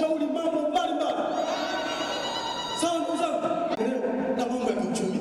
kushauri mambo mbalimbali. Sawa ndugu zangu, na mambo ya kiuchumi.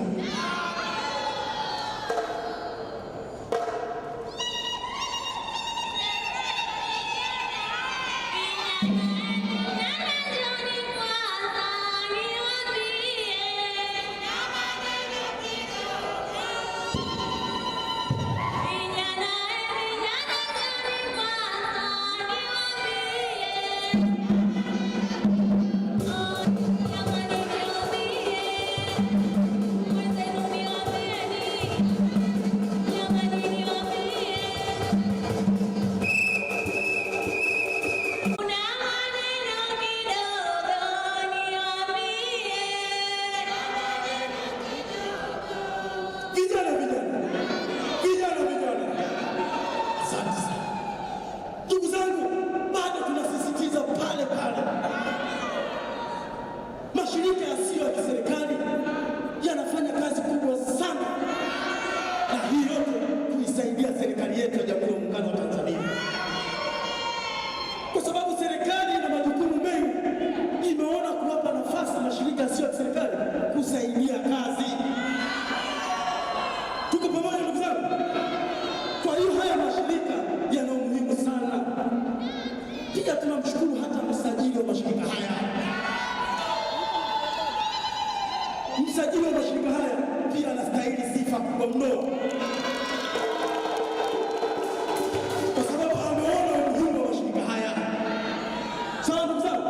Mashirika yasiyo ya kiserikali yanafanya kazi kubwa sana, na hii yote kuisaidia serikali yetu ya Jamhuri ya Muungano wa Tanzania, kwa sababu serikali ina majukumu mengi. Imeona kuwapa nafasi mashirika yasiyo ya kiserikali kusaidia kazi. Tuko pamoja ndugu zangu? Kwa hiyo haya mashirika yana umuhimu sana. Pia tunamshukuru hata msajili wa mashirika haya. Msajili wa mashirika haya pia anastahili sifa kubwa mno, kwa sababu ameona umuhimu wa mashirika haya. Sawa ndugu zangu?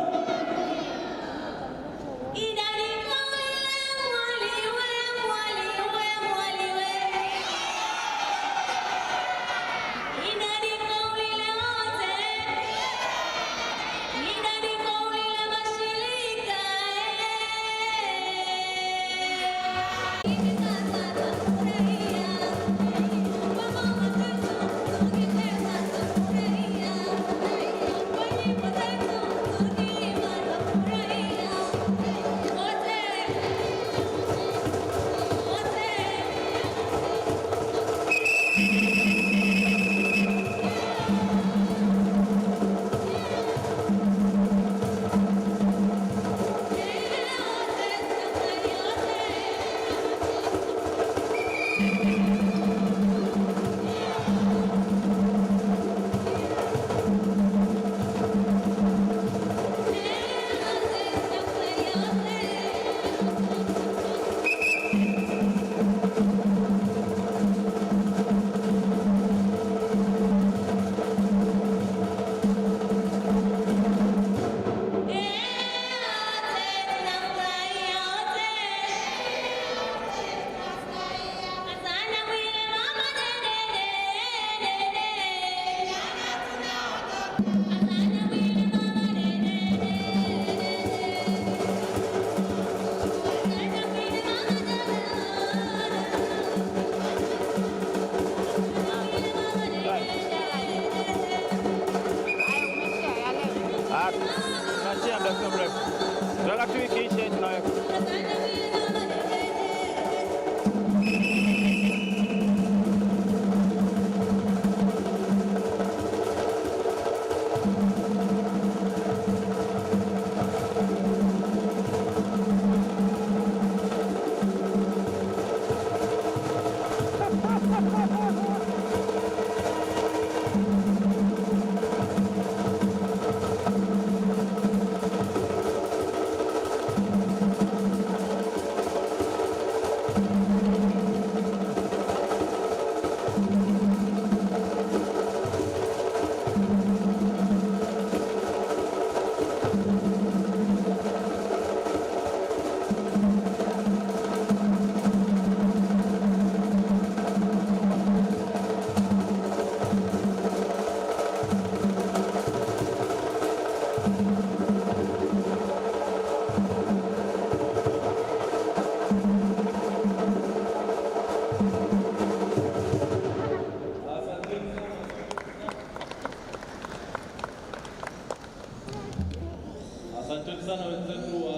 Asante sana wenzetu wa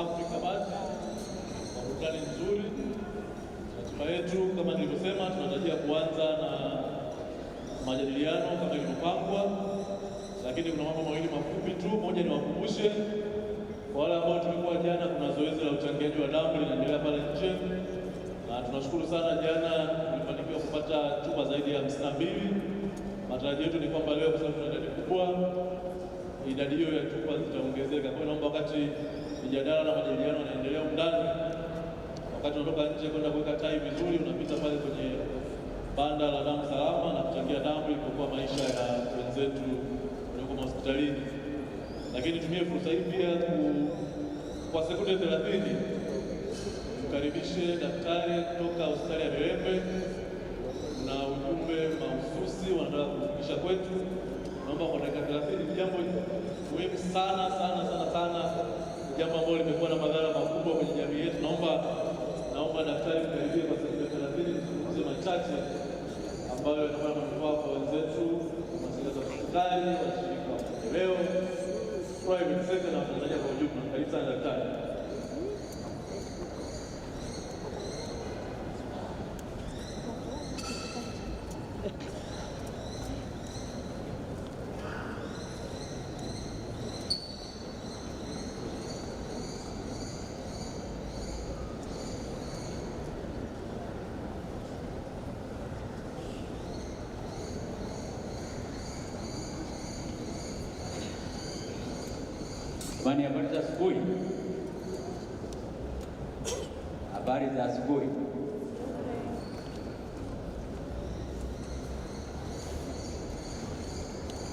Afrika Basi kwa burudani nzuri. Ratiba yetu kama nilivyosema, tunatarajia kuanza na majadiliano kama ilivyopangwa, lakini kuna mambo mawili mafupi tu. moja niwakumbushe kwa wale ambao tumekuwa jana, kuna zoezi la uchangiaji wa damu linaendelea pale nje, na tunashukuru sana. Jana tulifanikiwa kupata chupa zaidi ya 52. Matarajio yetu ni kwamba leo, kwa sababu tuna idadi kubwa, idadi hiyo ya chupa zitaongezeka. Kwa hiyo naomba wakati mijadala na majadiliano yanaendelea ndani, wakati unatoka nje kwenda kuweka tai vizuri, unapita pale kwenye banda la damu salama na kuchangia damu ili kuokoa maisha ya wenzetu walioko hospitalini. Lakini tumie fursa hii pia kwa sekunde 30 tukaribishe daktari kutoka hospitali ya Mirembe na ujumbe mahususi wanataka kufikisha kwetu. Naomba kwa dakika 30, jambo muhimu sana sana sana sana, jambo ambalo limekuwa na madhara makubwa kwenye jamii yetu. Naomba daktari mkaribie kwa sekunde 30 tuzungumze machache ambayo yanakuwa na manufaa kwa wenzetu, mashirika za hospitali, washirika wa maendeleo, private sector na Watanzania kwa ujumla. Karibu sana daktari. Bwana, habari za asubuhi. Habari za asubuhi.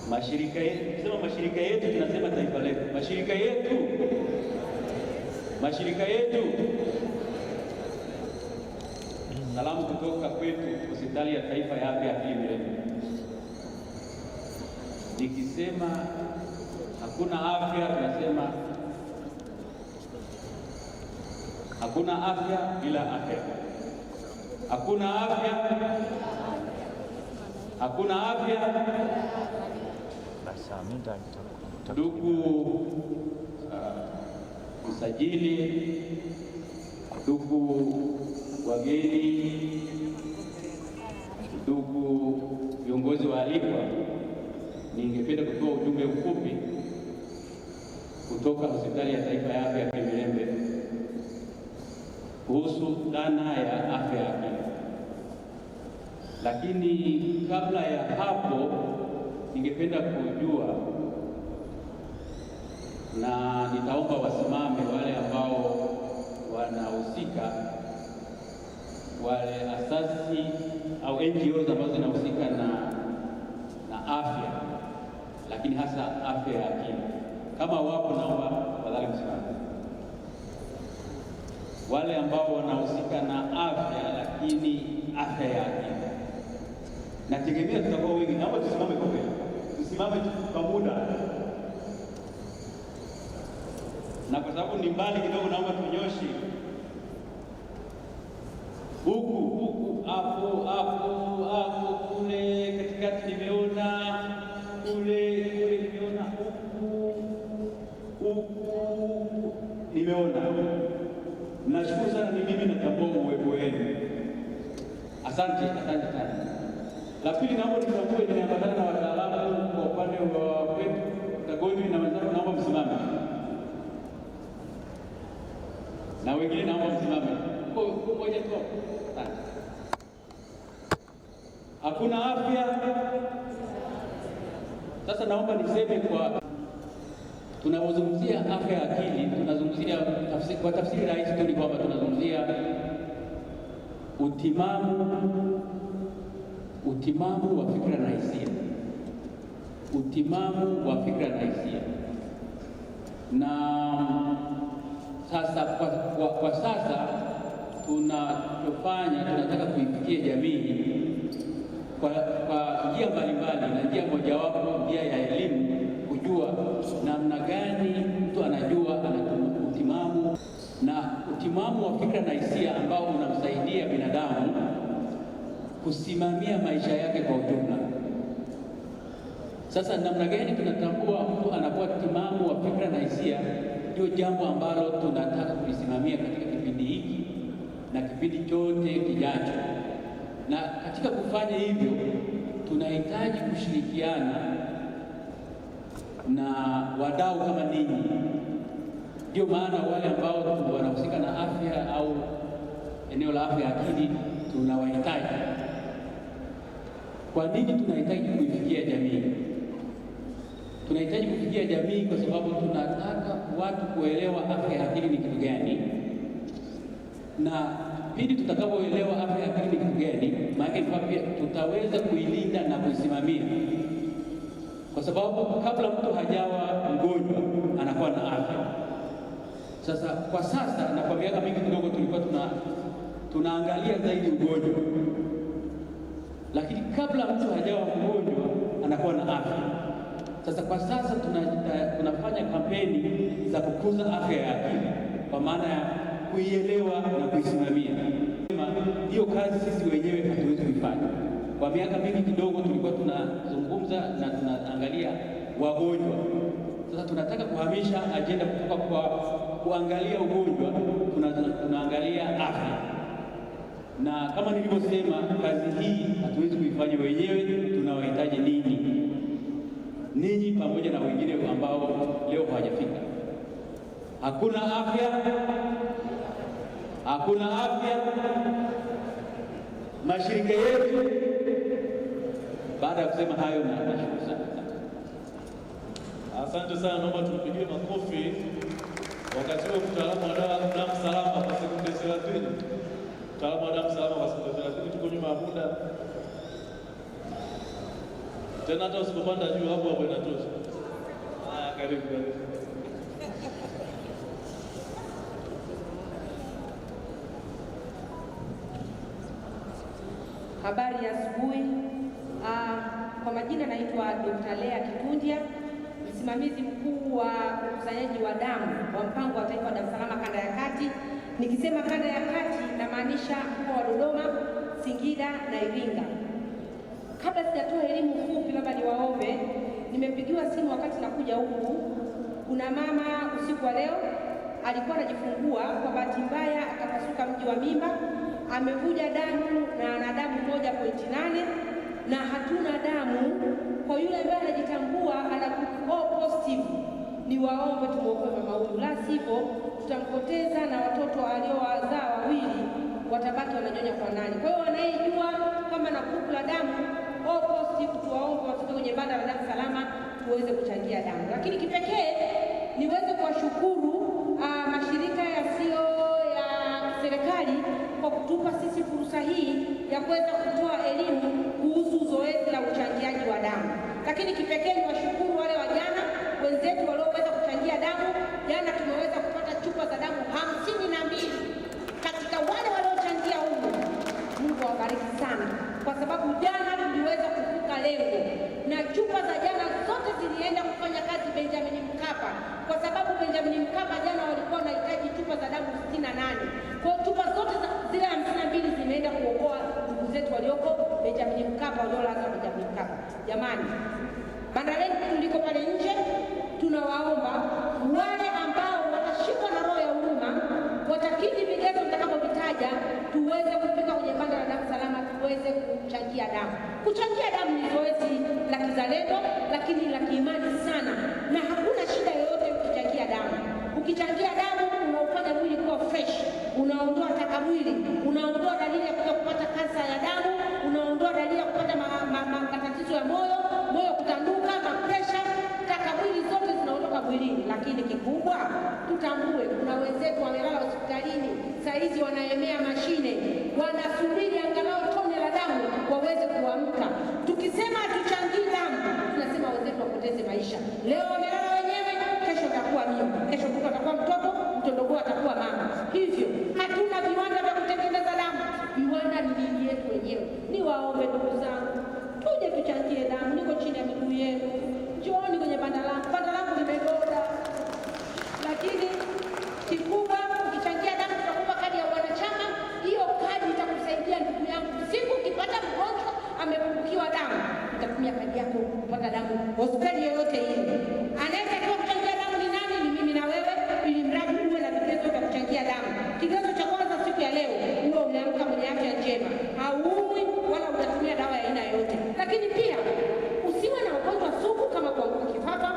Mashirika yetu, sema mashirika yetu, tunasema taifa letu. Mashirika yetu. Salamu kutoka kwetu Hospitali ya Taifa ya Afya ya Akili Mirembe. Nikisema hakuna afya, tunasema hakuna afya bila afya. Hakuna afya. Ndugu msajili, ndugu wageni, ndugu viongozi waalikwa, ningependa kutoa ujumbe mfupi kutoka Hospitali ya Taifa ya Afya ya Akili Mirembe kuhusu dhana ya afya ya akili. Lakini kabla ya hapo, ningependa kujua na nitaomba wasimame wale ambao wanahusika, wale asasi au NGOs ambazo zinahusika na afya, lakini hasa afya ya akili. Kama wapo, naomba tafadhali msimame. Wale ambao wanahusika na afya, lakini afya ya akili, nategemea tutakuwa wengi. Naomba tusimame kwa kweli, tusimame kwa muda, na kwa sababu ni mbali kidogo, naomba tunyoshe huku, hapo, kule katikati nimeona, kule nimeona, huku nimeona. Nashukuru sana, ni mimi natambua uwepo wenu. Asante sana. La pili, naomba nitambue, nimeambatana na wataalamu kwa upande wa kwetu Tagoni na wenzangu, naomba msimame, na wengine naomba msimame kwa moja tu. Hakuna afya. Sasa naomba niseme, tunapozungumzia afya ya akili, tunazungumzia kwa tafsiri rahisi tu ni kwamba tunazungumzia utimamu wa fikra na hisia, na sasa kwa sasa tunachofanya, tunataka kuifikia jamii kwa njia mbalimbali, na njia mojawapo njia ya elimu, kujua namna gani mtu anajua ana utimamu wa fikra na hisia ambao unamsaidia binadamu kusimamia maisha yake kwa ujumla. Sasa namna gani tunatambua mtu anakuwa timamu wa fikra na hisia, ndio jambo ambalo tunataka kulisimamia katika kipindi hiki na kipindi chote kijacho. Na katika kufanya hivyo tunahitaji kushirikiana na wadau kama ninyi. Ndio maana wale ambao wanahusika na afya au eneo la afya akili tunawahitaji. Kwa nini tunahitaji kuifikia jamii? Tunahitaji kufikia jamii kwa sababu tunataka watu kuelewa afya ya akili ni kitu gani, na pindi tutakapoelewa afya ya akili ni kitu gani, maana pia tutaweza kuilinda na kuisimamia, kwa sababu kabla mtu hajawa mgonjwa anakuwa na afya. Sasa kwa sasa na kwa miaka mingi kidogo tulikuwa tunaangalia zaidi ugonjwa, lakini kabla mtu hajawa mgonjwa anakuwa na afya. Sasa kwa sasa tunafanya kampeni za kukuza afya ya akili kwa maana ya kuielewa na kuisimamia. Hiyo kazi sisi wenyewe hatuwezi kuifanya. Kwa miaka mingi kidogo tulikuwa tunazungumza na tunaangalia wagonjwa. Sasa tunataka kuhamisha ajenda kutoka kwa kuangalia ugonjwa, tunaangalia afya. Na kama nilivyosema, kazi hii hatuwezi kuifanya wenyewe, tunawahitaji ninyi pamoja na wengine ambao leo hawajafika. Hakuna afya mashirika yetu. Baada ya kusema hayo, na nashukuru sana. Asante sana, naomba tumpigie makofi wakati huo mtaalamu wa damu salama kwa sekunde 30. Mtaalamu wa damu salama kwa sekunde 30, tuko nyuma ya muda. Tena hata usipopanda juu hapo inatosha. Karibu. Habari ya asubuhi. Kwa majina naitwa Dr. Lea Kitundia, msimamizi mkuu wa ukusanyaji wa damu wa mpango wa taifa wa damu salama kanda ya kati. Nikisema kanda ya kati namaanisha mkoa wa Dodoma, Singida na Iringa. Kabla sijatoa elimu fupi, labda niwaombe, nimepigiwa simu wakati nakuja huku. Kuna mama usiku wa leo alikuwa anajifungua, kwa bahati mbaya akapasuka mji wa mimba, amevuja damu na ana damu 1.8 na hatuna damu. Kwa yule ambaye anajitambua ana O positive, ni waombe tumuokoe mama huyu, la sivyo tutampoteza na watoto aliowazaa wawili watabaki wananyonya kwa nani. Kwa hiyo anayejua kama na grupu la damu O positive, tuwaombe wafike kwenye banda la damu salama tuweze kuchangia damu. Lakini kipekee niweze kuwashukuru mashirika yasiyo ya kiserikali kwa kutupa sisi fursa hii ya kuweza kutoa elimu kuhusu zoezi la uchangiaji wa damu. Lakini kipekee niwashukuru wale wajana wenzetu walioweza kuchangia damu. Jana tumeweza kupata chupa za damu 52 katika wale waliochangia huko. Mungu awabariki sana, kwa sababu jana tuliweza kuvuka lengo, na chupa za jana zote zilienda kufanya kazi Benjamin Mkapa, kwa sababu Benjamin Mkapa jana walikuwa wanahitaji chupa za damu 68. Kwa chupa zote zile 52 zimeenda kuokoa ndugu zetu walioko Benjamin Mkapa, waliolazwa Benjamin Mkapa. Jamani, banda letu tuliko pale nje, tunawaomba wale ambao watashikwa na roho ya huruma, watakidhi vigezo vitakavyovitaja, tuweze kufika kwenye banda la damu salama, tuweze kuchangia damu. Kuchangia damu ni zoezi la kizalendo, lakini la kiimani sana, na hakuna shida yoyote ukichangia damu. Ukichangia damu unaufanya mwili kuwa fresh, unaondoa taka mwili, unaondoa dalili ya kuja kupata kansa ya damu, unaondoa dalili ya kupata matatizo ya moyo kutanduka, mapresha, taka mwili zote zinaondoka mwilini. Lakini kikubwa tutambue, kuna wenzetu wamelala hospitalini saizi wanaemea mashine, wanasubiri angalau tone la damu waweze kuamka. Tukisema tuchangii damu, tunasema wenzetu wapoteze maisha. Leo wamelala wenyewe, kesho atakuwa mimi, kesho mtoto atakuwa mtoto mdogo atakuwa mama. Hivyo hatuna viwanda vya kutengeneza damu, viwanda ni mili yetu wenyewe. Ni waombe ndugu zangu, tuje tuchangie damu. Niko chini ya miguu yenu, njooni kwenye banda langu limegoda. Lakini kikubwa, ukichangia damu tutakupa kadi ya wanachama. Hiyo kadi itakusaidia ndugu yangu, siku ukipata mgonjwa amepungukiwa damu, utatumia kadi yako kupata damu hospitali yoyote ile. Anayetakiwa kuchangia damu ni nani? Ni mimi na wewe, ili mradi uwe na vigezo vya kuchangia damu. Kigezo cha kwanza, siku ya leo uwe umeamka mwenye afya njema, hauumwi wala utatumia dawa ya aina yoyote. Lakini pia usiwe na ugonjwa sugu kama kuanguka kifafa,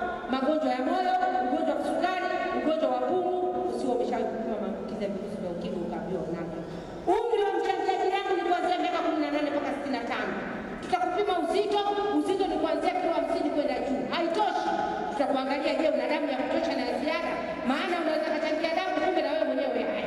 kuangalia, je, una damu ya kutosha na ziada? Maana unaweza kuchangia damu kumbe na wewe mwenyewe hai.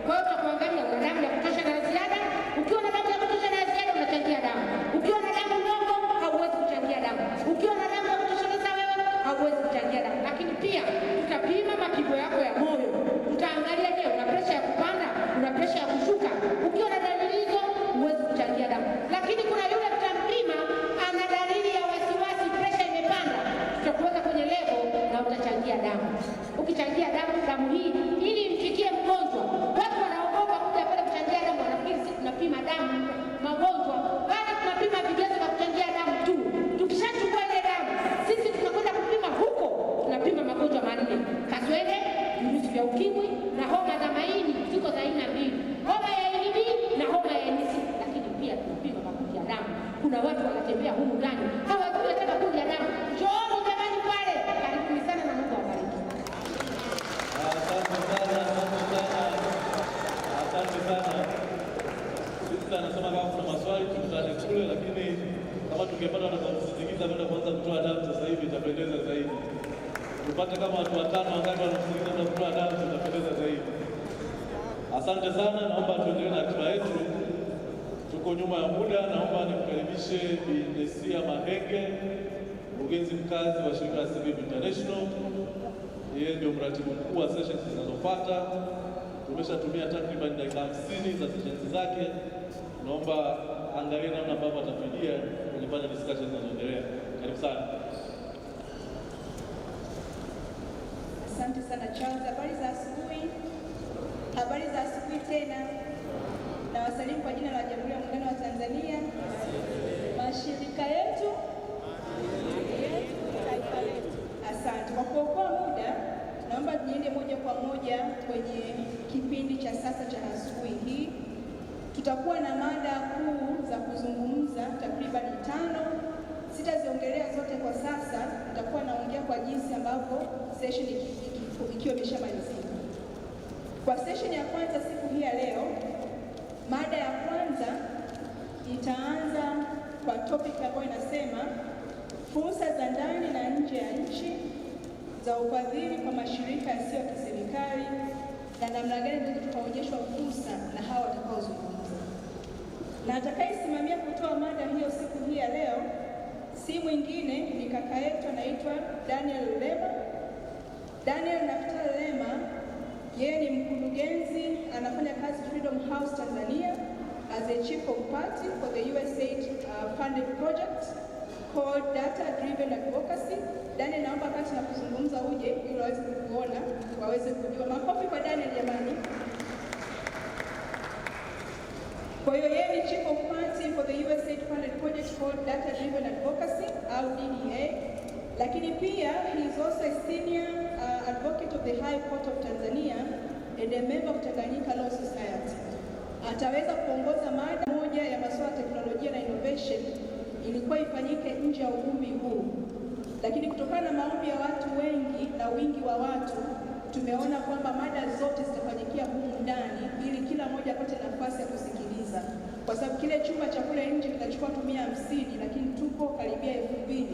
Kwa hiyo tutakuangalia una damu ya kutosha na ziada. Ukiwa na damu ya kutosha na ziada unachangia damu. Ukiwa na damu ndogo hauwezi kuchangia damu. Ukiwa na damu ya kutosheleza wewe hauwezi kuchangia damu. Lakini pia tutapima mapigo yako ya moyo. Tutaangalia, je, una presha ya kupanda, una presha ya kushuka. Ukiwa na dalili hizo huwezi kuchangia damu. Lakini kuna yule tutampima ana dalili ya wasiwasi, presha imepanda, tutakuweka kwenye lebo na utachangia damu. Ukichangia damu hii ili imfikie mgonjwa. Watu wanaogopa kuja pale kuchangia damu, wanafikiri sisi tunapima damu magonjwa, bali tunapima vigezo vya kuchangia damu tu. Tukishachukua ile damu, sisi tunakwenda kupima huko, tunapima magonjwa manne: kaswende, virusi vya ukimwi na homa za maini. Ziko za aina mbili, homa ya NB na homa ya NC. Lakini pia tunapima makundi ya damu. Kuna watu wanatembea humu ndani hawajui hata makundi ya damu. Njooni jamani pale, karibuni sana na Mungu awabariki. Asante sana. Sisi anasema kama kuna maswali tukutane kule, lakini kama tungepata wanaosindikiza kwenda kuanza kutoa damu sasa hivi itapendeza zaidi. Tupate kama watu 5 wangapi wanaosindikiza kwenda kutoa damu itapendeza zaidi. Asante sana, naomba tuendelee na ratiba yetu. Tuko nyuma ya muda. Naomba nimkaribishe Bi Yasiyo Mahenge, mkurugenzi mkazi wa shirika la Yasiyo International. Yeye ndio mratibu mkuu wa sessions zinazofuata. Tumeshatumia takriban dakika 50 za sessions zake. Naomba angalia namna ambavyo atafidia kwenye panel discussion zinazoendelea. Karibu sana. Asante sana Charles. Habari za asubuhi. Habari za asubuhi tena. Na wasalimu kwa jina la Jamhuri ya Muungano wa Tanzania. Mashirika yetu, taifa letu. Asante. Kwa kuokoa muda, naomba tuende moja kwa moja kwenye kipindi cha sasa cha asubuhi hii. Tutakuwa na mada kuu za kuzungumza takriban 5. Sitaziongelea zote kwa sasa, nitakuwa naongea kwa jinsi ambavyo session ikiwa imeshamalizika. Kwa session ya kwanza siku hii ya leo, mada ya kwanza itaanza kwa topic ambayo inasema fursa za ndani na nje ya nchi za ufadhili kwa mashirika yasiyo ya kiserikali na namna gani tutaonyeshwa fursa na hawa watakaozungumza. Na atakayesimamia kutoa mada hiyo siku hii ya leo si mwingine ni kaka yetu anaitwa Daniel Lema. Daniel Lema, yeye ni mkurugenzi, anafanya kazi Freedom House Tanzania as a chief of party for the USAID funded project called Data Driven Advocacy. Daniel, naomba kati na kuzungumza uje ili waweze kukuona, waweze kujua. Makofi kwa Daniel jamani. Kwa hiyo yeye ni chief of party for the USAID funded project called Data Driven Advocacy au DDA. Lakini pia he is also a senior advocate of the High Court of Tanzania and a member of Tanganyika Law Society. Ataweza kuongoza mada moja ya masuala ya teknolojia na innovation ilikuwa ifanyike nje ya ukumbi huu. Lakini kutokana na maombi ya watu wengi na wingi wa watu, tumeona kwamba mada zote zitafanyikia humu ndani ili kila mmoja apate nafasi ya kusikiliza. Kwa sababu kile chumba cha kule nje kinachukua 150, lakini tupo karibia 2000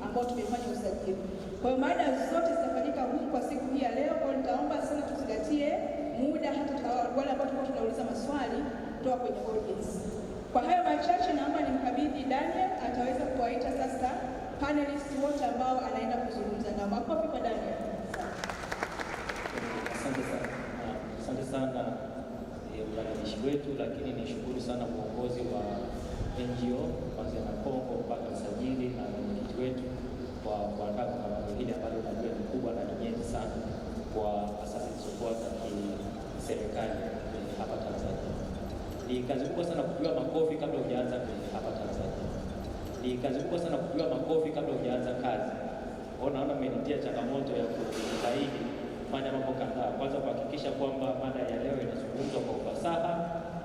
ambao tumefanya usajili. Kwa hiyo mada zote zitafanyika humu kwa siku hii ya leo. Kwa hiyo nitaomba sana tuzingatie muda, hata wale ambao tulikuwa tunauliza maswali kutoka kwenye audience. Kwa hayo machache, naomba nimkabidhi Daniel, ataweza kuwaita sasa panelists wote ambao anaenda kuzungumza nao. Makofi kwa Daniel. Asante sana. Asante sana mwandishi wetu, lakini nishukuru sana uongozi wa NGO kuanzia na Kongo mpaka msajili na mwenyekiti wetu kwa kuandaa kongamano hili ambalo najua ni kubwa na nyeti sana kwa asasi zilizokuwa za kiserikali hapa Tanzania. Ni kazi kubwa sana kupiga makofi kabla hujaanza hapa Tanzania. Ni kazi kubwa sana kupiga makofi kabla hujaanza kazi. Naona mmenitia changamoto ya kujitahidi kufanya mambo kadhaa. Kwanza kuhakikisha kwamba mada ya leo inazungumzwa kwa ufasaha,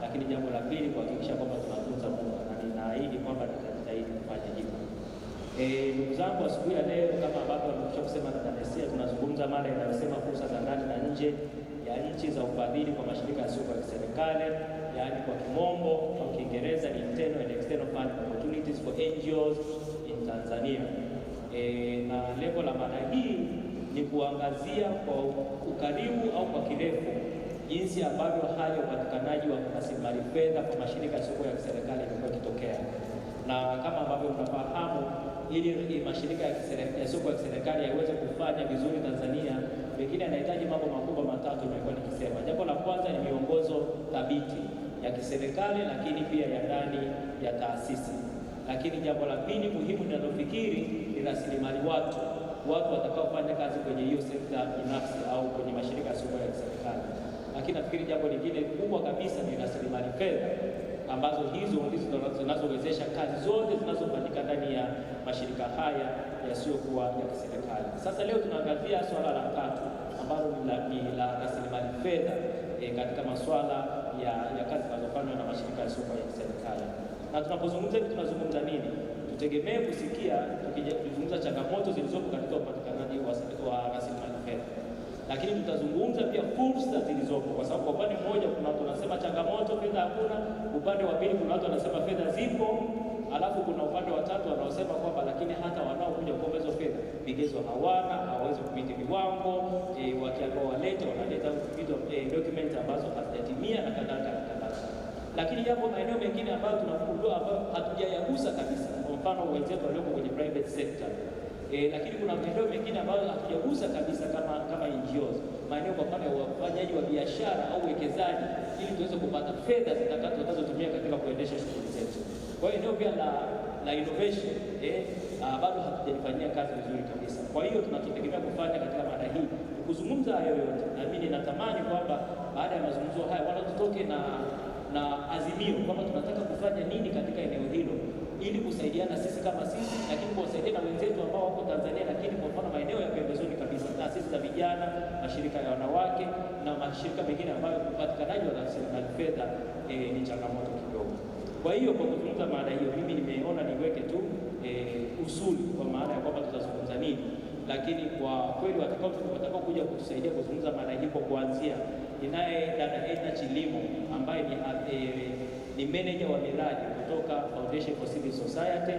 lakini jambo la pili kuhakikisha kwamba tunatunza muda, na ninaahidi kwamba nitajitahidi kufanya hivyo. Ndugu zangu, asubuhi ya leo kama ambavyo nimekwisha kusema na Yasiyo, tunazungumza mada inayosema fursa za ndani na nje ya nchi za ufadhili kwa mashirika yasiyo ya kiserikali, yaani kwa kimombo au Kiingereza ni internal and external funding opportunities for NGOs in Tanzania. Na lengo la mada hii kuangazia kwa ukaribu au kwa kirefu jinsi ambavyo hali ya upatikanaji wa rasilimali fedha kwa mashirika yasiyo ya kiserikali imekuwa ikitokea. Na kama ambavyo mnafahamu, ili mashirika yasiyo ya kiserikali yaweze kufanya vizuri Tanzania, pengine yanahitaji mambo makubwa matatu nimekuwa nikisema. Jambo la kwanza ni miongozo thabiti ya kiserikali, lakini pia ya ndani ya taasisi. Lakini jambo la pili muhimu ninalofikiri ni rasilimali watu watakaofanya kazi kwenye hiyo sekta binafsi au kwenye mashirika yasiyo ya kiserikali. Lakini nafikiri jambo lingine kubwa kabisa ni rasilimali fedha, ambazo hizo ndizo zinazowezesha kazi zote zinazofanyika ndani ya mashirika haya yasiyokuwa ya kiserikali. Sasa leo tunaangazia swala la tatu ambalo ni la rasilimali fedha katika masuala ya kazi zinazofanywa na mashirika yasiyokuwa ya kiserikali. Na tunapozungumza hivi tunazungumza nini? Tutegemee kusikia tukizungumza changamoto zilizopo katika upatikanaji wa rasilimali fedha, lakini tutazungumza pia fursa zilizopo, kwa sababu kwa upande mmoja kuna watu wanasema changamoto, fedha hakuna, upande wa pili kuna watu wanasema fedha zipo, alafu kuna upande wa tatu wanaosema kwamba lakini hata wanaokuja kuomba hizo fedha vigezo hawana, hawawezi kupita viwango, wakiambiwa walete wanaleta vitu documents ambazo hazijatimia na kadhalika na kadhalika. Lakini yapo maeneo mengine ambayo tunakundua ambayo hatujayagusa kabisa, kwa mfano wenzetu walioko kwenye private sector. Lakini kuna maeneo mengine ambayo hatujagusa kabisa kama NGOs, maeneo kwa mfano ya wafanyaji wa biashara au uwekezaji, ili tuweze kupata fedha zitakazotumia katika kuendesha shughuli zetu. Kwa hiyo eneo pia la innovation bado hatujalifanyia kazi vizuri kabisa. Kwa hiyo tunachotegemea kufanya katika mada hii kuzungumza hayo yote, na mimi ninatamani kwamba baada ya mazungumzo haya wala tutoke na azimio kwamba tunataka kufanya nini katika eneo hilo, ili kusaidiana sisi kama sisi, lakini kuwasaidia na wenzetu ambao wako Tanzania, lakini kwa mfano maeneo ya pembezoni kabisa, taasisi za vijana, mashirika ya wanawake na mashirika mengine ambayo upatikanaji wa rasilimali fedha ni changamoto kidogo. Kwa hiyo kwa kuzungumza mada hiyo, mimi nimeona niweke tu usuli, kwa maana ya kwamba tutazungumza nini, lakini kwa kweli watakao kuja kutusaidia kuzungumza mada hii kwa kuanzia, ninaye dada Edna Chilimo ambaye ni manager wa miradi kutoka Foundation for Civil Society,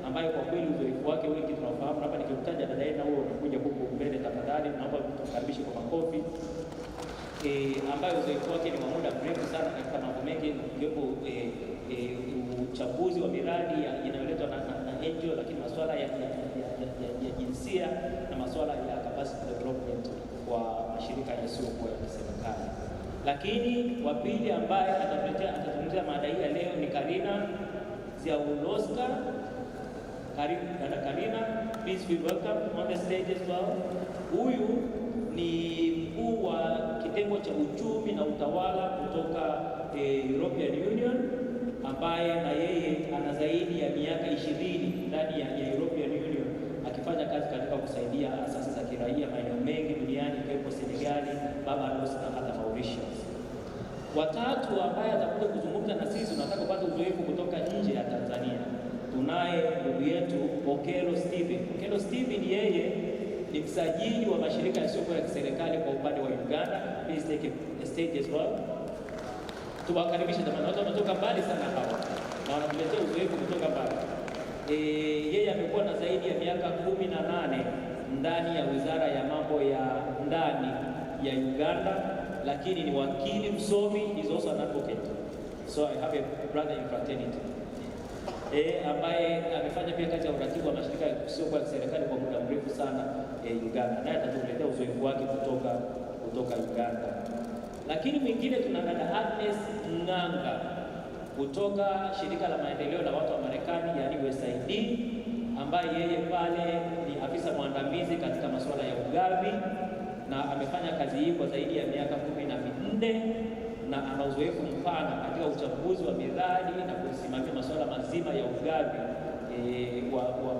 ambaye kwa kweli uzoefu wake wengi tunafahamu. Hapa nikimtaja dada Edna, huo unakuja huko mbele, tafadhali naomba tukaribishe kwa makofi. Ambaye uzoefu wake ni wa muda mrefu sana katika mambo mengi, ikiwepo uchambuzi wa miradi inayoletwa na NGO, lakini masuala ya jinsia na masuala ya capacity development kwa mashirika yasiyokuwa ya kiserikali. Lakini wa pili ambaye atazungumzia mada hii ya leo ni Karina Ziauloska. Karibu dada Karina, please feel welcome on the stage as well. Huyu ni mkuu wa kitengo cha uchumi na utawala kutoka European Union, ambaye na yeye ana zaidi ya miaka 20 ndani ya European Union akifanya kazi katika kusaidia asasi za kiraia maeneo mengi duniani ikiwepo Senegali, Barbados na hata Mauritius. Watatu ambaye atakuja kuzungumza na sisi, tunataka kupata uzoefu kutoka nje ya Tanzania. Tunaye ndugu yetu Okelo Steven. Okelo Steven yeye ni msajili wa mashirika yasiyokuwa ya kiserikali kwa upande wa Uganda. Please take a stage as well. Tuwakaribishe jamani, watu wanatoka mbali sana hawa na wanatuletea uzoefu kutoka mbali. Yeye amekuwa na zaidi ya miaka 18 ndani ya Wizara ya Mambo ya Ndani ya Uganda, lakini ni wakili msomi, is also an advocate. So I have a brother in fraternity. Ambaye amefanya pia kazi ya uratibu wa mashirika yasiyokuwa ya serikali kwa muda mrefu sana Uganda. Naye atatuletea uzoefu wake kutoka Uganda. Lakini mwingine tuna dada Agnes Nganga kutoka shirika la maendeleo la watu wa Marekani, yani USAID, ambaye yeye pale ni afisa mwandamizi katika masuala ya ugavi, na amefanya kazi hii kwa zaidi ya miaka 14 na ana uzoefu mpana katika uchambuzi wa miradi na kusimamia masuala mazima ya ugavi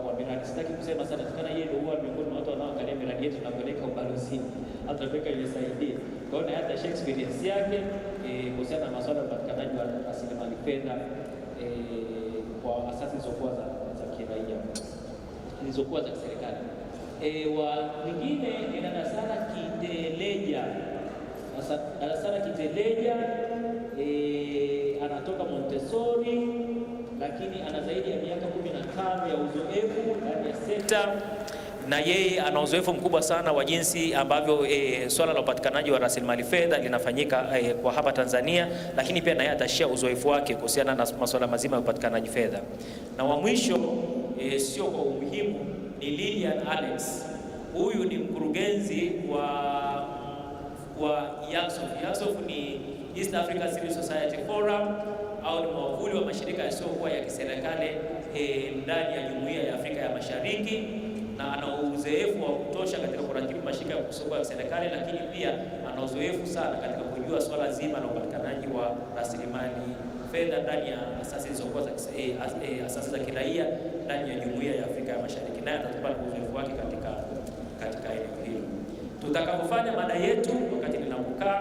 wa miradi. Sitaki kusema sana tukana yeye ndio huwa miongoni mwa watu wanaoangalia miradi yetu na kupeleka ubalozini hata kupeleka USAID. Kwa hiyo hata experience yake kuhusiana na masuala ya upatikanaji wa rasilimali fedha kwa asasi zilizokuwa za kiraia, zilizokuwa za serikali. Mwingine ni dada Sara Kiteleja. Dada Sara Kiteleja anatoka Montessori, lakini ana zaidi ya miaka 15 ya uzoefu ndani ya sekta na yeye ana uzoefu mkubwa sana wa jinsi ambavyo swala la upatikanaji wa rasilimali fedha linafanyika kwa hapa Tanzania, lakini pia naye atashia uzoefu wake kuhusiana na masuala mazima ya upatikanaji fedha. Na wa mwisho sio kwa umuhimu ni Lilian Alex. Huyu ni mkurugenzi wa Yasiyo ni East Africa Civil Society Forum, au ni mwavuli wa mashirika yasiyokuwa ya kiserikali ndani ya Jumuiya ya Afrika ya Mashariki, na ana uzoefu wa kutosha katika kuratibu mashirika yasiyokuwa ya kiserikali, lakini pia ana uzoefu sana katika kujua swala zima la upatikanaji wa rasilimali fedha ndani ya asasi za kiraia ndani ya Jumuiya ya Afrika ya Mashariki, naye atatupa uzoefu wake katika eneo hilo. Tutakapofanya mada yetu, wakati ninapokaa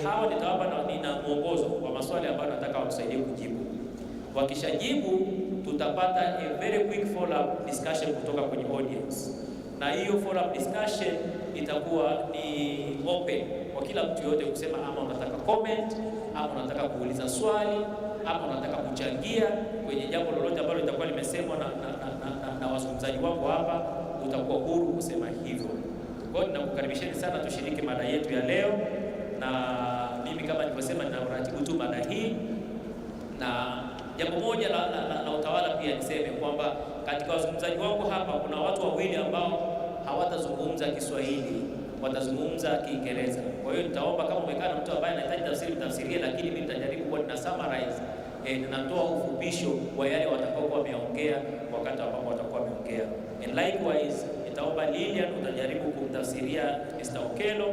hawa nitawapa na mwongozo wa maswali ambayo nataka wakusaidie kujibu. Wakishajibu tutapata a very quick follow up discussion kutoka kwenye audience, na hiyo follow up discussion itakuwa ni open kwa kila mtu yote kusema ama unataka comment, ama unataka kuuliza swali, ama unataka kuchangia kwenye jambo lolote ambalo litakuwa limesemwa na wazungumzaji wako hapa, utakuwa huru kusema hivyo. Kwa hiyo ninakukaribisheni sana tushiriki mada yetu ya leo, na mimi kama nilivyosema ninaratibu tu mada hii. Na jambo moja la utawala pia niseme kwamba katika wazungumzaji wako hapa kuna watu wawili ambao hawatazungumza Kiswahili, watazungumza Kiingereza. Kwa hiyo nitaomba kama umekaa na mtu ambaye anahitaji tafsiri mtafsirie, lakini mimi nitajaribu kuwa nina summarize, ninatoa ufupisho wa yale watakaokuwa wameongea wakati ambapo watakuwa wameongea. And likewise nitaomba Lilian utajaribu kumtafsiria Mr. Okelo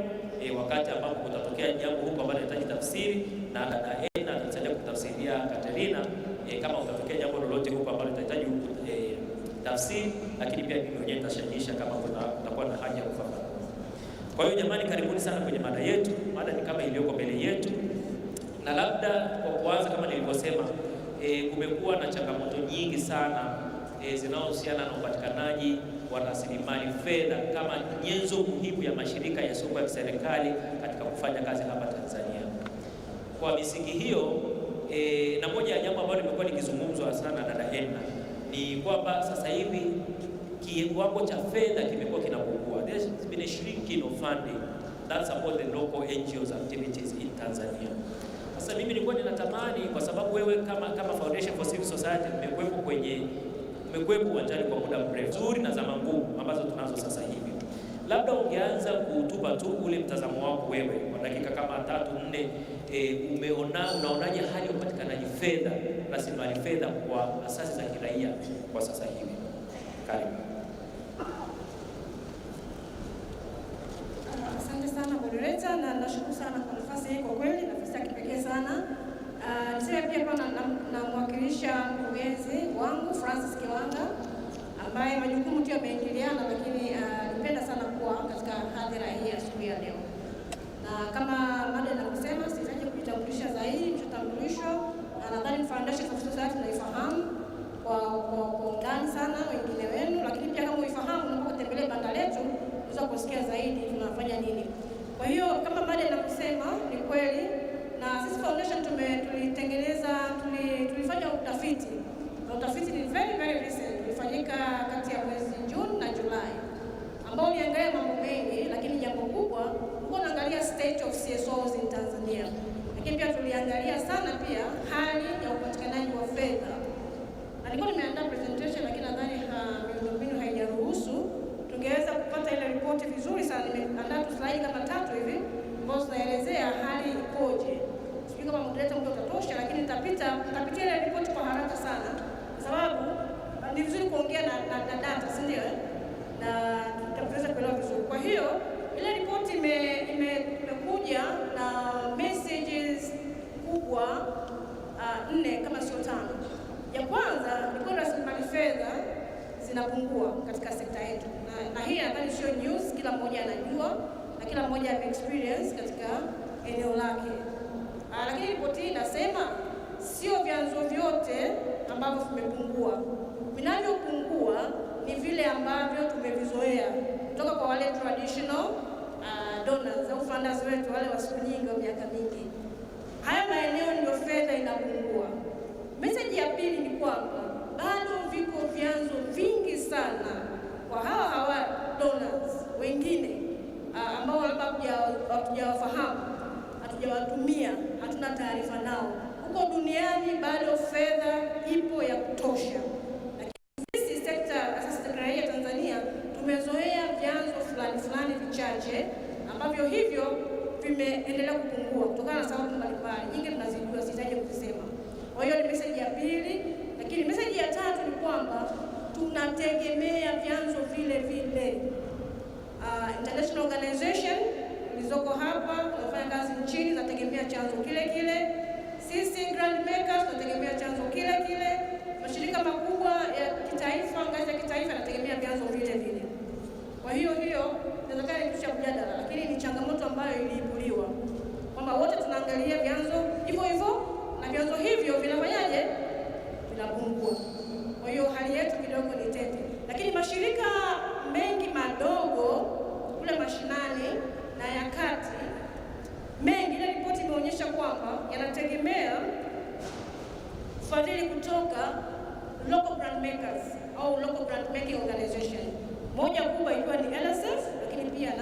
wakati ambapo kutatokea jambo huko ambalo linahitaji tafsiri, na dada Ena atasaidia kutafsiria Katerina kama utatokea jambo lolote huko ambalo linahitaji tafsiri, lakini pia mimi mwenyewe nitashajiisha kama kutakuwa na haja ya kufafanua. Kwa hiyo jamani, karibuni sana kwenye mada yetu. Mada ni kama iliyoko mbele yetu, na labda kwa kuanza, kama nilivyosema, kumekuwa na changamoto nyingi sana zinazohusiana na upatikanaji wa rasilimali fedha kama nyenzo muhimu ya mashirika yasiyokuwa ya kiserikali katika kufanya kazi hapa Tanzania. Kwa misingi hiyo, na moja ya jambo ambalo limekuwa likizungumzwa sana na dada Edna ni kwamba sasa hivi kiwango cha fedha kimekuwa kinapungua. There's been a shrinking of funding that support the local NGOs activities in Tanzania. Sasa mimi nilikuwa ninatamani, kwa sababu wewe kama Foundation for Civil Society umekuwepo uwanjani kwa muda mrefu, nzuri na zama ngumu ambazo tunazo sasa hivi, labda ungeanza kutupa tu ule mtazamo wako wewe kwa dakika kama 3-4, unaonaje hali ya upatikanaji fedha, rasilimali fedha kwa asasi za kiraia kwa sasa hivi? Karibu. Asante sana moderator, na nashukuru sana kwa nafasi hii, kwa kweli nafasi ya kipekee sana. Niseme pia kwa namwakilisha mkurugenzi wangu Francis Kiwanga ambaye majukumu tu yameingiliana, lakini nipenda sana kuwa katika hadhira hii asubuhi ya leo. Na kama mada inavyosema, sitaje kujitambulisha zaidi, mshatambulishwa, na nadhani Foundation for Civil Society naifahamu kwa undani sana wengine wenu, lakini pia kama uifahamu unapotembelea banda letu unaweza kusikia zaidi tunafanya nini. Kwa hiyo kama mada inavyosema ni kweli, na sisi Foundation tulifanya utafiti, na utafiti ni very recent, ulifanyika kati ya mwezi Juni na Julai, ambao uliangalia mambo mengi, lakini jambo kubwa unaangalia state of CSOs in Tanzania, lakini pia tuliangalia sana pia hali ya upatikanaji wa fedha. Na nilikuwa nimeandaa presentation, lakini nadhani miundombinu haijaruhusu tungeweza kupata ile ripoti vizuri sana. Nimeandaa tu slide kama 3 hivi ambazo zinaelezea hali ikoje. Sijui kama moderator mtu utatosha, lakini nitapitia ile ripoti kwa haraka sana, kwa sababu ni vizuri kuongea na data, si ndio? Na tutaweza kuelewa vizuri. Kwa hiyo ile ripoti imekuja na messages kubwa 4 kama sio 5. Ya kwanza ni kwa rasilimali fedha zinapungua katika sekta yetu, na hii nadhani sio news, kila mmoja anajua na kila mmoja ame experience katika eneo lake. Lakini ripoti hii inasema sio vyanzo vyote ambavyo vimepungua. Vinavyopungua ni vile ambavyo tumevizoea kutoka kwa wale traditional donors au funders wetu, wale wa siku nyingi wa miaka mingi. Haya maeneo ndio fedha inapungua. Message ya pili ni kwamba bado viko vyanzo vingi sana kwa hawa donors wengine ambao labda hatujawafahamu, hatujawatumia, hatuna taarifa nao. Huko duniani bado fedha ipo ya kutosha, lakini sisi serikali ya Tanzania tumezoea vyanzo fulani vichache ambavyo hivyo vimeendelea kupungua kutokana na sababu mbalimbali. Nyingi tunazijua, sitaje kuzisema. Kwa hiyo ni message ya pili, lakini message ya tatu ni kwamba tunategemea vyanzo vile vile. International organization zilizoko hapa wanafanya kazi nchini zinategemea chanzo kile kile. Sisi grant makers tunategemea chanzo kile kile. Mashirika makubwa ya kitaifa, ngazi ya kitaifa yanategemea vyanzo vile vile. Kwa hiyo inawezekana ni kitu mjadala, lakini ni changamoto ambayo iliibuliwa kwamba wote tunaangalia vyanzo hivyo hivyo na vyanzo hivyo vinafanyaje, vinapungua. Kwa hiyo hali yetu kidogo ni tete, lakini mashirika mengi madogo kule mashinani na ya kati mengi, ile ripoti imeonyesha kwamba yanategemea ufadhili kutoka local grant makers au local grant making organization, moja kubwa ikiwa ni LSF, lakini pia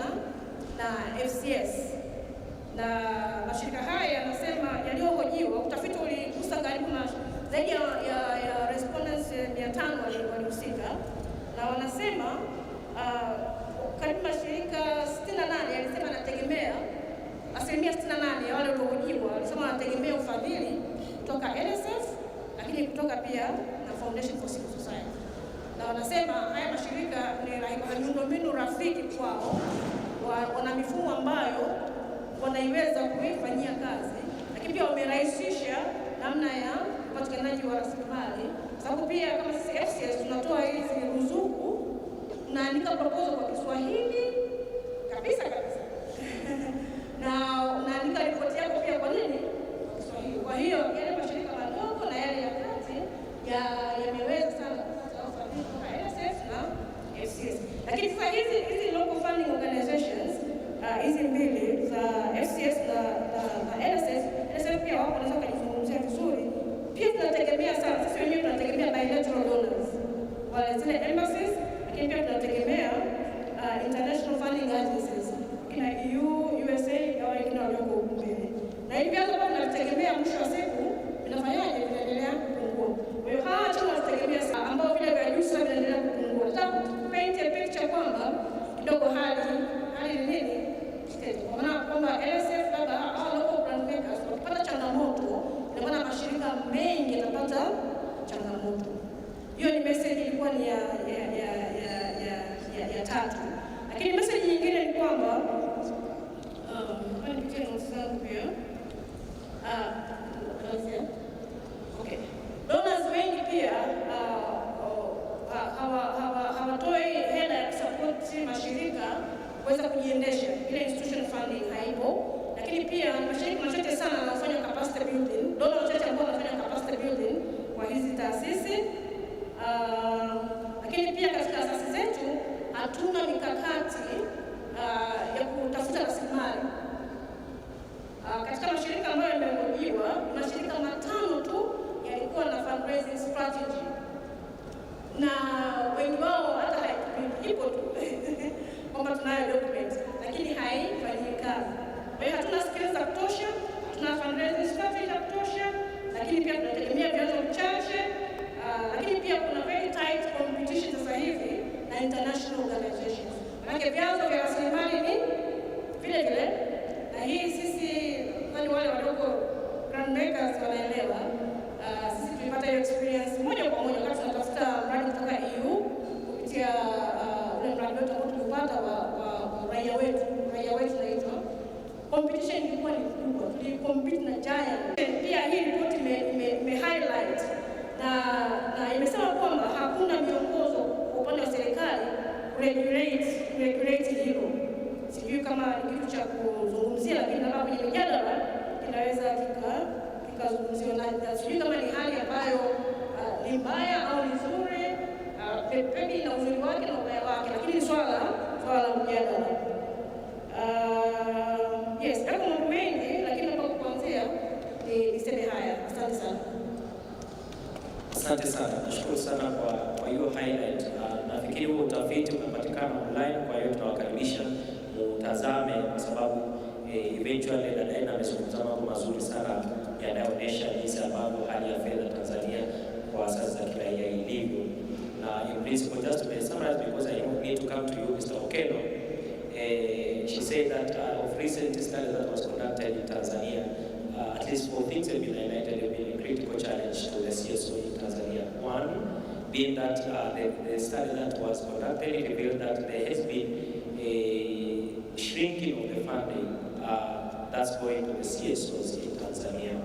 na FCS. Na mashirika haya yanasema yaliyohojiwa, utafiti uligusa karibu zaidi ya respondents 500 walihusika, na wanasema karibu mashirika 68 yalisema yanategemea, asilimia 68 ya wale waliohojiwa walisema wanategemea ufadhili kutoka LSF, lakini kutoka pia na Foundation for Civil Society. Na wanasema haya mashirika ni miundombinu rafiki kwao, wana mifumo ambayo wanaiweza kuifanyia kazi, lakini pia wamerahisisha namna ya upatikanaji wa rasilimali, sababu pia kama sisi FCS tunatoa hizi ruzuku, unaandika proposal kwa Kiswahili kabisa na unaandika ripoti yako pia kwa nini Kiswahili. Kwa hiyo yale mashirika madogo na yale ya kati yameweza sana kupata ufadhili kutoka LSF na FCS. Lakini sasa hizi local funding organizations hizi mbili za FCS na LSF pia wako wanaweza kujizungumzia vizuri. Pia tunategemea sana, sisi wenyewe tunategemea bilateral donors, wale zile embassies, lakini pia tunategemea international funding agencies kina EU, USA au wengine walioko huko mbele. Na hivi vyanzo ambavyo tunategemea mwisho wa siku vinafanyaje, vinaendelea kupungua. Kwa hiyo hawa tunategemea ambao vile vya juu sasa vinaendelea kupungua. Nataka paint a picture kwamba kidogo hali ni nini? Kwa maana kwamba LSF labda au local grant makers wakipata changamoto, ina maana mashirika mengi yanapata changamoto. Hiyo ni message ilikuwa ni ya tatu. Lakini message nyingine ni kwamba donors wengi pia hawatoi hela ya kusapoti mashirika kuweza kujiendesha, ile institution funding haipo. Lakini pia mashirika machache sana wanafanya capacity building, donors wachache ambao wanafanya capacity building kwa hizi taasisi. Lakini pia katika taasisi zetu hatuna mikakati ya kutafuta rasilimali. Katika mashirika ambayo yamehojiwa, mashirika 5 tu yalikuwa na fundraising strategy, na wengi wao hata haipo tu kwamba tunayo document, lakini haifanyi kazi. Kwa hiyo hatuna skills za kutosha, hatuna fundraising strategy za kutosha, lakini pia tunategemea vyanzo vichache. Lakini pia kuna very tight competition sasa hivi na international organizations. Maana vyanzo vya rasilimali ni vile vile, na hii sisi wale wadogo grant makers wanaelewa. Sisi tulipata hiyo experience moja kwa moja wakati tunatafuta mradi kutoka EU kupitia ule mradi wetu ambao tulipata wa raia wetu naitwa. Competition ilikuwa ni kubwa, tulicompete na giant. Pia hii report ime highlight na imesema kwamba hakuna miongozo kwa upande wa serikali regulate hilo. Sijui kama ni kitu cha kuzungumzia, lakini kama kwenye mjadala kinaweza kikazungumziwa, na sijui kama ni hali ambayo ni mbaya au ni nzuri, pepe na uzuri wake na ubaya wake, lakini swala la mjadala. Yes, hapo mambo mengi, lakini kwa kuanzia niseme haya. Asante sana. Asante sana, nashukuru sana kwa hiyo highlight. Nafikiri huo utafiti inapatikana online, kwa hiyo tunawakaribisha mutazame, kwa sababu eventually dada amezungumza mambo mazuri sana yanayoonyesha jinsi ambavyo hali ya fedha Tanzania kwa sasa za kiraia ilivyo. Na in principle, just to summarize, because I need to come to you, Mr. Okelo, she said that of recent studies that was conducted in Tanzania, at least 4 things have been highlighted have been a critical challenge to the CSO in Tanzania. One being that the study that was conducted revealed that there has been a shrinking of the funding that's going to the CSOs in Tanzania.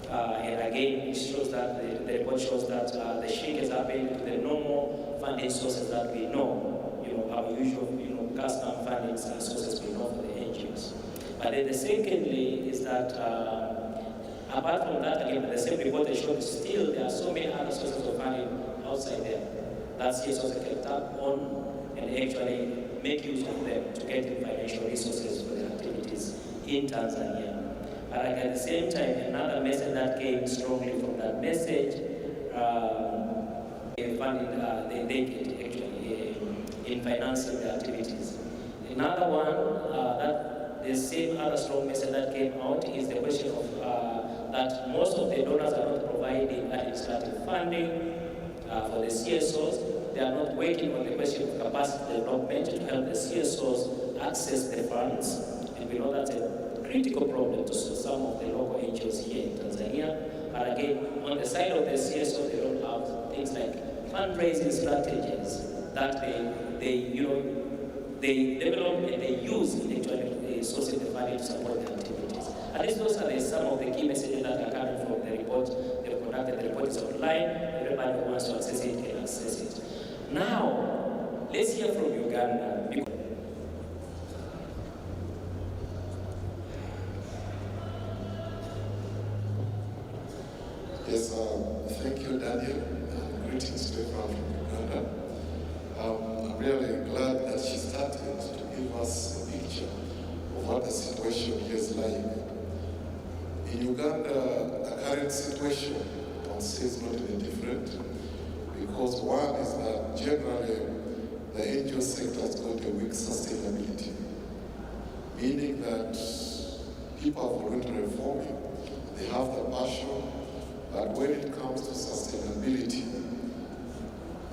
And again, it shows that the report shows that the shrink has happened to the normal funding sources that we know, our usual, custom funding sources we know for the NGOs. But then the secondly is that apart from that, again, the same report showed still there are so many other sources of funding outside there that CSOs can tap on and actually make use of them to get financial resources for their activities in Tanzania. But at the same time, another message that came strongly from that message, funding they get actually in financing the activities. Another one that the same other strong message that came out is the question of that most of the donors are not providing administrative funding for the CSOs. They are not working on the question of capacity development to help the CSOs access the funds, and we know that's a critical problem to some of the local NGOs here in Tanzania. But again, on the side of the CSO, they don't have things like fundraising strategies that they develop and they use in actually sourcing the funding to support their activities. At least those are some of the key messages that are coming from the report they've conducted. The report is online. Everybody who wants to access it can access it. Now, let's hear from Uganda. Yes, thank you, Daniel. Greetings to everyone from Uganda. I'm really glad that she started to give us a picture of what the situation here is like. In Uganda, the current situation, I would say, is not any different, because one is that generally the NGO sector has got a weak sustainability, meaning that people are voluntarily forming, they have the passion, but when it comes to sustainability,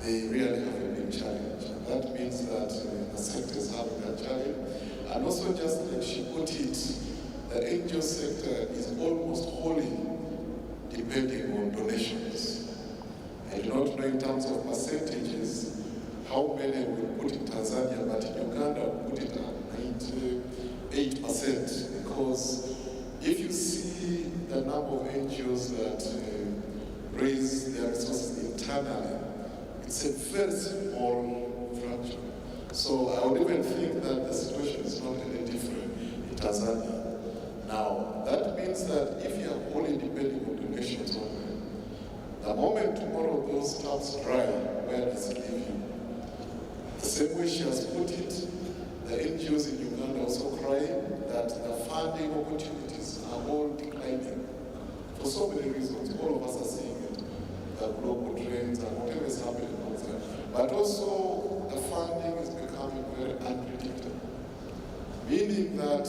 they really have a big challenge. That means that the sector is having a challenge. And also, just like she put it, the NGO sector is almost wholly depending on donations. I do not know in terms of percentages how many we put in Tanzania, but in Uganda we put it at 98%, because if you see the number of NGOs that raise their resources internally, it's a very small fraction. So I would even think that the situation is not any different in Tanzania. Now, that means that if you are only depending on donations only, the moment tomorrow those taps dry, where does it leave you? The same way she has put it, the NGOs in Uganda also crying that the funding opportunities are all declining for so many reasons. All of us are seeing it, the global trends and whatever is happening outside. But also, the funding is becoming very unpredictable, meaning that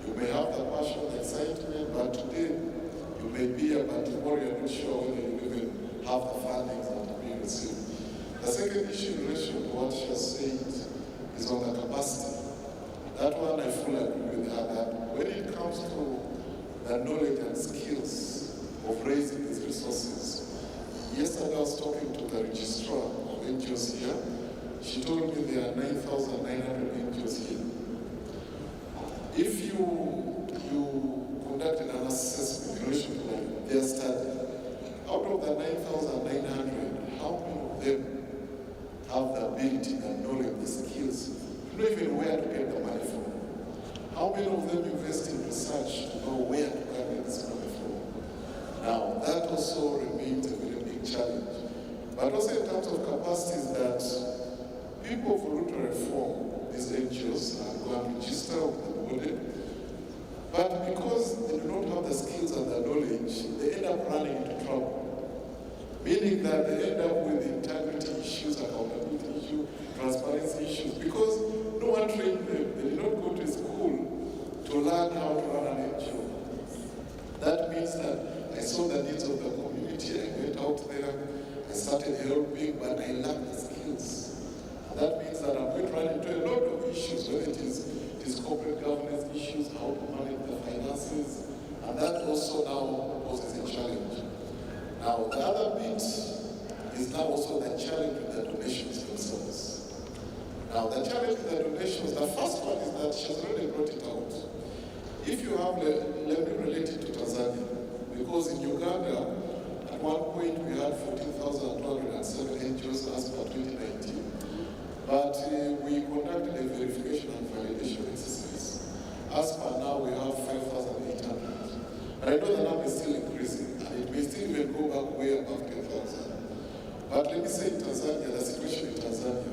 you may have the passion, excitement, but today you may be here, but tomorrow you're not sure whether you even have the funding that are being received. The second issue in relation to what she has said is on the capacity. That one I fully agree with her, that when it comes to the knowledge and skills of raising these resources, yesterday I was talking to the registrar of NGOs here. She told me there are 9,900 NGOs here. If you conducted an assessment in relation to their study, out of the 9,900, how many of them have the ability, the knowledge, the skills, to know even where to get the money from? How many of them invest in research to know where to get this money from? Now, that also remains a very big challenge. But also in terms of capacities, that people voluntarily form these NGOs and go and register with the body, but because they do not have the skills and the knowledge, they end up running into trouble. Meaning that they end up with integrity issues, accountability issues, transparency learn how to run an NGO. That means that I saw the needs of the community, I went out there, I started helping, but I learned the skills. And that means that I'm going to run into a lot of issues, whether it is corporate governance issues, how to manage the finances, and that also now poses a challenge. Now, the other bit is now also the challenge with the donations themselves. Now, the challenge with the donations, the first one is that she's already brought it out. If you have, let me relate it to Tanzania, because in Uganda, at one point we had 14,207 NGOs as per 2019, but we conducted a verification and validation exercise. As per now, we have 5,800. But I know the number is still increasing, and it may still even go back way above 10,000. But let me say in Tanzania, the situation in Tanzania,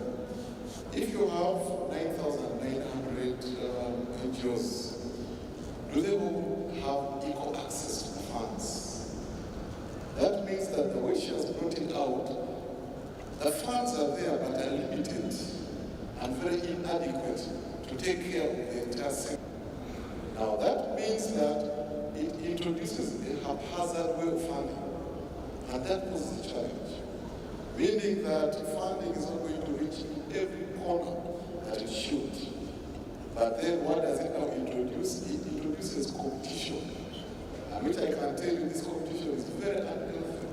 if you have 9,900 NGOs, do they all have equal access to the funds? That means that the way she has brought it out, the funds are there but are limited and very inadequate to take care of the entire sector. Now that means that it introduces a haphazard way of funding, and that poses a challenge. Meaning that funding is not going to reach every corner that it should. But then what does it now introduce? It introduces competition. And which I can tell you, this competition is very unhealthy.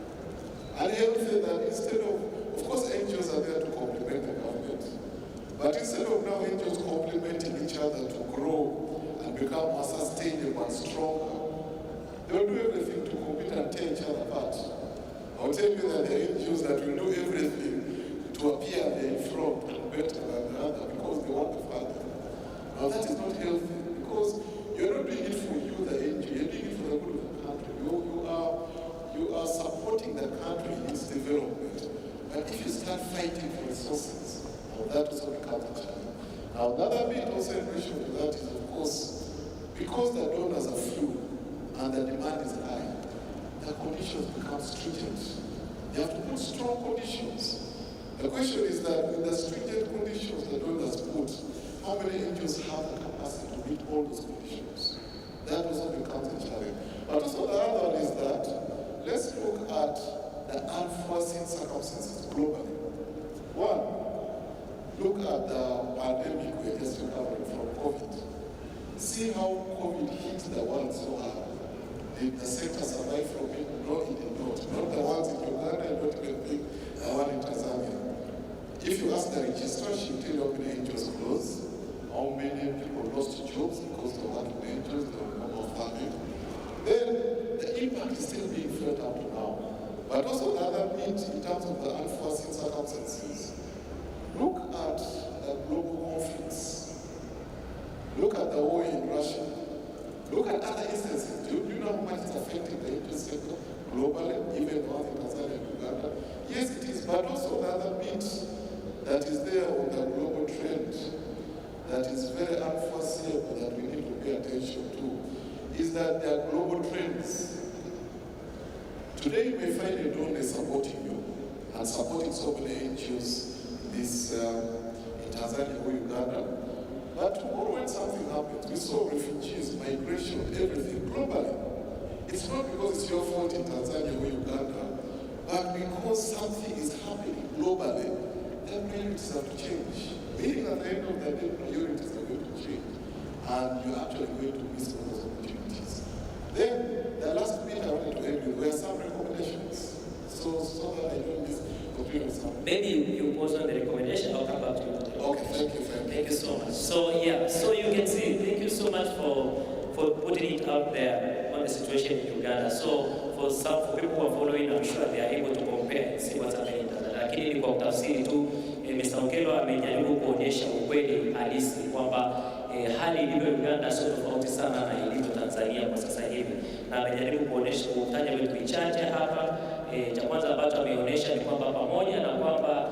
Unhealthy that instead of course NGOs are there to complement the government. But instead of now NGOs complementing each other to grow and become more sustainable and stronger, they'll do everything to compete and tear each other apart. I'll tell you that there are NGOs that will do everything to appear they're in front and better than the other because they want the funding. Now that is not healthy because you're not doing it for you, the NGO, you're doing it for the good of the country. You are supporting the country in its development. But if you start fighting for resources, now that also becomes a challenge. Now another bit also in relation to that is, of course, because the donors are few and the demand is high, the conditions become stringent. You have to put strong conditions. The question is that with the stringent conditions the donors put, how many NGOs have the capacity to meet all those conditions? That also becomes a challenge. But also the other one is that let's look at the unforeseen circumstances globally. One, look at the pandemic we're just recovering from COVID. See how COVID hit the world so hard. Did the sector survive from it? No, it did not. Not the ones in Uganda, not even the one in Tanzania. If you ask the registrar, she'll tell you how many NGOs closed, how many people lost jobs because of what NGOs, the number of famine. Then the impact is still being felt up to now. But also the other bit in terms of the unforeseen circumstances. Look at the global conflicts. Look at the war in Russia. Look at other instances. Do you know how much it's affecting the NGO sector globally, even one in Tanzania and Uganda? Yes, it is, but also the other bit that is there on the global trend that is very unforeseeable that we need to pay attention to is that there are global trends. Today you may find a donor supporting you and supporting so many NGOs in Tanzania or Uganda. But tomorrow when something happens, we saw refugees, migration, everything globally. It's not because it's your fault in Tanzania or Uganda, but because something is happening globally, then priorities have to change. Meaning at the end of the day, priorities are going to change. And you're actually going to miss all those opportunities. Then, the last bit I wanted to end with were some recommendations. So that I don't miss opportunities. Maybe you pause on the recommendation, I'll come back to you. Okay, thank you. Thank you so much. So yeah, so you can see, thank you so much for putting it out there on the situation in Uganda. So for people who are following, I'm sure they are able to compare and see what's happening in Tanzania. Lakini ni kwa utafsiri tu, Mr. Okelo amejaribu kuonyesha ukweli halisi kwamba hali ilivyo Uganda sio tofauti sana na ilivyo Tanzania kwa sasa hivi. Na amejaribu kuonyesha kutaja vitu vichache hapa. Cha kwanza ambacho ameonyesha ni kwamba pamoja na kwamba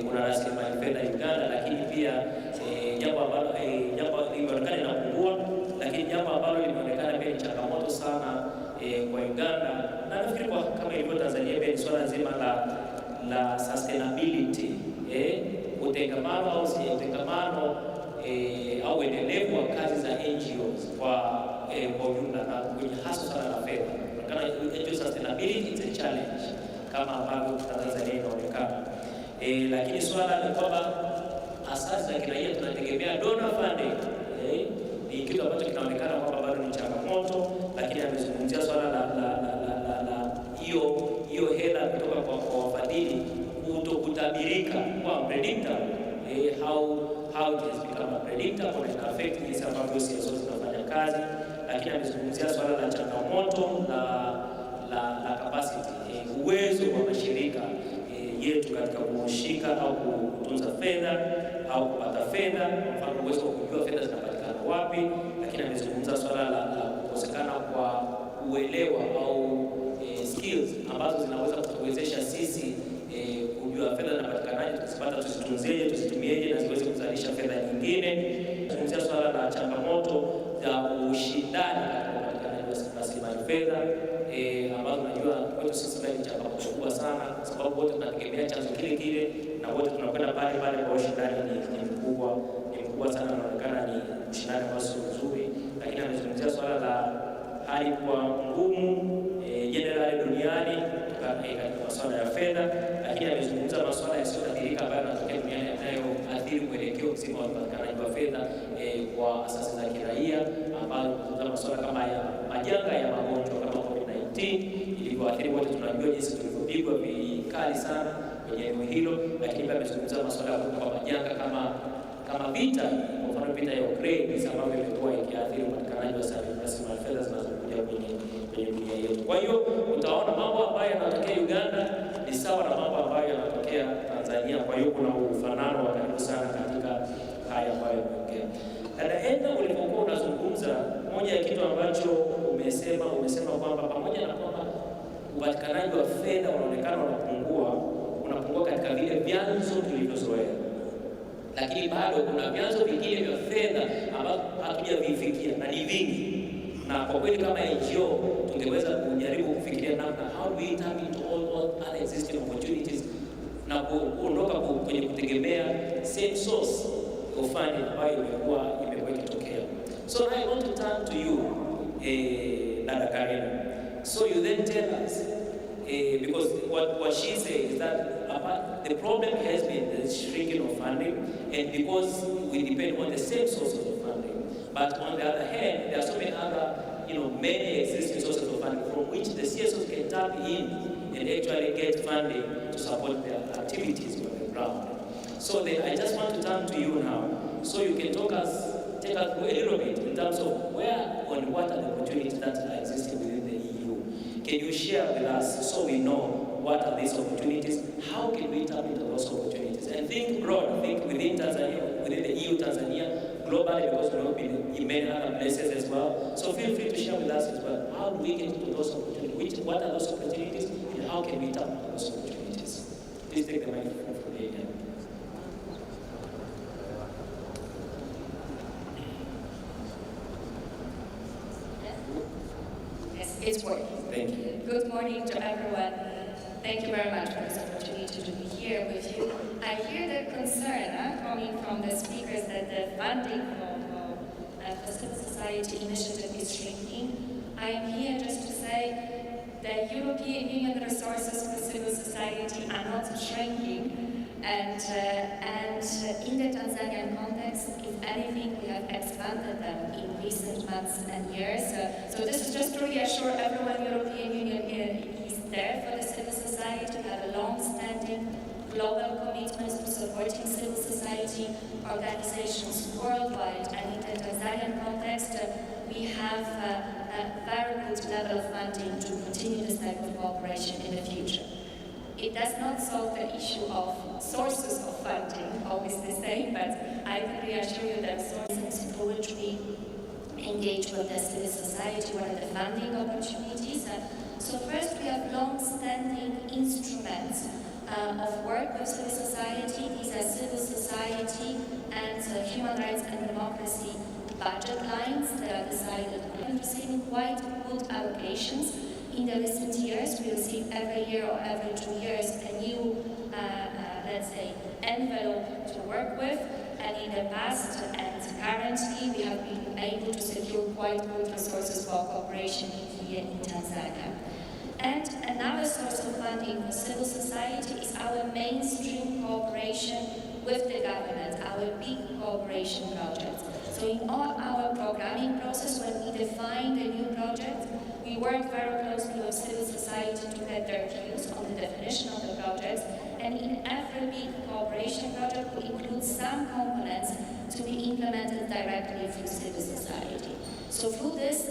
kuna rasilimali fedha Uganda, lakini pia jambo ambalo limeonekana linapungua, lakini jambo ambalo limeonekana pia ni changamoto sana kwa Uganda, na nafikiri kwa kama ilivyo Tanzania pia ni swala zima la sustainability, utengamano au utengamano au endelevu wa kazi za NGOs kwa challenge kama ambavyo Tanzania inaonekana. Lakini swala ni kwamba asasi za kiraia tunategemea donor funding. Ni kitu ambacho kinaonekana kwamba bado ni changamoto, lakini amezungumzia swala la hiyo hela kutoka kwa wafadhili kutokutabirika, kwa predictable. How it has become predictable and affect jinsi ambavyo CSOs zinafanya kazi, lakini amezungumzia swala la changamoto la capacity, uwezo wa mashirika yetu katika kushika au kutunza fedha au kupata fedha, mfano uwezo wa kujua fedha zinapatikana wapi. Lakini amezungumza swala la kukosekana kwa uelewa au skills ambazo zinaweza kutuwezesha sisi kujua fedha zinapatikanaje, tukizipata tuzitunzeje, tuzitumieje na ziweze kuzalisha fedha nyingine. Amezungumzia swala la changamoto za ushindani katika upatikanaji wa rasilimali fedha ambazo najua kwetu sisi ni changamoto kubwa sana, kwa sababu wote tunategemea chanzo kile kile na wote tunakwenda pale kwa ushindani ni mkubwa sana, unaonekana ni ushindani ambao sio mzuri. Lakini amezungumzia swala la hali kwa ngumu generali duniani katika masuala ya fedha, lakini amezungumza masuala yasiyotabirika ambayo yanatokea duniani yanayoathiri mwelekeo mzima wa upatikanaji wa fedha kwa asasi za kiraia, ambayo tunazungumza masuala kama ya majanga ya magonjwa kama COVID-19 ilivyoathiri wote. Tunajua jinsi tulivyopigwa vikali sana kwenye eneo hilo, lakini pia amezungumza masuala ya majanga kama vita, kwa mfano vita ya Ukraine, sababu imekuwa ikiathiri upatikanaji wa rasilimali fedha zinazokuja kwenye dunia yetu. Kwa hiyo utaona mambo ambayo yanatokea Uganda ni sawa na mambo ambayo yanatokea Tanzania. Kwa hiyo kuna ufanano wa karibu sana katika haya ambayo yametokea. Enda ulipokuwa unazungumza, moja ya kitu ambacho umesema kwamba pamoja na kwamba upatikanaji wa fedha unaonekana unapungua katika vile vyanzo tulivyozoea, lakini bado kuna vyanzo vingine vya fedha ambavyo hatujavifikia na ni vingi. Na kwa kweli kama NGO tungeweza kujaribu kufikiria namna how do we tap into all other existing opportunities na kuondoka kwenye kutegemea same source of funding ambayo imekuwa ikitokea. So I want to turn to you, Dada Karina. So you then tell us, because what she says is that the problem has been the shrinking of funding, and because we depend on the same sources of funding. But on the other hand, there are so many other, many existing sources of funding from which the CSOs can tap in and actually get funding to support their activities on the ground. So I just want to turn to you now, so you can take us through a little bit in terms of where and what are the opportunities that are existing within the EU. Can you share with us so we know what are these opportunities? How can we tap into those opportunities? And think broad, think within Tanzania, within the EU, Tanzania, globally, because we will be in many other places as well. So feel free to share with us as well. How do we get into those opportunities? What are those opportunities? And how can we tap into those opportunities? Please take the microphone from the end. Yes, it's working. Thank you. Good morning to everyone. Thank you very much for this opportunity to be here with you. I hear the concern coming from the speakers that the funding for civil society initiative is shrinking. I am here just to say the European Union resources for civil society are not shrinking, and in the Tanzanian context, if anything, we have expanded them in recent months and years. So this is just to reassure everyone, European Union is there for the civil society. We have a long-standing global commitment to supporting civil society organizations worldwide, and in the Tanzanian context, we have a very good level of funding to continue this type of cooperation in the future. It does not solve the issue of sources of funding, always the same, but I can reassure you that sources through which we engage with the civil society, what are the funding opportunities. So first, we have long-standing instruments of work with civil society. These are civil society and human rights and democracy budget lines that are decided on, receiving quite good allocations. In the recent years, we receive every year or every 2 years a new, let's say, envelope to work with. And in the past and currently, we have been able to secure quite good resources for cooperation here in Tanzania. And another source of funding for civil society is our mainstream cooperation with the government, our big cooperation projects. So in all our programming process, when we define the new project, we work very closely with civil society to get their views on the definition of the projects. And in every big cooperation project, we include some components to be implemented directly through civil society. So through this,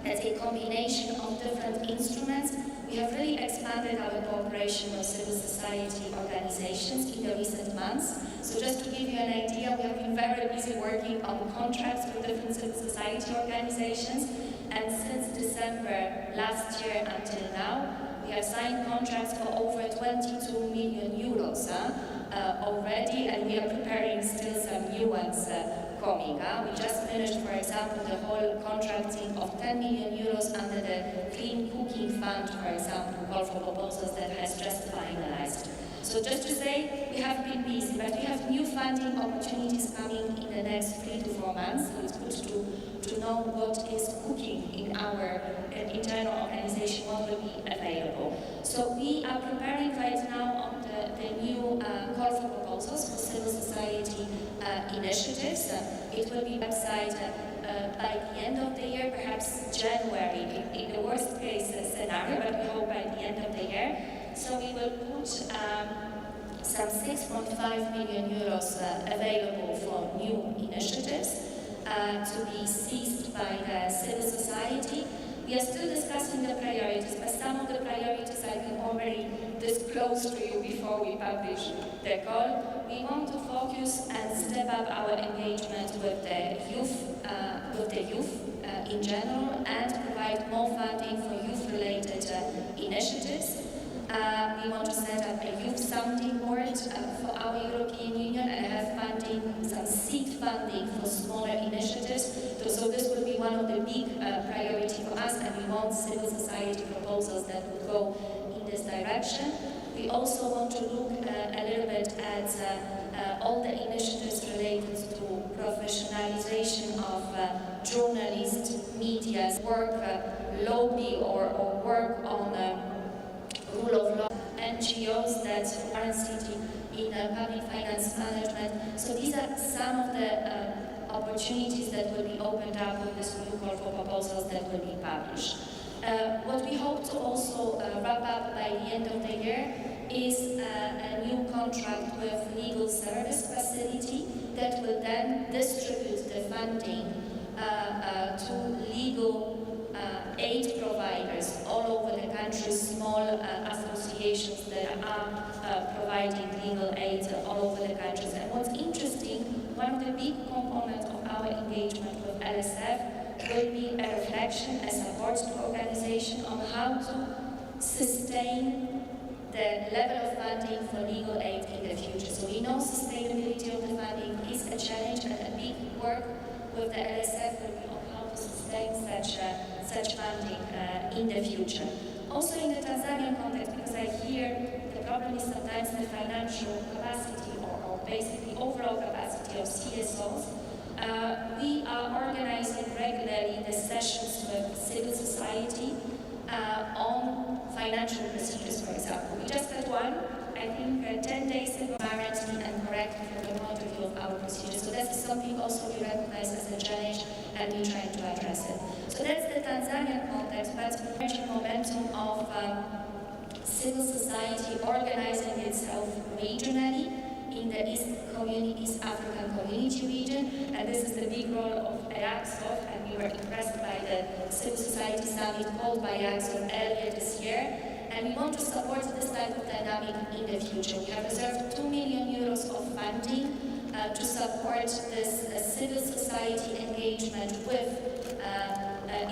as a combination of different instruments, we have really expanded our cooperation with civil society organizations in the recent months. So just to give you an idea, we have been very busy working on contracts with different civil society organizations, and since December last year until now, we have signed contracts for over 22 million euros already, and we are preparing still some new ones coming. We just finished, for example, the whole contracting of 10 million euros under the Clean Cooking Fund, for example, call for proposals that has just finalized. So just to say, we have been busy, but we have new funding opportunities coming in the next 3 to 4 months. So it's good to know what is cooking in our internal organization, what will be available. So we are preparing right now on the new call for proposals for civil society initiatives. It will be website by the end of the year, perhaps January, in the worst case scenario, but we hope by the end of the year. So we will put some 6.5 million euros available for new initiatives to be seized by the civil society. We are still discussing the priorities, but some of the priorities I can already disclose to you before we publish the call. We want to focus and step up our engagement with the youth in general, and provide more funding for youth-related initiatives. We want to set up a youth sounding board for our European Union and have funding, some seed funding for smaller initiatives. So this will be one of the big priority for us, and we want civil society proposals that will go in this direction. We also want to look a little bit at all the initiatives related to professionalization of journalists, media's work, lobby or work on rule of law, NGOs that are sitting in public finance management. So these are some of the opportunities that will be opened up with this new call for proposals that will be published. What we hope to also wrap up by the end of the year is a new contract with Legal Service Facility that will then distribute the funding to legal aid providers all over the country, small associations that are providing legal aid all over the countries. And what's interesting, one of the big components of our engagement with LSF will be a reflection, a support to organization on how to sustain the level of funding for legal aid in the future. So we know sustainability of the funding is a challenge, and a big work with the LSF will be on how to sustain such funding in the future. Also in the Tanzanian context, because I hear the problem is sometimes the financial capacity or basically overall capacity of CSOs, we are organizing regularly the sessions with civil society on financial procedures, for example. We just had one, I think 10 days ago, transparently and correctly from the point of view of our procedures. So that's something also we recognize as a challenge, and we're trying to address it. So that's the Tanzanian context, but emerging momentum of civil society organizing itself regionally in the East African Community region, and this is the big role of EACSOF, and we were impressed by the Civil Society Summit called by EACSOF earlier this year, and we want to support this type of dynamic in the future. We have reserved 2 million euros of funding to support this civil society engagement with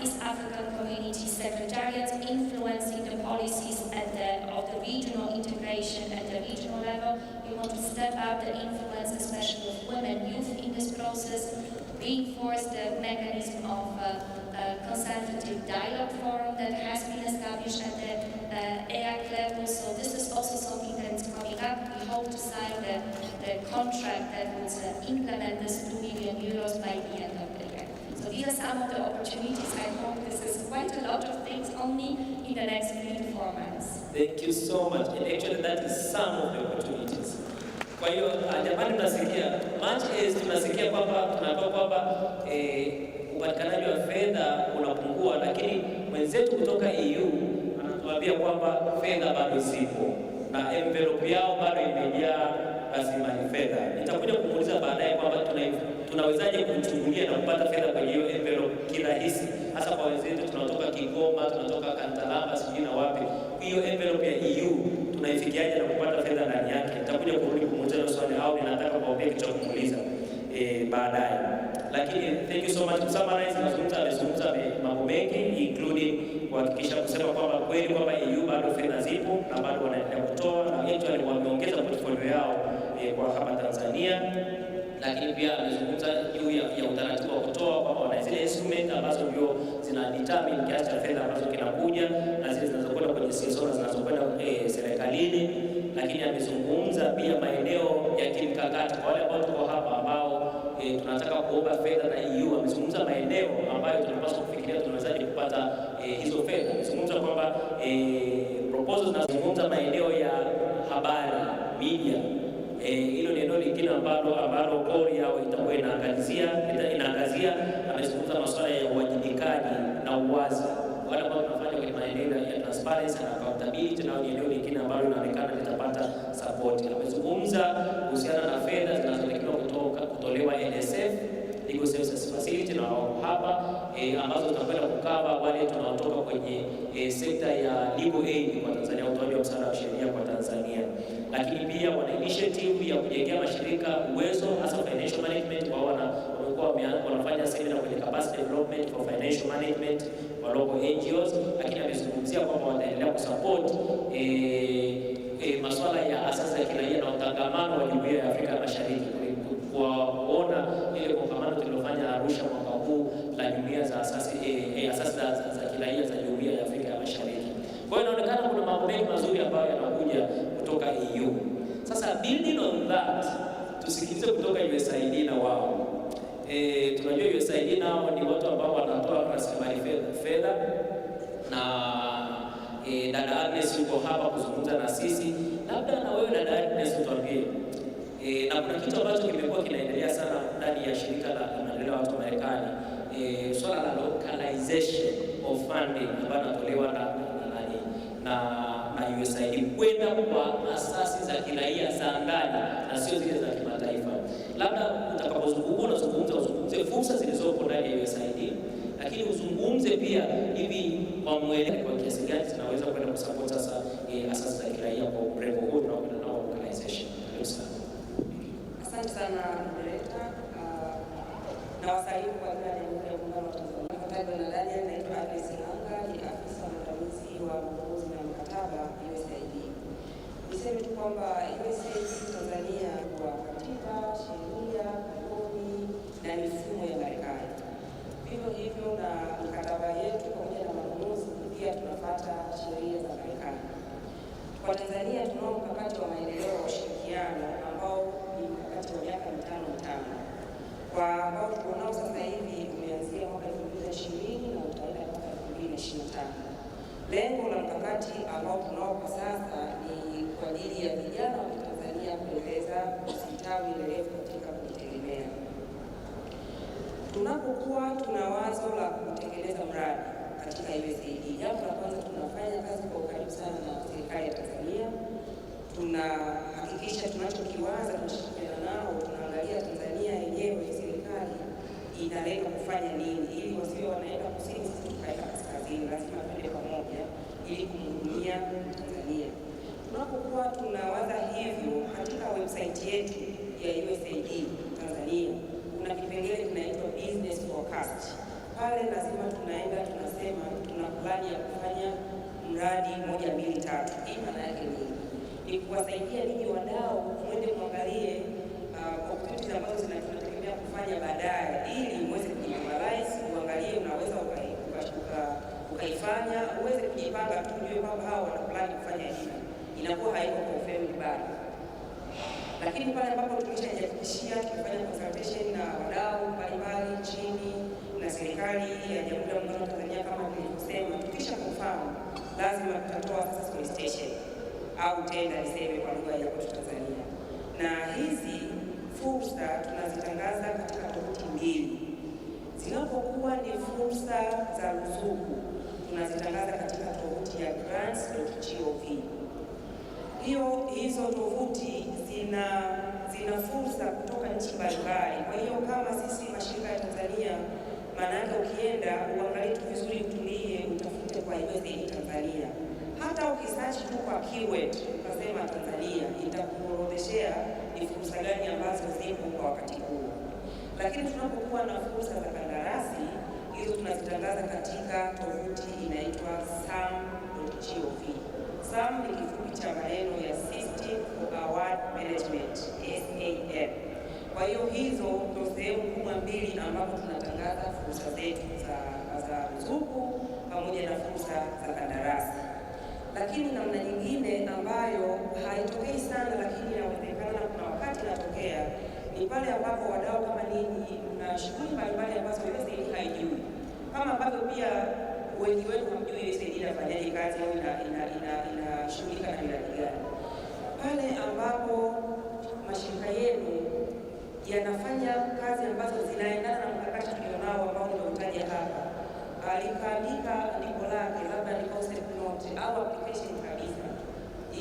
East African Community Secretariats, influencing the policies of the regional integration at the regional level. We want to step up the influence, especially of women, youth in this process, reinforce the mechanism of consultative dialogue forum that has been established at the EAC level. So this is also something that's coming up. We hope to sign the contract that will implement this 2 million euros by the end of the year. So these are some of the opportunities. I hope this is quite a lot of things only in the next 3 to 4 months. Thank you so much. And actually that is some of the opportunities. Kwa hiyo jamani, tunasikia much as tunasikia kwamba tunatoa kwamba upatikanaji wa fedha unapungua, lakini mwenzetu kutoka EU anatuambia kwamba fedha bado zipo na envelope yao bado imejaa rasilimali fedha. Nitakuja kumuuliza baadaye kwamba tunawezaje kuchungulia na kupata fedha kwenye hiyo envelope kirahisi, hasa kwa wenzetu tunatoka Kigoma, tunatoka Kantalamba, sijui na wapi. Hiyo envelope ya EU tunaifikiaje na kupata fedha ndani yake? Nitakuja kurudi kumuuliza hiyo swali, au ninataka kuambia kitu cha kumuuliza baadaye. Lakini thank you so much. Kusummarize, amezungumza mambo mengi including kuhakikisha kusema kwamba kweli kwamba EU bado fedha zipo na bado wanaendelea kutoa, na actually wameongeza portfolio yao kwa hapa Tanzania. Lakini pia amezungumza juu ya utaratibu wa kutoa, kwamba wana zile instrument ambazo ndio zina determine kiasi cha fedha ambazo kinakuja na zile zinazokwenda kwenye CSO na zinazokwenda serikalini. Lakini amezungumza pia maeneo ya kimkakati kwa wale ambao tuko hapa ambao tunataka kuomba fedha na EU. Amezungumza maeneo ambayo tunapaswa kufikiria tunawezaje kupata hizo fedha. Amezungumza kwamba proposals, zinazungumza maeneo ya habari, media. Hilo ni eneo lingine ambalo kori yao itakuwa inaangazia. Amezungumza masuala ya uwajibikaji na uwazi, wale ambao tunafanya kwenye maeneo ya transparency na accountability, na eneo lingine ambalo linaonekana litapata support. Amezungumza kuhusiana na fedha zinazotakiwa kutolewa NSF, Legal Services Facility, na hapa ambazo tutakwenda kukava wale tunaotoka kwenye sekta ya legal aid kwa Tanzania, utoaji wa msaada wa sheria kwa Tanzania. Lakini pia wana initiative ya kujengea mashirika uwezo, hasa financial management. Wamekuwa wanafanya seminar kwenye capacity development for financial management wa local NGOs. Lakini amezungumzia kwamba wataendelea kusupport masuala ya asasi za kiraia na utangamano wa Jumuiya ya Afrika Mashariki, kuona ile kongamano tulilofanya Arusha mwaka huu la jumuiya za asasi za kiraia za Jumuiya ya Afrika Mashariki. Kwa hiyo inaonekana kuna mambo mengi mazuri ambayo yanakuja kutoka EU. Sasa building on that, tusikilize kutoka USAID na wao. Tunajua USAID nao ni watu ambao wanatoa rasilimali fedha, na dada Agnes yuko hapa kuzungumza na sisi. Labda na wewe dada Agnes utuambie, na kuna kitu ambacho kimekuwa kinaendelea sana ndani ya shirika la maendeleo ya watu wa Marekani, swala la localization of funding ambayo inatolewa na USAID kwenda kwa asasi za kiraia za ndani na sio zile za kimataifa. Labda uzungumze fursa zilizopo ndani ya USAID, lakini uzungumze pia hivi kwa mwelekeo kwa kiasi gani tunaweza kwenda kusupport sasa asasi za kiraia kwa mrengo huu na kwenda nao localization. Asante sana moderator. Na wasalimu kwa jina la Jamhuri ya Muungano wa Tanzania. Kwa na Daniel, naitwa Agnes Nganga, ni afisa mwandamizi wa uongozi na mkataba USAID. Niseme tu kwamba USAID Tanzania kwa katiba, sheria, kanuni na mifumo ya Marekani. Vivyo hivyo na mkataba yetu pamoja na manunuzi pia tunafuata sheria za Marekani. Kwa Tanzania tunao mkakati wa maendeleo wa ushirikiano ambao ni mkakati wa miaka 5 kwa ambao tuko nao sasa hivi umeanzia mwaka 2020 na utaenda mpaka 2025. Lengo la mkakati ambao tunao kwa sasa ni kwa ajili ya vijana wa Tanzania kuendeleza ustawi endelevu katika kujitegemea. Tunapokuwa tuna wazo la kutekeleza mradi katika USAID, jambo la kwanza tunafanya kazi kwa ukaribu sana na serikali ya Tanzania. Tunahakikisha tunachokiwaza tunashirikiana nao, tunaangalia Tanzania yenyewe serikali inalenga kufanya nini, ili wasiwe wanaenda kusini sisi tukaenda kaskazini. Lazima tuende pamoja ili kumhudumia Tanzania. Tunapokuwa tunawaza hivyo, katika website yetu ya USAID Tanzania kuna kipengele kinaitwa business forecast. Pale lazima tunaenda tunasema tuna plani ya kufanya mradi 1, 2, 3. Hii maana yake ni kuwasaidia ninyi wadau mwende muangalie opportunities ambazo tunategemea kufanya baadaye, ili muweze kujimalize, uangalie unaweza ukaifanya, uweze kujipanga, tujue kwamba hao wana plani kufanya nini. Inakuwa haiko confirmed bado. Lakini pale ambapo tumeshajihakikishia, tumefanya consultation na wadau mbalimbali nchini na serikali serikali ya Jamhuri ya Muungano wa Tanzania kama nilivyosema, tukisha confirm lazima tutatoa sasa solicitation au tenda niseme kwa lugha ya kwetu Tanzania, na hizi fursa tunazitangaza katika tovuti mbili. Zinapokuwa ni fursa za ruzuku tunazitangaza katika tovuti ya grants.gov. Hizo tovuti zina fursa kutoka nchi mbalimbali. Kwa hiyo kama sisi mashirika ya Tanzania, maana yake ukienda uangalie tu vizuri, utulie, utafute kwa USAID Tanzania. Hata ukisearch tu kwa keyword ukasema Tanzania, itakuorodheshea ni fursa gani ambazo zipo kwa wakati huo. Lakini tunapokuwa na fursa za kandarasi, hizo tunazitangaza katika tovuti inaitwa sam.gov. SAM ni kifupi cha maneno ya System for Award Management, SAM. Kwa hiyo hizo ndio sehemu kubwa mbili ambapo tunatangaza fursa zetu za ruzuku pamoja na fursa za kandarasi. Lakini namna nyingine ambayo haitokei sana lakini inawezekana kuna wakati inatokea ni pale ambapo wadau kama ninyi na shughuli mbalimbali ambazo USAID haijui, kama ambavyo pia wengi wenu hamjui USAID inafanyaje kazi au inashughulika na miradi gani. Pale ambapo mashirika yenu yanafanya kazi ambazo zinaendana na mkakati tulionao ambao nimeutaja hapa, alikaandika andiko lake, labda ni concept note au application kabisa,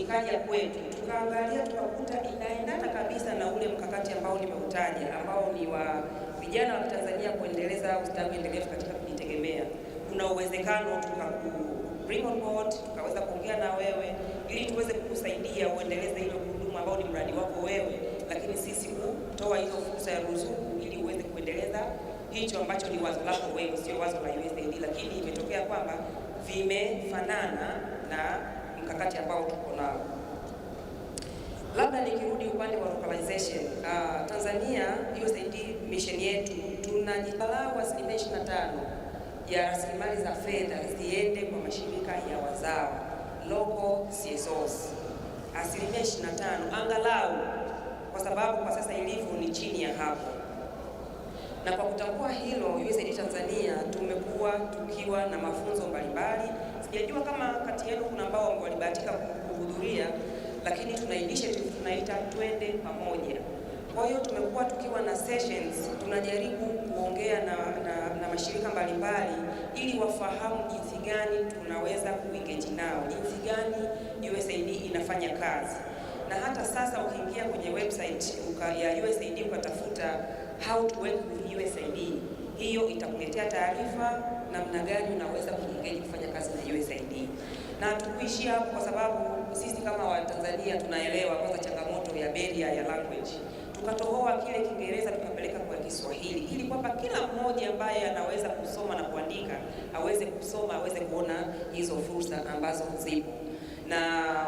ikaja kwetu tukaangalia, tukakuta inaendana kabisa na ule mkakati ambao nimeutaja, ambao ni wa vijana wa Tanzania kuendeleza ustawi endelevu katika kujitegemea. Kuna uwezekano bring on board, tukaweza kuongea na wewe ili tuweze kukusaidia uendeleze ile huduma ambao ni mradi wako wewe, lakini sisi kutoa hizo fursa ya ruzuku ili uweze kuendeleza hicho ambacho ni wazo lako wewe, sio wazo la USAID, lakini imetokea kwamba vimefanana na mkakati ambao tuko nao. Labda nikirudi upande wa localization, Tanzania USAID mission yetu tunajipalau 25% ya rasilimali za fedha ziende kwa mashirika ya wazawa, local CSOs, 25% angalau, kwa sababu kwa sasa ilivyo ni chini ya hapo. Na kwa kutambua hilo, USAID Tanzania tumekuwa tukiwa na mafunzo mbalimbali. Sijajua kama kati yenu kuna ambao walibahatika kuhudhuria, lakini tuna initiative tunaita twende pamoja. Kwa hiyo tumekuwa tukiwa na sessions, tunajaribu kuongea na mashirika mbalimbali ili wafahamu jinsi gani tunaweza kuengage nao, jinsi gani USAID inafanya kazi. Na hata sasa ukiingia kwenye website ya USAID ukatafuta how to work with USAID, hiyo itakuletea taarifa namna gani unaweza kuengage kufanya kazi na USAID. Na tukuishi hapo, kwa sababu sisi kama Watanzania tunaelewa kwanza changamoto ya barrier ya language. Tukatohoa kile Kiingereza tukapeleka kwa Kiswahili ili kwamba kila mmoja ambaye anaweza kusoma na kuandika aweze kusoma, aweze kuona hizo fursa ambazo zipo. Na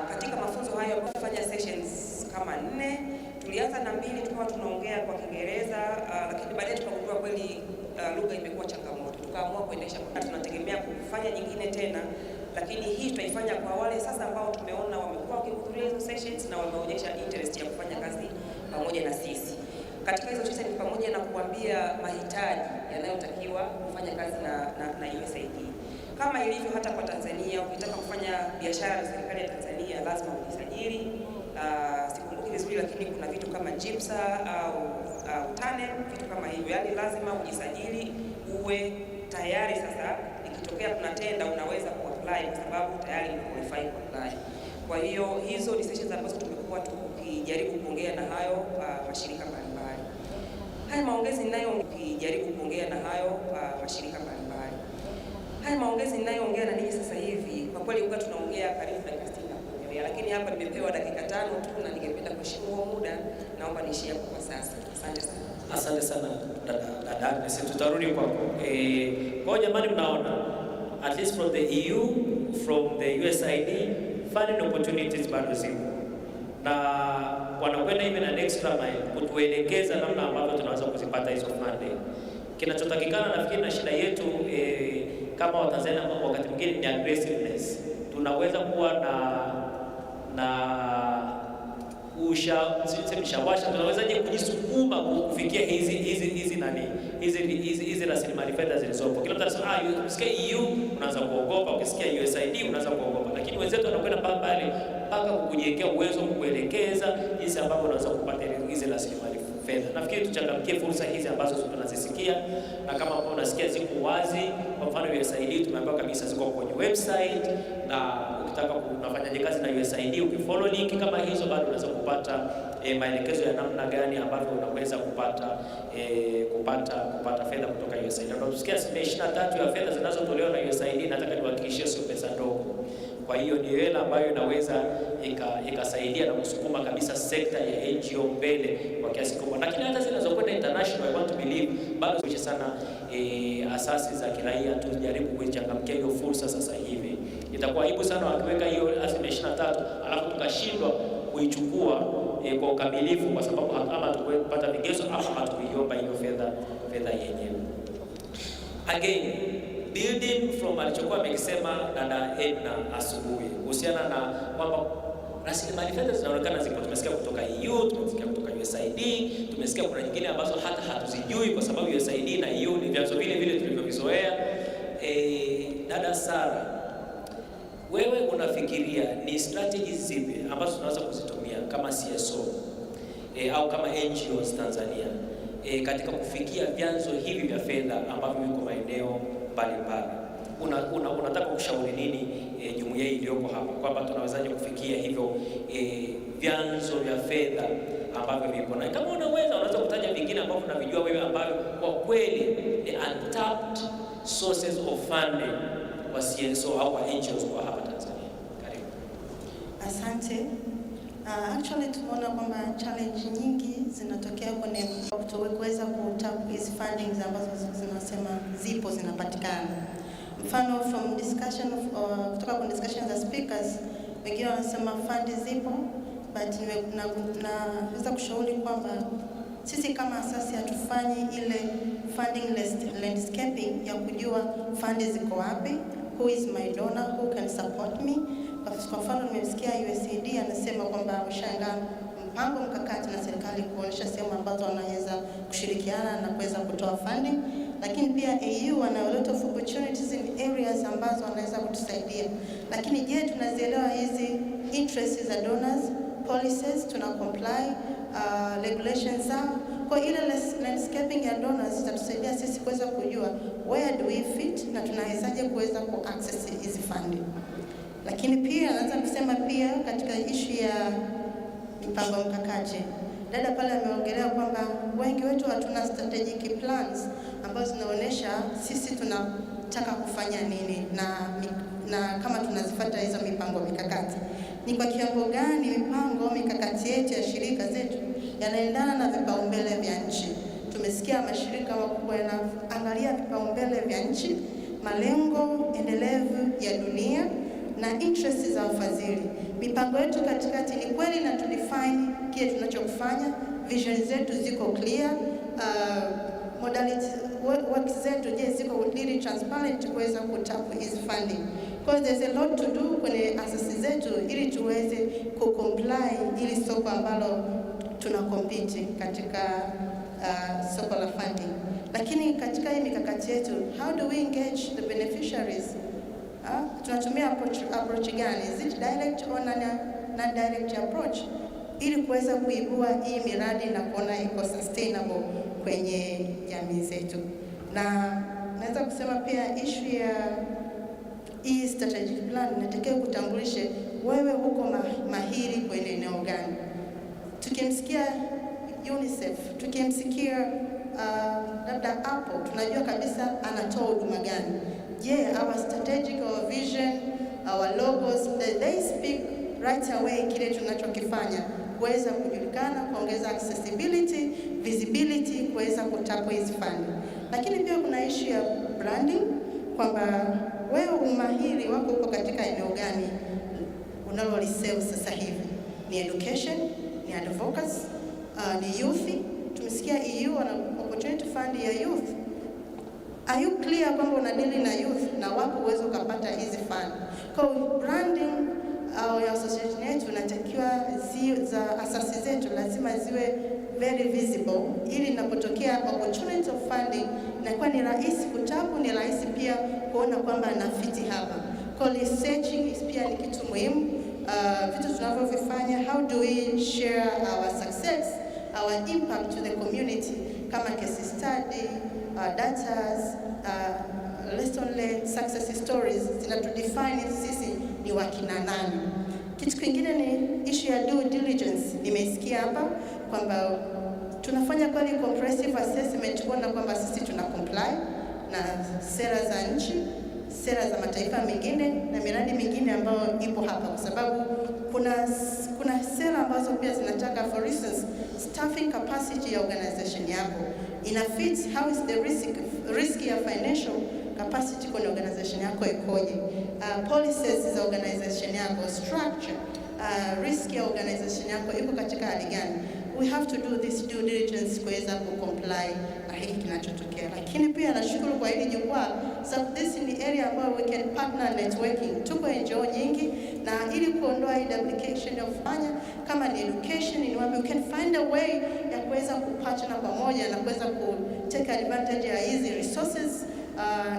katika mafunzo hayo kufanya sessions kama 4, tulianza na 2 tukawa tunaongea kwa Kiingereza, lakini baadaye tukagundua kweli lugha imekuwa changamoto. Tukaamua kuendesha, tunategemea kufanya nyingine tena, lakini hii tutaifanya kwa wale sasa ambao tumeona wamekuwa wakihudhuria hizo sessions na wameonyesha interest ya kufanya kazi pamoja na sisi. Katika hizo sessions ni pamoja na kuambia mahitaji yanayotakiwa kufanya kazi na USAID. Kama ilivyo hata kwa Tanzania, ukitaka kufanya biashara na serikali ya Tanzania lazima ujisajili. Sikumbuki vizuri, lakini kuna vitu kama JIPSA au TANE, vitu kama hivyo. Yaani lazima ujisajili, uwe tayari sasa ikitokea kuna tenda unaweza kuapply kwa sababu tayari ni qualify kuapply. Kwa hiyo hizo ni sessions ambazo tumekuwa tukijaribu kuongea na hayo mashirika mbalimbali. Haya maongezi ninayoongea na ninyi sasa hivi, kwa kweli huwa tunaongea karibu dakika 60, lakini hapa nimepewa dakika 5 tu na ningependa kuheshimu huo muda, naomba niishie kwa sasa. Asante sana. Asante sana dada Agnes, tutarudi kwako. Kwa jamani, mnaona at least from the EU, from the USAID, funding opportunities bado zipo, na wanakwenda even an extra mile kutuelekeza namna ambavyo tunaweza kuzipata hizo funding. Kinachotakikana nafikiri na shida yetu kama Watanzania wakati mwingine ni aggressiveness. Tunaweza kuwa na mshawasha, tunawezaje kujisukuma kufikia hizi rasilimali fedha zilizopo. Kila mtu anasema ukisikia EU unaanza kuogopa, ukisikia USAID unaanza kuogopa, lakini wenzetu wanakwenda mpaka kukujiwekea uwezo, kukuelekeza jinsi ambavyo unaweza kupata hizi rasilimali fedha. Nafikiri tuchangamkie fursa hizi ambazo tunazisikia, na kama ambao unasikia ziko wazi. Kwa mfano USAID tumeambiwa kabisa ziko kwenye website, na ukitaka unafanya kazi na USAID ukifollow link kama hizo, bado unaweza kupata maelekezo ya namna gani ambavyo unaweza kupata fedha kutoka USAID. Na tunasikia 23 ya fedha zinazotolewa na USAID, nataka niwahakikishie sio pesa ndogo. Kwa hiyo ni hela ambayo inaweza ikasaidia na kusukuma kabisa sekta ya NGO mbele kwa kiasi kikubwa. Lakini hata zinazokwenda international, I want to believe bado sana asasi za kiraia tujaribu kuichangamkia hiyo fursa sasa hivi. Itakuwa aibu sana wakiweka hiyo 23 alafu tukashindwa kuichukua kwa ukamilifu, kwa sababu kama hatukupata vigezo ama hatukuiomba hiyo fedha yenyewe. Again, building from alichokuwa amekisema dada Edna asubuhi kuhusiana na kwamba rasilimali fedha zinaonekana zipo. Tumesikia kutoka EU, tumesikia kutoka USAID, tumesikia kuna nyingine ambazo hata hatuzijui kwa sababu USAID na EU ni vyanzo vile tulivyovizoea. Dada Sara, wewe unafikiria ni strategies zipi ambazo tunaweza kuzitumia kama CSO au kama NGOs Tanzania katika kufikia vyanzo hivi vya fedha ambavyo viko maeneo mbalimbali? Unataka kushauri nini jumuiya iliyoko hapa kwamba tunawezaje kufikia hivyo vyanzo vya fedha ambavyo vipo, na kama unaweza kutaja vingine ambavyo unavijua wewe ambavyo kwa kweli ni untapped sources of funding kwa CSO au kwa NGOs kwa hapa Tanzania? Karibu. Asante. Actually tumeona kwamba challenge nyingi zinatokea kwenye kuweza kutap hizi fundings ambazo zinasema zipo zinapatikana. Mfano from discussion kutoka kwa discussion za speakers, wengine wanasema fund zipo, but naweza kushauri kwamba sisi kama asasi hatufanyi ile funding landscaping ya kujua fund ziko wapi, who is my donor, who can support me. Kwa mfano nimesikia USAID anasema kwamba wameshaandaa mpango mkakati na serikali kuonyesha sehemu ambazo wanaweza kushirikiana na kuweza kutoa funding, lakini pia EU wana a lot of opportunities in areas ambazo wanaweza kutusaidia. Lakini je, tunazielewa hizi interests za donors, policies, tuna comply regulations zao? Kwa ile landscaping ya donors itatusaidia sisi kuweza kujua where do we fit na tunawezaje kuweza ku access hizi funding. Lakini pia naweza kusema pia katika issue ya mipango mkakati, dada pale ameongelea kwamba wengi wetu hatuna strategic plans ambazo zinaonyesha sisi tunataka kufanya nini na kama tunazifuata hizo mipango mikakati. Ni kwa kiwango gani mipango mikakati yetu ya shirika zetu yanaendana na vipaumbele vya nchi? Tumesikia mashirika makubwa yanaangalia vipaumbele vya nchi, malengo endelevu ya dunia na interest za wafadhili. Mipango yetu katikati ni kweli na tudefine kile tunachokufanya, vision zetu ziko clear, modality work zetu je ziko really transparent kuweza kutap is funding. Because there's a lot to do kwenye asasi zetu ili tuweze kucomply ili soko ambalo tuna compete katika soko la funding. Lakini katika hii mikakati yetu, how do we engage the beneficiaries? Tunatumia approach gani? Is it direct or non-direct approach? Ili kuweza kuibua hii miradi na kuona iko sustainable kwenye jamii zetu. Na naweza kusema pia issue ya hii strategic plan inatakiwa kutambulishe wewe huko mahiri kwenye eneo gani. Tukimsikia UNICEF, tukimsikia labda Apple, tunajua kabisa anatoa huduma gani. Je, our strategic, our vision, our logos, they speak right away kile tunachokifanya, kuweza kujulikana, kuongeza accessibility, visibility, kuweza kutap hizi fund. Lakini pia kuna issue ya branding, kwamba wewe umahiri wako uko katika eneo gani unalolisave sasa hivi. Ni education, ni advocacy, ni youth. Tumesikia EU wana opportunity fund ya youth. Are you clear kwamba unadili na youth na wapo uwezo ukapata hizi fund? Kwa branding au ya association yetu inatakiwa za asasi zetu lazima ziwe very visible, ili inapotokea opportunity of funding inakuwa ni rahisi kutapu, ni rahisi pia kuona kwamba anafiti hapa. Kwa researching pia ni kitu muhimu. Vitu tunavyovifanya, how do we share our success, our impact to the community, kama case study, data, lesson learned, success stories zinatudefine sisi ni wakina nani. Kitu kingine ni issue ya due diligence. Nimesikia hapa kwamba tunafanya kweli comprehensive assessment kuona kwamba sisi tuna comply na sera za nchi, sera za mataifa mengine na miradi mingine ambayo ipo hapa, kwa sababu kuna sera ambazo pia zinataka, for instance, staffing capacity ya organization yako ina fit, how is the risk ya financial capacity kwa organization yako ikoje, policies za organization yako, structure, risk ya organization yako iko katika hali gani. We have to do this due diligence kuweza kucomply na hiki kinachotokea. Lakini pia nashukuru kwa hili jukwaa, so this is the area ambayo we can partner networking. Tuko NGO nyingi, na ili kuondoa hii duplication ya kufanya kama ni education, ni wapi we can find a way ya kuweza kupartner pamoja na kuweza ku take advantage ya hizi resources,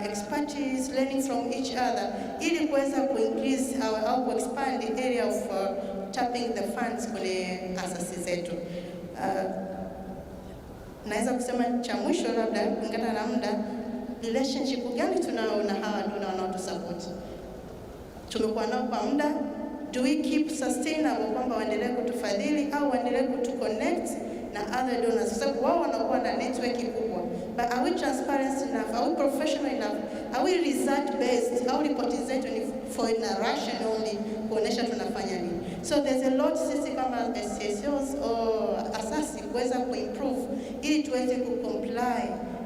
expertise, learning from each other, ili kuweza ku-increase au ku-expand the area of tapping the funds kwenye asasi zetu. Naweza kusema cha mwisho labda kulingana na muda, relationship gani tunao na hawa ndio wanaotusupport. Tumekuwa nao kwa muda, do we keep sustainable kwamba waendelee kutufadhili au waendelee kutuconnect na other donors, kwa sababu wao wanakuwa na network kubwa. But are we transparent enough? Are we professional enough? Are we result based? Au ripoti zetu ni for narration only, kuonesha tunafanya nini? So there's a lot sisi kama SCSOs or asasi kuweza kuimprove ili tuweze kucomply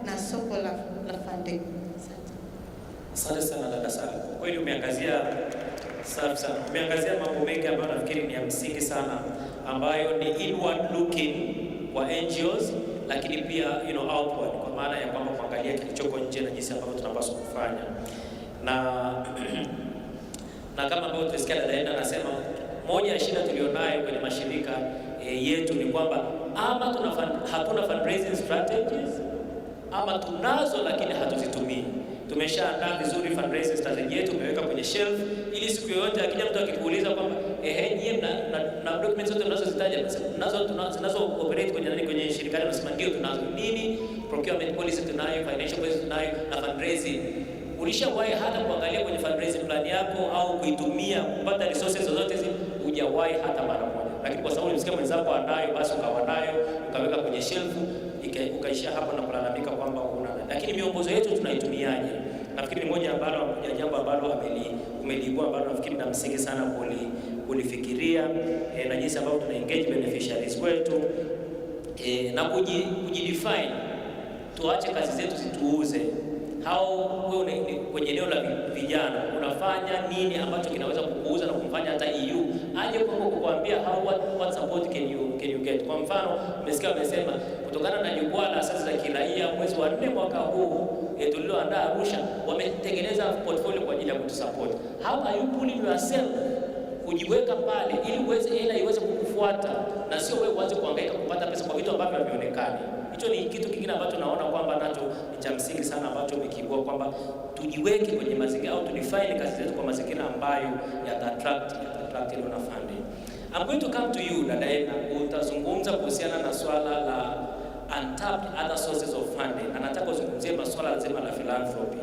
na soko la funding. Asante sana dada Sara. Kweli umeangazia safi sana. Umeangazia mambo mengi ambayo nafikiri ni ya msingi sana, ambayo ni inward looking kwa NGOs, lakini pia outward, kwa maana ya kwamba kuangalia kilichoko nje na jinsi ambavyo tunapaswa kufanya. Na kama ambavyo tulisikia dada Enda anasema, moja ya shida tulionayo kwenye mashirika yetu ni kwamba ama hatuna fundraising strategies, ama tunazo lakini hatuzitumii. Tumeshaandaa vizuri fundraising strategy yetu, tumeweka kwenye shelf, ili siku yoyote akija mtu akikuuliza kwamba nyie na documents zote mnazozitaja tunazo operate kwenye shirika tunasema ndio tunazo. Nini? Procurement policy tunayo, financial policy tunayo, na fundraising. Ulishawahi hata kuangalia kwenye fundraising plan yako au kuitumia kupata resources zozote hizi? Hujawahi hata mara moja. Lakini kwa sababu ulimsikia mwenzako anayo, basi ukawa nayo, ukaweka kwenye shelf, ukaishia hapo na kulalamika kwamba huna. Lakini miongozo yetu tunaitumiaje? Nafikiri ni moja ya jambo ambalo umeliibua, ambalo nafikiri na msingi sana kulifikiria, na jinsi ambavyo tuna engage beneficiaries wetu, na kujidefine. Tuache kazi zetu zituuze. Wewe kwenye eneo la vijana unafanya nini ambacho kinaweza kukuuza na kumfanya hata EU aje kwako kukuambia what support can you get. Kwa mfano, mmesikia wamesema kutokana na jukwaa la asasi za kiraia mwezi wa 4 mwaka huu tuliloandaa Arusha, wametengeneza portfolio kwa ajili ya kutusupport. How are you pulling yourself kujiweka pale ili hela iweze kukufuata, na sio wewe uanze kuhangaika kupata pesa kwa vitu ambavyo havionekani. Hicho ni kitu kingine ambacho naona kwamba nacho ni cha msingi sana, ambacho umekiibua kwamba tujiweke kwenye mazingira au tudefine kazi zetu kwa mazingira ambayo yata-attract donor funding. I'm going to come to you dada Ena, utazungumza kuhusiana na swala la untapped other sources of funding, na nataka uzungumzie masuala lazima la philanthropy.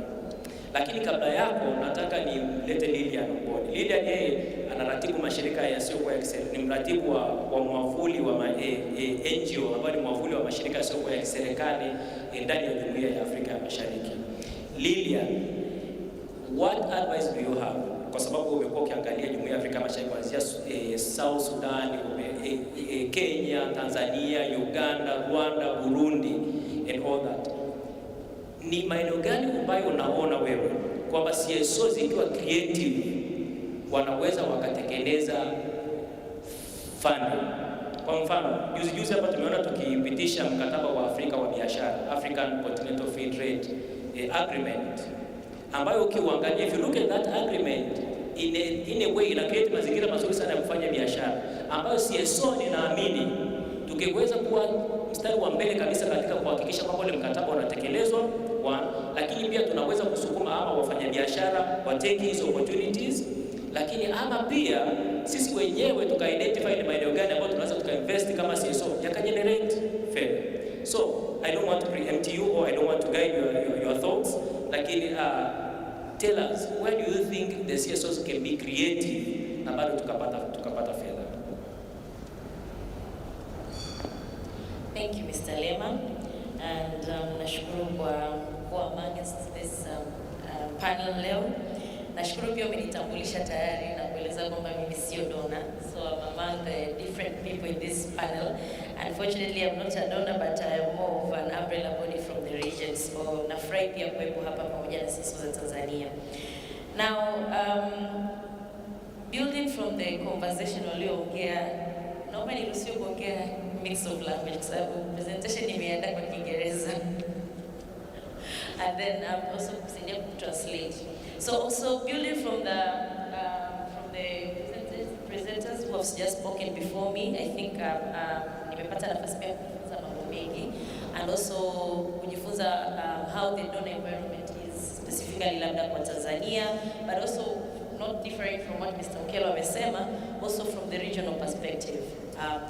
Lakini kabla yako nataka nilete Lilian Mboni. Lilian yeye anaratibu mashirika ya Yasiyo, ni mratibu wa mwavuli wa NGO ambayo ni mwavuli wa mashirika yasiyo ya kiserikali ndani ya Jumuiya ya Afrika ya Mashariki. Lilian, what advice do you have? Kwa sababu umekuwa ukiangalia Jumuiya ya Afrika ya Mashariki kuanzia South Sudan, Kenya, Tanzania, Uganda, Rwanda, Burundi and all that. Ni maeneo gani ambayo unaona wewe kwamba CSO zikiwa creative wanaweza wakatekeleza funding? Kwa mfano, juzi hapa tumeona tukipitisha mkataba wa Afrika wa biashara, African Continental Free Trade Agreement, ambayo ukiangalia, if you look at that agreement, in a way ina create mazingira mazuri sana ya kufanya biashara, ambayo CSO ninaamini tukiweza kuwa mstari wa mbele kabisa katika kuhakikisha kwamba ule mkataba unatekelezwa, lakini pia tunaweza kusukuma ama wafanyabiashara wa take hizo opportunities, lakini ama pia sisi wenyewe tuka-identify ni maeneo gani ambayo tunaweza tuka-invest kama CSO yaka-generate fedha. So I don't want to preempt you or I don't want to guide your thoughts, lakini tell us, where do you think the CSOs can be creative na bado tukapata fedha? Thank you, Mr. Lema, and nashukuru kwa among this panel leo. Nashukuru pia umenitambulisha tayari na kueleza kwamba mimi sio donor, so I'm among the different people in this panel. Unfortunately, I'm not a donor, but I am more of an umbrella body from the region, so nafurahi pia kuwepo hapa pamoja na sisi wa Tanzania. Now, building from the conversation ulioongea, naomba niruhusiwe kuongea mix of language kwa sababu presentation nimeandaa kwa Kiingereza. And then I'm also kusaidia translate. So building from the presenters who have just spoken before me, I think nimepata nafasi pia kujifunza mambo mengi, and also kujifunza how the donor environment is specifically labda kwa Tanzania, but also not different from what Mr. Okello amesema, also from the regional perspective.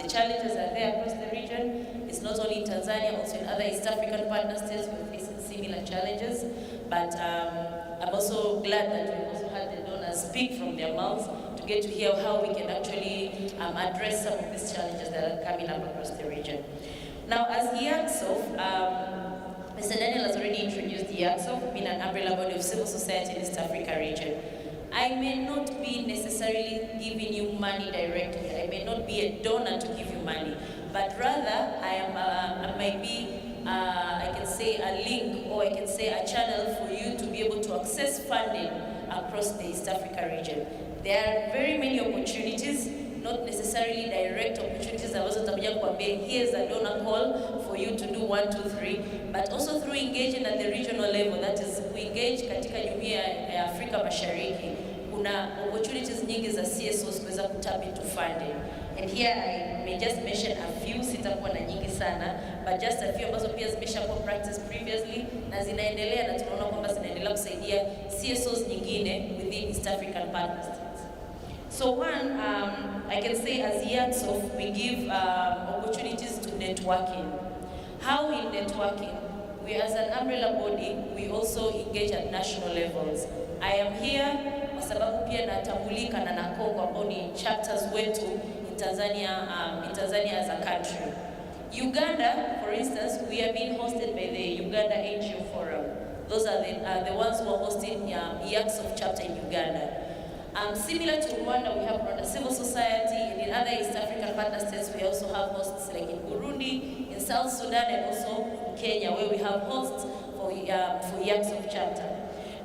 The challenges are there across the region. It's not only in Tanzania, also in other East African partner states we're facing similar challenges. But I'm also glad that we also had the donors speak from their mouths to get to hear how we can actually address some of these challenges that are coming up across the region. Now, as YACSOF, Mr. Daniel has already introduced YACSOF, being an umbrella body of civil society in the East Africa region. I may not be necessarily giving you money directly. I may not be a donor to give you money, but rather I might be, I can say a link, or I can say a channel for you to be able to access funding across the East Africa region. There are very many opportunities, not necessarily direct opportunities. Here's a donor call for you to do 1, 2, 3, but also through engaging at the regional level. That is, we engage katika jumuiya ya Afrika Mashariki. Kuna opportunities nyingi za CSOs kuweza kutap into funding. And here I may just mention a few, sitakuwa na nyingi sana, but just a few ambazo pia zimeshakuwa practice previously na zinaendelea, na tunaona kwamba zinaendelea kusaidia CSOs nyingine within East African partner states. So one, I can say as YACSOF, we give opportunities to networking. How in networking? We as an umbrella body, we also engage at national levels. I am here kwa sababu pia natambulika na Nakongo ambao ni chapters wetu in Tanzania as a country. Uganda, for instance, we are being hosted by the Uganda NGO Forum. Those are the ones who are hosting YACSOF chapter in Uganda. Similar to Rwanda, we have Rwanda Civil Society, and in other East African partner states, we also have hosts like in Burundi, in South Sudan, and also in Kenya, where we have hosts for YACSOF chapter.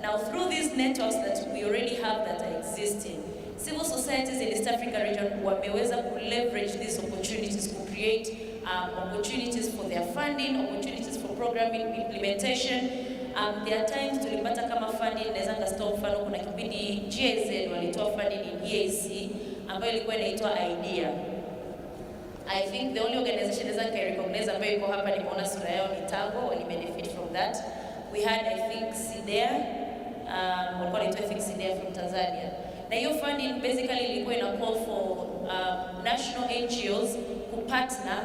Now, through these networks that we already have that are existing, civil societies in the East Africa region wameweza to leverage these opportunities to create opportunities for their funding, opportunities for programming implementation. There are times tulipata kama funding, naweza ngastop mfano kuna kipindi GIZ walitoa funding in EAC ambayo ilikuwa inaitwa IDEA. I think the only organization naweza nikarecognize ambayo iko hapa nimeona sura yao ni Tango, wali benefit from that. We had I think SIDEA, walikuwa wanaitwa I think SIDEA from Tanzania. Na hiyo funding basically ilikuwa ina call for national NGOs kupartner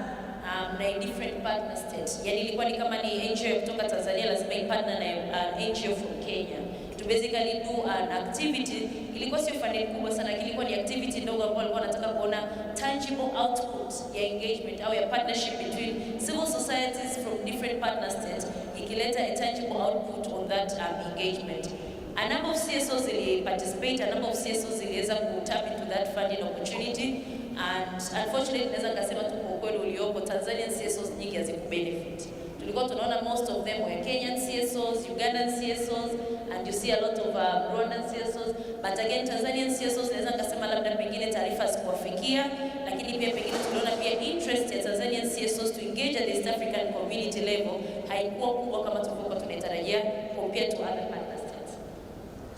na different partner states. Yani ilikuwa ni kama ni NGO kutoka Tanzania lazima ipartner na NGO from Kenya to basically do an activity. Ilikuwa sio funding kubwa sana, ilikuwa ni activity ndogo ambayo walikuwa wanataka kuona tangible output ya engagement au ya partnership between civil societies from different partner states, ikileta a tangible output on that engagement. A number of CSOs will participate, a number of CSOs iliweza tap into that funding opportunity, and unfortunately naweza kusema tu kwa kweli uliopo Tanzanian CSOs nyingi hazikubenefit. Tulikuwa tunaona most of them were Kenyan CSOs, Ugandan CSOs, and you see a lot of Rwandan CSOs, but again Tanzanian CSOs naweza kusema labda pengine taarifa zikuwafikia, lakini pia pengine tuliona pia interest ya Tanzanian CSOs to engage at the East African community level haikuwa kubwa kama tulivyokuwa tunatarajia compared to other partners.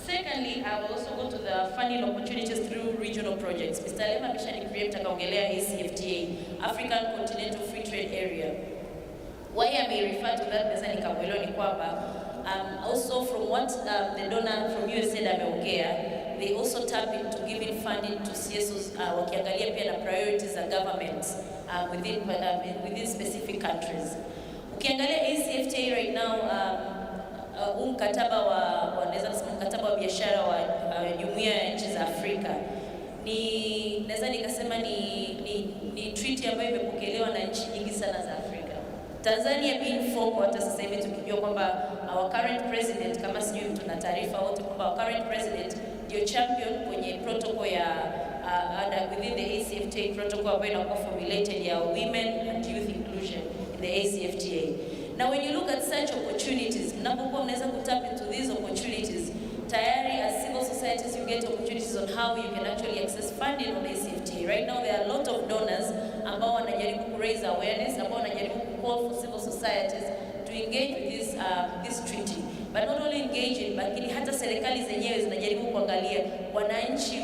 Secondly, I will also go to the funding opportunities through regional projects. Mr. Lema ameshani create akaongelea ACFTA, African Continental Free Trade Area. Why I may refer to that naweza nikamuelewa ni kwamba also from what the donor from USAID ameongea, they also tap into giving funding to CSOs wakiangalia pia na priorities za governments within specific countries. Ukiangalia ACFTA right now, mkataba naweza kusema mkataba wa biashara wa Jumuiya ya Nchi za Afrika naweza nikasema ni treaty ambayo imepokelewa na nchi nyingi sana za Afrika. Tanzania being focal, hata sasa hivi tukijua kwamba our current president, kama sijui tuna taarifa wote kwamba our current president ndio champion kwenye protocol ya within the ACFTA protocol ambayo inakuwa formulated ya women and youth inclusion in the ACFTA. Now when you look at such opportunities, mnapokuwa mnaweza kutap into these opportunities, tayari as civil societies you get opportunities on how you can actually access funding on ACFTA. Right now there are a lot of donors ambao wanajaribu ku raise awareness, ambao wanajaribu ku call for civil societies to engage with this treaty. But not only engaging, lakini hata serikali zenyewe zinajaribu kuangalia wananchi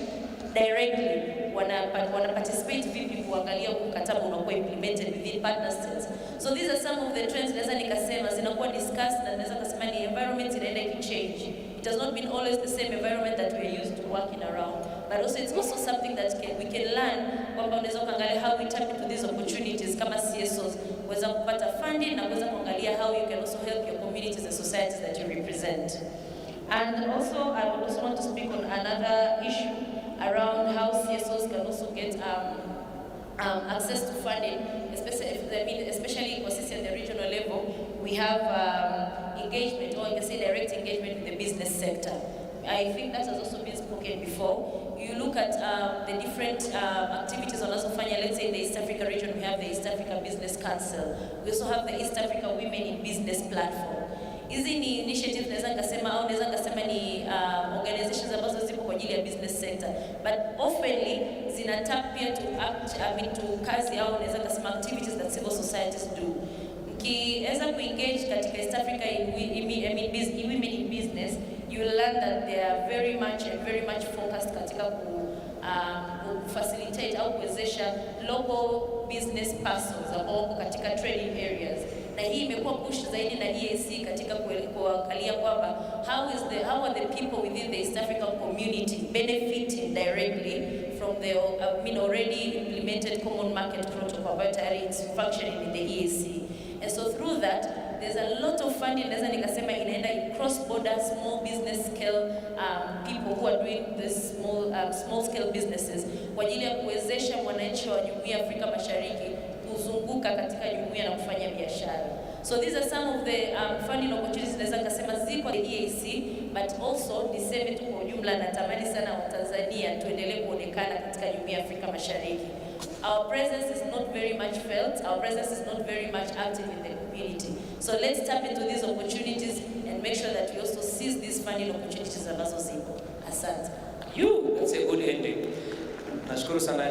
directly wana participate vipi kuangalia mkataba unakuwa implemented within partner states. So these are some of the trends naweza nikasema zinakuwa discussed, na naweza kusema ni environment inaenda ikichange. It has not been always the same environment that we are used to working around, but also it's also something that we can learn kwamba unaweza kuangalia how we tap into these opportunities kama CSOs kuweza kupata funding na kuweza kuangalia how you can also help your communities and societies that you represent. And also I would also want to speak on another issue around how CSOs can also get access to funding, especially for CSOs at the regional level. We have engagement, or you can say direct engagement with the business sector. I think that has also been spoken before. You look at the different activities wanazofanya. Let's say in the East Africa region, we have the East Africa Business Council. We also have the East Africa Women in Business Platform. Hizi ni initiatives naweza nikasema au naweza nikasema ni organizations ambazo zipo kwa ajili ya business sector, but oftenly zina tap pia to kazi au naweza nikasema activities that civil societies do. Mkiweza kuengage katika East Africa women in business, you will learn that they are very much focused katika facilitate au kuwezesha local business persons ambao katika trading areas. Na hii imekuwa push zaidi na EAC katika kuangalia kwamba how are the people within the East African community benefiting directly from the already implemented common market protocol ambayo tayari is functioning in the EAC. And so through that there's a lot of funding naweza nikasema inaenda cross border small business scale people who are doing this small scale businesses kwa ajili ya kuwezesha mwananchi wa Jumuiya ya Afrika Mashariki kuzunguka katika jumuiya na kufanya biashara. So these are some of the funding opportunities naweza nikasema ziko the EAC, but also niseme tu kwa ujumla natamani sana wa Tanzania tuendelee kuonekana katika Jumuiya ya Afrika Mashariki. Our presence is not very much felt, our presence is not very much active in the community. So let's tap into these opportunities and make sure that we also seize these funding opportunities ambazo zipo. Asante. That's a good ending. Nashukuru sana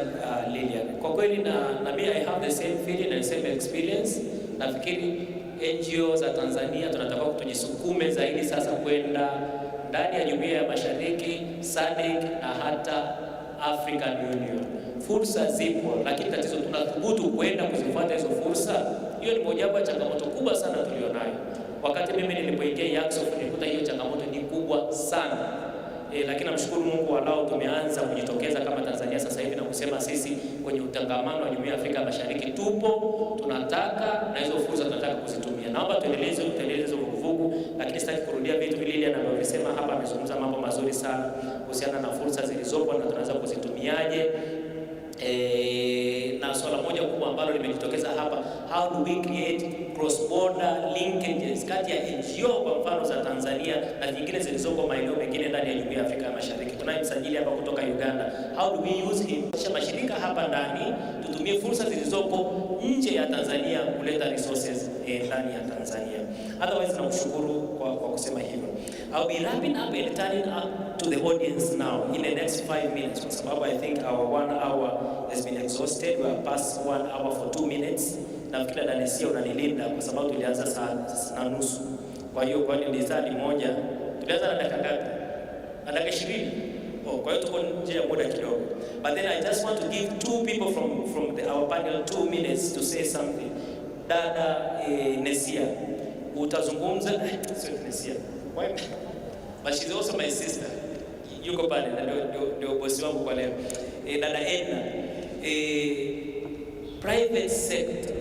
Lilian. Kwa kweli na mimi I have the same feeling and same experience. Nafikiri NGO za Tanzania tunataka tujisukume zaidi sasa kwenda ndani ya Jumuiya ya Mashariki, SADC na hata African Union. Fursa zipo, lakini tatizo tunathubutu kwenda kuzifuata hizo fursa. Hiyo ni mojawapo ya changamoto kubwa sana tulionayo. Wakati mimi nilipoingia Yasiyo nilikuta hiyo changamoto ni kubwa sana. Lakini namshukuru Mungu walao tumeanza kujitokeza kama Tanzania sasa hivi na kusema sisi kwenye utangamano wa Jumuiya ya Afrika Mashariki tupo, tunataka na hizo fursa tunataka kuzitumia. Naomba tuendeleze vuguvugu, lakini sitaki kurudia vitu vile ile anavyosema hapa. Amezungumza mambo mazuri sana kuhusiana na fursa zilizopo na tunaweza kuzitumiaje. Na swala moja kubwa ambalo limejitokeza hapa, how do we create cross border linkages kati ya NGO kwa mfano za Tanzania na nyingine zilizoko maeneo mengine ndani ya Jumuiya ya Afrika Mashariki. Tunaye msajili hapa kutoka Uganda. How do we use him? Mashirika hapa ndani tutumie fursa zilizopo nje ya Tanzania kuleta resources ndani ya Tanzania. Otherwise nakushukuru kwa kusema hivyo. I'll be wrapping up and turning up to the audience now in the next 5 minutes kwa sababu I think our 1 hour has been exhausted. We are past 1 hour for 2 minutes. Nafikiri na Yasiyo unanilinda kwa sababu tulianza saa nusu. Kwa hiyo ni saa moja. Tulianza na dakika ngapi? Na dakika 20. Kwa hiyo tuko nje ya muda kidogo. But then I just want to give two people from our panel 2 minutes to say something. Dada Nesia, utazungumza. Sio Nesia. Why? But she's also my sister. Yuko pale ndio bosi wangu kwa leo. Dada Edna, private sector.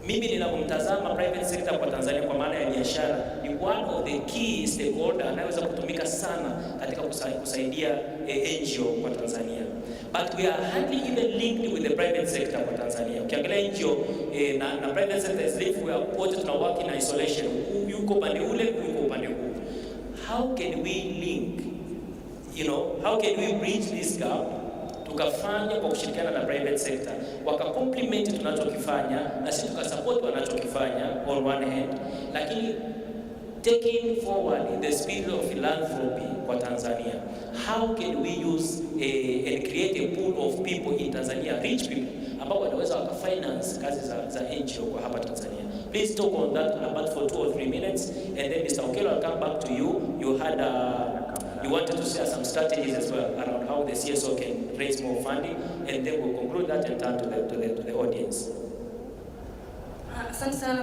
Mimi ninapomtazama private sector kwa Tanzania kwa maana ya biashara ni one of the key stakeholder anayeweza kutumika sana katika kusaidia NGO kwa Tanzania. But we are hardly even linked with the private sector kwa Tanzania. Ukiangalia NGO na private sector is linked, we are wote tuna work in isolation. Yuko upande ule, yuko upande huu. How can we link? You know, how can we bridge this gap? Tukafanya kwa kushirikiana na private sector, wakacomplement tunachokifanya na sisi tukasupport wanachokifanya on one hand, lakini taking forward the spirit of philanthropy kwa Tanzania. How can we use and create a pool of people in Tanzania, rich people ambao wanaweza wakafinance kazi za NGO kwa hapa Tanzania? Please talk on that about for 2 or 3 minutes, and then Mr. Okelo, I'll come back to you. You wanted to share some strategies as well around how the CSO can raise more funding, and then we'll conclude that and turn to the audience. Asante sana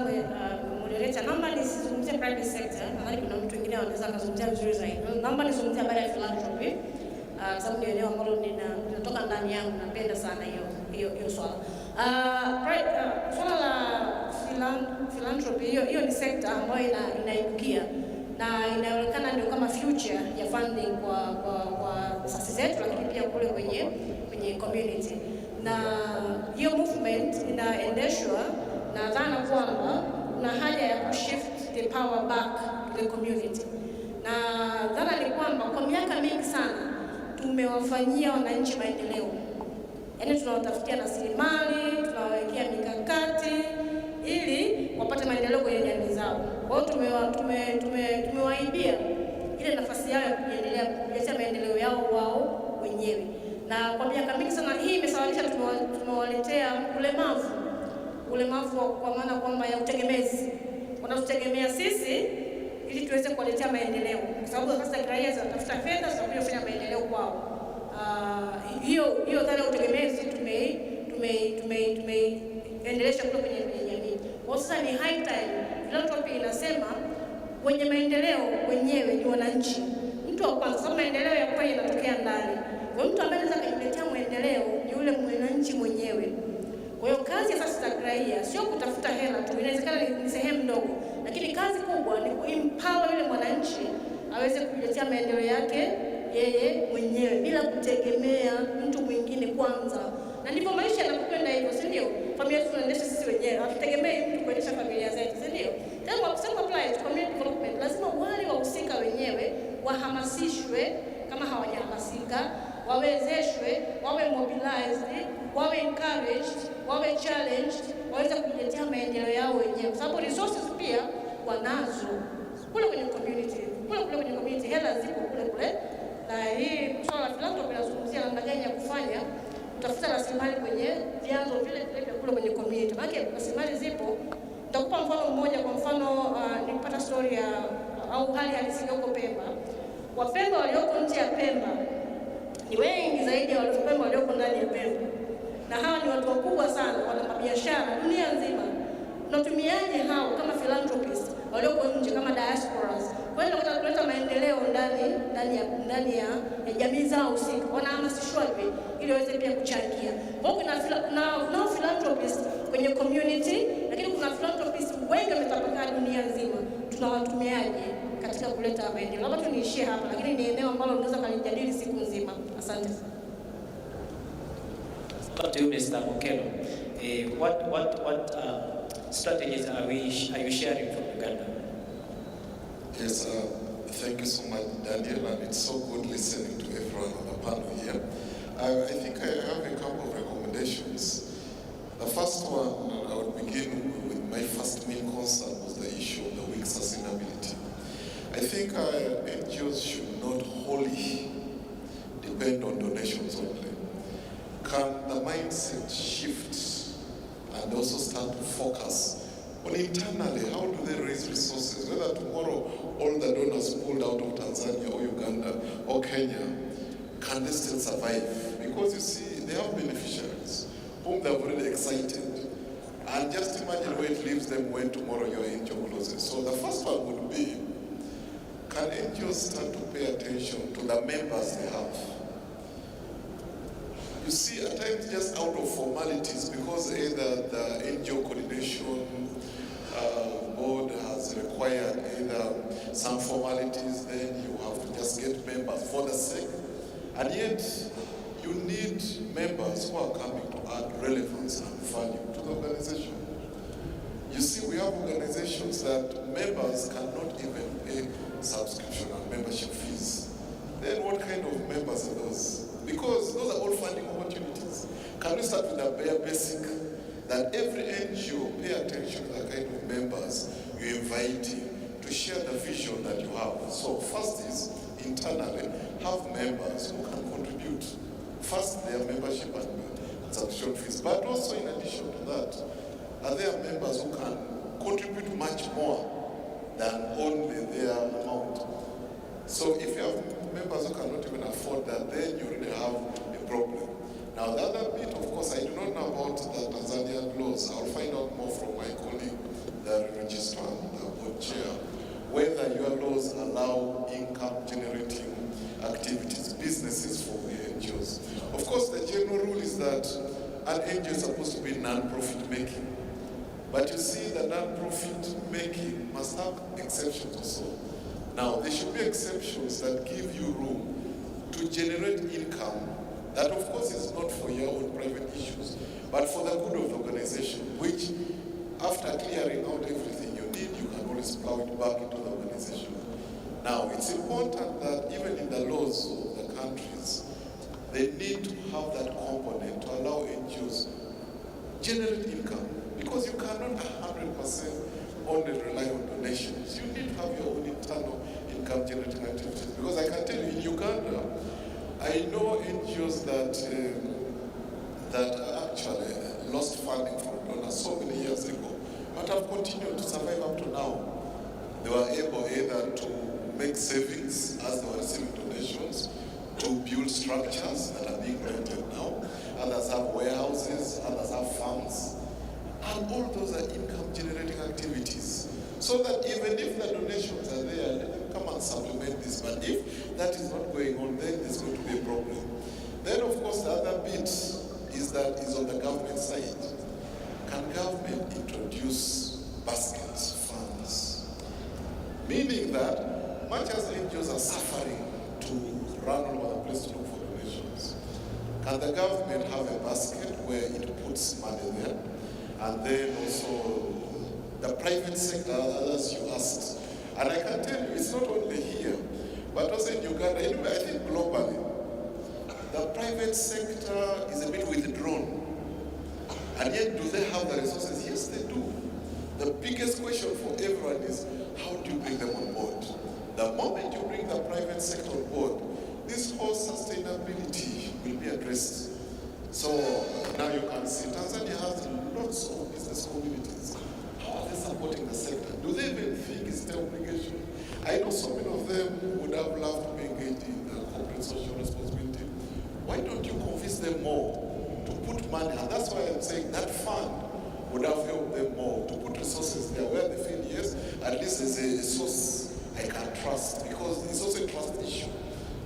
moderator. Naomba nisizungumzie private sector. Nadhani kuna mtu mwingine anaweza kuzungumzia vizuri zaidi. Naomba nizungumzie habari ya philanthropy. Sababu ndio eneo ambalo ninatoka ndani yangu, napenda sana hiyo swala. Swala la philanthropy hiyo ni sector ambayo inaibukia na inaonekana ndio kama future ya funding kwa taasisi zetu, lakini pia kule kwenye community. Na hiyo movement inaendeshwa na dhana kwamba kuna haja ya kushift the power back to the community. Na dhana ni kwamba kwa miaka mingi sana tumewafanyia wananchi maendeleo. Yaani tunawatafutia rasilimali, tunawawekea mikakati ili wapate maendeleo kwenye jamii zao. Kwa hiyo tumewaibia ile nafasi yao ya kuendelea kuleta maendeleo yao wao wenyewe. Na kwa miaka mingi sana hii imesababisha tumewaletea ulemavu kwa maana kwamba ya utegemezi. Wanatutegemea sisi ili tuweze kuwaletea maendeleo. Kwa sababu sasa kiraia zinatafuta fedha za kuja kufanya maendeleo kwao. Hiyo dhana ya utegemezi tumeendelesha kule kwenye jamii. Kwa sasa ni high time. Philanthropy inasema wenye maendeleo wenyewe ni wananchi. Mtu wa kwanza, sababu maendeleo ya kweli yanatokea ndani. Kwa mtu ambaye anaweza kujiletea maendeleo ni yule mwananchi mwenyewe. Kwa hiyo kazi ya sasa za kiraia sio kutafuta hela tu, inawezekana ni sehemu ndogo, lakini kazi kubwa ni kuempower yule mwananchi aweze kujiletea maendeleo yake yeye mwenyewe bila kutegemea mtu mwingine kwanza. Na ndivyo maisha yanakwenda hivyo, si ndio? Familia zetu tunaendesha sisi wenyewe, hatutegemei mtu kuendesha familia zetu, si ndio? Tena kwa kusema apply to community development, lazima wale wahusika wenyewe wahamasishwe, kama hawajahamasika, wawezeshwe, wawe mobilized, wawe encouraged, wawe challenged, waweze kujiletea maendeleo yao wenyewe. Kwa sababu resources pia wanazo kule kwenye community, kwenye community, hela zipo kule. Na hii swala la philanthropy inazungumzia namna gani ya kufanya kutafuta rasilimali kwenye vyanzo vile vya kule kwenye community. Maana rasilimali zipo. Nitakupa mfano mmoja. Kwa mfano nilipata story au hali halisi huko Pemba. Wapemba walioko nje ya Pemba ni wengi zaidi ya Wapemba walioko ndani ya Pemba. Na hawa ni watu wakubwa sana, wana biashara dunia nzima. Tunatumiaje hao kama philanthropists walioko nje kama diasporas kwenda kuleta maendeleo ndani ya jamii zao husika? Wanahamasishwaje ili waweze pia kuchangia? Kwa hiyo kuna philanthropists kwenye community, lakini kuna philanthropists wengi wametapakaa dunia nzima. Tunawatumiaje katika kuleta maendeleo? Labda niishie hapa, lakini ni eneo ambalo tunaweza kujadili siku nzima. Asante. To you, Mr. Okelo, what strategies are you sharing from Uganda? Yes, thank you so much, Daniel, and it's so good listening to everyone on the panel here. I think I have a couple of recommendations. The first one, I would begin with my first main concern was the issue of the weak sustainability. I think NGOs should not wholly depend on donations only. Can the mindset shift and also start to focus on internally, how do they raise resources? Whether tomorrow all the donors pulled out of Tanzania or Uganda or Kenya, can they still survive? Because you see, they have beneficiaries whom they've already excited. And just imagine where it leaves them when tomorrow your NGO closes. So the first one would be, can NGOs start to pay attention to the members they have? You see, at times just out of formalities, because either the NGO coordination board has required either some formalities, then you have to just get members for the sake. And yet, you need members who are coming to add relevance and value to the organization. You see, we have organizations that members cannot even pay subscription and membership fees. Then what kind of members are those? Because those are all funding opportunities. Can we start with the bare basic that every NGO pay attention to the kind of members you're inviting to share the vision that you have? So first is internally have members who can contribute. First, their membership and subscription fees, but also in addition to that, are there members who can contribute much more than only their amount? So if you have members who cannot even afford that, then you really have a problem. Now the other bit, of course, I do not know about the Tanzanian laws. I'll find out more from my colleague, the registrar, the board chair, whether your laws allow income generating activities, businesses for the NGOs. Of course, the general rule is that an NGO is supposed to be non-profit making. But you see, the non-profit making must have exceptions also. Now, there should be exceptions that give you room to generate income that, of course, is not for your own private issues, but for the good of the organization, which, after clearing out everything you need, you can always plow it back into the organization. Now, it's important that even in the laws of the countries, they need to have that component to allow NGOs generate income, because you cannot 100% only rely on donations. You need to have your own internal income generating activities. Because I can tell you, in Uganda, I know NGOs that actually lost funding from donors so many years ago, but have continued to survive up to now. They were able either to make savings as they were receiving donations, to build structures that are being rented now. Others have warehouses, others have farms. And all those are income generating activities. So that even if the donations are there, let them come and supplement this. But if that is not going on, then there's going to be a problem. Then of course the other bit is on the government side. Can government introduce baskets, funds? Meaning that much as NGOs are suffering to run all over the place to look for donations, can the government have a basket where it puts money there? And then also the private sector, others you asked. And I can tell you, it's not only here, but also in Uganda, anyway, I think globally, the private sector is a bit withdrawn. And yet, do they have the resources? Yes, they do. The biggest question for everyone is, how do you bring them on board? The moment you bring the private sector on board, this whole sustainability will be addressed. So now you can see Tanzania has lots of business communities. How are they supporting the sector? Do they even think it's their obligation? I know so many of them would have loved to be engaged in the corporate social responsibility. Why don't you convince them more to put money? And that's why I'm saying that fund would have helped them more to put resources there where they feel, yes, at least there's a source I can trust, because it's also a trust issue.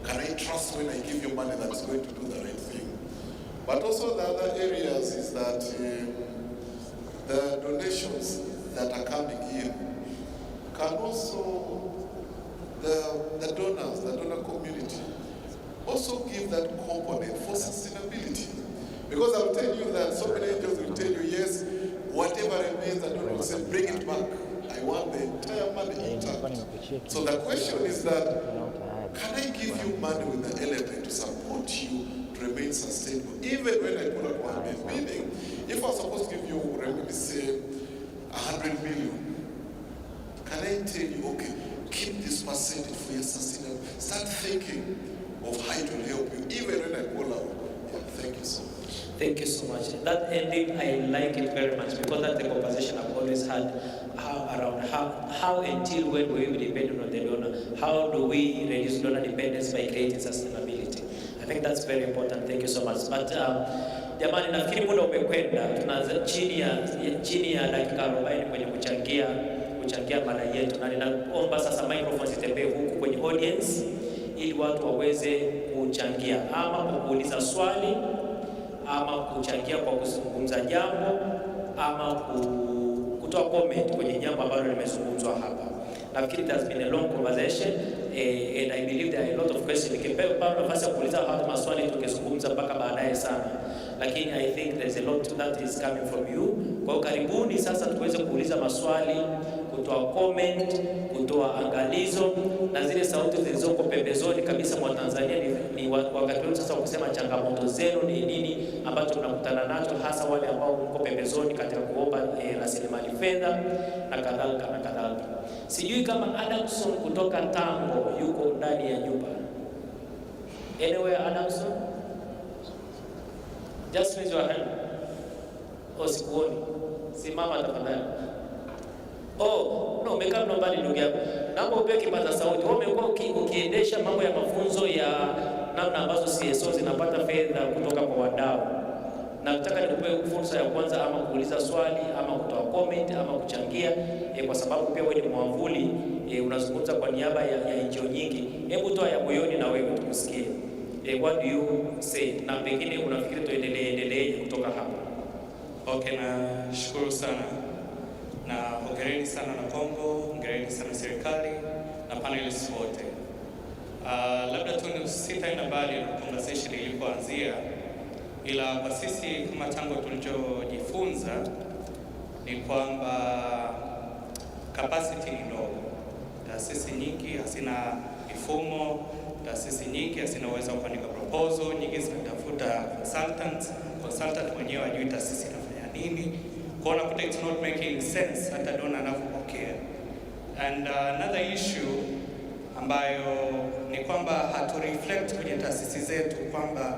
Can I trust when I give you money that's going to do the right thing? But also the other areas is that the donations that are coming in can also, the donors, the donor community, also give that component for sustainability. Because I'll tell you that so many angels will tell you, yes, whatever remains, the donor will say, bring it back. I want the entire money intact. So the question is that, can I give you money with the element to support you to remain sustainable, even when I pull out 1 million? Meaning, if I'm supposed to give you, let me say, 100 million, can I tell you, okay, keep this percentage for your sustainable? Start thinking of how it will help you, even when I pull out. Yeah, thank you so much. Thank you so much. That ending, I like it very much, because that's the conversation I've always had around how until when we will depend on the donor. How do we reduce donor dependence by creating sustainability? I think that's very important. Thank you so much. But jamani, nafikiri muda umekwenda. Tunaanza chini ya dakika 40 kwenye kuchangia mada yetu, na ninaomba sasa microphone zitembee huku kwenye audience ili watu waweze kuchangia, ama kwa kuuliza swali, ama kuchangia kwa kuzungumza jambo, ama kutoa comment kwenye jambo ambalo limezungumzwa hapa. Nafikiri it has been a long conversation and I believe there are a lot of questions. Nikipewa nafasi ya kuuliza hata maswali tungezungumza mpaka baadaye sana, lakini I think there's a lot that is coming from you. Kwa karibuni sasa tuweze kuuliza maswali, kutoa comment, kutoa angalizo, na zile sauti zilizoko pembezoni kabisa mwa Tanzania ni wakati wetu sasa kusema changamoto zenu ni nini ambacho tunakutana nacho, hasa wale ambao mko pembezoni katika kuomba rasilimali fedha na kadhalika na kadhalika. Sijui kama Adamson kutoka Tango yuko ndani ya nyumba. Anywhere Adamson? Just raise your hand. Sikuoni. Simama tafadhali. No, umekaa mbali ndugu yangu. Naomba upewe kipaza sauti. Wewe umekuwa ukiendesha mambo ya mafunzo ya namna ambazo CSO zinapata fedha kutoka kwa wadau. Nataka nikupe fursa ya kwanza, ama kuuliza swali, ama kutoa comment, ama kuchangia, kwa sababu pia wewe ni mwamvuli, unazungumza kwa niaba ya NGO nyingi. Hebu toa ya moyoni na wewe tukusikie. What do you say? Na pengine unafikiri tuendelee kutoka hapa. Okay, na shukuru sana. Na hongereni sana na Kongo, hongereni sana serikali na panelists wote. Labda tu sitaenda mbali na conversation ilipoanzia, ila kwa sisi kama Tango tulichojifunza ni kwamba capacity ni ndogo. Taasisi nyingi hazina mifumo, taasisi nyingi hazina uwezo wa kuandika proposal, nyingi zinatafuta consultant mwenyewe ajui taasisi inafanya nini. Kwa unakuta it's not making sense hata dona anapopokea. And another issue ambayo ni kwamba hatu reflect kwenye taasisi zetu kwamba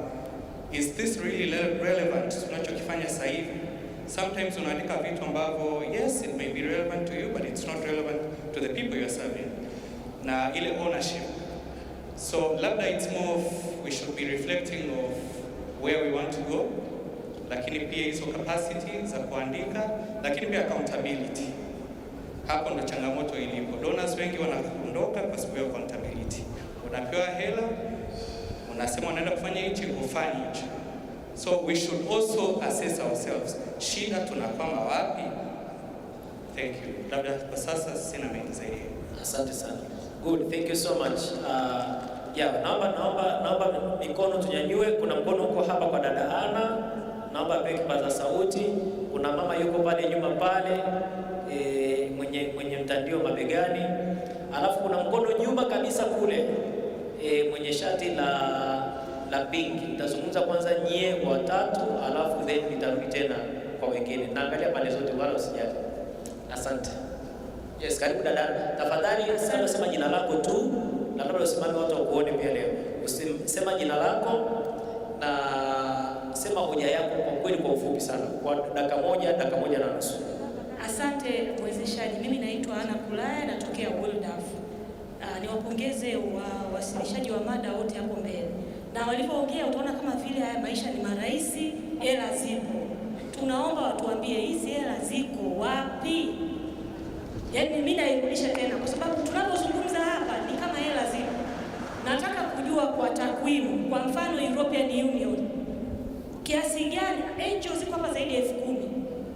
is this really relevant tunachokifanya sasa hivi. Sometimes unaandika vitu ambavyo yes it may be relevant to you but it's not relevant to the people you are serving, na ile ownership. So labda it's more of we should be reflecting of where we want to go, lakini pia hizo capacity za kuandika, lakini pia accountability. Hapo ndo changamoto ilipo. Donors wengi wanaondoka kwa sababu ya accountability. Unapewa hela, unasema unaenda kufanya hichi, ufanye hicho. So we should also assess ourselves. Shida tunakwama wapi? Thank you. Labda kwa sasa sina mengi zaidi. Asante sana. Good, thank you so much. Naomba mikono tunyanyue. Kuna mkono huko hapa kwa dada Ana. Naomba apewe kipaza sauti. Kuna mama yuko pale nyuma pale, mwenye mtandio mabegani. Alafu kuna mkono nyuma kabisa kule, mwenye shati la pinki. Nitazungumza kwanza nyie watatu, alafu then nitarudi tena kwa wengine. Naangalia pande zote wala usijali. Asante. Yes, karibu dada. Tafadhali sema jina lako tu, na kabla usimame watu wakuone pia leo. Sema jina lako na sema hoja yako kwa kweli kwa ufupi sana. Kwa dakika moja na nusu. Asante mwezeshaji. Mimi naitwa Ana Kulaya, natokea WorldAF. Niwapongeze wawasilishaji wa mada wote hapo mbele. Na walipoongea utaona kama vile haya maisha ni marahisi, hela zipo. Tunaomba watuambie hizi hela ziko wapi? Yaani mimi nairudisha tena kwa sababu tunapozungumza hapa ni kama hela zipo. Nataka kujua kwa takwimu, kwa mfano European Union, kiasi gani NGO ziko hapa zaidi ya 10,000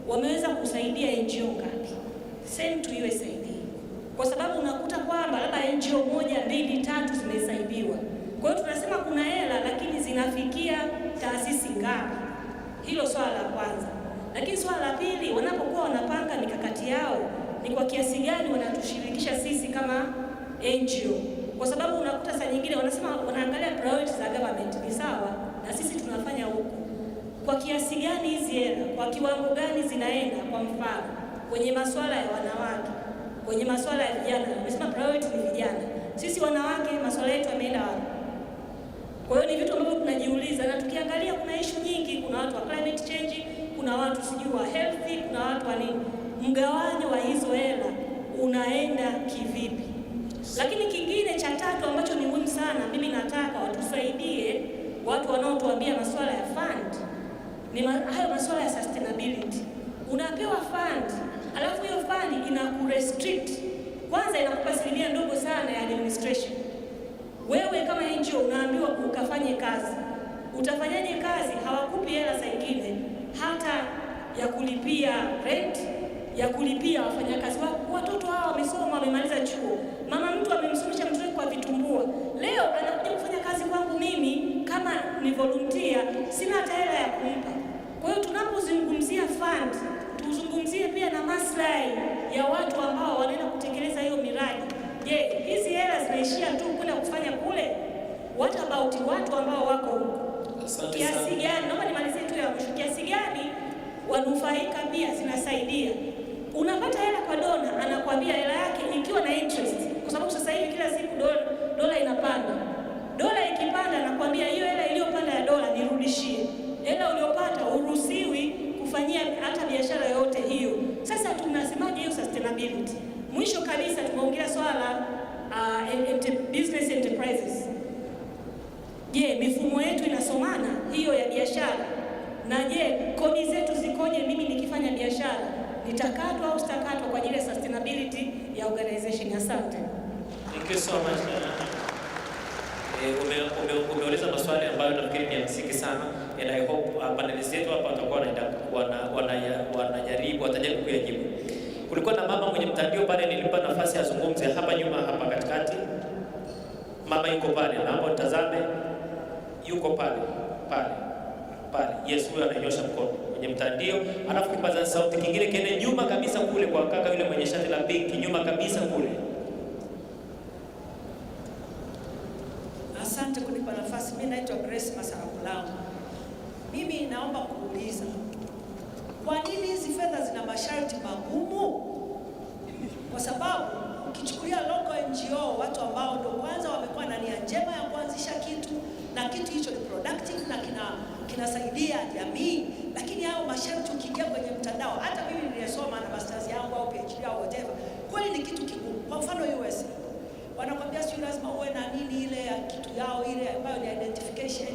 wameweza kusaidia NGO ngapi? Same to USAID. Kwa sababu unakuta kwamba labda NGO 1, 2, 3 zimesaidiwa. Kwa hiyo tunasema kuna hela lakini zinafikia taasisi ngapi? Hilo swala la kwanza. Lakini swala la pili, wanapokuwa wanapanga mikakati yao, ni kwa kiasi gani wanatushirikisha sisi kama NGO? Kwa sababu unakuta saa nyingine wanasema wanaangalia priorities za government, ni sawa, na sisi tunafanya huko. Kwa kiasi gani hizi hela, kwa kiwango gani zinaenda? Kwa mfano, kwenye masuala ya wanawake, kwenye masuala ya vijana, wamesema priority ni vijana. Sisi wanawake masuala yetu yameenda wapi? Kwa hiyo ni vitu ambavyo tunajiuliza, na tukiangalia kuna issue nyingi, kuna watu wa climate change, kuna watu sijui wa healthy, kuna watu wa nini. Mgawanyo wa hizo hela unaenda kivipi? Lakini kingine cha tatu ambacho ni muhimu sana, mimi nataka watusaidie watu wanaotuambia masuala ya fund ni hayo masuala ya sustainability. Unapewa fund, alafu hiyo fund inakurestrict. Kwanza inakupa asilimia ndogo sana ya administration. Wewe kama NGO unaambiwa ukafanye kazi. Utafanyaje kazi? Hawakupi hela saa nyingine hata ya kulipia rent, ya kulipia wafanyakazi wako. Watoto hao wamesoma, wamemaliza chuo. Mama mtu amemsomesha mtoto kwa vitumbua. Leo anakuja kufanya kazi kwangu mimi kama ni volunteer, sina hata hela ya kumpa. Kwa hiyo tunapozungumzia fund, tuzungumzie pia na maslahi ya watu ambao wanaenda kutekeleza hiyo miradi. Je, hizi hela zinaishia tu kwenda kufanya kule? What about watu ambao wako kiasi gani? Naomba nimalizie tu ya mwisho. Kiasi gani wanufaika pia zinasaidia? Unapata hela kwa dona, anakuambia hela yake ikiwa na interest, kwa sababu sasa hivi kila siku dola inapanda. Dola ikipanda, anakuambia hiyo hela iliyopanda ya dola nirudishie. Hela uliyopata uruhusiwi kufanyia hata biashara yoyote hiyo. Sasa tunasemaje hiyo sustainability? Mwisho kabisa tumeongea swala business enterprises. Je, mifumo yetu inasomana hiyo ya biashara? Na je, kodi zetu zikoje? Mimi nikifanya biashara nitakatwa au sitakatwa kwa ajili ya sustainability ya organization? Asante. Thank you so much. Umeuliza maswali ambayo nafikiri ni ya msingi sana, and I hope panelists wetu hapa watakuwa watajaribu kuyajibu. Kulikuwa na mama mwenye mtandio pale, nilimpa nafasi azungumze hapa nyuma, hapa katikati. Mama yuko pale, naomba utazame, yuko pale. Yes, huyo ananyosha mkono kwenye mtandio. Alafu kipaza sauti kingine kiende nyuma kabisa kule kwa kaka yule mwenye shati la pinki, nyuma kabisa kule. Asante kunipa nafasi. Mimi naitwa Grace Masarakulangu. Mimi naomba kuuliza, kwa nini hizi fedha zina masharti magumu? Kwa sababu ukichukulia local NGO, watu ambao ndio kwanza wamekuwa na nia njema ya kuanzisha kitu, na kitu hicho ni productive na kinasaidia jamii, lakini hao masharti ukiingia kwenye mtandao, hata mimi niliyesoma na masters yangu au PhD au whatever, kweli ni kitu kigumu. Kwa mfano USA wanakwambia sio lazima uwe na nini ile ya kitu yao ile ambayo ni identification.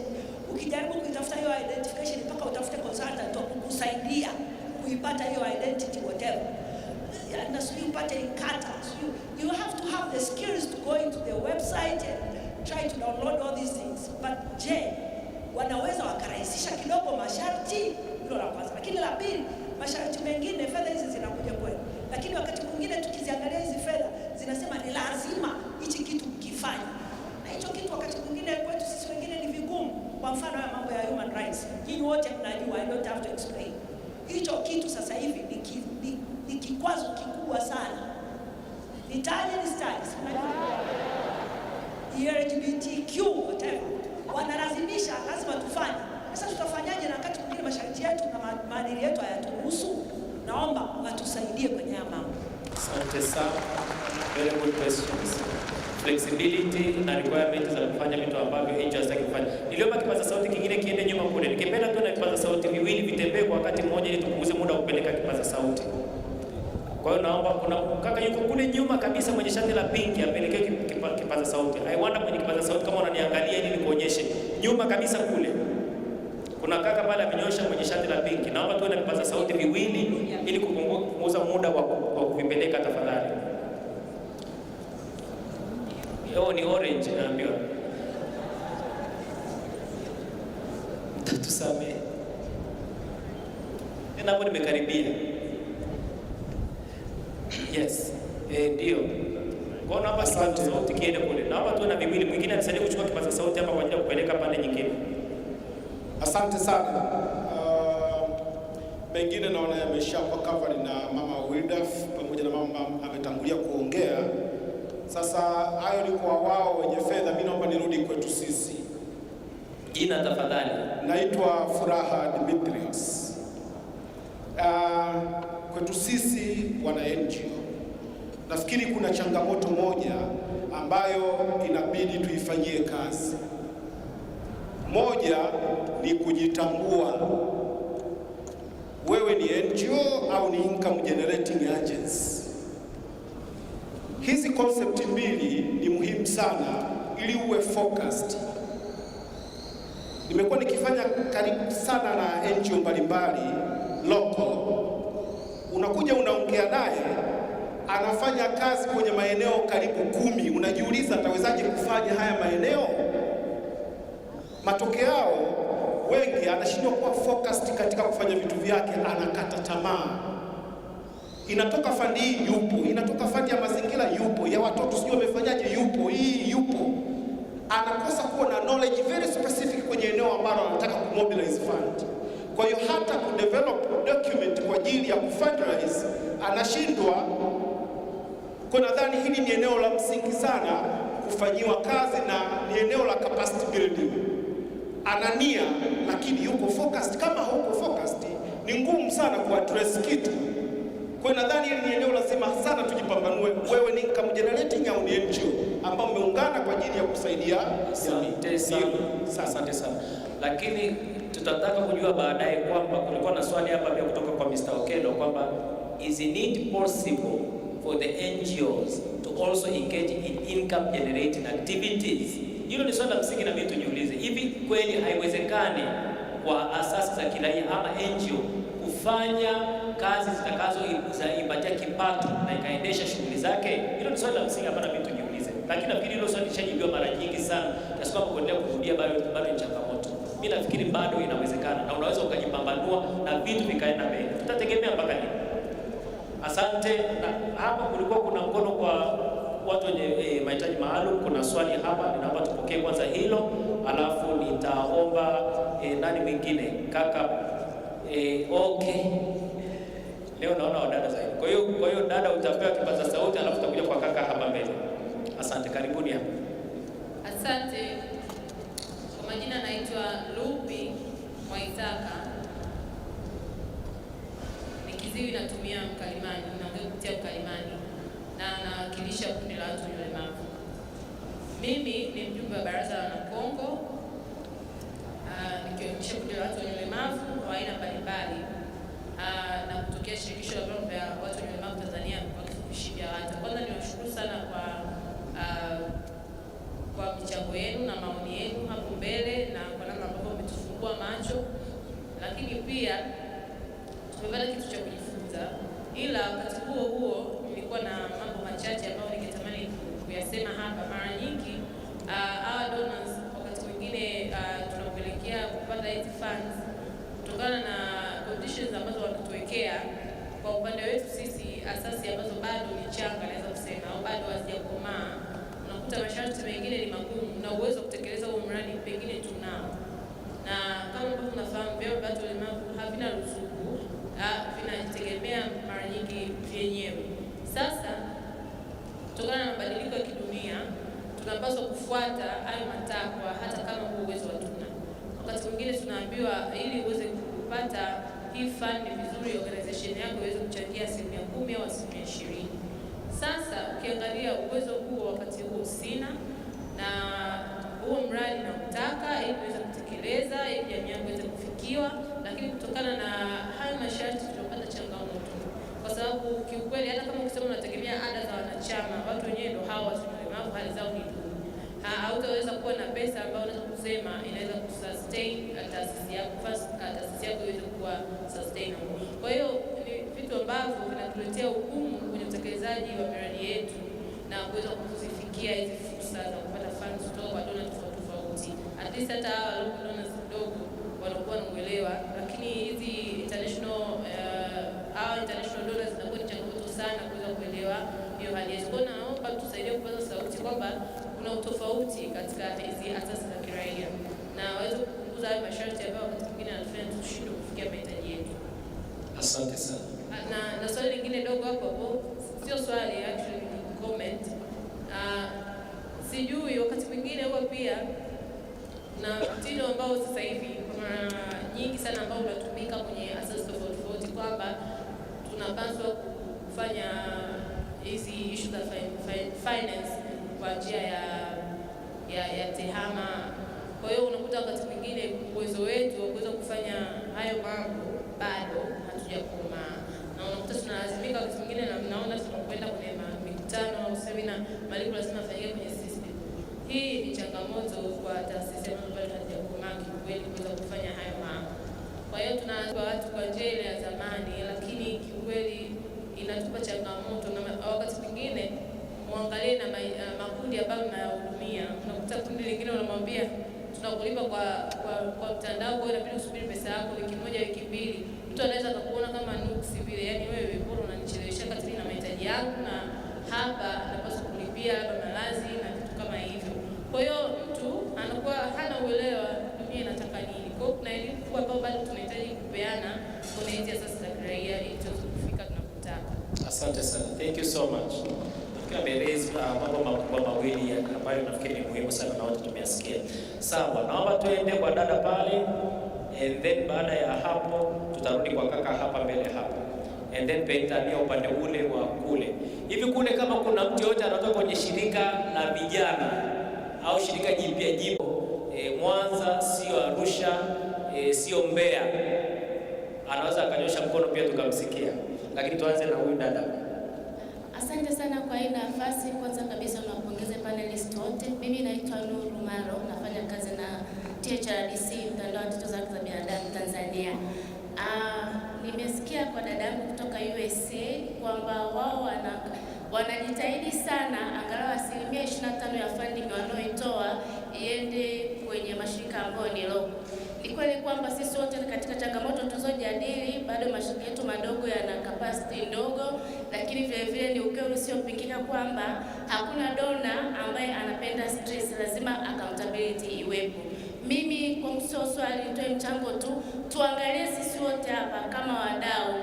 Ukijaribu kuitafuta hiyo identification mpaka utafute consultant wa kukusaidia kuipata hiyo identity whatever. Na sio upate inkata. You have to have the skills to go into the website and try to download all these things. But je, wanaweza wakarahisisha kidogo masharti? Hilo la kwanza. Lakini la pili, masharti mengine fedha hizi zinakuja kweli. Lakini wakati mwingine tukiziangalia hizi fedha zinasema ni lazima hichi kitu kifanye. Na hicho kitu wakati mwingine kwetu sisi wengine ni vigumu. Kwa mfano ya mambo ya human rights. Nyinyi wote mnajua, I don't have to explain. Hicho kitu sasa hivi ni kikwazo kikubwa sana. Nitaje LGBTQ whatever. Wanalazimisha lazima tufanye. Sasa tutafanyaje na wakati mwingine masharti yetu na maadili yetu hayaturuhusu? Naomba watusaidie kwenye mambo. Asante sana. Very good questions. Flexibility na requirement za kufanya vitu ambavyo NGO hazitaki kufanya. Niliomba kipaza sauti kingine kiende nyuma kule. Nikipenda tu na kipaza sauti viwili vitembee kwa wakati mmoja ili tupunguze muda wa kupeleka kipaza sauti. Kwa hiyo naomba kuna kaka yuko kule nyuma kabisa mwenye shati la pinki apelekee kipaza sauti. I wonder mwenye kipaza sauti kama unaniangalia ili nikuonyeshe. Nyuma kabisa kule. Kuna kaka pale amenyosha mwenye shati la pinki. Naomba tuwe na vipaza sauti viwili ili kupunguza muda wa kuvipeleka tafadhali. Yo ni orange naambiwa. Tusamehe. Hapo nimekaribia. Yes. Ndio. Kwa naomba kipaza sauti kiende kule. Naomba tuwe na viwili, mwingine anisaidie kuchukua kipaza sauti hapa kwa ajili ya kupeleka pande nyingine. Asante sana. Mengine naona yameshakuwa covered na mama Wilda pamoja na mama ametangulia kuongea. Sasa hayo ni kwa wao wenye fedha. Mimi naomba nirudi kwetu sisi. Jina tafadhali. Naitwa Furaha Dimitrios. Kwetu sisi wana NGO, nafikiri kuna changamoto moja ambayo inabidi tuifanyie kazi. Moja ni kujitambua. Wewe ni NGO au ni income generating agency? Hizi concept mbili ni muhimu sana ili uwe focused. Nimekuwa nikifanya karibu sana na NGO mbalimbali local. Unakuja unaongea naye, anafanya kazi kwenye maeneo karibu 10. Unajiuliza atawezaje kufanya haya maeneo? Matokeo yao wengi anashindwa kuwa focused katika kufanya vitu vyake, anakata tamaa. Inatoka fandi hii yupo, inatoka fandi ya mazingira yupo, ya watoto sijui wamefanyaje yupo, hii yupo. Anakosa kuwa na knowledge very specific kwenye eneo ambalo anataka kumobilize fund. Kwa hiyo hata kudevelop document kwa ajili ya kufundraise anashindwa. Kwa nadhani hili ni eneo la msingi sana kufanyiwa kazi na ni eneo la capacity building. Anania lakini yuko focused. Kama huko focused ni ngumu sana kuaddress kitu. Kwa nadhani hili ni eneo lazima sana tujipambanue. Wewe ni income generating au ni NGO ambao umeungana kwa ajili ya kusaidia jamii. Asante sana. Lakini tutataka kujua baadaye kwamba kulikuwa na swali hapa pia kutoka kwa Mr. Okelo kwamba is it possible for the NGOs to also engage in income generating activities? Hilo ni swali la msingi na mimi tujiulize. Hivi kweli haiwezekani kwa asasi za kiraia ama NGO kufanya kazi zitakazoipatia kipato na ikaendesha shughuli zake? Hilo ni swali la msingi ambalo mimi tujiulize. Lakini nafikiri hilo swali lishajibiwa mara nyingi sana, kwa sababu kuendelea kurudia bado ni changamoto. Mimi nafikiri bado inawezekana na unaweza ukajipambanua na vitu vikaenda mbele. Tutategemea mpaka lini? Asante. Na hapa kulikuwa kuna mkono kwa watu wenye mahitaji maalum. Kuna swali hapa, ninaomba tupokee kwanza hilo, alafu nitaomba nani mwingine kaka. Okay, leo naona wadada zaidi. Kwa hiyo dada utapewa kipaza sauti, alafu tutakuja kwa kaka hapa mbele. Asante, karibuni hapa. Asante. Kwa majina naitwa Lupi Mwaitaka. Nikiziwi natumia mkalimani, naongea kupitia mkalimani na nawakilisha kundi la watu wenye ulemavu. Mimi ni mjumbe wa baraza la Nakongo, nikiwakilisha kundi la watu wenye ulemavu wa aina mbalimbali na kutokea shirikisho la vyama vya watu wenye ulemavu Tanzania kwa kifupi WATA. Kwanza niwashukuru sana kwa michango yenu na maoni yenu hapo mbele na kwa namna ambavyo umetufungua macho, lakini pia tumepata kitu cha kujifunza. Ila wakati huo nilikuwa na mambo machache ambayo ningetamani kuyasema hapa. Mara nyingi our donors wakati mwingine tunapelekea kupata hizi funds kutokana na conditions ambazo wanatuwekea. Kwa upande wetu sisi asasi ambazo bado ni changa, naweza kusema, au bado hazijakomaa, unakuta masharti mengine ni magumu na uwezo wa kutekeleza huo mradi pengine tunao. Na kama ambavyo tunafahamu vyama vya watu walemavu havina ruzuku, vinategemea mara nyingi vyenyewe. Sasa kutokana na mabadiliko ya kidunia tunapaswa kufuata hayo matakwa hata kama huo uwezo hatuna. Wakati mwingine tunaambiwa ili uweze kupata hii fund vizuri, organization yako iweze kuchangia 10% au 20%. Sasa ukiangalia uwezo huo wakati huo sina, na huo mradi na utaka ili uweze kutekeleza, ili jamii yangu iweze kufikiwa, lakini kutokana na haya masharti tunapata changamoto. Kwa sababu kiukweli hata kama ukisema unategemea ada za wanachama, watu wenyewe ndio hao watu wenye ulemavu, hali zao ni duni. Hautaweza kuwa na pesa ambayo unaweza kusema inaweza kusustain taasisi yako iweze kuwa sustainable. Kwa hiyo ni vitu ambavyo vinatuletea ugumu kwenye utekelezaji wa miradi yetu na kuweza kuzifikia hizi fursa za kupata funds kutoka kwa donors tofauti. At least hata hawa local donors kidogo wanakuwa wanaelewa, lakini hizi international donors zinakuwa ni changamoto sana kuweza kuelewa hiyo hali yetu. Kwa naomba tusaidie kupaza sauti kwamba kuna utofauti katika hizi asasi za kiraia na waweze kupunguza hayo masharti ambayo wakati mwingine yanafanya tushindwe kufikia mahitaji yetu. Asante sana. Na swali lingine dogo hapo, sio swali, actually ni comment. Sijui wakati mwingine huwa pia na mtindo ambao sasa hivi mara nyingi sana ambao unatumika kwenye asasi tofauti kwamba tunapaswa kufanya hizi issue za finance kwa njia ya tehama. Kwa hiyo unakuta wakati mwingine uwezo wetu wa kuweza kufanya hayo mambo bado hatujakomaa, na unakuta tunalazimika wakati mwingine, na mnaona tunapoenda kwenye mikutano au semina, malipo lazima afanyike kwenye system. Hii ni changamoto kwa taasisi ambazo bado hazijakomaa kiukweli mwingine unamwambia tunakulipa kwa mtandao, kwa inabidi usubiri pesa yako wiki moja wiki mbili. Mtu anaweza kukuona kama nuksi vile, yani wewe bora unanichelewesha kati na mahitaji yangu, na hapa napaswa kulipia labda malazi na vitu kama hivyo. Kwa hiyo mtu anakuwa hana uelewa dunia inataka nini. Kwa hiyo kuna elimu kubwa ambayo bado tunahitaji kupeana kwenye hizi asasi za kiraia ili tuweze kufika tunapotaka. Asante sana. Thank you so much. Ameeleza mambo makubwa mawili ambayo nafikiri ni muhimu sana na wote tumeyasikia. Sawa, naomba tuende kwa dada pale, and then baada ya hapo tutarudi kwa kaka hapa mbele hapa, and then tuitania upande ule wa kule. Hivi kule kama kuna mtu yote anatoka kwenye shirika la vijana au shirika jipya jimbo Mwanza, sio Arusha, sio Mbeya, anaweza akanyosha mkono pia tukamsikia. Lakini tuanze na huyu dada. Asante sana kwa hii nafasi. Kwanza kabisa nawapongeza panelists wote. Mimi naitwa Nuru Maro, nafanya kazi na THRDC, mtandao wa haki za binadamu Tanzania. Nimesikia kwa dadangu kutoka USA kwamba wao wanajitahidi sana angalau 25% ya funding wanaoitoa iende kwenye mashirika ambayo ni local. Ni kweli kwamba sisi wote katika changamoto tulizojadili bado mashirika yetu madogo yana capacity ndogo, lakini vile vile ni ukweli usiopingika kwamba hakuna dona ambaye anapenda stress, lazima accountability iwepo. Mimi kwa msio swali nitoe mchango tu, tuangalie sisi wote hapa kama wadau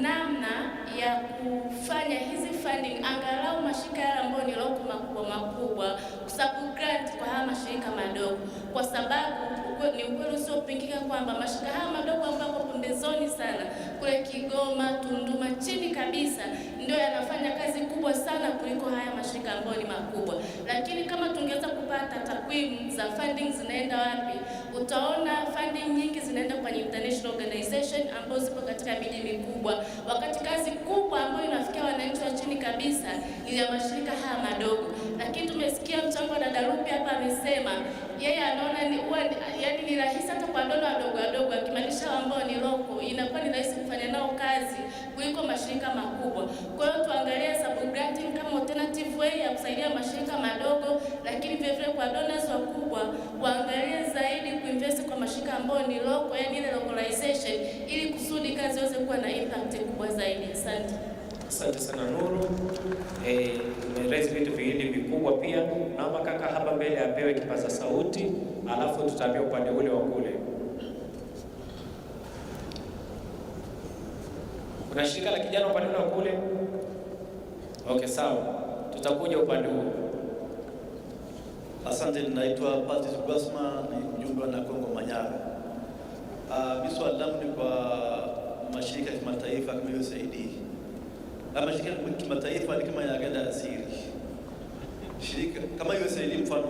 namna ya kufanya hizi funding angalau mashirika yale ambayo ni local makubwa kusabu grant kwa haya mashirika madogo, kwa sababu ni ukweli usiopingika kwamba mashirika haya madogo ambayo pembezoni sana kule Kigoma, Tunduma, chini kabisa ndio yanafanya kazi kubwa sana kuliko haya mashirika ambayo ni makubwa. Lakini kama tungeweza kupata takwimu za funding zinaenda wapi, utaona funding nyingi zinaenda kwenye international organization ambazo zipo katika miji mikubwa, wakati kazi kubwa ambayo inafikia wananchi wa chini kabisa ni ya mashirika haya madogo. Lakini tumesikia mchango wa dada Rupi hapa amesema yeye anaona yani ni rahisi hata kwa dona wadogo akimaanisha ambao ni loko, inakuwa ni rahisi kufanya nao kazi kuliko mashirika makubwa. Kwa hiyo tuangalie sub granting kama alternative way ya kusaidia mashirika madogo, lakini vile vile kwa donors wakubwa waangalie zaidi kuinvest kwa mashirika ambayo ni loko, yani ile localization, ili kusudi kazi iweze kuwa na impact kubwa zaidi. Asante. Asante sana Nuru. Tumerezi vitu viwili vikubwa pia. Naomba kaka hapa mbele apewe kipaza sauti, alafu tutaambia upande ule wa kule. Kuna shirika la kijana upande ule wa kule? Okay, sawa. Tutakuja upande huo. Asante, ninaitwa Patrice Gwasma, ni mjumbe wa Kongo Manyara. Swali langu ni kwa mashirika ya kimataifa kama USAID. Mashirika ya kimataifa ni kama agenda ya siri. Shirika kama USAID mfano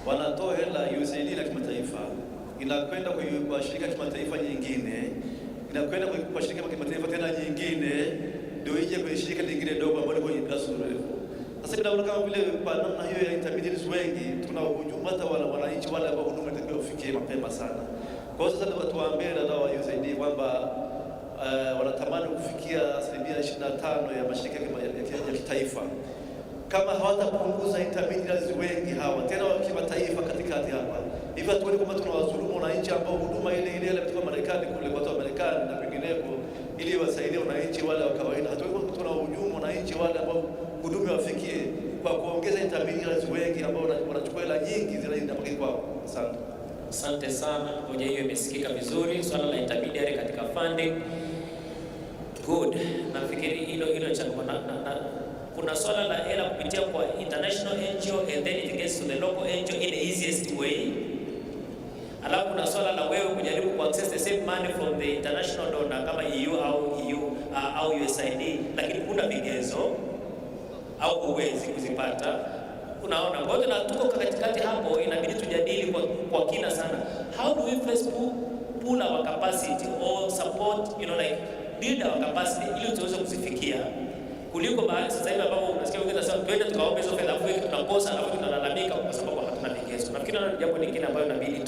wanatoa hela USAID la kimataifa, inakwenda kwa shirika ya kimataifa nyingine, inakwenda kwa shirika ya kimataifa tena nyingine, ndio ije kwa shirika lingine dogo ambalo kwa grassroots. Sasa tunaona kama vile kwa namna hiyo ya intermediaries wengi tunahujuma hata wananchi wale ambao huduma itakiwa ufikie mapema sana. Kwa hiyo sasa tuwaambie dada wa USAID kwamba wanatamani kufikia 25% ya mashirika ya kitaifa. Kama hawatapunguza intermediaries wengi hawa tena wa kimataifa katikati hapa, hivyo tuone kama tunawadhulumu wananchi ambao huduma ile kutoka Marekani kule kwa watu wa Marekani na penginepo, ili wasaidie wananchi wale wa kawaida. Hatuwezi tunawahujumu wananchi wale ambao huduma wafikie kwa kuongeza intermediaries wengi ambao wanachukua hela nyingi zinaenda mpaka kwao. Asante. Asante sana. Hoja hiyo imesikika vizuri, swala la intermediary katika funding. Good. Nafikiri hilo changamoto kuna swala la hela kupitia kwa international NGO and then it gets to the local NGO in the easiest way. Alafu kuna swala la wewe kujaribu ku access the same money from the international donor kama EU au USAID, lakini kuna vigezo au uwezi kuzipata. Unaona, kwa hiyo tuko katikati hapo, inabidi tujadili kwa kina sana. How do we first pull our capacity or support, like build our capacity ili tuweze kuzifikia, kuliko baadhi sasa hivi ambapo unasikia wengine wanasema twende tukaombe hizo fedha, alafu tunakosa, alafu tunalalamika kwa sababu hatuna vigezo. Nafikiri ni jambo lingine ambalo inabidi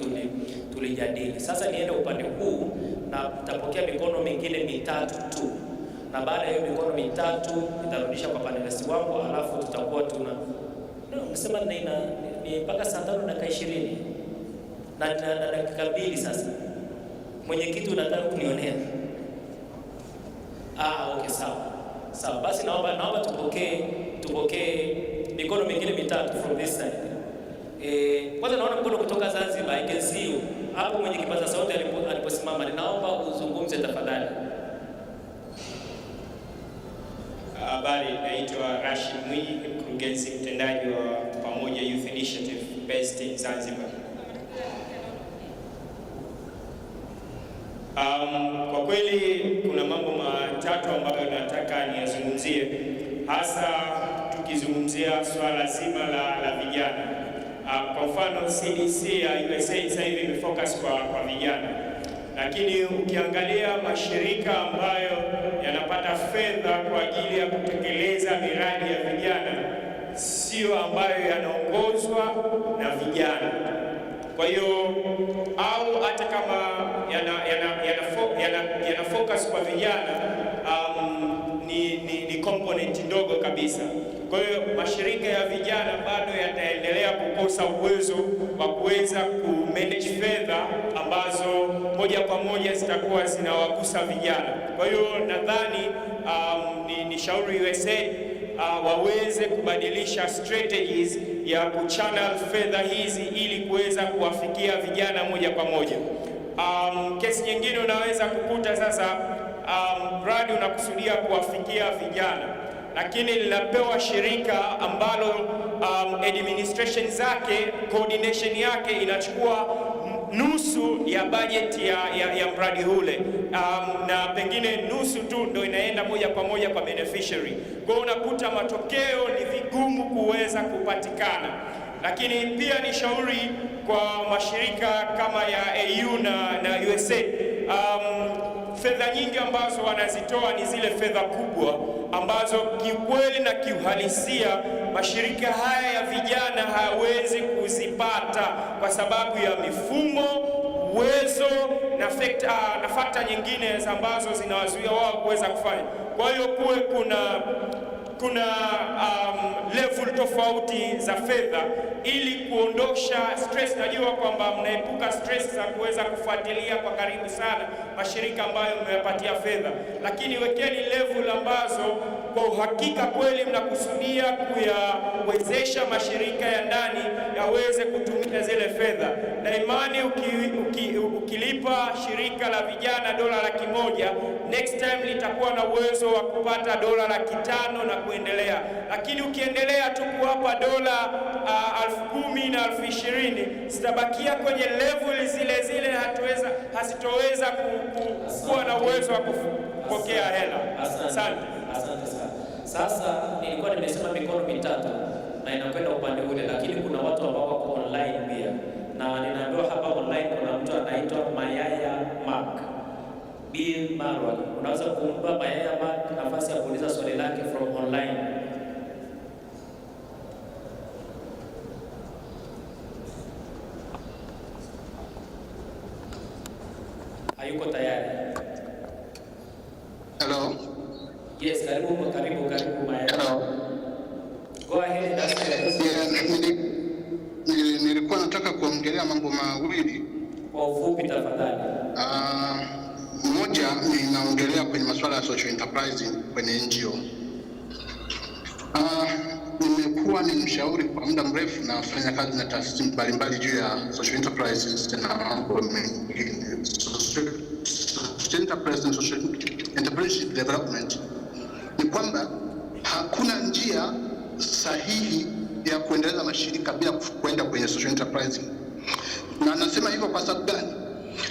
tulijadili. Sasa niende upande huu na tutapokea mikono mingine mitatu tu, na baada ya hiyo mikono mitatu nitarudisha kwa panelists wangu, alafu tutakuwa unasema ni mpaka saa 5:20 na dakika 2 sasa. Mwenyekiti unataka kunionea? Okay, sawa. Basi naomba tupokee mikono mingine mitatu from this side. Kwanza naona mkono kutoka Zanzibar, I can see you. Hapo mwenye kipaza sauti aliposimama, ninaomba uzungumze tafadhali. Habari, naitwa Rashid Mwinyi, mkurugenzi mtendaji wa Pamoja Youth Initiative based in Zanzibar. Kwa kweli kuna mambo matatu ambayo nataka niyazungumzie, hasa tukizungumzia swala zima la vijana. Kwa mfano CDC ya USA sasa hivi imefocus kwa vijana, lakini ukiangalia mashirika ambayo yanapata fedha kwa ajili ya kutekeleza miradi ya vijana sio ambayo yanaongozwa na vijana. Kwa hiyo au hata kama yana focus kwa vijana ni component ndogo kabisa. Kwa hiyo mashirika ya vijana bado yataendelea kukosa uwezo wa kuweza kumanage fedha ambazo moja kwa moja zitakuwa zinawagusa vijana. Kwa hiyo nadhani ni shauri USA waweze kubadilisha strategies ya kuchannel fedha hizi ili kuweza kuwafikia vijana moja kwa moja. Kesi nyingine unaweza kukuta sasa mradi unakusudia kuwafikia vijana, lakini linapewa shirika ambalo administration zake, coordination yake inachukua nusu ya budget ya mradi ule, na pengine nusu tu ndio inaenda moja kwa moja kwa beneficiary. Kwa hiyo unakuta matokeo ni vigumu kuweza kupatikana. Lakini pia ni shauri kwa mashirika kama ya AU na USA, fedha nyingi ambazo wanazitoa ni zile fedha kubwa ambazo kiukweli na kiuhalisia mashirika haya ya vijana hayawezi kuzipata kwa sababu ya mifumo, uwezo na fakta nyingine ambazo zinawazuia wao kuweza kufanya. Kwa hiyo kuwe kuna level tofauti za fedha ili kuondosha stress. Najua kwamba mnaepuka stress za kuweza kufuatilia kwa karibu sana mashirika ambayo mmeyapatia fedha, lakini wekeni level ambazo kwa uhakika kweli mnakusudia kuyawezesha mashirika ya ndani yaweze kutumia zile fedha. Na imani ukilipa shirika la vijana $100,000, next time litakuwa na uwezo wa kupata $500,000 na kuendelea. Lakini ukiendelea tu kuwapa $10,000 na $20,000 zitabakia kwenye level zile hazitoweza kuwa na uwezo wa kupokea hela. Asante sana. Sasa nilikuwa nimesema mikono mitatu na inakwenda upande ule, lakini kuna watu ambao wako online pia, na ninaambiwa hapa online kuna mtu anaitwa Mayaya Mark Bill Marwa. Unaweza kumpa Mayaya Mark nafasi ya kuuliza swali lake from online? Hayuko tayari. Hello. Yes, karibu Mayaya. Hello. Go ahead. Nilikuwa nataka kuongelea mambo mawili kwa ufupi tafadhali. Moja ninaongelea kwenye masuala ya social enterprising kwenye NGO. Nimekuwa ni mshauri kwa muda mrefu na nafanya kazi na taasisi mbalimbali juu ya social enterprises na mambo mengine. Social enterprise and social entrepreneurship development ni kwamba hakuna njia sahihi ya kuendeleza mashirika bila kwenda kwenye social enterprising. Na nasema hivyo kwa sababu gani?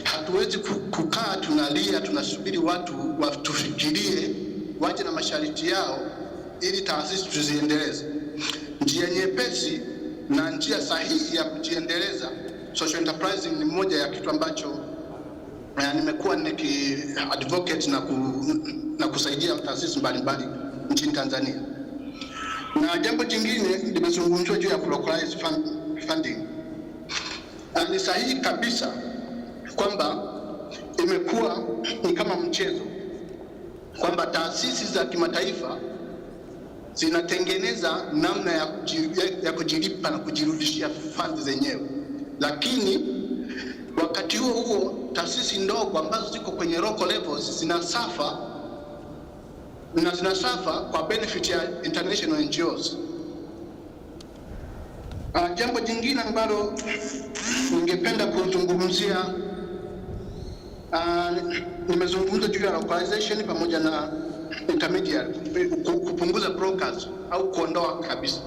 Hatuwezi kukaa tunalia tunasubiri watu watufikirie waje na masharti yao ili taasisi tuziendeleze. Njia nyepesi na njia sahihi ya kujiendeleza social enterprising ni moja ya kitu ambacho nimekuwa advocate na kusaidia taasisi mbalimbali nchini Tanzania. Na jambo jingine limezungumzwa juu ya localized funding. Ni sahihi kabisa kwamba imekuwa ni kama mchezo kwamba taasisi za kimataifa zinatengeneza namna ya kujilipa na kujirudishia fund zenyewe, lakini wakati huo taasisi ndogo ambazo ziko kwenye local levels zinasafa kwa benefit ya international NGOs. Jambo jingine ambalo ningependa kuzungumzia, nimezungumza juu ya localization pamoja na intermediary, kupunguza brokers au kuondoa kabisa.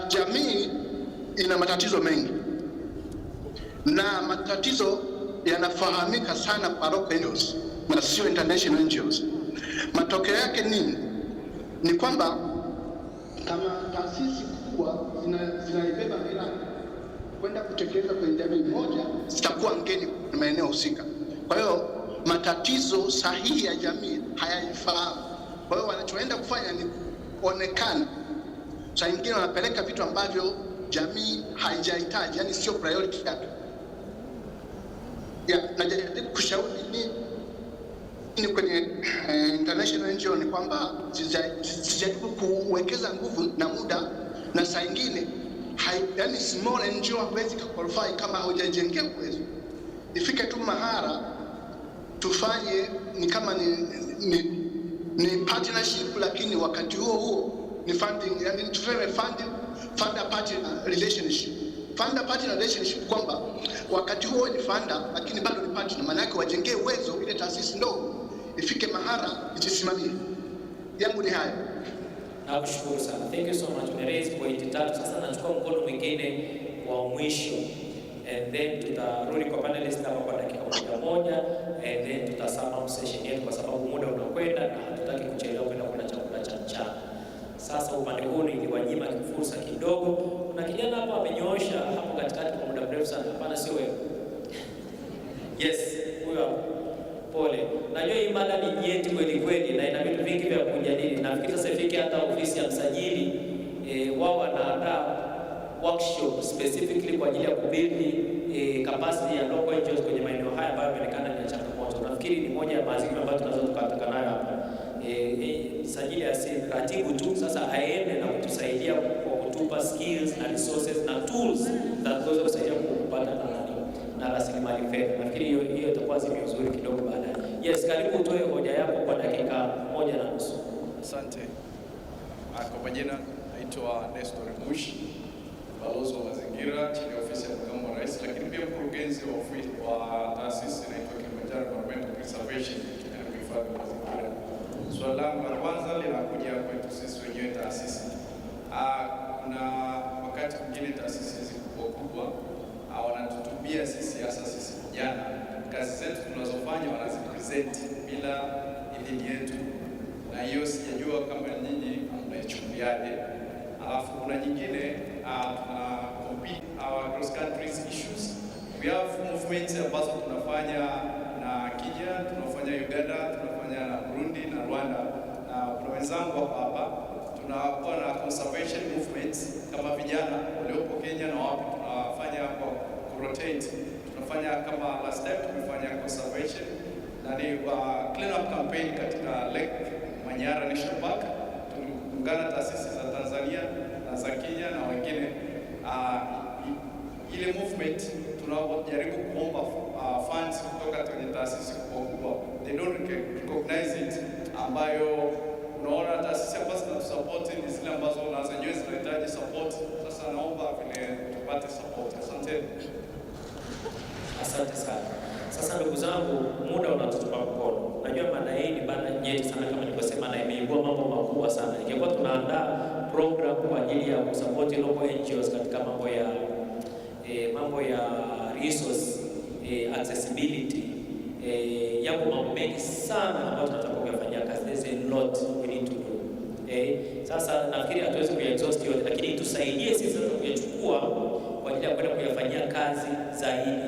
Jamii ina matatizo mengi na matatizo yanafahamika sana kwa local NGOs na sio international NGOs. Matokeo yake nini? Ni kwamba kama taasisi kubwa zinaibeba miradi kwenda kutekeleza kwenye jamii moja, zitakuwa ngeni kwa maeneo husika. Kwa hiyo matatizo sahihi ya jamii hayaifahamu. Kwa hiyo wanachoenda kufanya ni kuonekana. Saa nyingine wanapeleka vitu ambavyo jamii haijahitaji, yani sio priority yake. Najaribu kushauri ni kwenye international NGO ni kwamba sijaribu kuwekeza nguvu na muda, na saa nyingine yani small NGO hawezi kuqualify kama hujajengea uwezo. Ifike tu mahara tufanye ni kama ni partnership, lakini wakati huo ni funding, yani tufanye funder partner relationship. Funder partner relationship kwamba wakati huo ni funder lakini bado ni partner, maana yake wajengee uwezo ile taasisi ndogo ifike mahara ijisimamie. Yangu ni hayo. Nakushukuru sana. Thank you so much. Umerezi point tatu. Sasa nachukua mkono mwingine wa mwisho, and then tutarudi kwa panelist hapa kwa dakika moja, and then tutasama session yetu kwa sababu muda unakwenda na hatutaki kuchelewa kwenda kula chakula cha mchana. Sasa upande huu niliwanyima fursa kidogo. Kuna kijana hapa amenyoosha hapo katikati kwa muda mrefu sana. Hapana, sio wewe. Yes, huyo hapo. Pole. Najua hii mada ni nyeti kweli kweli na ina vitu vingi vya kujadili. Nafikiri sasa ifike hata ofisi ya msajili wao wanaandaa workshop specifically kwa ajili ya kubuild capacity ya local NGOs kwenye maeneo haya ambayo yanaonekana ni changamoto. Nafikiri ni moja ya mazingira ambayo tunaweza tukatoka nayo hapa. Sajili ya ratibu tu sasa aende na kutusaidia kwa kutupa skills na resources na tools za kuweza kusaidia kupata na rasilimali fedha. Nafikiri hiyo itakuwa zimio nzuri kidogo baadaye. Yes, karibu utoe hoja yako kwa dakika 1.5. Asante. Kwa majina naitwa Nestor Mushi, balozi wa mazingira chini ya ofisi ya makamu wa rais, lakini pia mkurugenzi wa taasisi inaitwa Kilimanjaro Environmental Preservation na kuhifadhi mazingira. Swali langu la kwanza linakuja kwetu sisi wenyewe taasisi. Kuna wakati mwingine taasisi hizi kubwa wanatutubia sisi, hasa sisi vijana, kazi zetu tunazofanya wanazipresent bila idhini yetu, na hiyo sijajua kama nyinyi mnaichukuliaje. Alafu kuna nyingine tuna compete our cross countries issues. We have movements ambazo tunafanya na Kenya, tunafanya Uganda, tunafanya na Burundi na Rwanda, na kuna wenzangu hapa tunakuwa na conservation movements kama vijana waliopo Kenya na wapi tunafanya kwa rotate. Tunafanya kama last time tumefanya conservation na ni clean up campaign katika Lake Manyara National Park. Tuliungana taasisi za Tanzania na za Kenya na wengine. Ile movement tunapojaribu kuomba funds kutoka kwenye taasisi kubwa, they don't recognize it, ambayo unaona taasisi ambazo zinatusupport ni zile ambazo na zenyewe zinahitaji support. Sasa naomba vile tupate support. Asante. Asante sana. Sasa ndugu zangu, muda unatutupa mkono. Najua mada hii ni mada nyeti sana kama nilivyosema, na imeibua mambo makubwa sana. Ingekuwa tunaandaa program kwa ajili ya kusupport local NGOs katika mambo ya resource accessibility, yapo mambo mengi sana ambayo tunataka kuyafanyia kazi. There's a lot we need to do. Sasa nafikiri hatuwezi kuexhaust yote, lakini tusaidie sisi kuyachukua kwa ajili ya kwenda kuyafanyia kazi zaidi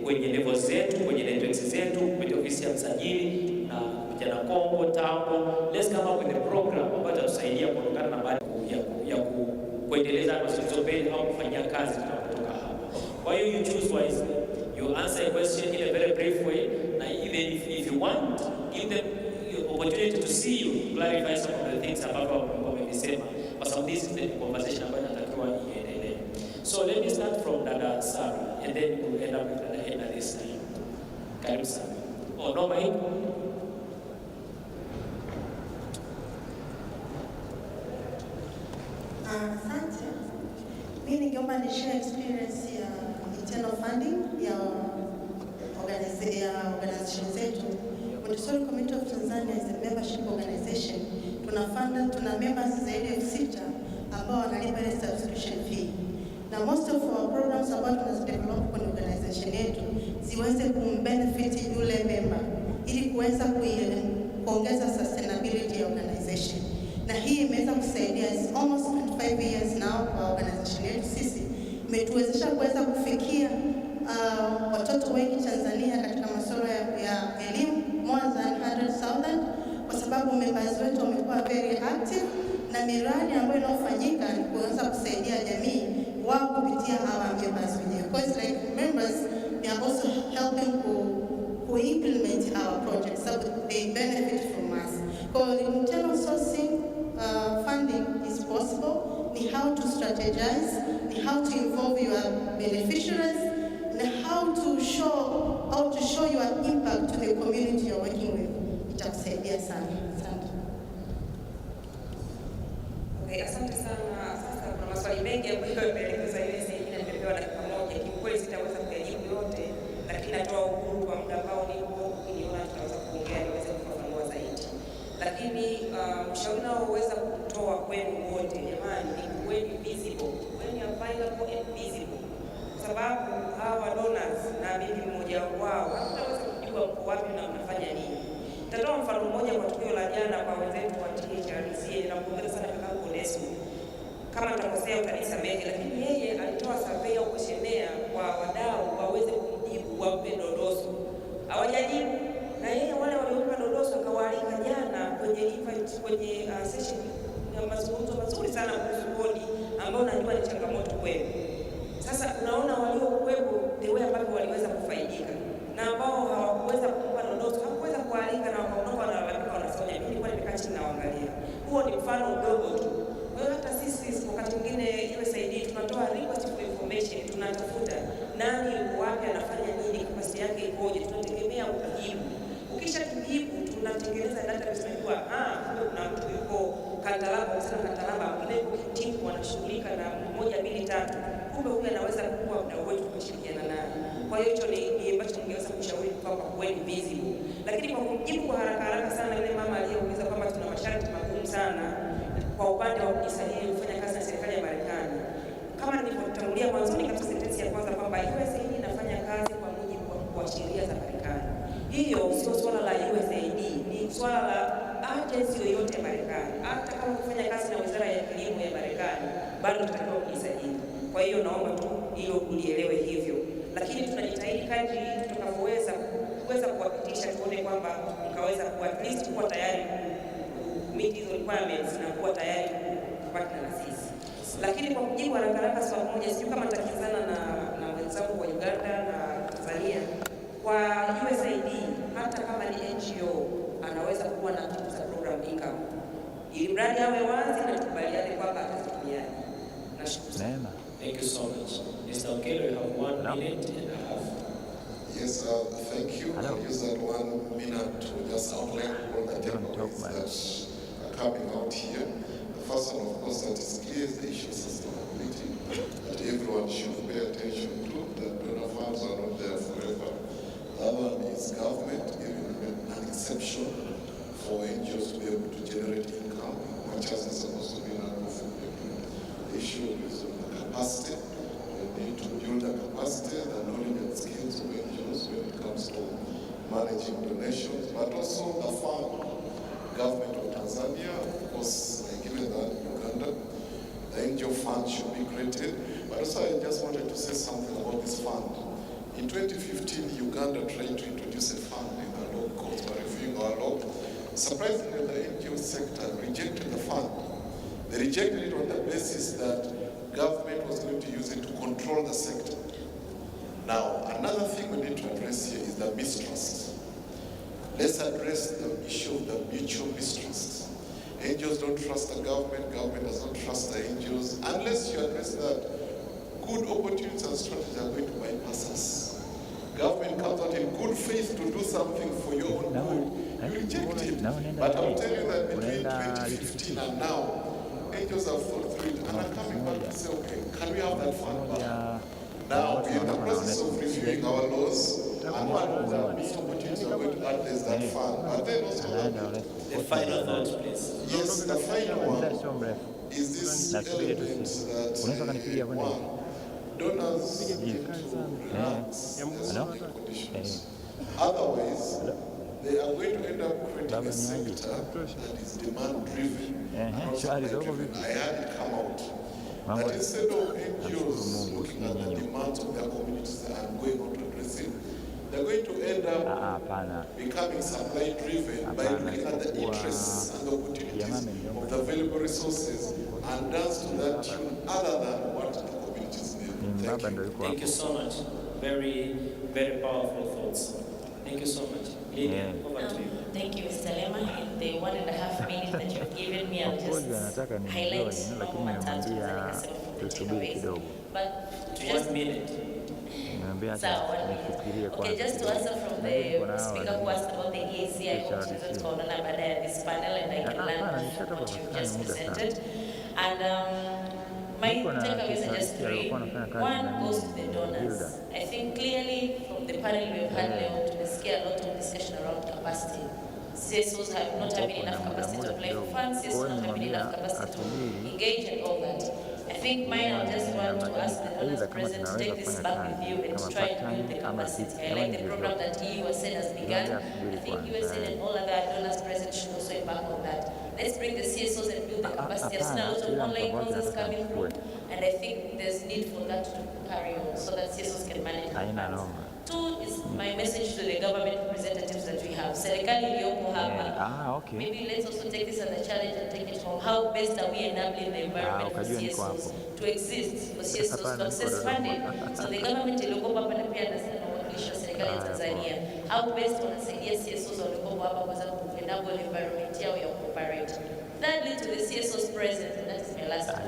kwenye level zetu, kwenye networks zetu, kwenye ofisi ya msajili na vijana Kongo Tambo. Let's come up with a program ambayo itatusaidia kuondokana na baadhi ya kuendeleza masizopeli au kufanyia kazi tunapotoka hapa. Kwa hiyo you choose wisely. You answer a question in a very brief way, na even if you want, give them opportunity to see you to clarify some of the things ambavyo wamesema, kwa sababu this is the conversation ambayo inatakiwa iendelee. So let me start from Dada Sarah and then we'll end up with Dada Edna this time. Karibu sana. Oh, no mic. Asante. Mimi ningeomba ni share experience ya internal funding ya organization zetu. Montessori Community of Tanzania is a membership organization. Tuna members zaidi ya 6 ambao wanalipa ile subscription fee. Na most of our programs ambao tunazidevelop kwenye organization yetu ziweze kumbenefit yule member ili kuweza kuongeza sustainability ya organization. Na hii imeweza kusaidia almost 25 years now kwa organization yetu sisi. Imetuwezesha kuweza kufikia watoto wengi Tanzania katika masuala ya elimu, more than 100,000, kwa sababu members wetu wamekuwa very active na miradi ambayo inafanyika ni kuweza kusaidia jamii wao kupitia hawa members wenyewe. Because like members, they are also helping to implement our projects, so they benefit from us. Because internal sourcing funding is possible. Ni how to strategize, ni how to involve your beneficiaries, and how to show your impact to the community you're working with. Itakusaidia sana. Asante. Okay, asante sana. Sasa kuna maswali mengi ambayo yameelezwa hivi sasa nimepewa dakika moja. Kiukweli sitaweza kuyajibu yote, lakini natoa uhuru kwa muda ambao nipo niona tutaweza kuongea niweze kufafanua zaidi. Lakini ushauri naoweza kutoa kwenu wote, jamani, ni kuweni visible, kuweni available and visible. Kwa sababu hawa donors na mimi mmoja wao hataweza kujua mko wapi na mnafanya nini. Nitatoa mfano mmoja kwa tukio la jana kwa wenzetu wa THRC na kuongeza sana kama Onesmo. Kama nitakosea utanisamehe, lakini yeye alitoa survey au questionnaire kwa wadau waweze kujibu, wape dodoso. Hawajajibu. Na yeye wale waliompa dodoso akawaalika jana kwenye event, kwenye session ya mazungumzo mazuri sana kuhusu kodi ambao najua ni changamoto kwenu. Sasa unaona waliokuwepo the way ambavyo waliweza kufaidika na ambao hawakuweza kumpa dodoso hawakuweza kualika na wakaondoka na walalamika wanasema mimi nilikuwa nimekaa chini naangalia. Huo ni mfano mdogo tu. Kwa hiyo hata sisi wakati mwingine USAID tunatoa request for information, tunatafuta nani wapi anafanya nini, kapasiti yake ikoje, tunategemea ujibu. Ukisha kujibu tunatengeneza database tunajua kumbe kuna mtu yuko Katalaba, sana Katalaba, mwingine yuko Kitimu wanashughulika na 1 2 3. Kumbe huyu anaweza kuwa mdau wetu kushirikiana naye. Kwa hiyo hicho ni ambacho ningeweza kushauri kwamba kuweni visible. Lakini kwa kujibu kwa haraka sana yule mama aliyeuliza kwamba tuna masharti magumu sana kwa upande wa kujisajili kufanya kazi na serikali ya Marekani. Kama nilivyotangulia mwanzoni katika sentensi ya kwanza kwamba USAID inafanya kazi kwa mujibu wa sheria za Marekani. Hiyo sio swala la USAID, ni swala la agency yoyote ya Marekani. Hata kama kufanya kazi na Wizara ya Elimu ya Marekani, bado tunatakiwa kujisajili. Kwa hiyo naomba tu hilo ulielewe hivyo. Lakini tunajitahidi kadri tutakavyoweza kuwapitisha tuone kwamba mkaweza kuwa at least kuwa tayari meet hizo requirements na kuwa tayari kupata na sisi. Lakini kwa kujibu haraka swali moja, sio kama nitakizana na wenzangu wa Uganda na Tanzania. Kwa USAID hata kama ni NGO anaweza kuwa na kitu za program income. Ili mradi awe wazi na tukubaliane kwamba atatumia. Nashukuru sana. Thank you so much. Mr. Okelo, you have 1 minute and a half. Yes, thank you. I'll use that 1 minute to just outline all the takeaways that are coming out here. The first one, of course, that is clear is the issue of sustainability, that everyone should pay attention to, that donor funds are not there forever. The other one is government giving an exception for NGOs to be able to generate income, much as they're supposed to be in our The issue is capacity. We need to build a capacity, the knowledge and skills of NGOs when it comes to managing donations, but also the fund. Government of Tanzania, of course, given that Uganda, the NGO fund should be created. But also I just wanted to say something about this fund. In 2015, Uganda tried to introduce a fund in the law courts by reviewing our law. Surprisingly, the NGO sector rejected the fund. They rejected it on the basis that government was going to use it to control the sector. Now, another thing we need to address here is the mistrust. let's address the issue of the mutual mistrust. NGOs don't trust the government, government does not trust the NGOs. Unless you address that, good opportunities and strategies are going to bypass us. Government comes out in good faith to do something for your own good, you reject it. But I'll tell you that between 2015 and now, NGOs have thought through it and are coming back to say, okay, can we have that fund back? Now, we're in the process of reviewing our laws, and one of the missed opportunities we're going to add is that fund. But then also, the final thoughts, please. Yes, the final one is this element that one, donors need to relax their conditions. Otherwise, they are going to end up creating a sector that is demand-driven. I had it come out that instead of NGOs looking at the demands of their communities and going on to address it, they're going to end up becoming supply-driven by looking at the interests and the opportunities of the available resources and dance to that tune other than what the communities need. Thank you so much. Very, very powerful thoughts. Thank you so much. Lydia, over to you. Thank you, Mr. Lema. In the 1.5 minutes that you've given me, I'll just highlight mambo matatu naweza nikasema from the takeaways. But to just 1 minute. Okay, just to answer from the speaker who asked about the EAC, I hope tunaweza tukaonana baada ya this panel and I can learn from what you've just presented. And my takeaways are just 3. One goes to the donors. I think clearly from the panel we've had leo, tumesikia a lot of discussion around capacity. CSOs have not having enough capacity to apply for funds, CSOs not having enough capacity to engage and all that. I think mine, I just want to ask the donors present to take this back with you and try to build the capacity. I like the program that USN has begun. I think USN and all other donors present should also embark on that. Let's bring the CSOs and build the capacity. I've seen a lot of online concerts coming through, and I think there's need for that to carry on so that CSOs can manage the funds. 2 is my message to the government representatives that we have. Serikali iliyopo hapa. Maybe let's also take this as a challenge and take it home. How best are we enabling the environment for CSOs to exist, for CSOs to access funding? So the government iliyopo hapa na pia nasema wakilishi wa serikali ya Tanzania. How best wanasaidia CSOs waliopo hapa kuweza ku-enable environment yao ya cooperate. Thirdly, to the CSOs present, and that is my last one.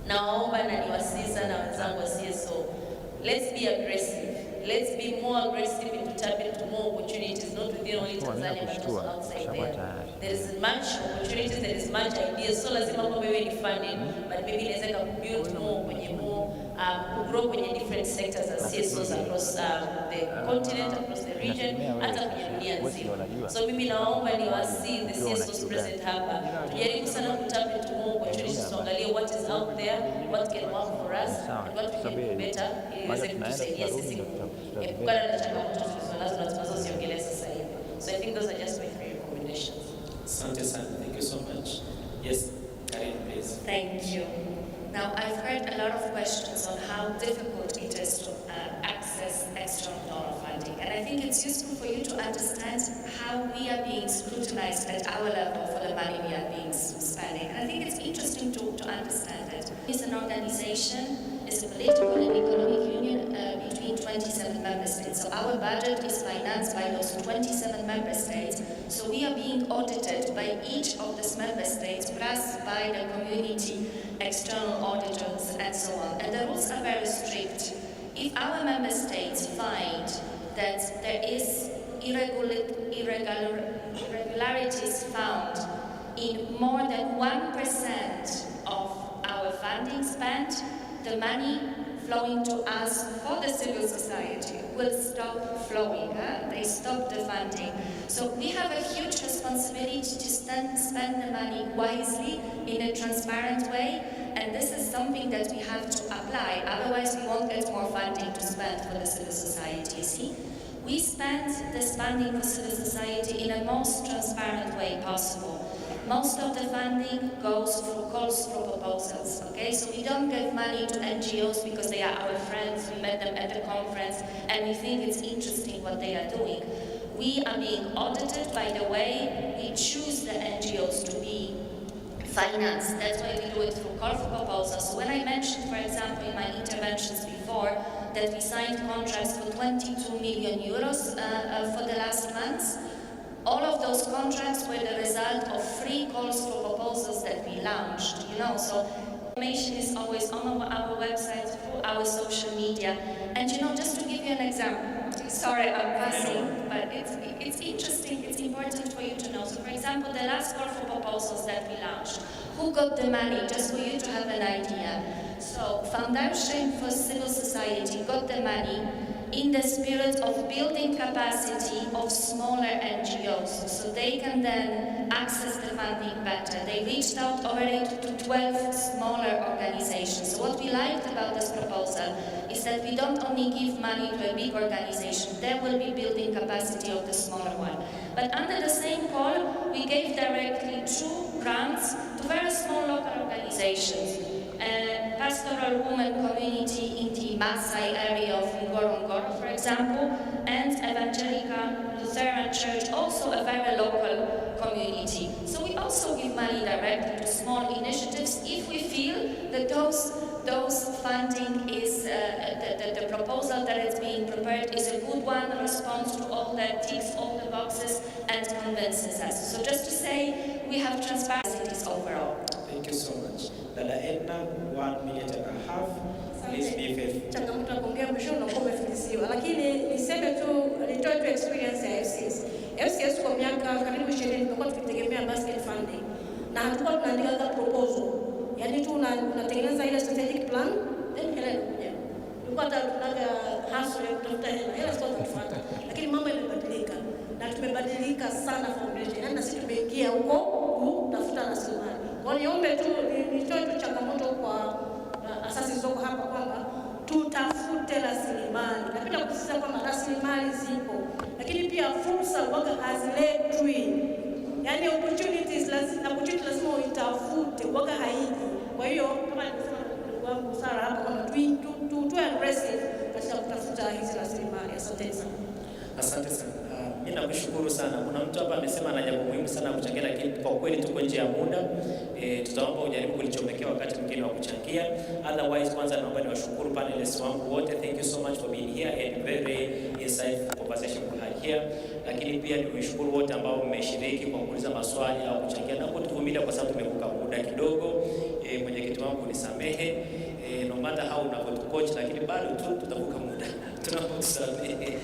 Naomba na niwasihi na wenzangu wa CSO. Let's be aggressive. Let's be more aggressive and to tap into more opportunities, not within only Tanzania, but also outside there. There is much opportunities, there is much ideas. So lazima kwamba wewe ni funding, but maybe inaweza build more kwenye grow kwenye different sectors as CSOs across the continent, across the region, hata kwenye dunia nzima. So mimi naomba niwasihi the CSOs present hapa. Tujaribu sana kutap into more opportunities, tuangalie what is out there, what can work for us, and what we can do better ili iweze kutusaidia sisi kuepukana na changamoto tulizonazo na tunazoziongelea sasa hivi. So I think those are just my 3 recommendations. Asante sana. Thank you so much. Yes, Karen, please. Thank you. Now, I've heard a lot of questions on how difficult it is to access external donor funding. And I think it's useful for you to understand how we are being scrutinized at our level for the money we are being spending. And I think it's interesting to understand it. It's an organization, it's a political and economic union between 27 member states. So our budget is financed by those 27 member states. So we are being audited by each of these member states, plus by the community, external auditors, and so on. And the rules are very strict. If our member states find that there is irregularities found in more than 1% of our funding spent, the money flowing to us for the civil society will stop flowing. They stop the funding. So we have a huge responsibility to spend the money wisely in a transparent way, and this is something that we have to apply. Otherwise, we won't get more funding to spend for the civil society. See, we spend this funding for civil society in a most transparent way possible. Most of the funding goes through calls for proposals, okay? So we don't give money to NGOs because they are our friends, we met them at the conference, and we think it's interesting what they are doing. We are being audited by the way we choose the NGOs to be financed. That's why we do it through call for proposals. So when I mentioned, for example, in my interventions before, that we signed contracts for 22 million euros for the last months. All of those contracts were the result of free calls for proposals that we launched, so information is always on our website, through our social media. And just to give you an example, sorry I'm passing, but it's interesting, it's important for you to know. So for example, the last call for proposals that we launched, who got the money, just for you to have an idea. So Foundation for Civil Society got the money in the spirit of building capacity of smaller NGOs, so they can then access the funding better. They reached out already to 12 smaller organizations. So what we liked about this proposal is that we don't only give money to a big organization, they will be building capacity of the smaller one. But under the same call, we gave directly 2 grants to very small local organizations. Pastoral women community in the Maasai area of Ngorongoro, for example, and Evangelical Lutheran Church, also a very local community. So we also give money directly to small initiatives if we feel that those funding is, the proposal that is being prepared is a good one, responds to all that, ticks all the boxes, and convinces us. So just to say, we have transparencies overall. Thank you so much. Dada Edna, 1.5 minutes. Please be faithful. Changamoto ya kuongea mwisho na kumefikisiwa, lakini niseme tu nitoe tu experience ya FCS. FCS kwa miaka karibu 20 tumekuwa tukitegemea basket funding na hatukuwa tunaandika proposal. Yaani tu unatengeneza ile strategic plan, then hela inakuja. Tulikuwa tunaga hustle ya kutafuta hela sio tunafuata. Lakini mambo yamebadilika na tumebadilika sana foundation. Yaani sisi tumeingia huko kutafuta rasilimali. Kwa hiyo niombe tu nitoe tu changamoto kwa asasi zilizoko hapa kwamba tutafute rasilimali. Napenda kusisitiza kwamba rasilimali zipo, lakini pia fursa waga haziletwi. Yaani opportunity lazima uitafute, waga haiji. Kwa hiyo kama nilisema ndugu wangu Sara hapa kwamba tuwe aggressive katika kutafuta hizi rasilimali. Asante sana. Asante sana. Mimi nakushukuru sana. Kuna mtu hapa amesema ana jambo muhimu sana kuchangia, lakini kwa kweli tuko nje ya muda. Tutaomba ujaribu kulichomekea wakati mwingine wa kuchangia. Otherwise, kwanza naomba niwashukuru panelists wangu wote. Thank you so much for being here and very insightful conversation we had here. Lakini pia niwashukuru wote ambao mmeshiriki kwa kuuliza maswali au kuchangia na kutuvumilia kwa sababu tumevuka muda kidogo. Mwenyekiti wangu nisamehe. No matter how unavyotucoach, lakini bado tu tutavuka muda. Tunaposamehe.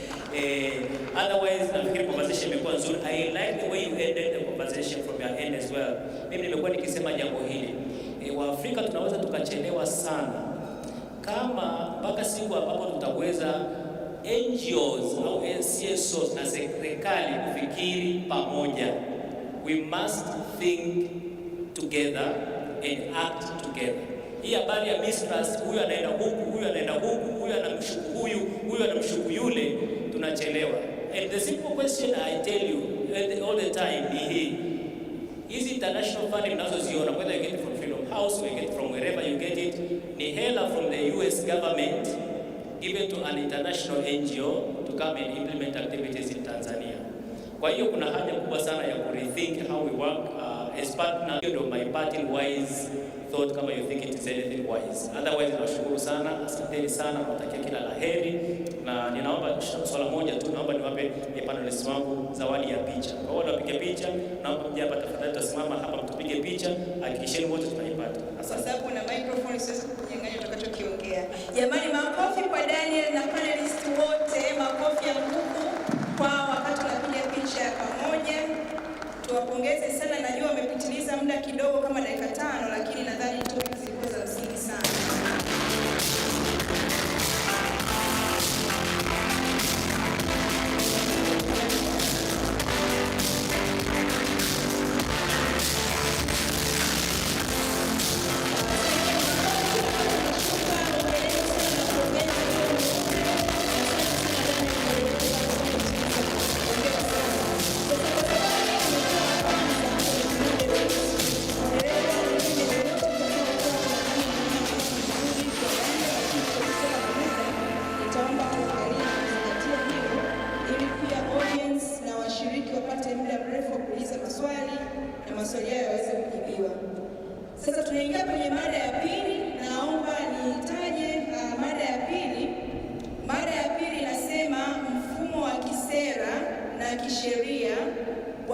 Otherwise, nafikiri conversation imekuwa nzuri. I like the way you ended the conversation from your end as well. Mimi nimekuwa nikisema jambo hili. Waafrika tunaweza tukachelewa sana kama mpaka siku ambapo tutaweza NGOs au CSOs na serikali kufikiri pamoja. We must think together and act together. Hii habari ya mistrust, huyu anaenda huku, huyu anaenda huku, huyu anamshuku huyu, huyu anamshuku yule, tunachelewa. And the simple question I tell you all the time ni hii. Hizi international funding mnazoziona, whether you get it from Freedom House or you get it from wherever you get it, ni hela from the US government given to an international NGO to come and implement activities in Tanzania. Kwa hiyo kuna haja kubwa sana ya rethink how we work as partner. You know, my parting wise thought kama you think it is anything wise. Otherwise, nawashukuru sana, asanteni sana, nawatakia kila laheri. Na ninaomba swala moja tu, naomba niwape panelists wangu zawadi ya picha. Kwa wale wapige picha, naomba mje hapa tafadhali, tusimama hapa mtupige picha, hakikisheni wote tunaipata. Asante. Kwa sababu na microphone siwezi kunyang'anya utakachokiongea. Jamani, makofi kwa Daniel na panelists wote, makofi ya nguvu kwa wakati tunapiga picha pamoja. Tuwapongeze sana, najua wamepitiliza muda kidogo kama dakika 5, lakini nadhani topic zilikuwa za msingi sana. Sasa tunaingia kwenye mada ya pili. Naomba nitaje mada ya pili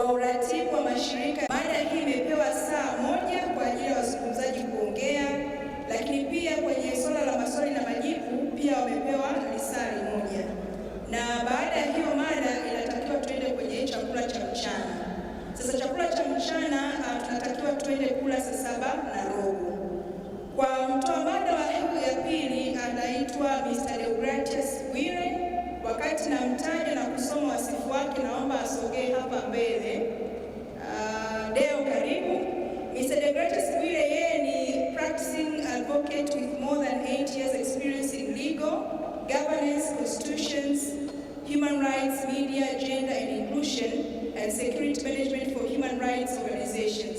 wa uratibu wa mashirika. Mada hii imepewa saa moja kwa ajili ya wazungumzaji kuongea, lakini pia kwenye swala la maswali na majibu pia wamepewa risali moja. Na baada ya hiyo mada inatakiwa tuende kwenye chakula cha mchana. Sasa chakula cha mchana tunatakiwa tuende kula saa 7:15. Kwa mtoa mada wa siku ya pili anaitwa Mr. Deogratius Bwire. Wakati namtaja na kusoma wasifu wake, naomba asogee hapa mbele. Deo, karibu. Mr. Deogratius Bwire, yeye ni practicing advocate with more than 8 years experience in legal, governance, constitutions, human rights, media, gender and inclusion, and security management for human rights organizations.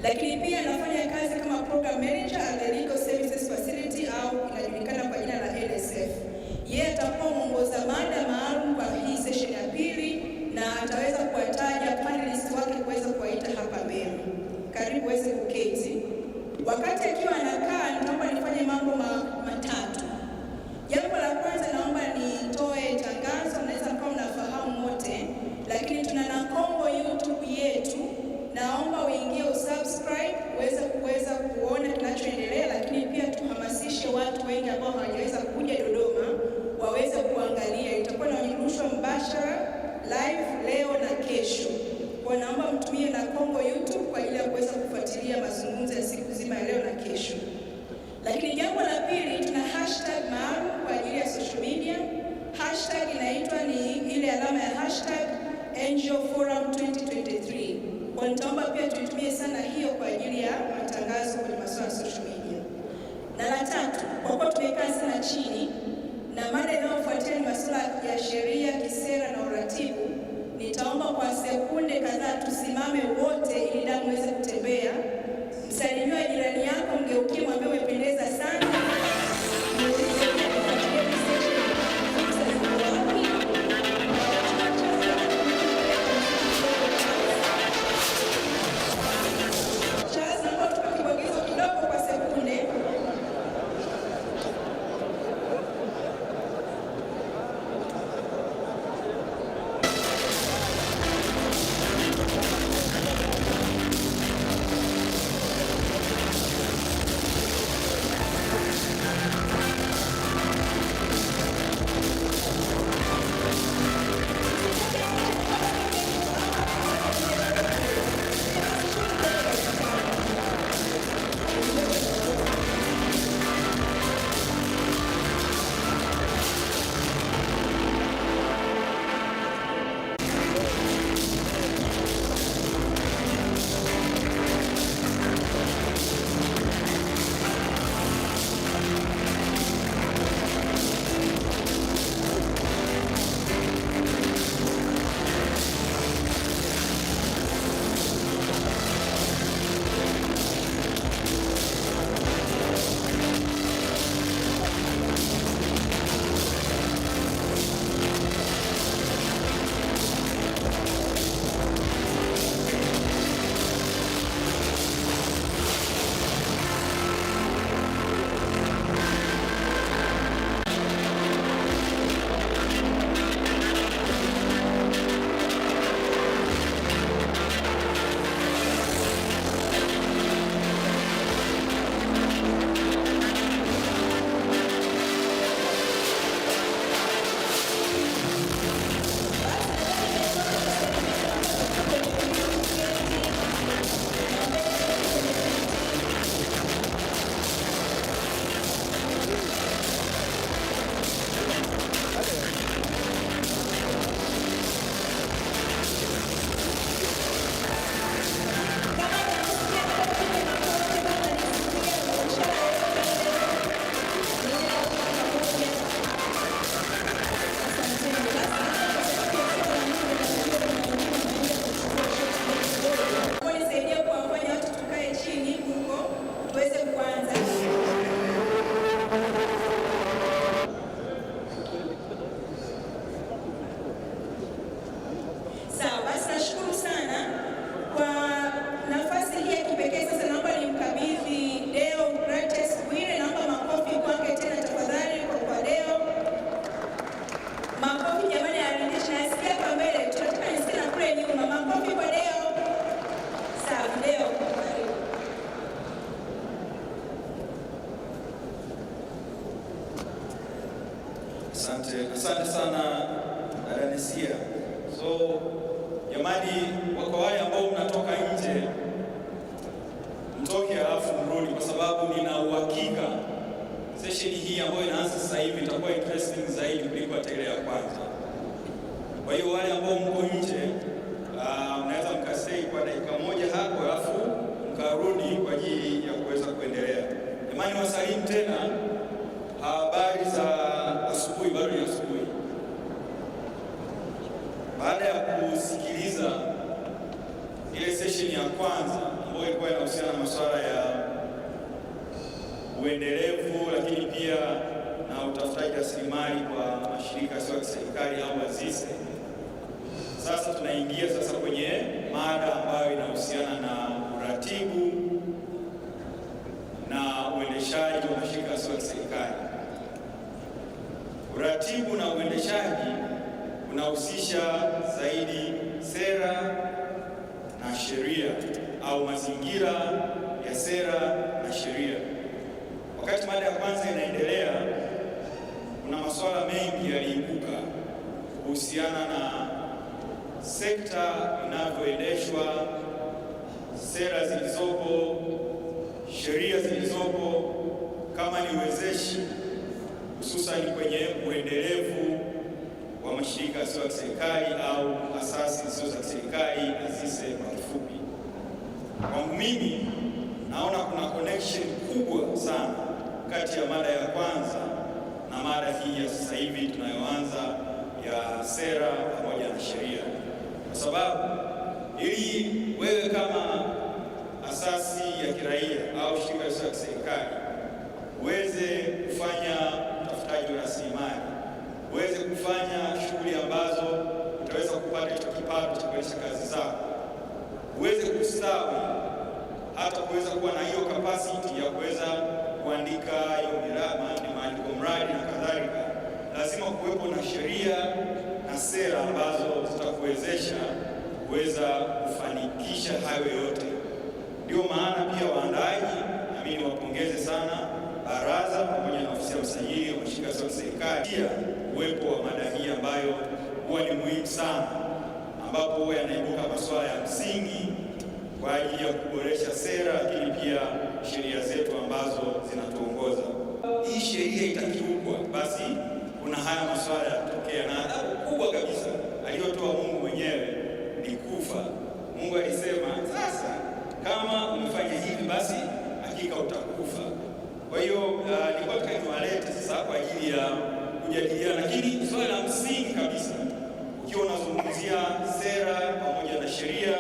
Lakini pia anafanya kazi kama program manager at the Legal Services Facility au inajulikana kwa jina la LSF. Yeye atakuwa mwongoza mada maalum kwa hii session ya pili na ataweza kuwataja panelists wake kuweza kuwaita hapa mbele. Karibu weze kuketi. Wakati akiwa anakaa, naomba nifanye mambo matatu. Jambo la kwanza, naomba nitoe tangazo, naweza kama mnafahamu wote, lakini tuna na Kongo YouTube yetu. Naomba uingie usubscribe uweze kuona kinachoendelea, lakini pia tuhamasishe watu wengi ambao hawajaweza kuja Dodoma waweze kuangalia. Itakuwa inarushwa mbashara live leo na kesho. Kwa naomba mtumie na Kongo YouTube kwa ajili ya kuweza kufuatilia mazungumzo ya siku nzima leo na kesho. Lakini jambo la pili, tuna hashtag maalum kwa ajili ya social media. Hashtag inaitwa ni ile alama ya hashtag NGO Forum 2023. Kwa nitaomba pia tuitumie sana hiyo kwa ajili ya matangazo kwenye masuala ya social media. Na la tatu, kwa kuwa tumekaa sana chini na mada inayofuatia ni masuala ya sheria, kisera na uratibu, nitaomba kwa sekunde kadhaa tusimame wote ili damu iweze kutembea. Msalimie jirani yako, mgeukie, mwambie umependeza sana. Asante sana dada Yasiyo. So jamani, kwa wale ambao mnatoka nje, mtoke alafu mrudi, kwa sababu nina uhakika session hii ambayo inaanza sasa hivi itakuwa interesting zaidi kuliko hata ile ya kwanza. Kwa hiyo wale ambao mko nje, mnaweza mkastay kwa dakika moja hapo alafu mkarudi kwa ajili ya kuweza kuendelea. Jamani, wasalimu tena. Habari za asubuhi, bado ni asubuhi. Baada ya kusikiliza ile session ya kwanza ambayo ilikuwa inahusiana na masuala ya uendelevu, lakini pia na utafutaji rasilimali kwa mashirika yasiyo ya kiserikali au AZISE, sasa tunaingia sasa kwenye mada ambayo inahusiana na uratibu na uendeshaji wa mashirika yasiyo ya kiserikali. Uratibu na uendeshaji unahusisha zaidi sera na sheria au mazingira ya sera na sheria. Wakati mada ya kwanza inaendelea, kuna masuala mengi yaliibuka kuhusiana na sekta inavyoendeshwa, sera zilizopo, sheria zilizopo, kama ni wezeshi hususan kwenye uendelevu wa mashirika yasiyo ya kiserikali au asasi zisizo za kiserikali, AZISE kwa kifupi. Kwangu mimi naona kuna connection kubwa sana kati ya mada ya kwanza na mada hii ya sasa hivi tunayoanza ya sera pamoja na sheria, kwa sababu ili wewe kama asasi ya kiraia au shirika lisilo la kiserikali uweze kufanya utafutaji wa rasilimali, uweze kufanya shughuli ambazo utaweza kupata kipato cha kuendesha kazi zako, uweze kustawi, hata kuweza kuwa na hiyo capacity ya kuweza kuandika hiyo maandiko mradi na kadhalika, lazima kuwepo na sheria na sera ambazo zitakuwezesha kuweza kufanikisha hayo yote. Ndio maana pia waandaaji, na mimi niwapongeze sana baraza pamoja na ofisi ya usajili wa mashirika yasiyo ya kiserikali, pia uwepo wa mada hii ambayo huwa ni muhimu sana, ambapo huwa yanaibuka masuala ya msingi kwa ajili ya kuboresha sera, lakini pia sheria zetu ambazo zinatuongoza. Hii sheria itakiukwa, basi kuna haya masuala yanatokea, na adhabu kubwa kabisa aliyotoa Mungu mwenyewe ni kufa. Mungu alisema, sasa kama umefanya hivi basi hakika utakufa. Kwa hiyo nilikuwa nataka niwalete sasa kwa ajili ya kujadiliana, lakini swala la msingi kabisa, ukiwa unazungumzia sera pamoja na sheria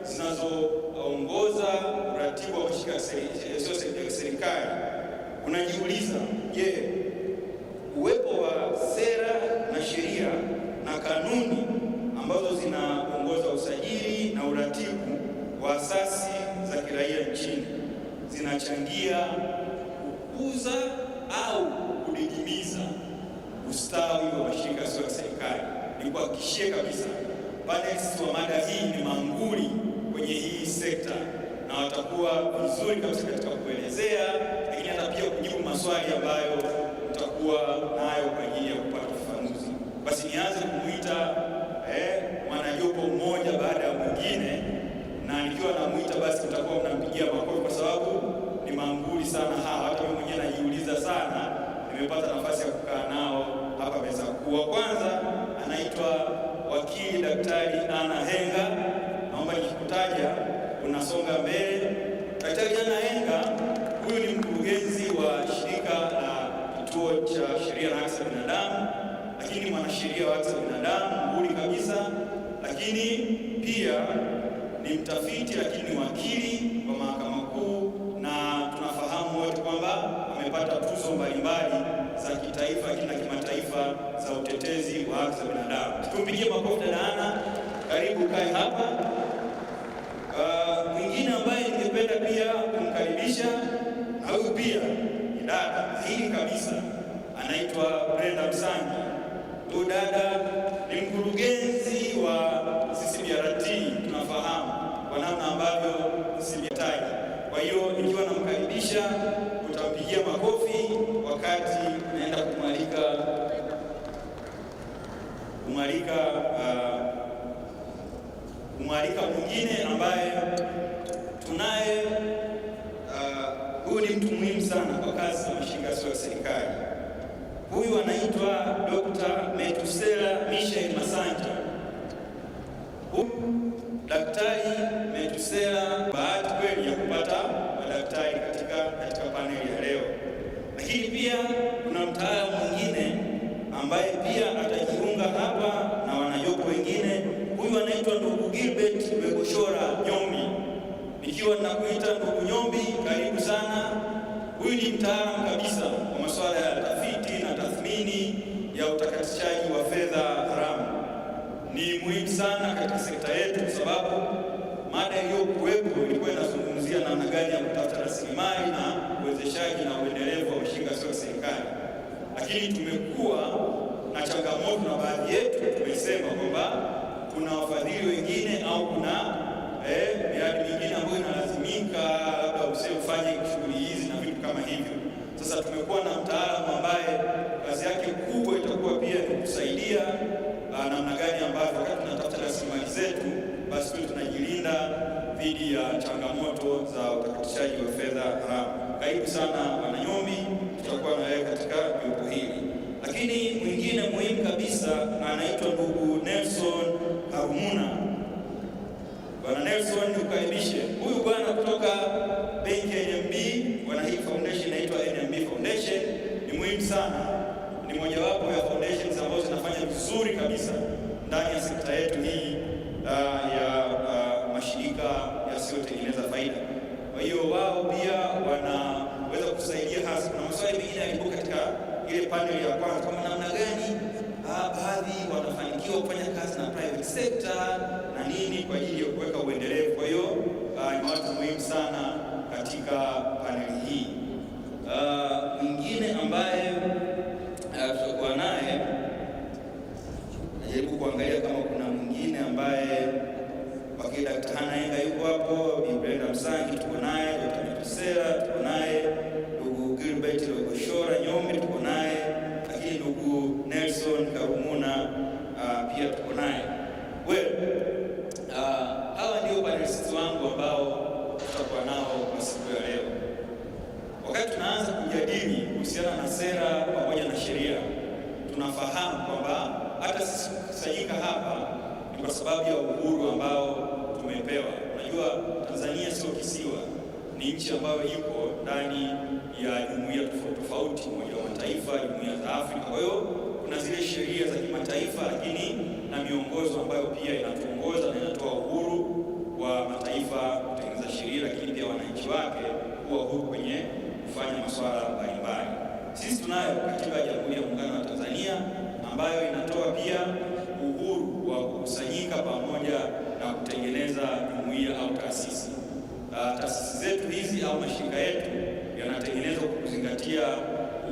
zinazoongoza uratibu wa mashirika yasiyo ya serikali, unajiuliza, je, uwepo wa sera na sheria na kanuni ambazo zinaongoza usajili na uratibu wa asasi za kiraia nchini zinachangia kukuza au kudidimiza ustawi wa mashirika yasiyo ya serikali? Nikuhakikishie kabisa panelists wa mada hii ni manguli kwenye hii sekta, na watakuwa vizuri kabisa katika kuelezea, lakini hata pia kujibu maswali ambayo mtakuwa nayo kwa ajili ya kupata ufafanuzi. Basi nianze kumuita mwanajopo mmoja baada ya mwingine, na nikiwa namuita basi mtakuwa mnampigia makofi kwa sababu ni manguli sana hawa. Hata mimi mwenyewe najiuliza sana, nimepata nafasi ya kukaa nao hapa meza kuu. Wa kwanza anaitwa wakili Daktari Ana Henga. Naomba nikikutaja unasonga mbele. Daktari Ana Henga huyu ni mkurugenzi wa shirika la kituo cha sheria na haki za binadamu, lakini mwanasheria wa haki za binadamu nguli kabisa, lakini pia ni mtafiti, lakini ni wakili wa mahakama kuu, na tunafahamu wote kwamba amepata tuzo mbalimbali za kitaifa na kimataifa za utetezi wa haki za binadamu. Tumpigie makofi dada Ana, karibu kae hapa. Mwingine ambaye ningependa pia kumkaribisha, na huyu pia ni dada mahiri kabisa, anaitwa Brenda Msangi. Huyu dada ni mkurugenzi wa CCBRT, tunafahamu kwa namna ambavyo CCBRT. Kwa hiyo nikiwa namkaribisha utampigia makofi wakati naenda kumwalika kumwalika mwingine ambaye tunaye. Huyu ni mtu muhimu sana kwa kazi za mashirika yasiyo ya serikali. Huyu anaitwa Dr. Metusela Michel Masanja. Huyu Daktari Metusela, bahati kweli ya kupata madaktari katika paneli ya leo. Lakini pia kuna mtaalamu mwingine ambaye pia atajiunga hapa na wanajopo wengine. Huyu anaitwa ndugu Gilbert Wegoshora Nyombi. Nikiwa nakuita ndugu Nyombi, karibu sana. Huyu ni mtaalamu kabisa kwa masuala ya tafiti na tathmini ya utakatishaji wa fedha haramu. Ni muhimu sana katika sekta yetu kwa sababu mada iliyokuwepo ilikuwa inazungumzia namna gani ya kutafuta rasilimali na uwezeshaji na uendelevu wa mashirika yasiyo ya serikali. Lakini tumekuwa na changamoto na baadhi yetu tumesema kwamba kuna wafadhili wengine au kuna miradi mingine ambayo inalazimika labda ufanye shughuli hizi na vitu kama hivyo. Sasa tumekuwa na mtaalamu ambaye kazi yake kubwa itakuwa pia ni kusaidia namna gani ambavyo wakati tunatafuta rasilimali zetu basi tunajilinda dhidi ya changamoto za utakatishaji wa fedha haramu. Karibu sana Bwana Nyombi, tutakuwa na wewe katika jopo hili. Lakini mwingine muhimu kabisa anaitwa ndugu Nelson Harumuna. Bwana Nelson, nikukaribishe. Huyu bwana kutoka benki ya NMB, bwana, hii foundation inaitwa NMB Foundation, ni muhimu sana. Ni mojawapo ya foundations ambazo zinafanya vizuri kabisa ndani ya sekta yetu hii ya mashirika yasiyotengeneza faida. Kwa hiyo wao pia wanaweza kusaidia hasa. Kuna maswali mengine yalipo katika ile panel ya kwanza kama namna gani baadhi wanafanikiwa kufanya kazi na private sector na nini kwa ajili ya kuweka uendelevu. Kwa hiyo ni watu muhimu sana katika panel hii. Mwingine ambaye tutakuwa naye, najaribu kuangalia kama kuna mwingine ambaye wakili Daktari Hanaenga yuko hapo, Bi Brenda Msangi tuko naye, Dr. Metusela tuko naye, ndugu Gilbert Wegoshora Nyombi tuko naye, lakini ndugu Nelson Karumuna pia tuko naye. Hawa ndio panelists wangu ambao tutakuwa nao kwa siku ya leo. Wakati tunaanza kujadili kuhusiana na sera pamoja na sheria, tunafahamu kwamba hata sisi kusanyika hapa ni kwa sababu ya uhuru ambao tumepewa. Unajua, Tanzania sio kisiwa, ni nchi ambayo iko ndani ya jumuiya tofauti tofauti, Umoja wa Mataifa, jumuiya za Afrika. Kwa hiyo kuna zile sheria za kimataifa, lakini na miongozo ambayo pia inatuongoza na inatoa uhuru wa mataifa kutengeneza sheria, lakini pia wananchi wake kuwa huru kwenye kufanya masuala mbalimbali. Sisi tunayo katiba ya Jamhuri ya Muungano wa Tanzania ambayo inatoa pia uhuru wa kukusanyika pamoja na kutengeneza jumuiya au taasisi. Taasisi zetu hizi au mashirika yetu yanatengenezwa kwa kuzingatia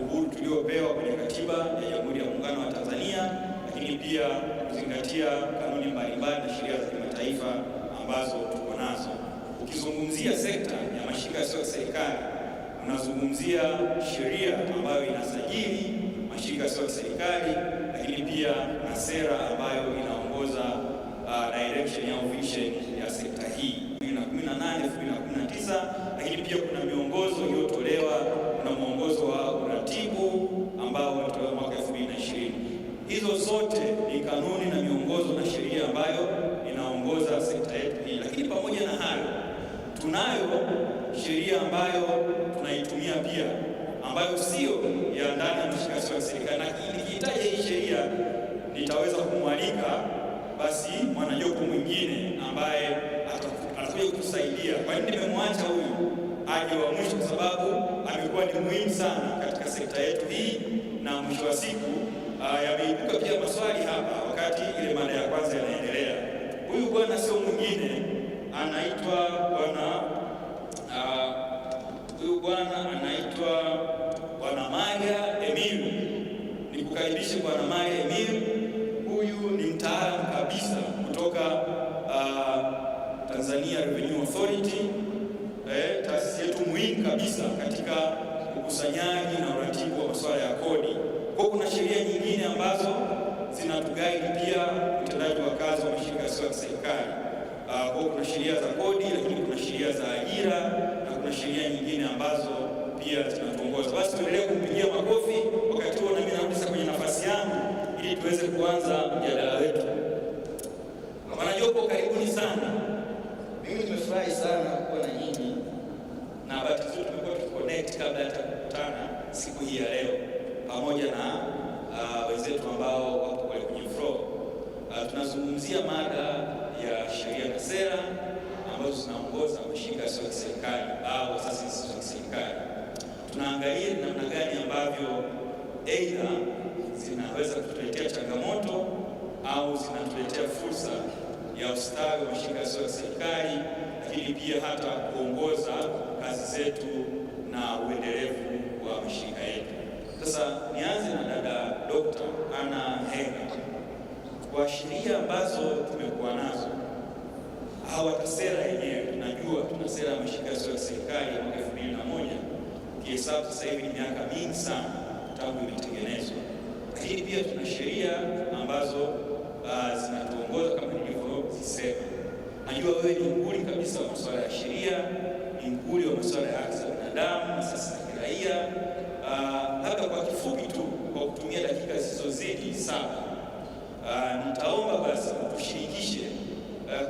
uhuru tuliopewa kwenye katiba ya Jamhuri ya Muungano wa Tanzania, lakini pia kuzingatia kanuni mbalimbali na sheria za kimataifa ambazo tuko nazo. Ukizungumzia sekta ya mashirika yasiyo ya serikali, unazungumzia sheria ambayo inasajili mashirika yasiyo ya serikali, lakini pia na sera ambayo inaongoza direction au vision ya sekta hii 2018-2019, lakini pia kuna miongozo iliyotolewa. Kuna mwongozo wa uratibu ambao ulitolewa mwaka 2020. Hizo zote ni kanuni na miongozo na sheria ambayo inaongoza sekta yetu hii. Lakini pamoja na hayo, tunayo sheria ambayo tunaitumia pia ambayo sio ya ndani ya mashirika yasiyo ya serikali, na nikihitaji hii sheria nitaweza kumwalika basi mwanajopo mwingine ambaye atakuja kutusaidia. Kwa nini nimemwacha huyu aje wa mwisho? Kwa sababu amekuwa ni muhimu sana katika sekta yetu hii, na mwisho wa siku yameibuka pia maswali hapa wakati ile mada ya kwanza inaendelea. Huyu bwana sio mwingine, anaitwa Bwana Mwaka Emil. Nikukaribishe Bwana Mwaka Emil. Huyu ni mtaalamu kabisa kutoka Tanzania Revenue Authority, taasisi yetu muhimu kabisa katika ukusanyaji na uratibu wa masuala ya kodi. Kwa kuna sheria nyingine ambazo zinatuguide pia kuna sheria za kodi, lakini kuna sheria za ajira na kuna sheria nyingine ambazo pia zinatuongoza. Basi tuendelee kumpigia makofi wakati huo, na mimi narudi sasa kwenye nafasi yangu ili tuweze kuanza mjadala wetu. Wanajopo, karibuni sana. Mimi nimefurahi sana kuwa na nyinyi, na bahati nzuri tumekuwa tukiconnect kabla hata kukutana siku hii ya leo, pamoja na wenzetu ambao wako kwenye floor. Tunazungumzia mada ya sheria na sera ambazo zinaongoza mashirika yasiyo ya kiserikali au asasi zisizo za kiserikali. Tunaangalia namna gani ambavyo aidha zinaweza kutuletea changamoto au zinatuletea fursa ya ustawi wa mashirika yasiyo ya kiserikali, lakini pia hata kuongoza kazi zetu na uendelevu wa mashirika yetu. Sasa nianze na dada Dr. Ana Henga. Kwa sheria ambazo tumekuwa nazo au hata sera yenyewe, tunajua tuna sera ya mashirika yasiyo ya serikali ya mwaka 2001. Kihesabu sasa hivi ni miaka mingi sana tangu imetengenezwa, lakini pia tuna sheria ambazo zinatuongoza kama nilivyosema. Najua wewe ni nguli kabisa wa masuala ya sheria, ni nguli wa masuala ya haki za binadamu, asasi za kiraia. Labda kwa kifupi tu, kwa kutumia dakika zisizozidi 7, nitaomba basi tushirikishe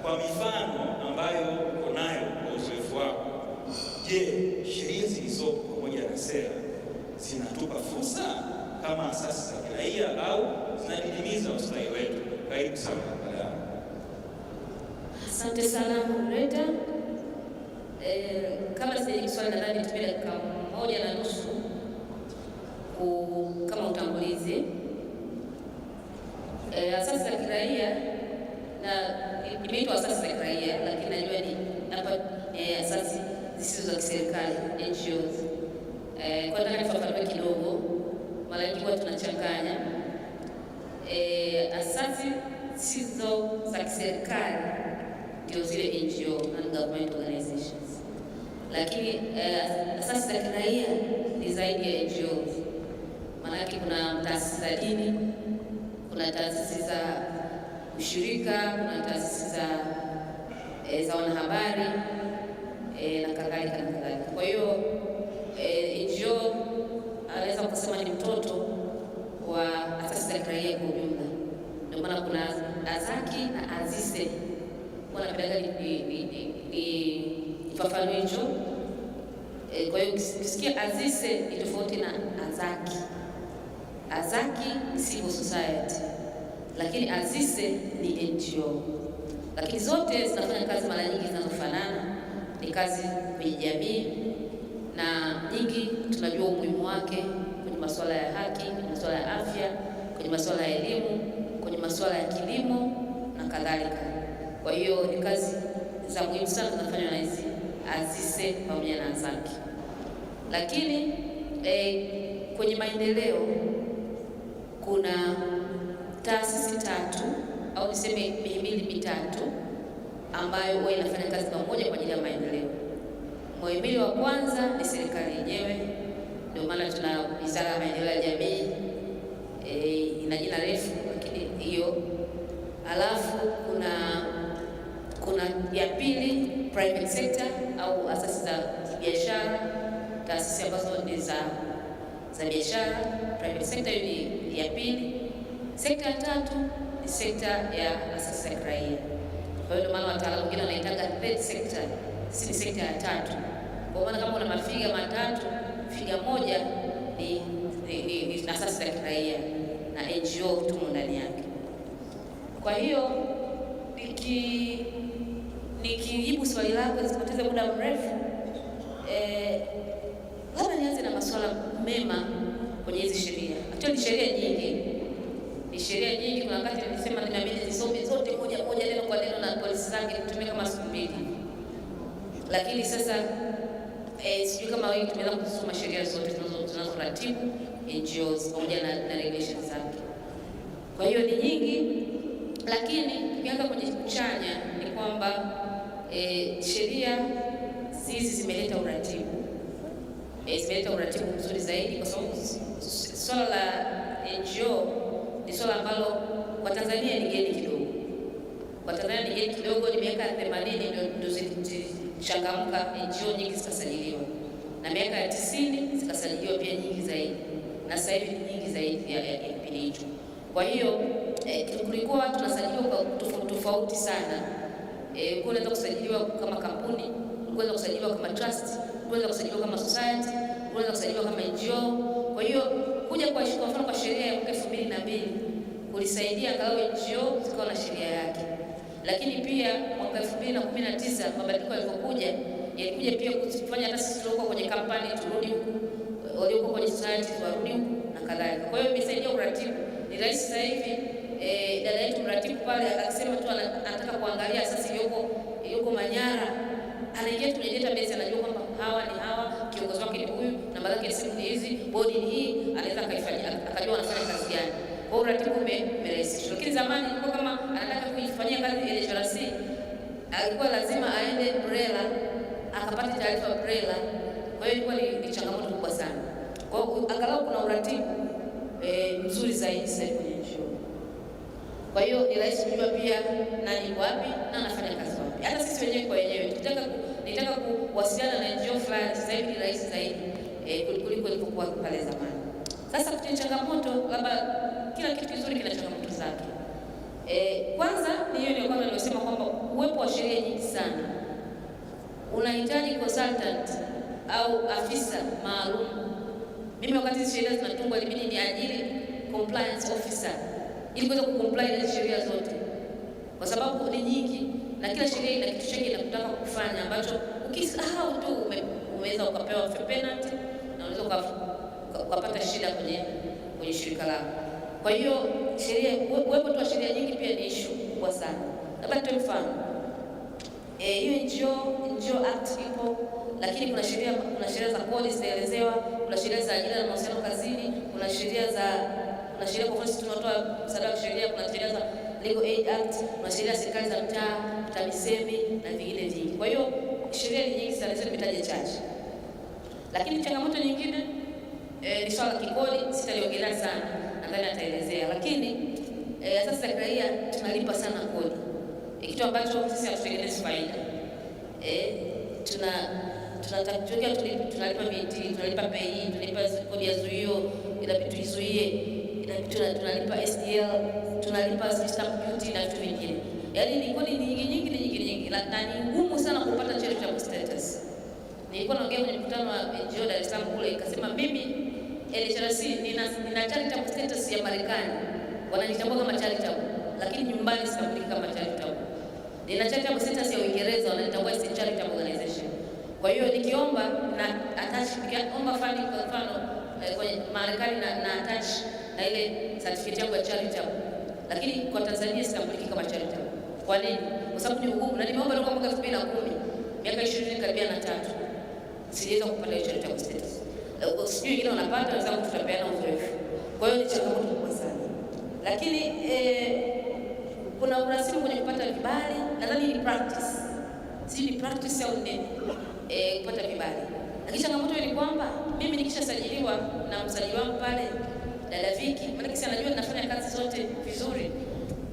kwa mifano ambayo uko nayo kwa uzoefu wako. Je, sheria zilizopo pamoja na sera zinatupa fursa kama asasi za kiraia au zinadidimiza ustawi wetu? Karibu sana. Asante sana moderator. Kama sijajibu swali, nadhani nitumie dakika 1.5 kama utangulizi. Asasi za kiraia na imeitwa asasi za kiraia, lakini najua ni hapa asasi zisizo za kiserikali, NGOs. Kwa nataka nifafanue kidogo, mara nyingi huwa tunachanganya. Asasi zisizo za kiserikali ndio zile NGO, non-government organizations, lakini asasi za kiraia ni zaidi ya NGOs. Maana yake kuna taasisi za dini, kuna taasisi za ushirika, kuna taasisi za wanahabari na kadhalika na kadhalika. Kwa hiyo NGO anaweza kusema ni mtoto wa asasi za kiraia kwa ujumla. Ndio maana kuna azaki na azise. Wanapenda ni fafanua hicho. Kwa hiyo ukisikia azise ni tofauti na azaki. Azaki ni civil society, lakini azise ni NGO. Lakini zote zinafanya kazi mara nyingi zinazofanana, ni kazi kwenye jamii, na nyingi tunajua umuhimu wake kwenye masuala ya haki, kwenye masuala ya afya, kwenye masuala ya elimu, kwenye masuala ya kilimo na kadhalika. Kwa hiyo ni kazi za muhimu sana zinafanywa na hizi azise pamoja na azaki. Lakini kwenye maendeleo kuna taasisi 3 au niseme mihimili mitatu ambayo huwa inafanya kazi pamoja kwa ajili ya maendeleo. Muhimili wa kwanza ni serikali yenyewe, ndio maana tuna Wizara ya Maendeleo ya Jamii, ina jina refu lakini hiyo. Alafu kuna ya pili private sector au asasi za biashara, taasisi ambazo ni za biashara. Private sector ni ya pili. Sekta ya tatu ni sekta ya asasi za kiraia. Kwa hiyo ndio maana wataalamu wengine wanaitaga third sector, si ni sekta ya tatu. Kwa maana kama una mafiga matatu, figa moja ni asasi za kiraia na NGO tumo ndani yake. Kwa hiyo nikijibu swali lako nisipoteze muda mrefu, labda nianze na masuala mema kwenye hizi sheria. Actually ni sheria nyingi. Kuna wakati nilisema ninabidi nisome zote moja moja, neno kwa neno, na polisi zangu nitumie kama siku 2. Lakini sasa sijui kama wewe tumeanza kusoma sheria zote tunazoratibu NGOs pamoja na regulations zake. Kwa hiyo ni nyingi, lakini tukianza kwenye chanya ni kwamba sheria hizi zimeleta uratibu mzuri zaidi, kwa sababu swala la NGO ni swala ambalo kwa Tanzania ni geni kidogo. Kwa Tanzania ni geni kidogo, ni miaka 80 ndio zilichangamka, NGO nyingi zikasajiliwa, na miaka ya 90 zikasajiliwa pia nyingi zaidi, na sasa hivi ni nyingi zaidi ya kipindi hicho. Kwa hiyo tulikuwa tunasajiliwa kwa tofauti sana. Unaweza kusajiliwa kama kampuni, unaweza kusajiliwa kama trust, unaweza kusajiliwa kama society, unaweza kusajiliwa kama NGO. Kwa hiyo kuja kwa mfano kwa sheria ya mwaka 2002 kulisaidia angalau NGO zikawa na sheria yake. Lakini pia mwaka 2019 mabadiliko yalivyokuja, yalikuja pia kufanya hata sisi tuliokuwa kwenye kampani turudi huku, waliokuwa kwenye society warudi huku na kadhalika. Kwa hiyo imesaidia uratibu. Ni rahisi sasa hivi dada yetu mratibu pale akisema tu anataka kuangalia asasi yuko Manyara, anaingia kwenye database, anajua kwamba hawa ni hawa, kiongozi wake ni huyu, namba zake ni simu ni hizi, bodi ni hii, anaweza akajua anafanya kazi gani. Kwa uratibu umerahisishwa. Lakini zamani ilikuwa kama anataka kuifanyia kazi LHRC, alikuwa lazima aende BRELA akapata taarifa BRELA. Kwa hiyo ilikuwa ni changamoto kubwa sana. Kwa hiyo angalau kuna uratibu mzuri zaidi sasa kwenye NGO. Kwa hiyo ni rahisi kujua pia nani wapi na anafanya kazi wapi. Hata sisi wenyewe kwa wenyewe nitaka kuwasiliana na NGO fulani, sasa hivi ni rahisi zaidi kuliko ilivyokuwa pale zamani. Sasa kuna changamoto, labda kila kitu kizuri kina changamoto zake. Kwanza ni hiyo ndio kwanza nimesema kwamba uwepo wa sheria nyingi sana. Unahitaji consultant au afisa maalum. Mimi wakati sheria zinatungwa ilibidi ni ajili compliance officer ili kuweza kucomply na sheria zote, kwa sababu ni nyingi na kila sheria ina kitu chake inakutaka kufanya ambacho ukisahau tu umeweza ukapewa penalty na unaweza ukapata shida kwenye shirika lako. Kwa hiyo sheria, uwepo tu wa sheria nyingi pia ni issue kubwa sana. Labda tutoe mfano. Hiyo NGO Act ipo, lakini kuna sheria za kodi zinaelezewa, kuna sheria za ajira na mahusiano kazini, kuna sheria kwa mfano tunatoa msaada wa sheria, kuna sheria za Legal Aid Act, kuna sheria za serikali za mtaa, TAMISEMI na vingine vingi. Kwa hiyo sheria ni nyingi sana, nimetaja chache. Lakini changamoto nyingine ni swala la kikodi, sitaliongelea sana, nadhani ataelezea. Lakini sasa raia tunalipa sana kodi. Kitu ambacho sisi hatutengenezi faida. Tunalipa VAT, tunalipa PAYE, tunalipa kodi ya zuio, inabidi tuizuie, tunalipa SDL, tunalipa stamp duty na vitu vingine. Yaani ni kodi nyingi na ni ngumu sana kupata charitable status. Nilikuwa naongea kwenye mkutano wa NGO Dar es Salaam kule, ikasema mimi LHRC nina charitable status ya Marekani. Wananitambua kama charitable, lakini nyumbani sitambuliki kama charitable. Nina charitable status ya Uingereza, wananitambua as charitable organization. Kwa hiyo nikiomba na attach, nikiomba funding kwa mfano kwenye Marekani na attach na ile certificate yangu ya charitable. Lakini kwa Tanzania sitambuliki kama charitable. Kwa nini? Kwa sababu ni ugumu. Na nimeomba toka mwaka 2010, miaka 20 karibia na 3. Sijaweza kupata hiyo charitable status. Sijui wengine wanapata, wenzangu tutapeana uzoefu. Kwa hiyo ni changamoto kubwa sana. Lakini kuna urasimu kwenye kupata vibali, nadhani ni practice. Sijui ni practice au nini kupata vibali. Lakini changamoto ni kwamba mimi nikishasajiliwa na msajili wangu pale dada Viki, maana kisa anajua ninafanya kazi zote vizuri.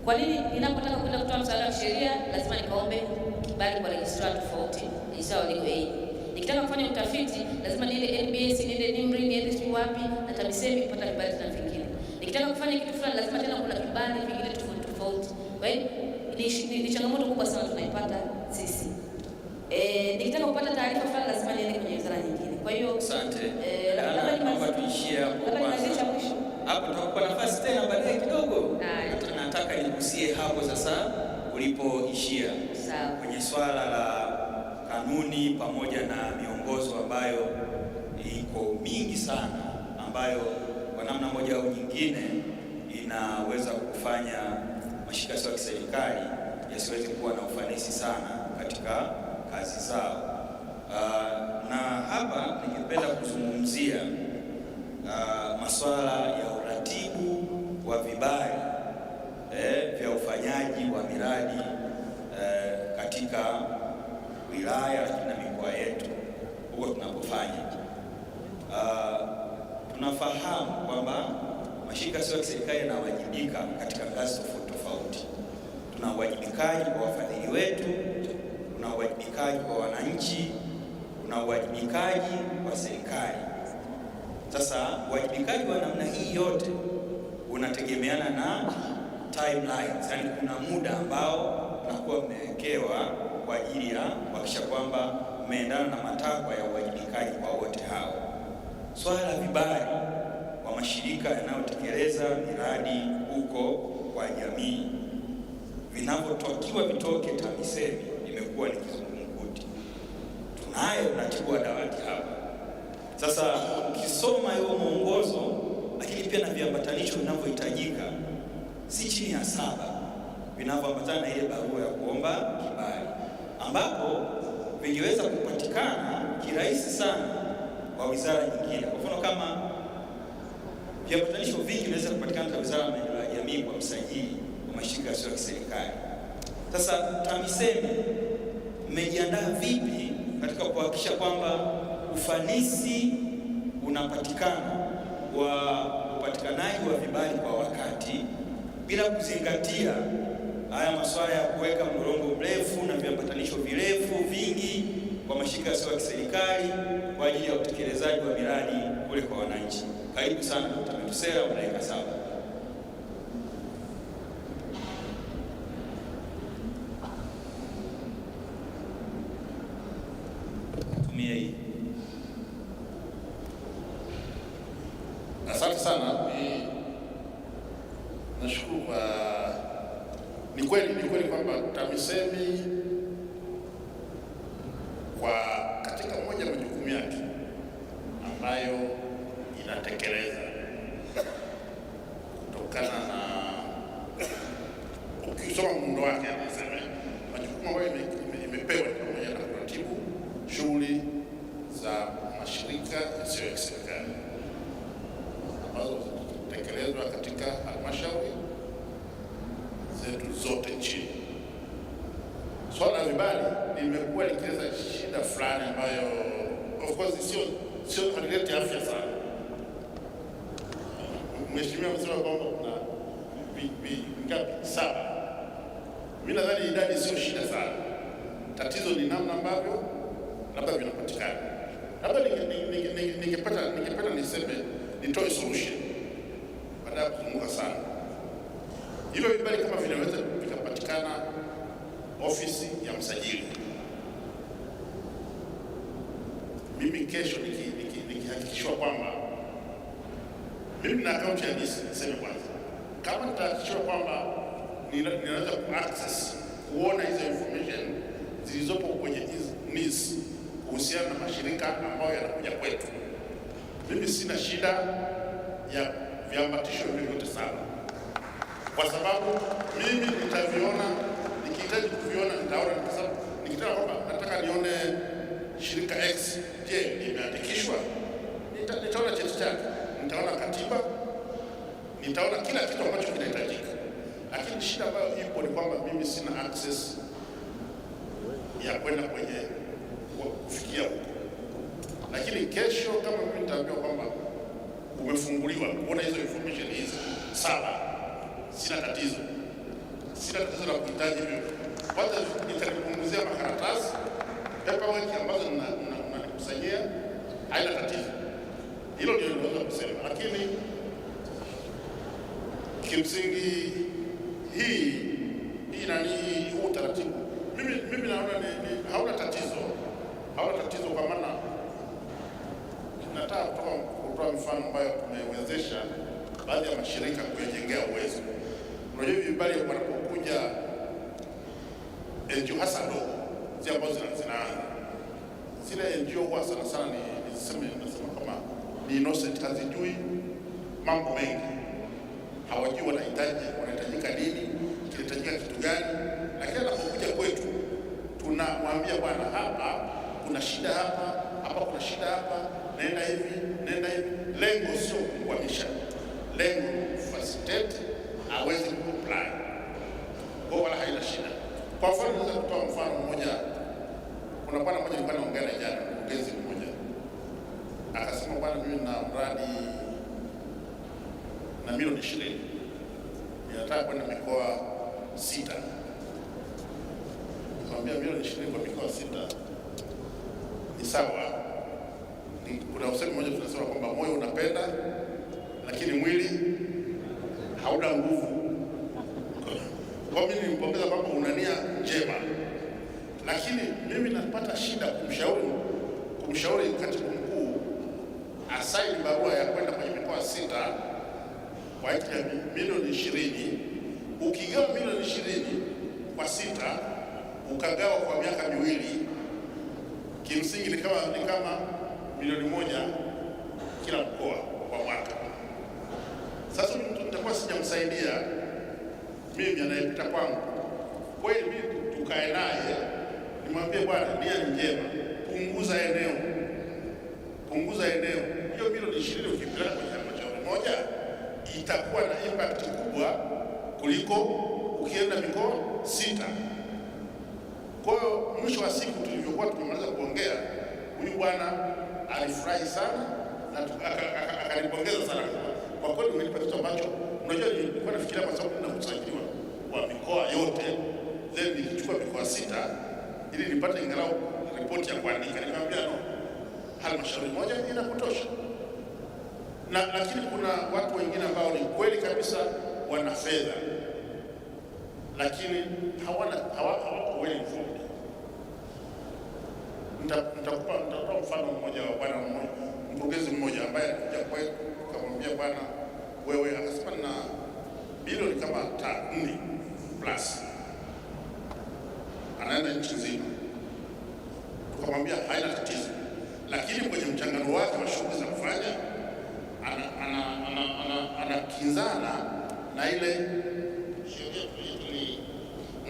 Kwa nini ninapotaka kwenda kutoa msaada wa sheria lazima nikaombe kibali kwa registrar tofauti, registrar wa Legal Aid. Nikitaka kufanya utafiti lazima niende NBS, niende NIMRI, niende wapi na TAMISEMI kupata vibali na vingine. Nikitaka kufanya kitu fulani lazima tena kuna vibali vingine tofauti. Kwa hiyo ni changamoto kubwa sana tunaipata sisi. Nikitaka kupata taarifa fulani lazima niende kwenye wizara nyingine. Kwa hiyo asante. Naomba tuishie hapo kwanza. Hapo tutakupa nafasi tena baadaye kidogo. Nataka nigusie hapo sasa ulipoishia. Sawa. Kwenye swala la kanuni pamoja na miongozo ambayo iko mingi sana, ambayo kwa namna moja au nyingine inaweza kufanya mashirika ya kiserikali yasiweze kuwa na ufanisi sana katika kazi zao. Na hapa ningependa kuzungumzia masuala ya uratibu wa vibali vya ufanyaji wa miradi katika wilaya na mikoa yetu huko tunapofanya. Tunafahamu kwamba mashirika ya kiserikali yanawajibika katika ngazi tofauti. kuna uwajibikaji kwa wafadhili wetu, kuna uwajibikaji kwa wananchi, kuna uwajibikaji kwa serikali. Sasa uwajibikaji wa namna hii yote unategemeana na timelines, yani kuna muda ambao unakuwa umewekewa kwa ajili ya kuhakikisha kwamba umeendana na matakwa ya uwajibikaji kwa wote hao. Swala la vibali wa mashirika yanayotekeleza miradi huko kwa jamii vinavyotakiwa vitoke TAMISEMI imekuwa ni kizungumkuti. Tunaye uratibu wa dawati hapa. Sasa ukisoma hiyo mwongozo, lakini pia na viambatanisho vinavyohitajika si chini ya 7 vinavyoambatana na ile barua ya kuomba kibali, ambapo vingeweza kupatikana kirahisi sana kwa wizara nyingine. Kwa mfano kama viambatanisho vingi vinaweza kupatikana kwa Wizara ya Maendeleo ya Jamii kwa msajili wa mashirika yasiyo ya kiserikali. Sasa TAMISEMI mmejiandaa vipi katika kuhakikisha kwamba ufanisi unapatikana wa upatikanaji wa vibali kwa wakati bila kuzingatia haya masuala ya kuweka mlolongo mrefu na viambatanisho virefu vingi kwa mashirika yasiyo ya kiserikali kwa ajili ya utekelezaji wa miradi kule kwa wananchi? Karibu sana Dr. Metusela, unaweka sawa. Tumia hii. Asante sana. Nashukuru kwa ni kweli kwamba TAMISEMI kwa katika moja ya majukumu yake ambayo inatekeleza kutokana na ukisoma muundo wake, anasema majukumu ambayo imepewa pamoja na kuratibu shughuli za mashirika yasiyo ya kiserikali ambazo zinatekelezwa katika halmashauri zetu zote nchini. Swala la vibali limekuwa likileta shida fulani ambayo of course sio halileti afya sana. Mheshimiwa amesema kwamba kuna vingapi? 7. Mimi nadhani idadi sio shida sana. Tatizo ni namna ambavyo labda vinapatikana. Labda ningepata niseme nitoe solution baada ya kuzunguka sana. Hivyo vibali kama vinaweza vikapatikana ofisi ya msajili, mimi kesho nikihakikishwa kwamba mimi na akaunti ya NIS, niseme kwanza, kama nitahakikishwa kwamba ninaweza ku-access kuona hizo information zilizopo kwenye NIS kuhusiana na mashirika ambayo yanakuja kwetu, mimi sina shida ya viambatisho vyovyote sana, kwa sababu mimi nitaviona, nikihitaji kuviona nitaona. Kwa sababu nikitaka kwamba nataka nione shirika X, je, limeandikishwa, nitaona cheti chake, nitaona katiba, nitaona kila kitu ambacho kinahitajika. Lakini shida ambayo ipo ni kwamba mimi sina access ya kwenda kwenye kufikia huko. Lakini kesho kama mimi nitaambiwa kwamba umefunguliwa kuona hizo information hizi, sawa, sina tatizo la kuhitaji hivyo. Kwanza nitakupunguzia makaratasi, paperwork ambazo mnanikusanyia, haina tatizo. Hilo ndio ninaweza kusema. Lakini kimsingi hii huu utaratibu mimi naona hauna tatizo kwa maana nataka kutoa mfano ambayo tumewezesha baadhi ya mashirika kuyajengea uwezo. Unajua hivi vibali wanapokuja NGO hasa ndogo zile ambazo zinaanza, zile NGO huwa sana nasema kama ni innocent, hazijui mambo mengi, hawajui wanahitajika nini, kinahitajika kitu gani. Lakini anapokuja kwetu tunamwambia bwana, hapa kuna shida, hapa kuna shida, hapa nenda hivi. Lengo sio kukwamisha, lengo facilitate aweze kuapply, kwa wala haina shida. Kwa mfano naweza kutoa mfano mmoja. Kuna bwana mmoja alikuwa anaongea na jana, mkurugenzi mmoja akasema, bwana, mimi na mradi na milioni 20 ninataka kwenda mikoa 6 nikamwambia milioni 20 kwa mikoa 6 ni sawa. Kuna usemi mmoja tunasema kwamba moyo unapenda lakini mwili hauna nguvu. Kwa mimi nimpongeza kwamba una nia njema, lakini mimi napata shida kumshauri katibu mkuu asaini barua ya kwenda kwenye mikoa 6 kwa ajili ya milioni 20. Ukigawa milioni 20 kwa 6 ukagawa kwa miaka miwili, kimsingi ni kama milioni 1 kila mkoa kwa mwaka. Sasa mtu nitakuwa sijamsaidia mimi anayepita kwangu. Kwa hiyo mimi tukae naye nimwambie, bwana, nia njema, punguza eneo. Hiyo milioni 20 ukipeleka kwenye halmashauri moja itakuwa na impact kubwa kuliko ukienda mikoa 6. Kwa hiyo mwisho wa siku tulivyokuwa tumemaliza kuongea, huyu bwana alifurahi sana na akanipongeza sana. Kwa kweli umenipa kitu ambacho unajua nilikuwa nafikiria, kwa sababu ninakusajiliwa kwa mikoa yote, then nikichukua mikoa 6 ili nipate ingalau ripoti ya kuandika. Nikamwambia no, halmashauri moja inakutosha. Lakini kuna watu wengine ambao ni kweli kabisa wana fedha lakini hawako well informed. Nitatoa mfano mmoja wa bwana mmoja, mkurugenzi mmoja ambaye alikuja kwetu, akamwambia bwana, wewe, akasema na bilioni kama 4 plus, anaenda nchi nzima. Tukamwambia haina tatizo, lakini kwenye mchangano wake wa shughuli za kufanya anakinzana na ile sheria ni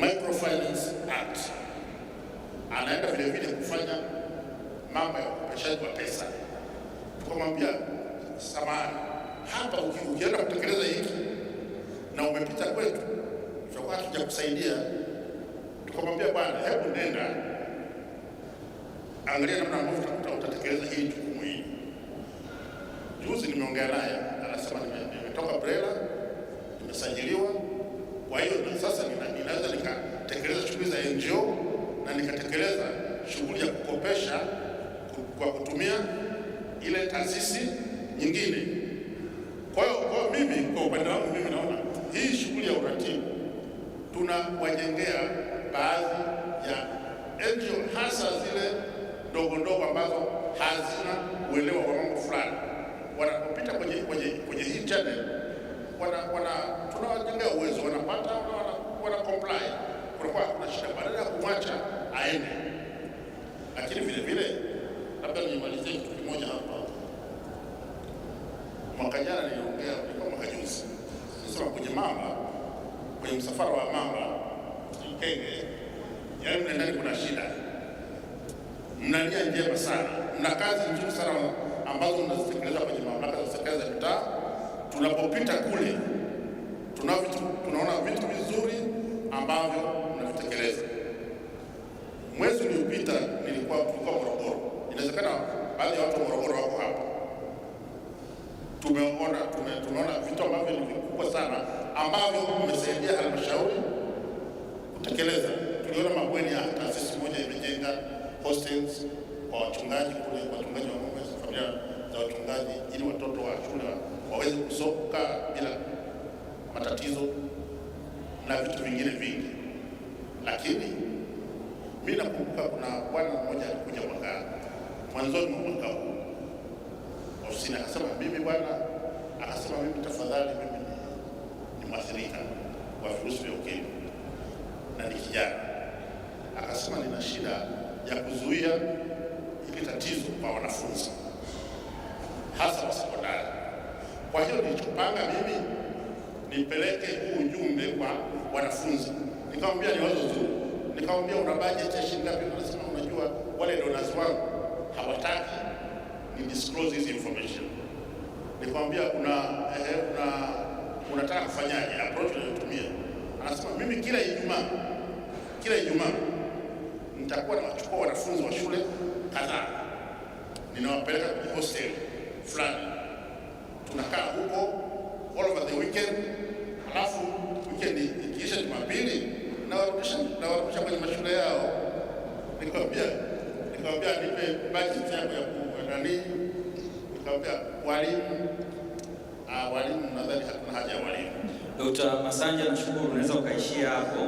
Microfinance Act. Anaenda vile vile kufanya mambo ya ukopeshaji wa pesa. Tukamwambia, samahani, hapa ukienda kutekeleza hiki na umepita kwetu, tutakuwa hatujakusaidia. Tukamwambia, bwana, hebu nenda angalia namna ambavyo utatekeleza hili jukumu hili. Juzi nimeongea naye, anasema nimetoka BRELA, nimesajiliwa, kwa hiyo na sasa ninaweza nikatekeleza shughuli za NGO na nikatekeleza shughuli ya kukopesha kwa kutumia ile taasisi nyingine. Kwa hiyo mimi kwa upande wangu mimi naona hii shughuli ya uratibu tunawajengea baadhi ya NGO, hasa zile ndogo ndogo ambazo hazina uelewa wa mambo fulani. Wanapopita kwenye hii channel tunawajengea uwezo, wanapata wana comply, kunakuwa kuna shida, badala ya kumwacha aende. Lakini vile vile labda nimalizie kitu kimoja hapa. Mwaka jana niliongea, kwa mwaka juzi, nilisema kwenye msafara wa mamba Kenge, yaani mnaendani kuna shida. Mna nia njema sana, mna kazi nzuri sana ambazo mnazitekeleza kwenye mamlaka za serikali za mitaa. Tunapopita kule tunaona vitu vizuri ambavyo mnavitekeleza. Mwezi uliopita tulikuwa Morogoro. Inawezekana baadhi ya watu wa Morogoro wako hapa. Tumeona vitu ambavyo ni vikubwa sana ambavyo mmesaidia halmashauri kutekeleza. Tuliona mabweni ya taasisi moja imejenga hostels kwa wachungaji kule, wachungaji wa ng'ombe, familia za wachungaji, ili watoto wa shule waweze kusoka bila matatizo na vitu vingine vingi. Lakini mimi nakumbuka kuna bwana mmoja alikuja mwanzoni mwa mwaka huu ofisini, akasema mimi tafadhali, mimi ni mwathirika wa virusi vya ukimwi na ni kijana. Akasema nina shida ya kuzuia hili tatizo kwa wanafunzi, hasa wa sekondari. Kwa hiyo nilichopanga mimi nipeleke huu ujumbe kwa wanafunzi. Nikamwambia ni wazo zuri. Nikamwambia una budget ya shilingi ngapi? Anasema unajua wale donors wangu hawataki ni disclose this information. Nikamwambia unataka kufanyaje, approach unayotumia? Anasema mimi kila Ijumaa nitakuwa nawachukua wanafunzi wa shule kadhaa, ninawapeleka kwenye hostel fulani, tunakaa huko all over the weekend, alafu weekend ikiisha Jumapili nawarudisha kwenye mashule yao. budget yako ya kuangalia nikamwambia walimu nadhani hakuna haja ya walimu. Dr. Masanja, nashukuru, unaweza ukaishia hapo.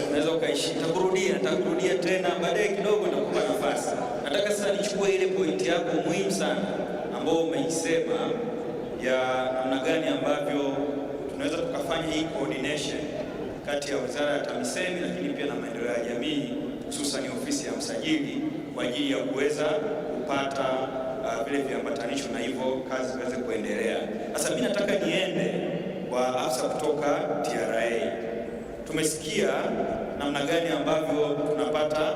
Unaweza ukaishia. Nitakurudia tena baadaye kidogo nitakupa nafasi. Nataka sasa nichukue ile point yako muhimu sana ambayo umeisema ya namna gani ambavyo tunaweza tukafanya hii coordination kati ya Wizara ya TAMISEMI lakini pia na maendeleo ya jamii, hususan ofisi ya msajili kwa ajili ya kuweza kupata vile viambatanisho na hivyo kazi ziweze kuendelea. Sasa mimi nataka niende kwa afisa kutoka TRA. Tumesikia namna gani ambavyo tunapata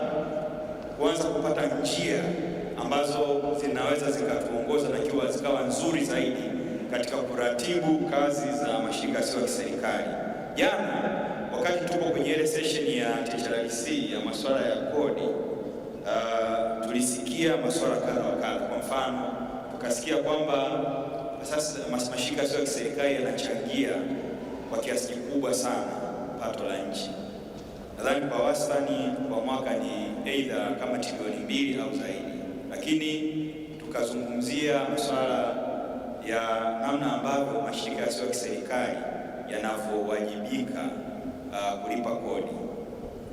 kuanza kupata njia ambazo zinaweza zikatuongoza na kiwa zikawa nzuri zaidi katika kuratibu kazi za mashirika yasiyo ya kiserikali. Jana wakati tuko kwenye ile session ya THRC ya masuala ya kodi, tulisikia masuala kadha wa kadha. Kwa mfano, tukasikia kwamba sasa mashirika yasiyo ya kiserikali yanachangia kwa kiasi kikubwa sana pato la nchi. Nadhani kwa wastani kwa mwaka ni either kama trilioni 2 au zaidi. Lakini tukazungumzia masuala ya namna ambavyo mashirika yasiyo ya kiserikali yanavyowajibika kulipa kodi.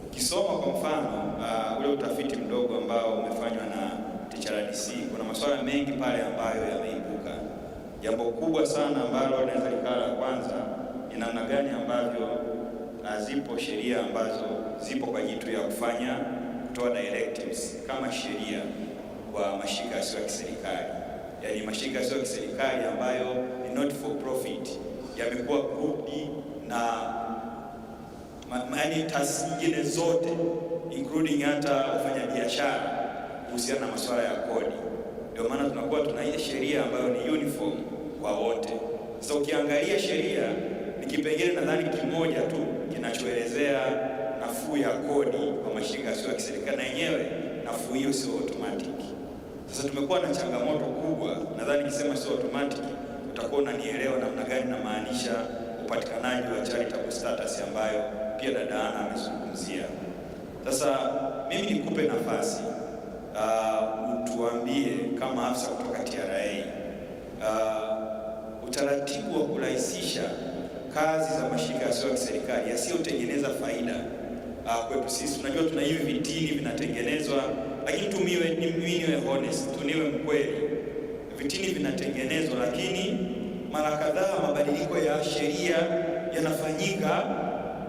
Ukisoma kwa mfano ule utafiti mdogo ambao umefanywa na THRC, kuna masuala mengi pale ambayo yameibuka. Jambo kubwa sana ambalo naweza likala kwanza ni namna gani ambavyo zipo sheria ambazo zipo kwa jitu ya kufanya kutoa directives kama sheria kwa mashirika yasiyo ya kiserikali. Yaani mashirika yasiyo ya kiserikali ambayo ni not for profit yamekuwa grouped na yaani taasisi nyingine zote including hata wafanyabiashara kuhusiana na masuala ya kodi. Ndio maana tunakuwa tuna ile sheria ambayo ni uniform kwa wote. Sasa ukiangalia sheria ni kipengele nadhani kimoja tu kinachoelezea nafuu ya kodi kwa mashirika yasiyo ya kiserikali, na yenyewe nafuu hiyo sio automatic. Sasa tumekuwa na changamoto kubwa, nadhani nikisema sio automatic utakuwa unanielewa namna gani na maanisha upatikanaji wa charitable status ambayo pia dada Ana amezungumzia. Sasa mimi nikupe nafasi utuambie kama afisa kutoka TRA utaratibu wa kurahisisha kazi za mashirika yasiyo ya kiserikali yasiyotengeneza faida kwetu sisi. Unajua tuna hivi vitini vinatengenezwa, lakini niwe honest, tuniwe mkweli. Vitini vinatengenezwa lakini mara kadhaa mabadiliko ya sheria yanafanyika.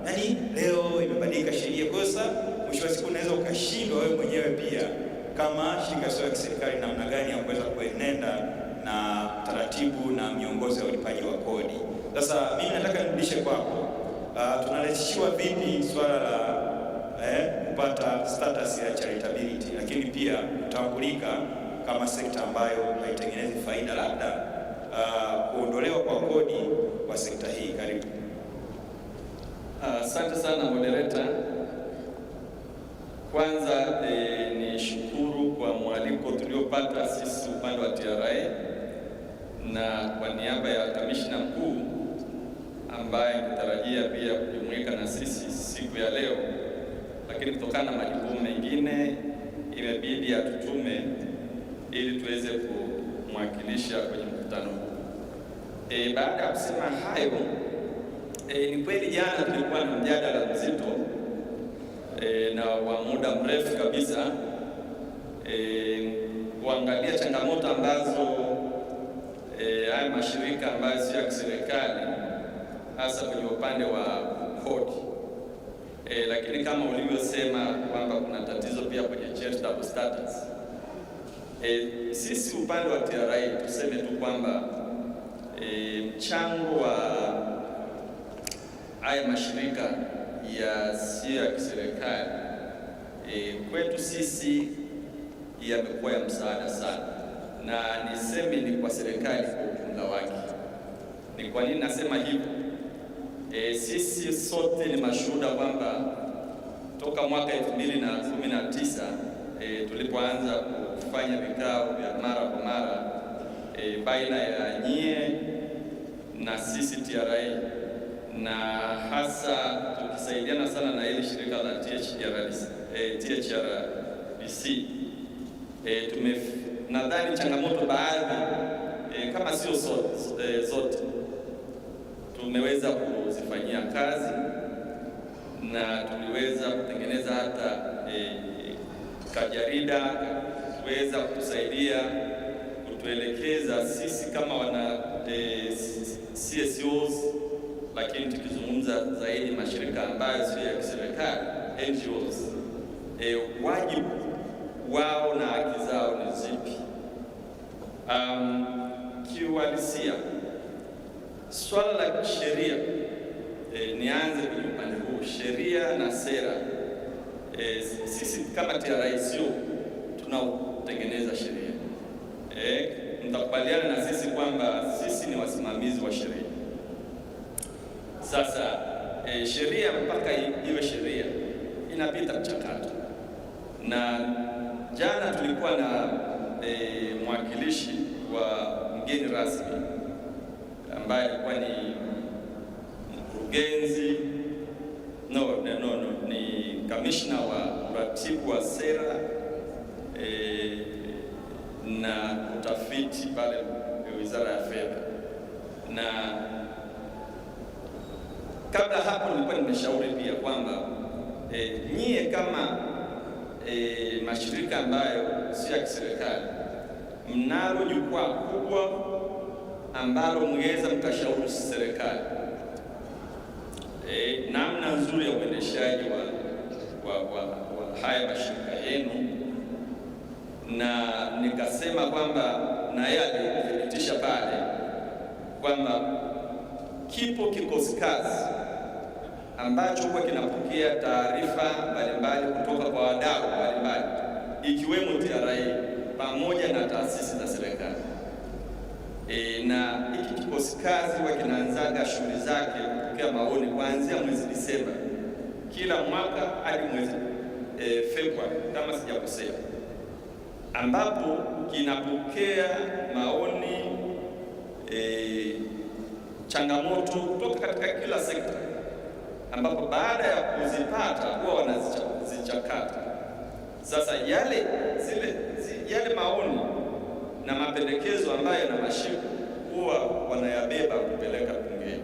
Yaani leo imebadilika sheria, kwa sasa mwisho wa siku unaweza ukashindwa wewe mwenyewe pia kama shirika sio la kiserikali namna gani ya kuweza kuenenda na taratibu na miongozo ya ulipaji wa kodi. Sasa mimi nataka nirudishe kwako. Tunarahisishiwa vipi swala la kupata status ya charitability, lakini pia kutambulika kama sekta ambayo haitengenezi faida, labda kuondolewa kwa kodi kwa sekta hii. Karibu. Asante sana moderator. Kwanza ni shukuru kwa mwaliko tuliopata sisi upande wa TRA, na kwa niaba ya kamishna mkuu ambaye tunatarajia pia kujumuika na sisi siku ya leo, lakini kutokana na majukumu mengine imebidi atutume ili tuweze kumwakilisha kwenye mkutano huu. Baada ya kusema hayo, ni kweli jana tulikuwa na mjadala mzito na wa muda mrefu kabisa kuangalia changamoto ambazo haya mashirika ambayo sio ya kiserikali hasa kwenye upande wa kodi. Lakini kama ulivyosema kwamba kuna tatizo pia kwenye charitable status. Sisi upande wa TRA tuseme tu kwamba mchango wa haya mashirika yasiyo ya kiserikali kwetu sisi yamekuwa ya msaada sana, na niseme ni kwa serikali kwa ujumla wake. Ni kwa nini nasema hivyo? Sisi sote ni mashuhuda kwamba toka mwaka 2019 tulipoanza kufanya vikao vya mara kwa mara baina ya nyie na sisi TRA, na hasa tukisaidiana sana na ile shirika la THRBC, nadhani changamoto baadhi kama sio zote tumeweza kuzifanyia kazi na tuliweza kutengeneza hata kajarida kuweza kutusaidia kutuelekeza sisi kama wana CSOs, lakini tukizungumza zaidi mashirika ambayo sio ya kiserikali, NGOs, wajibu wao na haki zao ni zipi? Kiuhalisia, swala la sheria, nianze kwenye upande huu, sheria na sera. Sisi kama TRA sio tunaotengeneza sheria. Mtakubaliana na sisi kwamba sisi ni wasimamizi wa sheria. Sasa sheria mpaka iwe sheria inapita mchakato, na jana tulikuwa na mwakilishi wa mgeni rasmi ambaye alikuwa ni mkurugenzi ni kamishna wa uratibu wa sera na utafiti pale Wizara ya Fedha. Na kabla hapo nilikuwa nimeshauri pia kwamba nyie kama mashirika ambayo si ya kiserikali mnalo jukwaa kubwa ambalo mngeweza mkashauri serikali namna nzuri ya uendeshaji wa haya mashirika yenu, na nikasema kwamba na yeye alithibitisha pale kwamba kipo kikosi kazi ambacho huwa kinapokea taarifa mbalimbali kutoka kwa wadau mbalimbali ikiwemo TRA pamoja na taasisi za serikali. Na hiki kikosi kazi huwa kinaanzaga shughuli zake kupokea maoni kuanzia mwezi Disemba kila mwaka hadi mwezi Februari kama sijakosea, ambapo kinapokea maoni, changamoto kutoka katika kila sekta, ambapo baada ya kuzipata huwa wanazichakata. Sasa yale maoni na mapendekezo ambayo yana mashiko huwa wanayabeba kupeleka bungeni,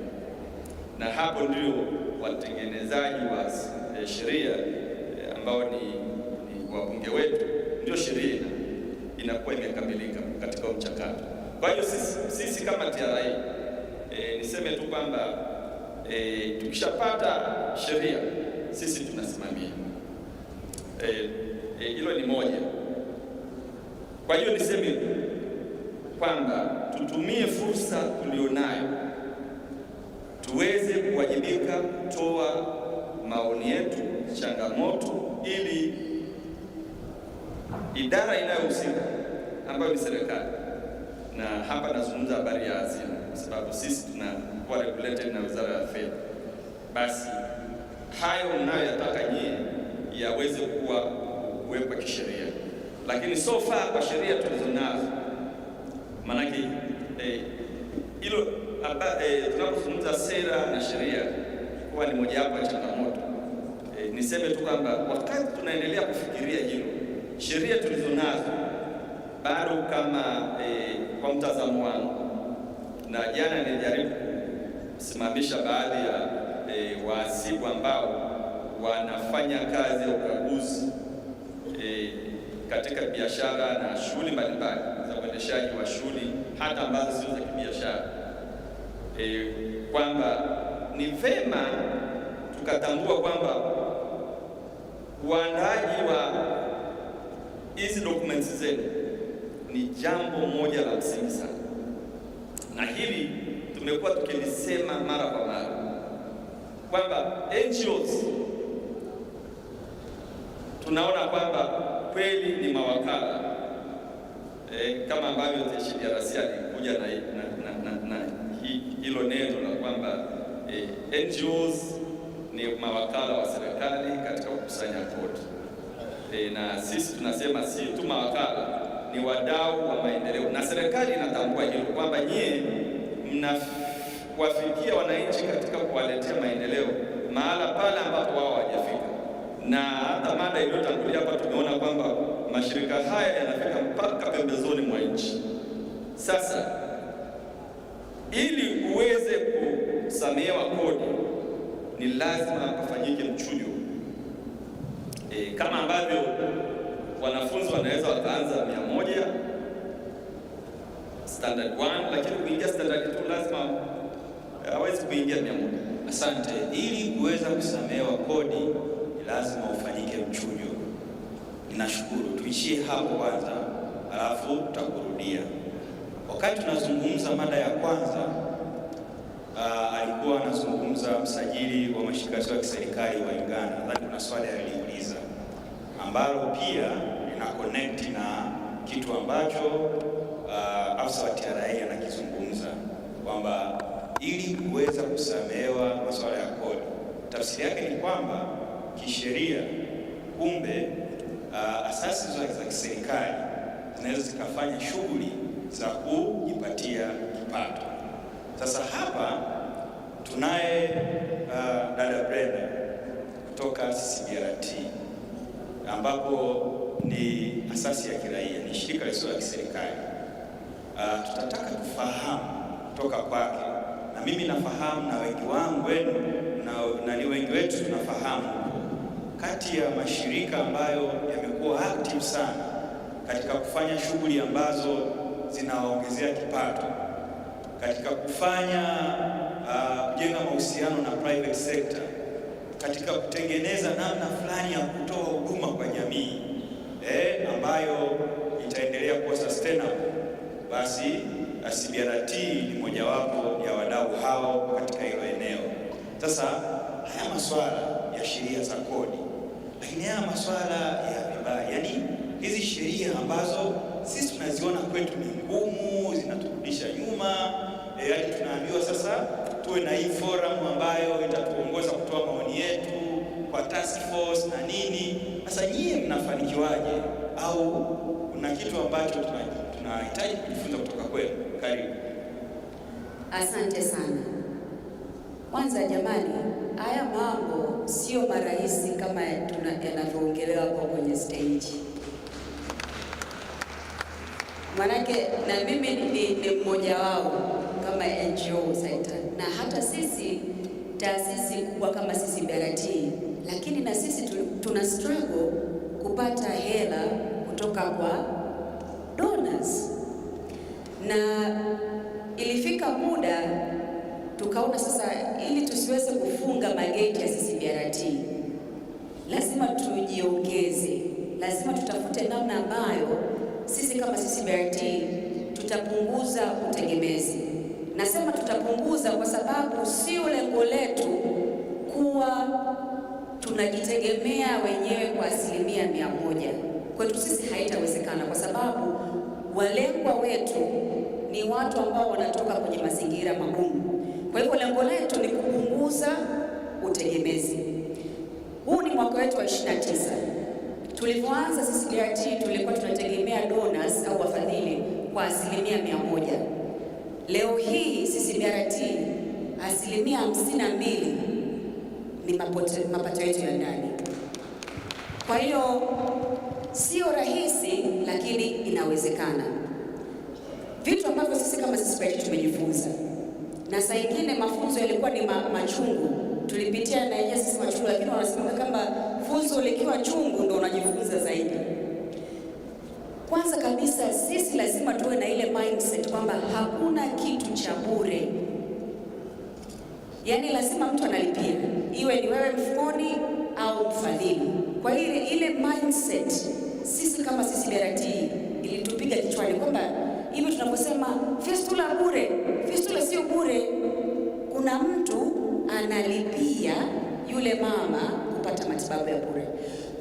na hapo ndio watengenezaji wa sheria ambao ni wabunge wetu, ndio sheria inakuwa imekamilika katika mchakato. Kwa hiyo sisi kama TRA niseme tu kwamba tukishapata sheria sisi tunasimamia. Hilo ni moja. Kwa hiyo niseme kwamba tutumie fursa tulionayo tuweze kuwajibika kutoa maoni yetu, changamoto, ili idara inayohusika ambayo ni serikali, na hapa nazungumza habari ya hazina kwa sababu sisi tunakuwa regulated na Wizara ya Fedha, basi hayo mnayoyataka nyie yaweze kuwekwa kisheria. Lakini so far kwa sheria tulizonazo, maanake hilo tunapozungumza sera na sheria huwa ni mojawapo ya changamoto. Niseme tu kwamba wakati tunaendelea kufikiria hilo, sheria tulizonazo bado kama kwa mtazamo wangu, na jana nilijaribu kusimamisha baadhi ya wahasibu ambao wanafanya kazi ya ukaguzi katika biashara na shughuli mbalimbali za uendeshaji wa shughuli hata ambazo sio za kibiashara, kwamba ni vema tukatambua kwamba uandaaji wa hizi documents zenu ni jambo moja la msingi sana, na hili tumekuwa tukilisema mara kwa mara kwamba NGOs tunaona kwamba kweli ni mawakala kama ambavyo TRC alikuja na hilo neno la kwamba NGOs ni mawakala wa serikali katika kukusanya kodi, na sisi tunasema si tu mawakala, ni wadau wa maendeleo, na serikali inatambua hilo kwamba nyie mnawafikia wananchi katika kuwaletea maendeleo mahala pale ambapo wao hawajafika. Na hata mada iliyotangulia hapa tumeona kwamba mashirika haya yanafika mpaka pembezoni mwa nchi. Sasa ili uweze kusamehewa kodi ni lazima pafanyike mchujo. Kama ambavyo wanafunzi wanaweza wakaanza 100 standard 1, lakini kuingia standard 2 lazima hawezi kuingia 100. Asante. Ili kuweza kusamehewa kodi ni lazima ufanyike mchujo. Ninashukuru. Tuishie hapo kwanza, alafu tutakurudia. Wakati tunazungumza mada ya kwanza, alikuwa anazungumza msajili wa mashirika yasiyo ya kiserikali wa Uganda. Nadhani kuna swali aliuliza ambalo pia lina connect na kitu ambacho afisa wa TRA anakizungumza kwamba ili kuweza kusamehewa masuala ya kodi, tafsiri yake ni kwamba kisheria, kumbe asasi za kiserikali zinaweza zikafanya shughuli za kujipatia kipato. Sasa hapa tunaye dada Brenda kutoka CCBRT, ambapo ni asasi ya kiraia, ni shirika lisilo la kiserikali. Tutataka tufahamu kutoka kwake, na mimi nafahamu na wengi wangu wenu na ni wengi wetu tunafahamu, kati ya mashirika ambayo yamekuwa active sana katika kufanya shughuli ambazo zinawaongezea kipato, katika kufanya kujenga mahusiano na private sector, katika kutengeneza namna fulani ya kutoa huduma kwa jamii ambayo itaendelea kuwa sustainable, basi CCBRT ni mojawapo ya wadau hao katika hilo eneo. Sasa haya masuala ya sheria za kodi, lakini haya masuala ya vibali, yani hizi sheria ambazo sisi tunaziona kwetu ni ngumu, zinaturudisha nyuma, yani tunaambiwa sasa tuwe na hii forum ambayo itatuongoza kutoa maoni yetu kwa task force na nini. Sasa nyie mnafanikiwaje, au kuna kitu ambacho tunahitaji kujifunza kutoka kwenu? Karibu. Asante sana. Kwanza jamani, haya mambo sio marahisi kama yanavyoongelewa hapo kwenye stage. Manake na mimi ni mmoja wao kama NGO sector, na hata sisi taasisi kubwa kama CCBRT, lakini na sisi tuna struggle kupata hela kutoka kwa donors, na ilifika muda tukaona sasa, ili tusiweze kufunga mageti ya CCBRT, lazima tujiongeze, lazima tutafute namna ambayo sisi kama CCBRT tutapunguza utegemezi. Nasema tutapunguza kwa sababu sio lengo letu kuwa tunajitegemea wenyewe kwa 100%. Kwetu sisi haitawezekana, kwa sababu walengwa wetu ni watu ambao wanatoka kwenye mazingira magumu. Kwa hivyo lengo letu ni kupunguza utegemezi. Huu ni mwaka wetu wa 29. Tulipoanza CCBRT tulikuwa tunategemea donors au wafadhili kwa 100%. Leo hii CCBRT 52% ni mapato yetu ya ndani. Kwa hiyo sio rahisi, lakini inawezekana. Vitu ambavyo sisi kama CCBRT tumejifunza, na saa nyingine mafunzo yalikuwa ni machungu, tulipitia na yenyewe sisi machungu, lakini wanasema kama funzo likiwa chungu ndio unajifunza zaidi. Kwanza kabisa sisi lazima tuwe na ile mindset kwamba hakuna kitu cha bure. Yaani lazima mtu analipia, iwe ni wewe mfukoni au mfadhili. Kwa hiyo ile mindset sisi kama CCBRT ilitupiga kichwani kwamba hivi tunaposema fistula bure, fistula sio bure. Kuna mtu analipia yule mama kupata matibabu ya bure.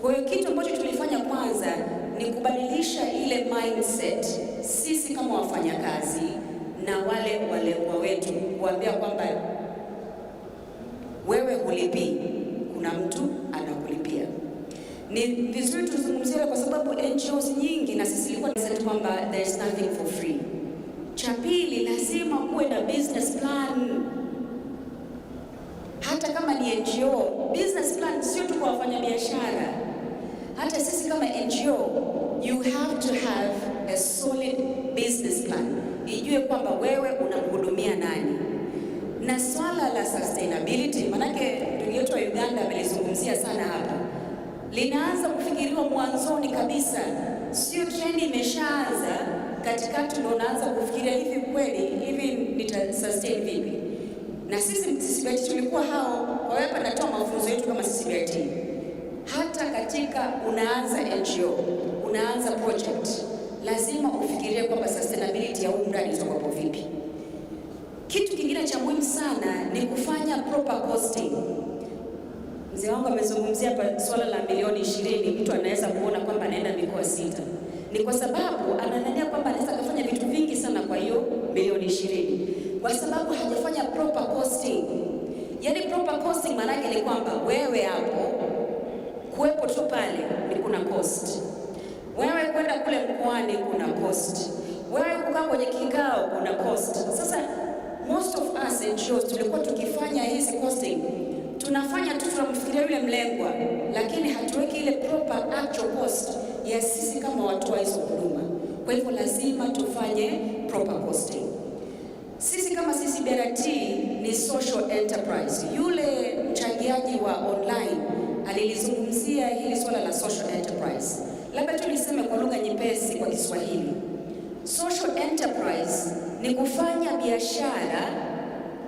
Kwa hiyo kitu ambacho tulifanya kwanza ni kubadilisha ile mindset sisi kama wafanyakazi na wale walengwa wetu, kuambia kwamba wewe hulipii, kuna mtu anakulipia. Ni vizuri tuzungumzie kwa sababu NGOs nyingi na sisi ilikuwa tunasema kwamba there is nothing for free. Cha pili, lazima kuwe na business plan. Hata kama ni NGO, business plan sio tu kwa wafanyabiashara. Hata sisi kama NGO you have to have a solid business plan. Ijue kwamba wewe unamhudumia nani. Na swala la sustainability, manake ndugu yetu wa Uganda amelizungumzia sana hapa, linaanza kufikiriwa mwanzoni kabisa, sio trendi imeshaanza katikati ndio unaanza kufikiria hivi kweli hivi nita sustain vipi. Na sisi CCBRT tulikuwa hao, kwa hiyo hapa natoa mafunzo yetu kama CCBRT. Hata katika unaanza NGO, unaanza project, lazima ufikirie kwamba sustainability ya huu mradi itakuwa vipi. Kitu kingine cha muhimu sana ni kufanya proper costing. Mzee wangu amezungumzia hapa swala la milioni 20, mtu anaweza kuona kwamba anaenda mikoa 6. Ni kwa sababu ananania kwamba anaweza kufanya vitu vingi sana kwa hiyo milioni 20. Kwa sababu hajafanya proper costing. Yaani proper costing maana yake ni kwamba wewe hapo kuwepo tu pale ni kuna cost. Wewe kwenda kule mkoani kuna cost. Wewe kukaa kwenye kikao kuna cost. Sasa most of us NGOs tulikuwa tukifanya hizi costing, tunafanya tu tunamfikiria yule mlengwa, lakini hatuweki ile proper actual cost ya sisi kama watu wa hizo huduma. Kwa hivyo lazima tufanye proper costing. Sisi kama CCBRT ni social enterprise. Yule mchangiaji wa online alilizungumzia hili swala la social enterprise. Labda tuliseme kwa lugha nyepesi kwa Kiswahili. Social enterprise ni kufanya biashara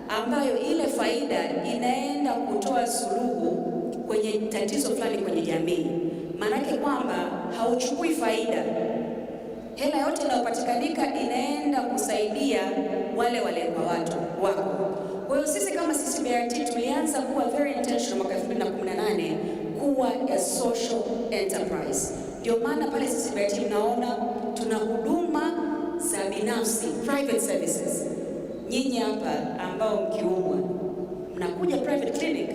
ambayo ile faida inaenda kutoa suluhu kwenye tatizo fulani kwenye jamii. Maanake kwamba hauchukui faida, hela yote inayopatikanika inaenda kusaidia wale walengwa watu wako. Kwa hiyo sisi kama CCBRT tulianza kuwa very intentional mwaka 2018 kuwa a social enterprise. Ndio maana pale CCBRT mnaona tuna huduma za binafsi, private services. Nyinyi hapa ambao mkiumwa mnakuja private clinic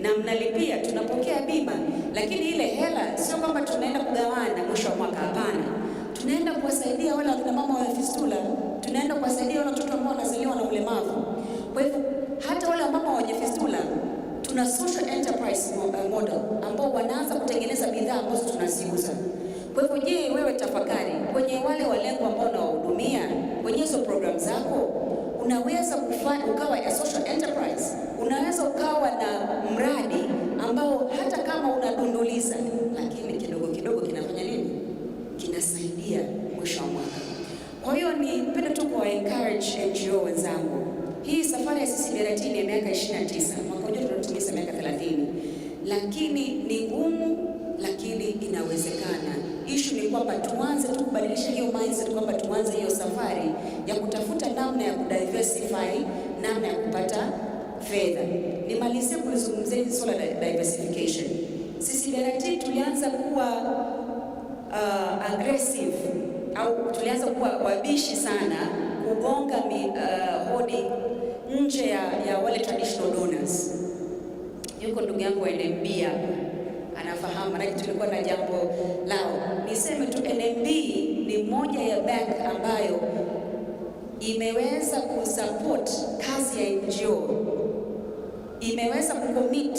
na mnalipia, tunapokea bima, lakini ile hela sio kwamba tunaenda kugawana mwisho wa mwaka, hapana. Tunaenda kuwasaidia wale wakina mama wa fistula, tunaenda kuwasaidia wale watoto ambao wanazaliwa na ulemavu. Kwa hivyo hata wale mama wenye fistula tuna social enterprise model ambao wanaanza kutengeneza bidhaa ambazo tunaziuza. Kwa hivyo je, wewe tafakari kwenye wale walengwa ambao unawahudumia kwenye hizo program zako, unaweza kufanya ukawa a social enterprise, unaweza ukawa na mradi ambao hata kama unadunduliza, lakini kidogo kidogo kinafanya nini? Kinasaidia mwisho wa mwaka. Kwa hiyo nipende tu kwa encourage NGO wenzangu. Hii safari ya CCBRT ni miaka 29, mwaka ujao tunatimiza miaka 30. Lakini ni ngumu, lakini inawezekana. Issue ni kwamba tuanze tu kubadilisha hiyo mindset, kwamba tuanze hiyo safari ya kutafuta namna ya kudiversify, namna ya kupata fedha. Nimalizie kulizungumzia hili swala la diversification. CCBRT tulianza kuwa aggressive au tulianza kuwa wabishi sana kugonga hodi nje ya wale traditional donors. Yuko ndugu yangu wa NMB hapa anafahamu, maana tulikuwa na jambo lao. Niseme tu NMB ni moja ya bank ambayo imeweza kusupport kazi ya NGO, imeweza kucommit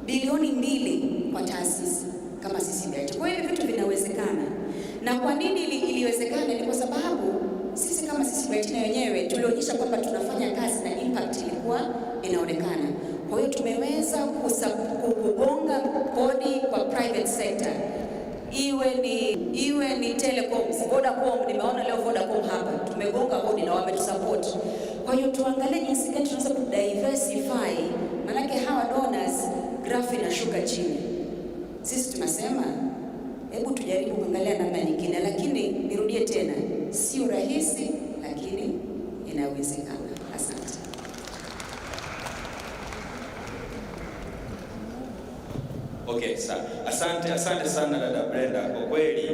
bilioni 2 kwa taasisi kama CCBRT. Kwa hiyo vitu vinawezekana. Na kwa nini iliwezekana? Ni kwa sababu sisi kama CCBRT na wenyewe tulionyesha kwamba tunafanya kazi na impact ilikuwa inaonekana. Kwa hiyo tumeweza kugonga kodi kwa private sector. Iwe ni telecoms, Vodacom, nimeona leo Vodacom hapa, tumegonga kodi na wametusupport. Kwa hiyo tuangalie jinsi gani tunaweza kudiversify, manake hawa donors graph inashuka chini. Sisi tunasema hebu tujaribu kuangalia namna nyingine, lakini nirudie tena, sio rahisi, lakini inawezekana. Asante. Okay, asante sana dada Brenda. Kwa kweli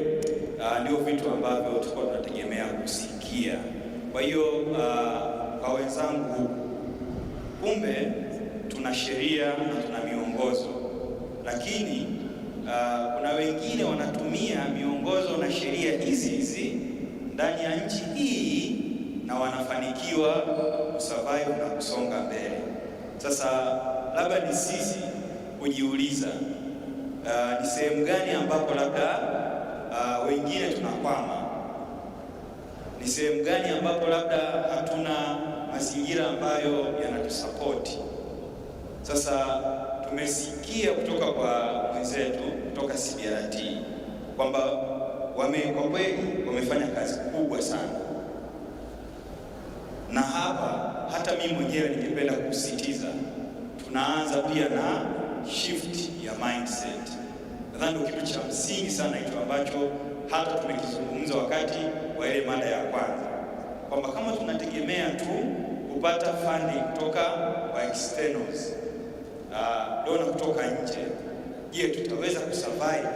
ndio vitu ambavyo tulikuwa tunategemea kusikia. Kwa hiyo kwa wenzangu, kumbe tuna sheria na tuna miongozo, lakini kuna wengine wanatumia miongozo na sheria hizi ndani ya nchi hii na wanafanikiwa kusurvive na kusonga mbele. Sasa labda ni sisi kujiuliza ni sehemu gani ambapo labda wengine tunakwama. Ni sehemu gani ambapo labda hatuna mazingira ambayo yanatusapoti? Sasa tumesikia kutoka kwa wenzetu kutoka CBRT kwamba kwa kweli wamefanya kazi kubwa sana, na hapa hata mimi mwenyewe ningependa kusisitiza tunaanza pia na shift ya mindset. Nadhani ndio kitu cha msingi sana hicho ambacho hata tumekizungumza wakati wa ile mada ya kwanza, kwamba kama tunategemea tu kupata funding kutoka kwa externals, dona kutoka nje, je, tutaweza kusurvive?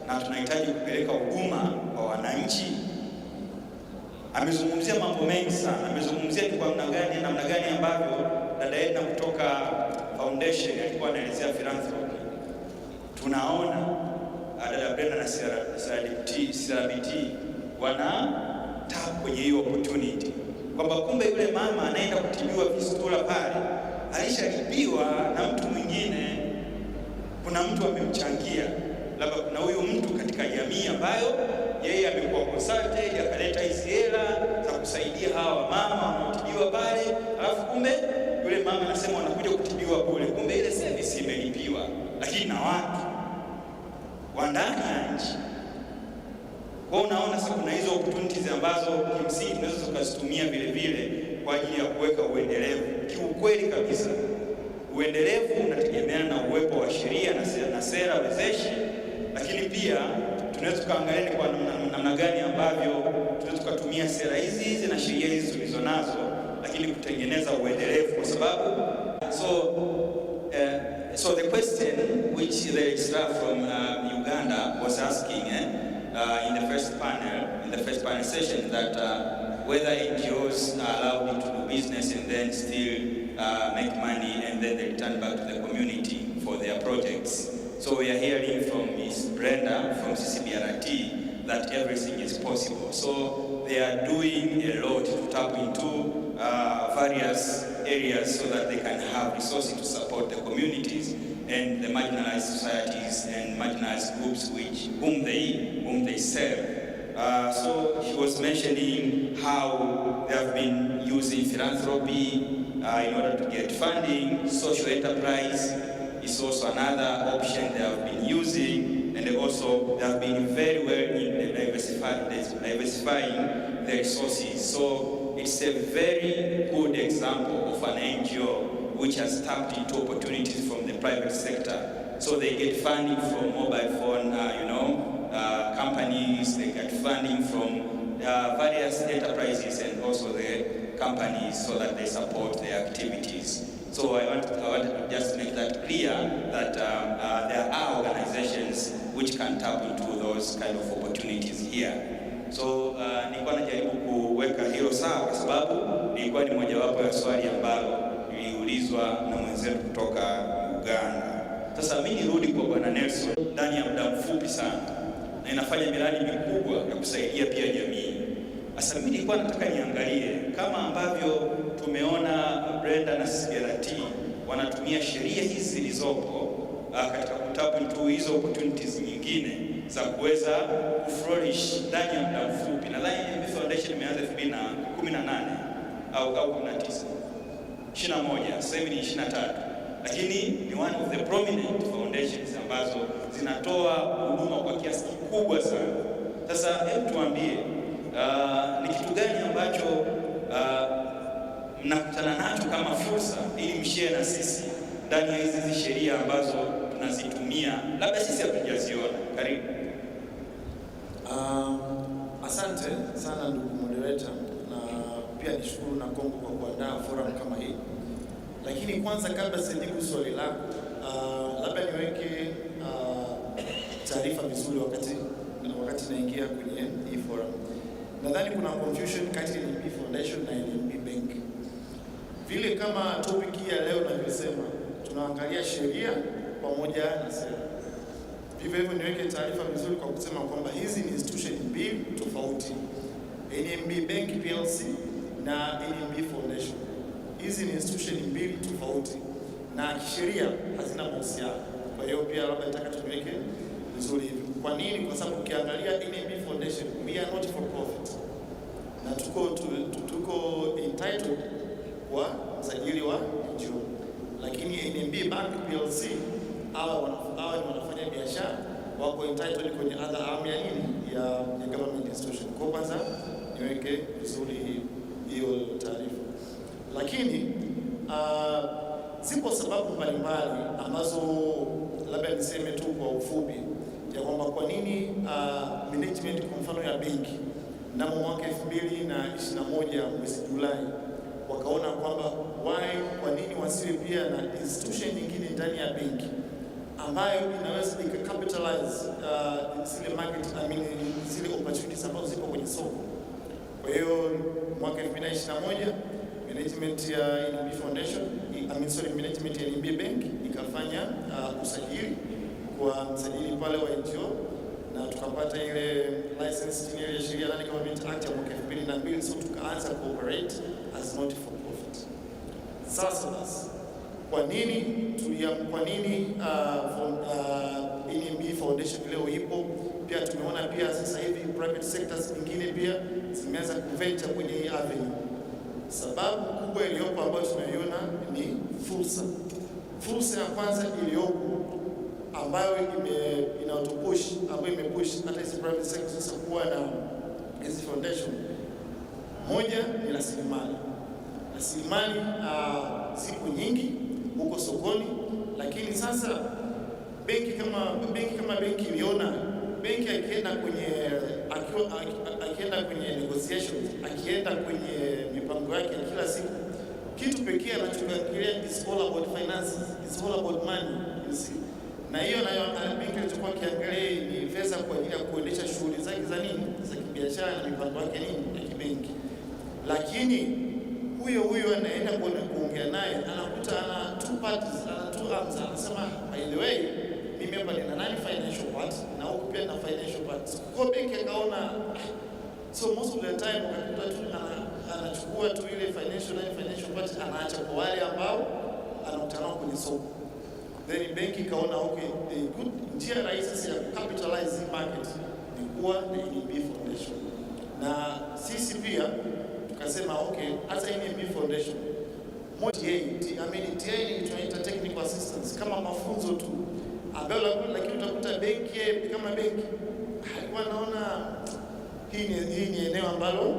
Na tunahitaji kupeleka huduma kwa wananchi. Amezungumzia mambo mengi sana, amezungumzia ni kwa namna gani ambavyo dada yetu kutoka foundation alikuwa anaelezea philanthropy. Tunaona dada Brenda na CRBT wana tap kwenye hiyo opportunity, kwamba kumbe yule mama anaenda kutibiwa fistula pale alishalipiwa na mtu mwingine. Kuna mtu amemchangia, labda kuna huyu mtu katika jamii ambayo yeye amekuwa consulted akaleta hizi hela za kusaidia hawa mama wanaotibiwa pale, alafu kumbe yule mama anasema wanakuja kutibiwa kule, kumbe ile service imelipiwa, lakini na watu wa ndani ya nchi. Kwa unaona sasa kuna hizo opportunities ambazo kimsingi tunaweza tukazitumia vile vile kwa ajili ya kuweka uendelevu. Kiukweli kabisa uendelevu unategemeana na uwepo wa sheria na sera wezeshi, lakini pia tunaweza tukaangalia kwa namna gani ambavyo tunaweza tukatumia sera hizi na sheria hizi tulizonazo, lakini kutengeneza uendelevu, kwa sababu so the question which the registrar from Uganda was asking in the first panel session, that whether NGOs are allowed to do business and then still make money and then they return back to the community for their projects. So we are hearing from Ms. Brenda from CCBRT that everything is possible. So they are doing a lot to tap into various areas so that they can have resources to support the communities and the marginalized societies and marginalized groups whom they serve. So she was mentioning how they have been using philanthropy in order to get funding. Social enterprise is also another option they have been using, and they have been very well in diversifying their resources. So it's a very good example of an NGO which has tapped into opportunities from the private sector. So they get funding from mobile phone, companies. They get funding from various enterprises and also the companies, so that they support their activities. So I want to just make that clear that there are organizations which can tap into those kind of opportunities here. So nilikuwa najaribu kuweka hilo sawa, kwa sababu nilikuwa ni mojawapo ya swali ambalo liliulizwa na mwenzetu kutoka Uganda. Sasa mimi nirudi kwa Bwana Nelson, ndani ya muda mfupi sana, na inafanya miradi mikubwa ya kusaidia pia jamii. Sasa mimi nilikuwa nataka niangalie kama ambavyo tumeona Brenda na CCBRT wanatumia sheria hizi zilizopo katika kutap into hizo opportunities nyingine za kuweza kuflourish ndani ya muda mfupi. Nadhani MB Foundation imeanza 2018 au 19, 21, sasa hivi ni 23, lakini ni one of the prominent foundations ambazo zinatoa huduma kwa kiasi kikubwa sana. Sasa hebu tuambie ni kitu gani ambacho mnakutana nacho kama fursa ili mshare na sisi ndani ya hizi sheria ambazo tunazitumia, labda sisi hatujaziona. Karibu. Asante sana ndugu moderator, na pia nishukuru na Kongo kwa kuandaa forum kama hii. Lakini kwanza, kabla sijibu swali lako, labda niweke taarifa vizuri wakati naingia kwenye hii forum. Nadhani kuna confusion kati ya NMB Foundation na NMB Bank. Vile kama topic ya leo navyosema, tunaangalia sheria pamoja na sera. Vivyo hivyo niweke taarifa vizuri kwa kusema kwamba hizi ni institution mbili tofauti, NMB Bank PLC na NMB Foundation. Hizi ni institution mbili tofauti na kisheria hazina mahusiano. Kwa hiyo pia labda nataka tuweke vizuri hivi. Kwa nini? Kwa sababu ukiangalia NMB Foundation, we are not for profit, na tuko entitled kwa msajili wa NGO, lakini NMB Bank PLC hawa ni wanafanya biashara, wako entitled kwenye other arm ya nini ya government institution. Kwa kwanza niweke vizuri hiyo taarifa, lakini zipo sababu mbalimbali ambazo labda niseme tu kwa ufupi ya kwamba kwa nini management kwa mfano ya benki mnamo mwaka 2021 mwezi Julai wakaona kwamba kwa nini wasiwe pia na institution nyingine ndani ya benki ambayo inaweza capitalize zile market, zile opportunities ambazo zipo kwenye soko. Kwa hiyo mwaka 2021 management ya NMB Foundation, management ya NMB Bank ikafanya usajili kwa msajili pale wa NGO na tukapata ile license chini ya sheria ya Government Act ya mwaka 2002, so tukaanza cooperate as not for profit. Sasa basi, kwa nini NMB Foundation leo ipo? Pia tumeona pia sasa hivi private sectors nyingine pia zimeanza kuventure kwenye hii avenue. Sababu kubwa iliyopo ambayo tunaiona ni fursa ya kwanza iliyopo ambayo inatupush, ambayo imepush hata hizi private sector sasa kuwa na hizi foundation. Moja ni rasilimali zipo nyingi huko sokoni, lakini sasa benki kama benki iliona benki akienda kwenye negotiations, akienda kwenye mipango yake kila siku, kitu pekee anachokiangalia is all about finances, is all about money, you see. Na hiyo nayo benki ilichokuwa kiangalia ni pesa kwa ajili ya kuendesha shughuli zake za nini, za kibiashara na mipango yake nini ya kibenki. Lakini huyo anaenda kuongea naye, anakuta ana two parties, ana two arms, anasema by the way, mimi hapa nina nani financial part na huko pia na financial part. Kwa benki akaona, so most of the time unakuta tu anachukua tu ile financial part, anaacha kwa wale ambao anakutana kwenye soko. Then benki kaona okay, the good njia rahisi ya capitalize the market ni kuwa na NMB Foundation. Na sisi pia tukasema okay, hata NMB Foundation TA ni tunaita technical assistance, kama mafunzo tu ambayo lakini utakuta benki kama benki alikuwa anaona hii ni eneo ambalo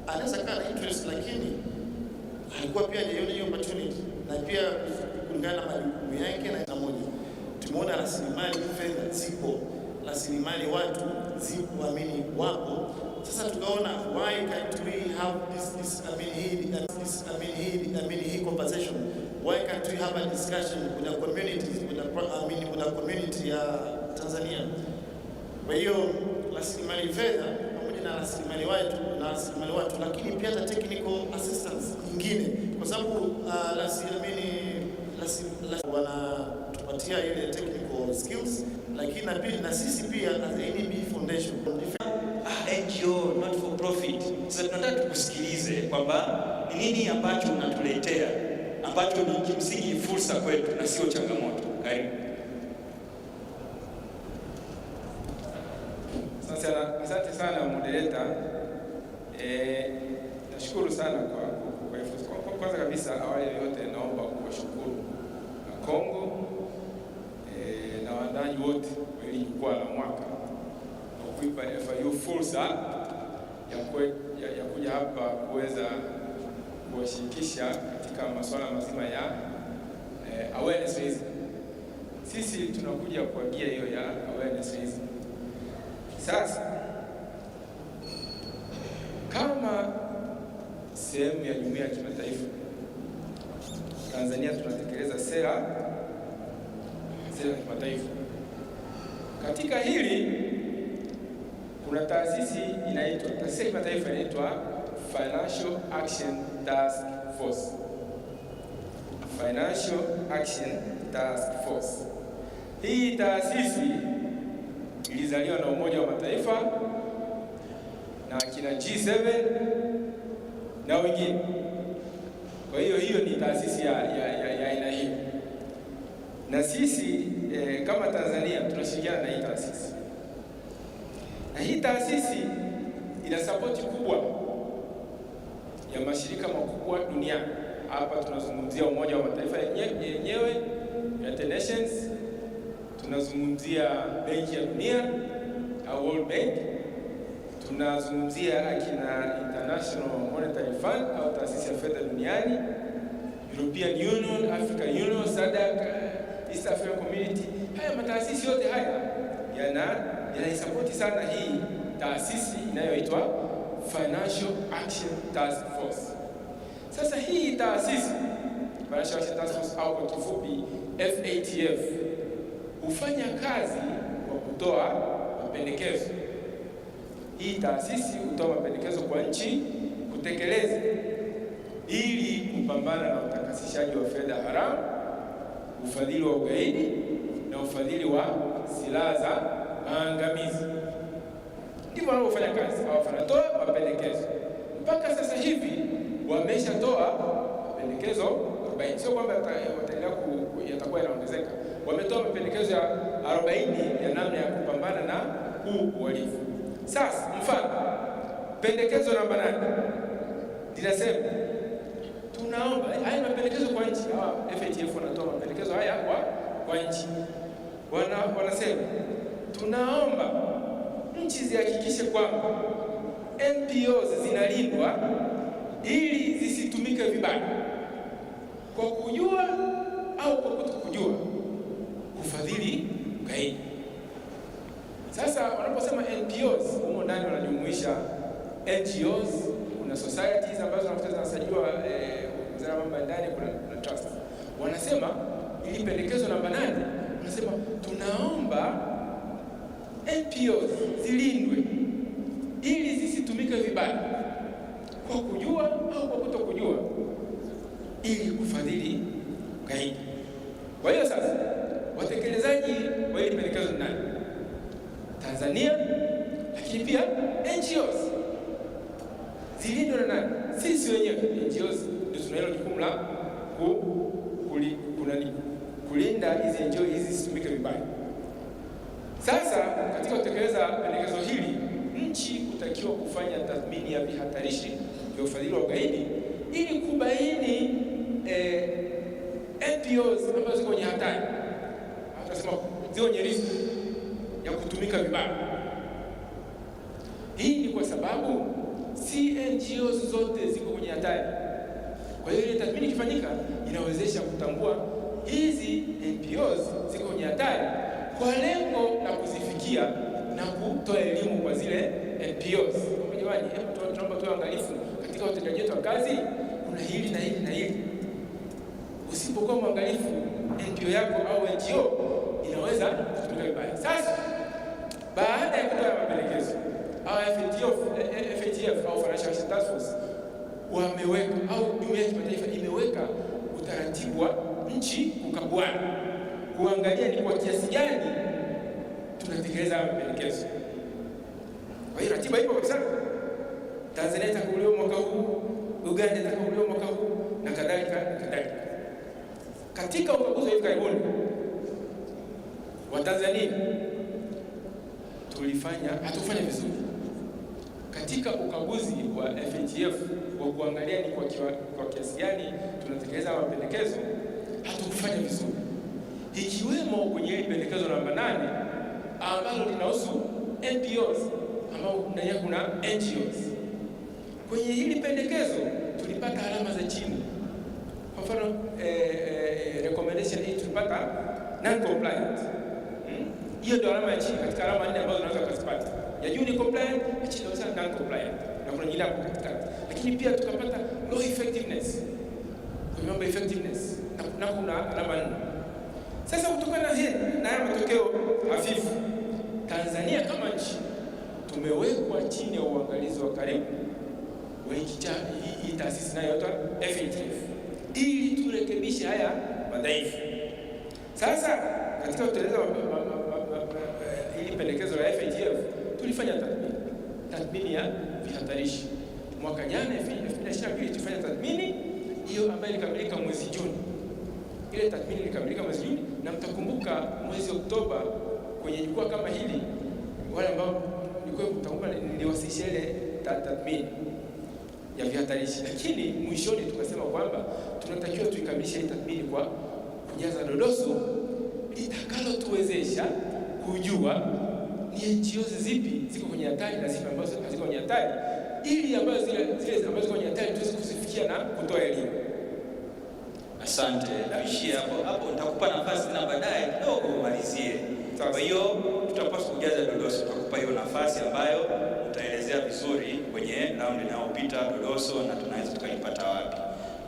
anaweza kuwa na interest, lakini alikuwa pia hajaiona hiyo opportunity, na pia kulingana na majukumu yake. Na moja tumeona rasilimali fedha zipo, rasilimali watu zipo, wapo. Sasa tukaona why can't we have this hii conversation, why can't we have a discussion with the communities, with the community ya Tanzania. Kwa hiyo rasilimali fedha pamoja na rasilimali watu, lakini pia hata technical assistance nyingine, kwa sababu wanatupatia ile technical skills, lakini na sisi pia as NMB Foundation NGO not for profit. Sasa tunataka tukusikilize kwamba ni nini ambacho unatuletea ambacho ni kimsingi fursa kwetu na sio changamoto. Karibu. Asante sana moderator. Nashukuru sana kwa fursa. Kwanza kabisa, awali ya yote naomba kuwashukuru Kongo na waandaji wote wa jukwaa la mwaka kuipa FIU fursa ya kuja hapa kuweza kuwashirikisha katika masuala mazima ya awareness raising. Sisi tunakuja kwa gia hiyo ya awareness raising. Sasa kama sehemu ya jumuiya ya kimataifa, Tanzania tunatekeleza sera ya kimataifa. Katika hili kuna taasisi ya kimataifa inaitwa Financial Action Task Force. Financial Action Task Force. Hii taasisi ilizaliwa na Umoja wa Mataifa na kina G7 na wengine. Kwa hiyo ni taasisi ya aina hii. Na sisi kama Tanzania tunashirikiana na hii taasisi, na hii taasisi ina sapoti kubwa ya mashirika makubwa duniani. Hapa tunazungumzia Umoja wa Mataifa yenyewe, United Nations, tunazungumzia Benki ya Dunia au World Bank, tunazungumzia akina International Monetary Fund au taasisi ya fedha duniani, European Union, African Union, SADC, East African Community. Haya mataasisi yote haya yanaisapoti sana hii taasisi inayoitwa Financial Action Task Force. Sasa hii taasisi Financial Action Task Force au kwa kifupi FATF hufanya kazi kwa kutoa mapendekezo. Hii taasisi hutoa mapendekezo kwa nchi kutekeleza ili kupambana na utakasishaji wa fedha haramu, ufadhili wa ugaidi na ufadhili wa silaha za maangamizi. Ndivyo wanaofanya kazi, wanatoa mapendekezo. Mpaka sasa hivi wameshatoa mapendekezo 40. Sio kwamba yatakuwa yanaongezeka. Wametoa mapendekezo ya 40 ya namna ya kupambana na huu uhalifu. Sasa mfano, pendekezo namba 8 linasema tunaomba haya mapendekezo kwa nchi. FATF wanatoa mapendekezo haya kwa nchi. Wanasema tunaomba nchi zihakikishe kwamba NPOs zinalindwa ili zisitumike vibaya kwa kujua au kwa kutokujua kufadhili ugaidi. Sasa wanaposema NPOs, humo ndani wanajumuisha NGOs, kuna societies ambazo zinasajiliwa wizara ya mambo ya ndani, kuna trust. Wanasema ili pendekezo namba 8 wanasema tunaomba NPOs zilindwe ili zisitumike vibaya kwa kujua au kwa kutokujua ili kufadhili ugaidi. Kwa hiyo sasa watekelezaji wa hili pendekezo ni nani? Tanzania, lakini pia NGOs. Zilindwe na nani? Sisi wenyewe NGOs ndio tuna hilo jukumu la kulinda hizi NGOs hizi zisitumike vibaya. Sasa katika kutekeleza pendekezo hili, nchi hutakiwa kufanya tathmini ya vihatarishi vya ufadhili wa ugaidi ili kubaini NPOs ambazo ziko kwenye hatari, tunasema ziko kwenye riski ya kutumika vibaya. Hii ni kwa sababu si NGOs zote ziko kwenye hatari. Kwa hiyo ile tathmini ikifanyika inawezesha kutambua hizi NPOs ziko kwenye hatari kwa lengo la kuzifikia na kutoa elimu kwa zile NPOs. Kwa jamani, tunaomba tuwe angalifu katika utendaji wetu wa kazi, kuna hili na hili na hili. Usipokuwa mwangalifu, NPO yako au NGO inaweza kutumika vibaya. Sasa baada ya kutoa mapendekezo, FATF au Financial Action Task Force wameweka au jumuiya ya kimataifa imeweka utaratibu wa nchi kukaguana, kuangalia ni kwa kiasi gani tunatekeleza mapendekezo. Kwa hiyo ratiba ipo kabisa. Tanzania itakaguliwa mwaka huu, Uganda itakaguliwa mwaka huu na kadhalika na kadhalika. Katika ukaguzi wa hivi karibuni wa Tanzania hatufanya vizuri. Katika ukaguzi wa FATF wa kuangalia ni kwa kiasi gani tunatekeleza mapendekezo, hatukufanya vizuri. Ikiwemo kwenye hili pendekezo namba 8 ambalo linahusu NPOs ambao ndani yake kuna NGOs. Kwenye hili pendekezo tulipata alama za chini. Kwa mfano recommendation hii tulipata non compliant. Hiyo ndio alama ya chini katika alama 4 ambazo tunaweza kuzipata. Ya juu ni compliant, ya chini ni non compliant. Na kuna nyingine hapo katikati. Lakini pia tukapata low effectiveness. Kwa mambo effectiveness na kuna alama 4. Sasa kutokana na haya matokeo hafifu, Tanzania kama nchi tumewekwa chini ya uangalizi wa karibu wa hii taasisi inayoitwa FATF ili turekebishe haya madhaifu. Sasa katika kutekeleza ili pendekezo la FATF tulifanya tathmini ya vihatarishi. Mwaka jana 2022 tulifanya tathmini hiyo ambayo ilikamilika mwezi Juni. Ile tathmini ilikamilika mwezi Juni, na mtakumbuka mwezi Oktoba kwenye jukwaa kama hili, wale ambao nilikuwa niliwasilisha ile tathmini ya vihatarishi, lakini mwishoni tukasema kwamba tunatakiwa tuikamilishe ile tathmini kwa kujaza dodoso litakalotuwezesha kujua ni NGOs zipi ziko kwenye hatari na zipi ambazo haziko kwenye hatari, ili ambazo zile ambazo ziko kwenye hatari tuweze kuzifikia na kutoa elimu. Asante, tuishie hapo. Nitakupa nafasi na baadaye kidogo umalizie. Kwa hiyo tutapaswa kujaza dodoso, tutakupa hiyo nafasi ambayo utaelezea vizuri kwenye round inayopita dodoso na tunaweza tukalipata wapi.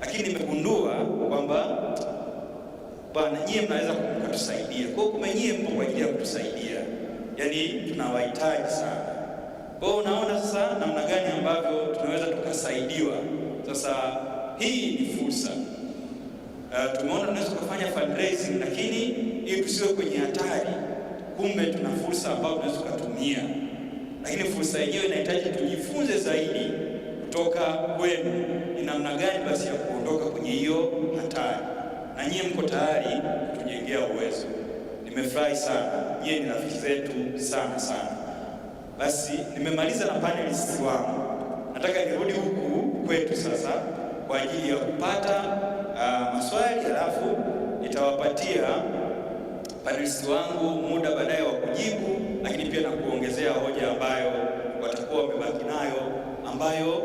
Lakini nimegundua kwamba bwana, nyie mnaweza kutusaidia. Kwa hiyo nyie mpo kwa ajili ya kutusaidia, yaani tunawahitaji sana. Kwa hiyo unaona sasa namna gani ambavyo tunaweza tukasaidiwa. Sasa hii ni fursa. Tumeona tunaweza kufanya fundraising, lakini ili tusiwe kwenye hatari, kumbe tuna fursa ambayo tunaweza kutumia. Lakini fursa yenyewe inahitaji tujifunze zaidi kutoka kwenu ni namna gani basi ya kuondoka kwenye hiyo hatari. Na nyie mko tayari kutujengea uwezo. Nimefurahi sana. Nyie ni rafiki zetu sana sana. Basi nimemaliza na panelists wangu. Nataka nirudi huku kwetu sasa kwa ajili ya kupata maswali, halafu nitawapatia panelists wangu muda baadaye wa kujibu, lakini pia na kuongezea hoja ambayo watakuwa wamebaki nayo, ambayo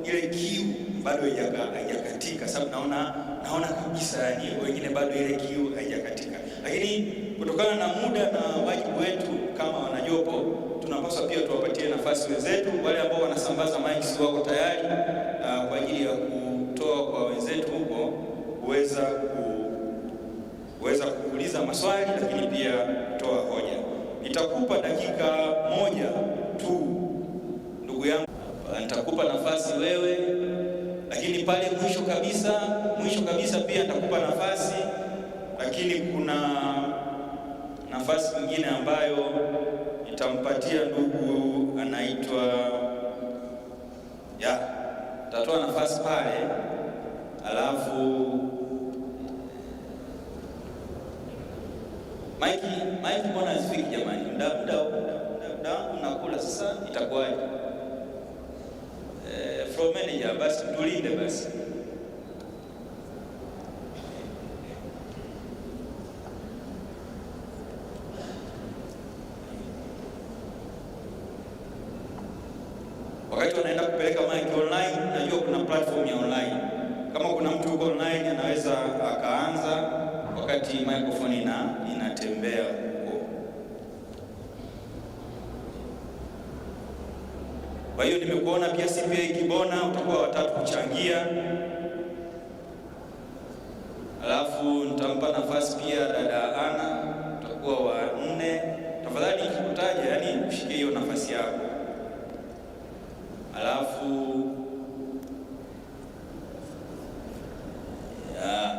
ile kiu bado haijakatika, sababu naona kabisa yani wengine bado ile kiu haijakatika. Lakini kutokana na muda na wajibu wetu kama wanajopo, tunapaswa pia tuwapatie nafasi wenzetu wale ambao wanasambaza mics wako tayari kwa ajili ya kutoa kwa wenzetu huko kuweza kuuliza maswali, lakini pia kutoa hoja. Nitakupa dakika moja tu ndugu yangu, nitakupa nafasi wewe, lakini pale mwisho kabisa pia nitakupa nafasi, lakini kuna nafasi nyingine ambayo nitampatia ndugu anaitwa tatoa nafasi pale, alafu Mike mbona asifiki jamani? Muda wangu nakula sasa, itakuwaje? Floor manager basi tulinde basi. Wakati wanaenda kupeleka mic online, najua kuna platform ya online. Kama kuna mtu yuko online anaweza akaanza wakati microphone inatembea huko. Kwa hiyo nimekuona pia CPA Kibona, utakuwa watatu kuchangia. Alafu nitampa nafasi pia dada Ana, utakuwa wa 4. Tafadhali nikikutaja yani ushike hiyo nafasi yako. Alafu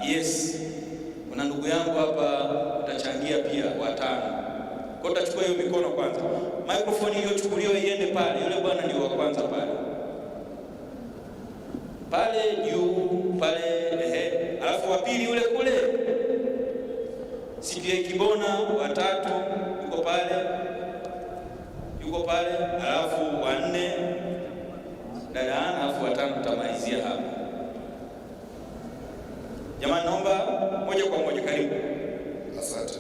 yes, kuna ndugu yangu hapa utachangia pia wa 5. Kwa utachukua hiyo mikono kwanza. Microphone iliyochukuliwa iende pale. Yule bwana ndio wa kwanza pale. Pale juu pale Alafu wa pili yule kule. CPA Kibona wa 3 yuko pale. Alafu wa 4 dada Ana, alafu wa 5 tutamalizia hapa. Jamani, naomba moja kwa moja, karibu. Asante.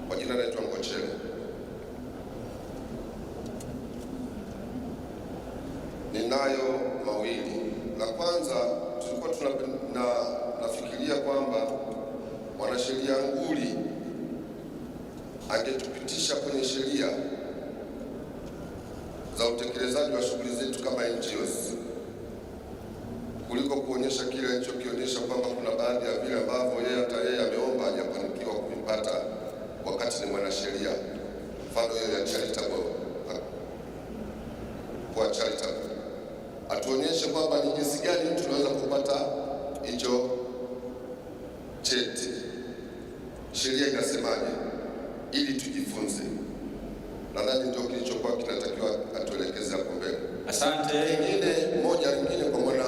Kwa jina naitwa Ngochele. Ninayo mawili. La kwanza, tulikuwa nafikiria kwamba mwanasheria nguli angetupitisha kwenye sheria za utekelezaji wa shughuli zetu kama NGOs, kuliko kuonyesha kile alichokionyesha kwamba kuna baadhi ya vile ambavyo yeye ameomba hajafanikiwa kuvipata wakati ni mwanasheria. Mfano hiyo ya charitable, kwa charitable atuonyeshe kwamba ni jinsi gani mtu anaweza kupata hicho cheti, sheria inasemaje, ili tujifunze. Nadhani ndio kilichokuwa kinatakiwa atuelekeze hapo mbele. Asante. Lingine kwa mwana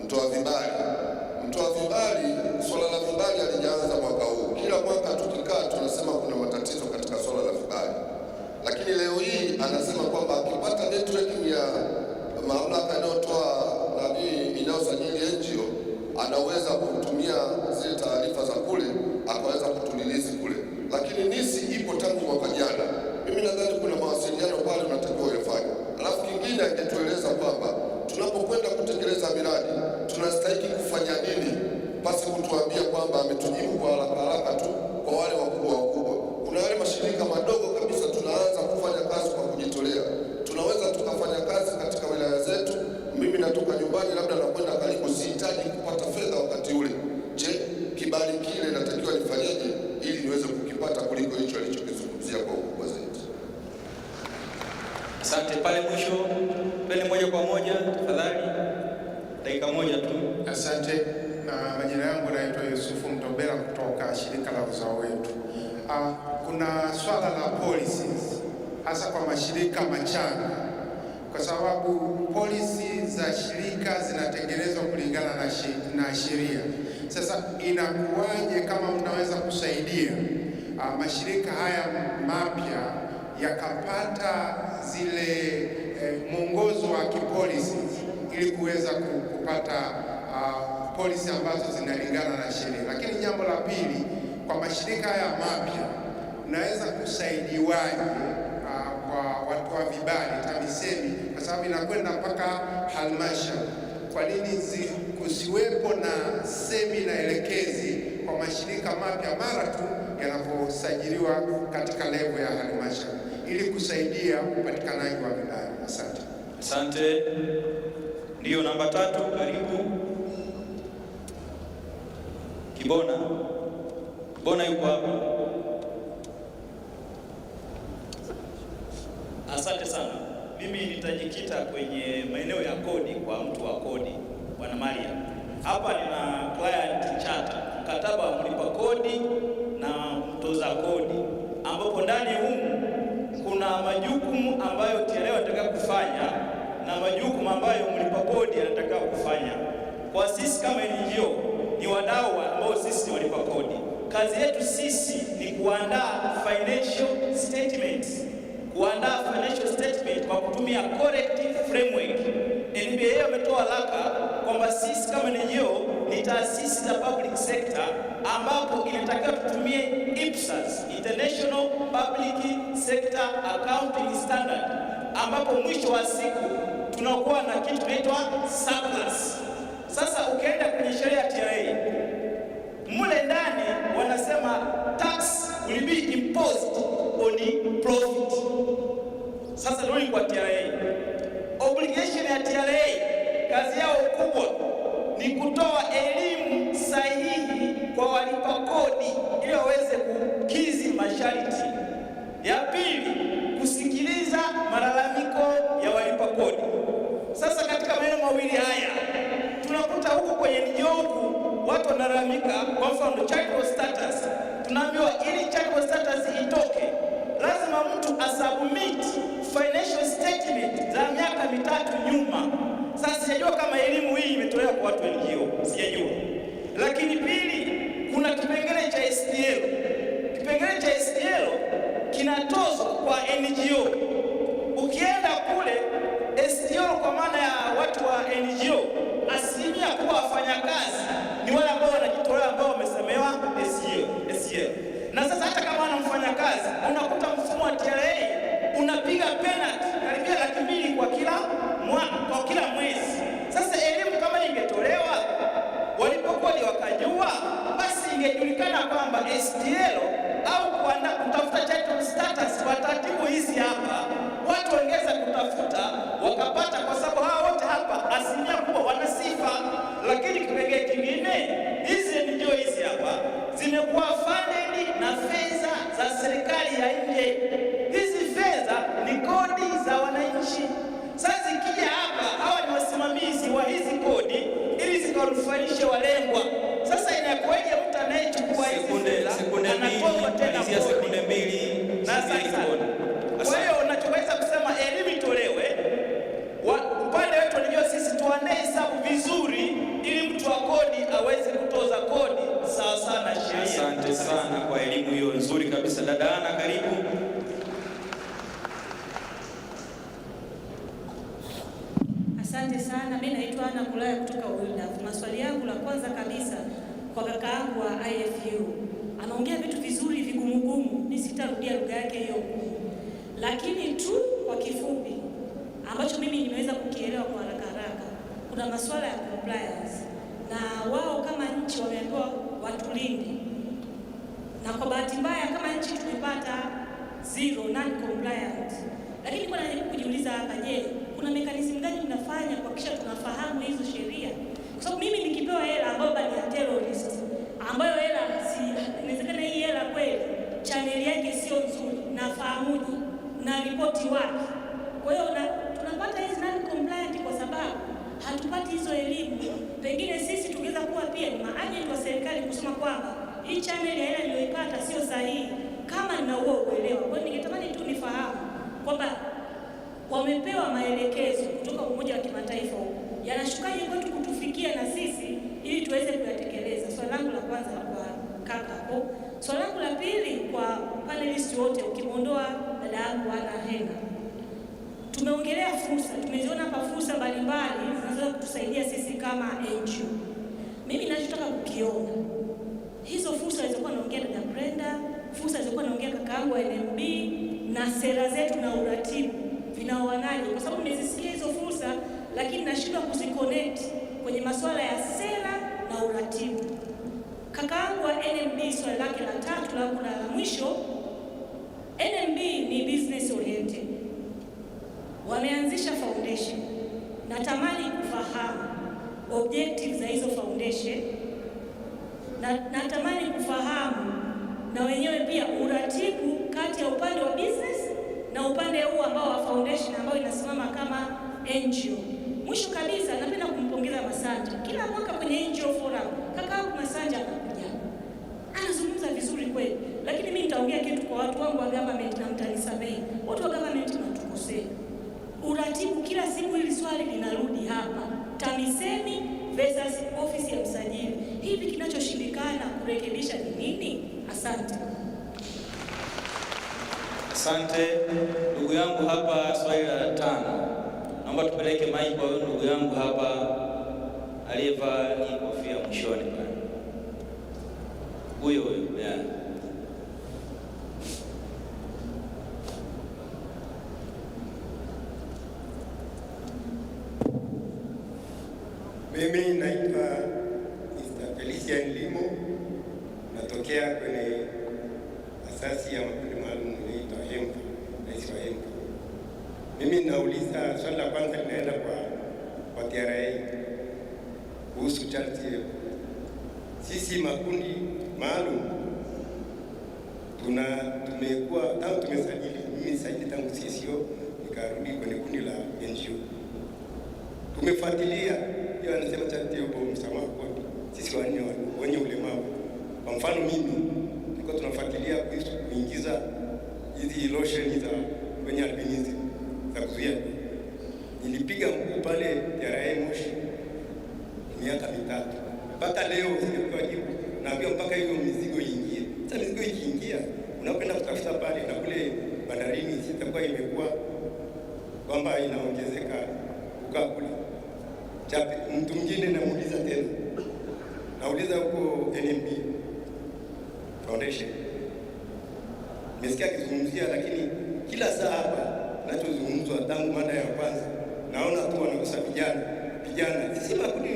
mtoa vibali, mtoa vibali, swala la vibali alijaanza mwaka huu. Kila mwaka tukikaa tunasema kuna matatizo katika swala la vibali, lakini leo hii anasema kwamba akipata networking ya mamlaka inayotoa inayosajili NGO anaweza kutumia zile taarifa za kule akaweza kutulilizi kule, lakini nisi ipo tangu mwaka jana. Mimi nadhani kuna mawasiliano pale unatakiwa uyafanye. Alafu kingine angetueleza kwamba tunapokwenda kutekeleza miradi tunastahili kufanya nini, basi kutuambia kwamba ametujibu kwa haraka tu kwa wale wakubwa. Kuna wale mashirika madogo kabisa tunaanza kufanya kazi kwa kujitolea, tunaweza tukafanya kazi katika wilaya zetu. Mimi natoka nyumbani labda nakwenda karibu, sihitaji kupata fedha wakati ule. Je, kibali kile natakiwa nifanyeje ili niweze kukipata kuliko hicho alichokizungumzia kwa ukubwa zaidi? Asante. Pale mwisho, twende moja kwa moja tafadhali, dakika moja tu. Asante. Na majina yangu naitwa Yusufu Mtobera kutoka shirika la uzao wetu. Kuna swala la policies hasa kwa mashirika machanga, kwa sababu policy za shirika zinatengenezwa kulingana na sheria. Sasa inakuwaje kama mnaweza kusaidia mashirika haya mapya yakapata zile mwongozo wa kipolisi ili kuweza kupata policy ambazo zinalingana na sheria? Lakini jambo la pili, kwa mashirika haya mapya naweza kusaidiwaje kwa watu wa vibali TAMISEMI, kwa sababu inakwenda mpaka halmashauri? Kwa nini kusiwepo na semina elekezi kwa mashirika mapya mara tu yanaposajiliwa katika level ya halmashauri ili kusaidia upatikanaji wa vibali? Asante. Asante. Ndio, namba 3, karibu. Kibona yuko hapa. Asante sana. Mimi nitajikita kwenye maeneo ya kodi kwa mtu wa kodi, Bwana Maria. Hapa nina client charter, mkataba wa mlipa kodi na mtoza kodi, ambapo ndani humu kuna majukumu ambayo TRA anataka kufanya na majukumu ambayo mlipa kodi anataka kufanya. Kwa sisi kama NGO ni wadau ambao sisi ni walipa kodi. Kazi yetu sisi ni kuandaa financial statements, kwa kutumia corrective framework. NBA ametoa haraka kwamba sisi kama NGO ni taasisi za public sector ambapo inatakiwa tutumie IPSAS, International Public Sector Accounting Standard, ambapo mwisho wa siku tunakuwa na kitu kinaitwa surplus. Sasa ukienda kwenye sheria ya TRA mule ndani wanasema tax will be imposed on profit. Sasa ndio kwa TRA, obligation ya TRA, kazi yao kubwa ni kutoa elimu sahihi kwa walipa kodi ili waweze kukizi masharti. Ya pili, kusikiliza malalamiko ya walipa kodi. Sasa katika maeneo mawili haya tunakuta huku kwenye NGO watu wanalalamika, kwa mfano charitable status. Tunaambiwa ili charitable status itoke lazima mtu asubmit financial statement za miaka 3 nyuma. Sasa sijajua kama elimu hii imetolewa kwa watu NGO, sijajua. Lakini pili, kuna kipengele cha STL. Kipengele cha STL kinatozwa kwa NGO. Ukienda kule STL kwa maana ya watu wa NGO, asilimia kuwa wafanyakazi ni wale ambao wanajitolea, ambao wamesemewa STL. Na sasa hata kama ana mfanyakazi unakuta mfumo wa TRA unapiga penalty karibia 200,000 kwa kila mwaka, kwa kila mwezi. Sasa elimu kama ingetolewa walipokuwa wakajua, basi ingejulikana kwamba STL au kutafuta charitable status kwa taratibu hizi hapa watu wengeza kutafuta wakapata, kwa sababu hao wote hapa asilimia kubwa wana sifa. Lakini kipengele kingine, hizi ndio hizi hapa zimekuwa funded na fedha za serikali ya nje. Hizi fedha ni kodi za wananchi. Sasa zikija hapa, hawa ni wasimamizi wa hizi kodi ili zikawanufaishe walengwa. Sasa inakuwaje mtu anayechukua hizi fedha anatoa tena kodi? Sekunde mbili. Kwa hiyo unachoweza kusema elimu itolewe, upande wetu ndio sisi tuandae kodi aweze kutoza kodi sawa sawa na sheria. Asante sana kwa elimu hiyo nzuri kabisa. Dada Ana, karibu. Asante sana. Mimi naitwa Ana Kulaya kutoka Wildaf. Maswali yangu la kwanza kabisa kwa kaka yangu wa IFU. Anaongea vitu vizuri vigumu, mimi sitarudia lugha yake hiyo, lakini tu kwa kifupi ambacho mimi nimeweza kukielewa kwa haraka, kuna masuala ya compliance na wao kama nchi wameambiwa watulinde, na kwa bahati mbaya kama nchi tumepata zero non compliant. Lakini kwa nini kujiuliza hapa, je, kuna mechanism gani mnafanya kuhakikisha tunafahamu hizo sheria? Kwa sababu mimi nikipewa hela ambayo bali ya terrorist, ambayo hela inawezekana hii hela kweli channel yake sio nzuri, nafahamuje na ripoti wapi? Kwa hiyo tunapata hizi non compliant kwa sababu hatupati hizo elimu. Pengine sisi tungeweza kuwa pia ni maagent wa serikali kusema kwamba hii channel ya hela niliyoipata sio sahihi, kama nina huo uelewa. Kwa hiyo ningetamani tu nifahamu kwamba wamepewa maelekezo kutoka Umoja wa Kimataifa, yanashukaje kwetu kutufikia na sisi ili tuweze kuyatekeleza. Swali langu la kwanza kwa kaka hapo. Swali langu la pili kwa panelists wote, ukimwondoa dada yangu Ana Hena. Tumeongelea fursa, tumeziona hapa fursa mbalimbali zinazoweza kutusaidia sisi kama NGO. Mimi ninachotaka kukiona hizo fursa zilizokuwa naongea dada Brenda, fursa zilizokuwa naongea kakaangu wa NMB, na sera zetu na uratibu vinaoanaje? Kwa sababu nimezisikia hizo fursa lakini nashindwa kuziconnect kwenye masuala ya sera na uratibu. Kakaangu wa NMB, swali lake la tatu la mwisho, NMB ni business oriented. Wameanzisha foundation. Natamani kufahamu objectives za hizo foundation. Natamani kufahamu na wenyewe pia uratibu kati ya upande wa business na upande huu ambao wa foundation ambao inasimama kama NGO. Mwisho kabisa napenda kumpongeza Masanja. Kila mwaka kwenye NGO forum kakaangu Masanja anakuja, anazungumza vizuri kweli, lakini mimi nitaongea kitu kwa watu wangu wa government na mtanisamehe. Watu wa government natukosea. Uratibu kila siku hili swali linarudi hapa. TAMISEMI versus ofisi ya msajili. Hivi kinachoshindikana kurekebisha ni nini? Asante. Asante ndugu yangu hapa. Swali la 5, naomba tupeleke mic kwa huyo ndugu yangu hapa aliyevaa hii kofia mwishoni pale. Huyo yeah. Mimi naitwa Mr. Felician Limo, natokea kwenye asasi ya makundi maalum inaitwa HEMPA, rais wa HEMPA. Mimi nauliza, swali la kwanza linaenda kwa TRA kuhusu charity. Sisi makundi maalum tumekuwa tangu tumesajili, mimi sajili tangu Yasiyo nikarudi kwenye kundi la NGO. Tumefuatilia hiyo anasema charity hapo msamaha kodi. Sisi wenye ulemavu. Kwa mfano mimi niko tunafuatilia kuingiza hizi lotion za wenye albinism za kuzuia. Nilipiga mguu pale TRA Moshi miaka 3. Mpaka leo sijapewa jibu. Naambia mpaka hiyo mizigo iingie. Sasa mizigo ikiingia, unakwenda kutafuta pale na kule bandarini sitakuwa imekuwa kwamba inaongezeka kukaa kule. Mtu mwingine namuuliza tena. Nauliza huko NMB Foundation. Nimesikia kizungumzia, lakini kila saa hapa nachozungumzwa tangu mada ya kwanza naona tu wanagusa vijana. Sisi makundi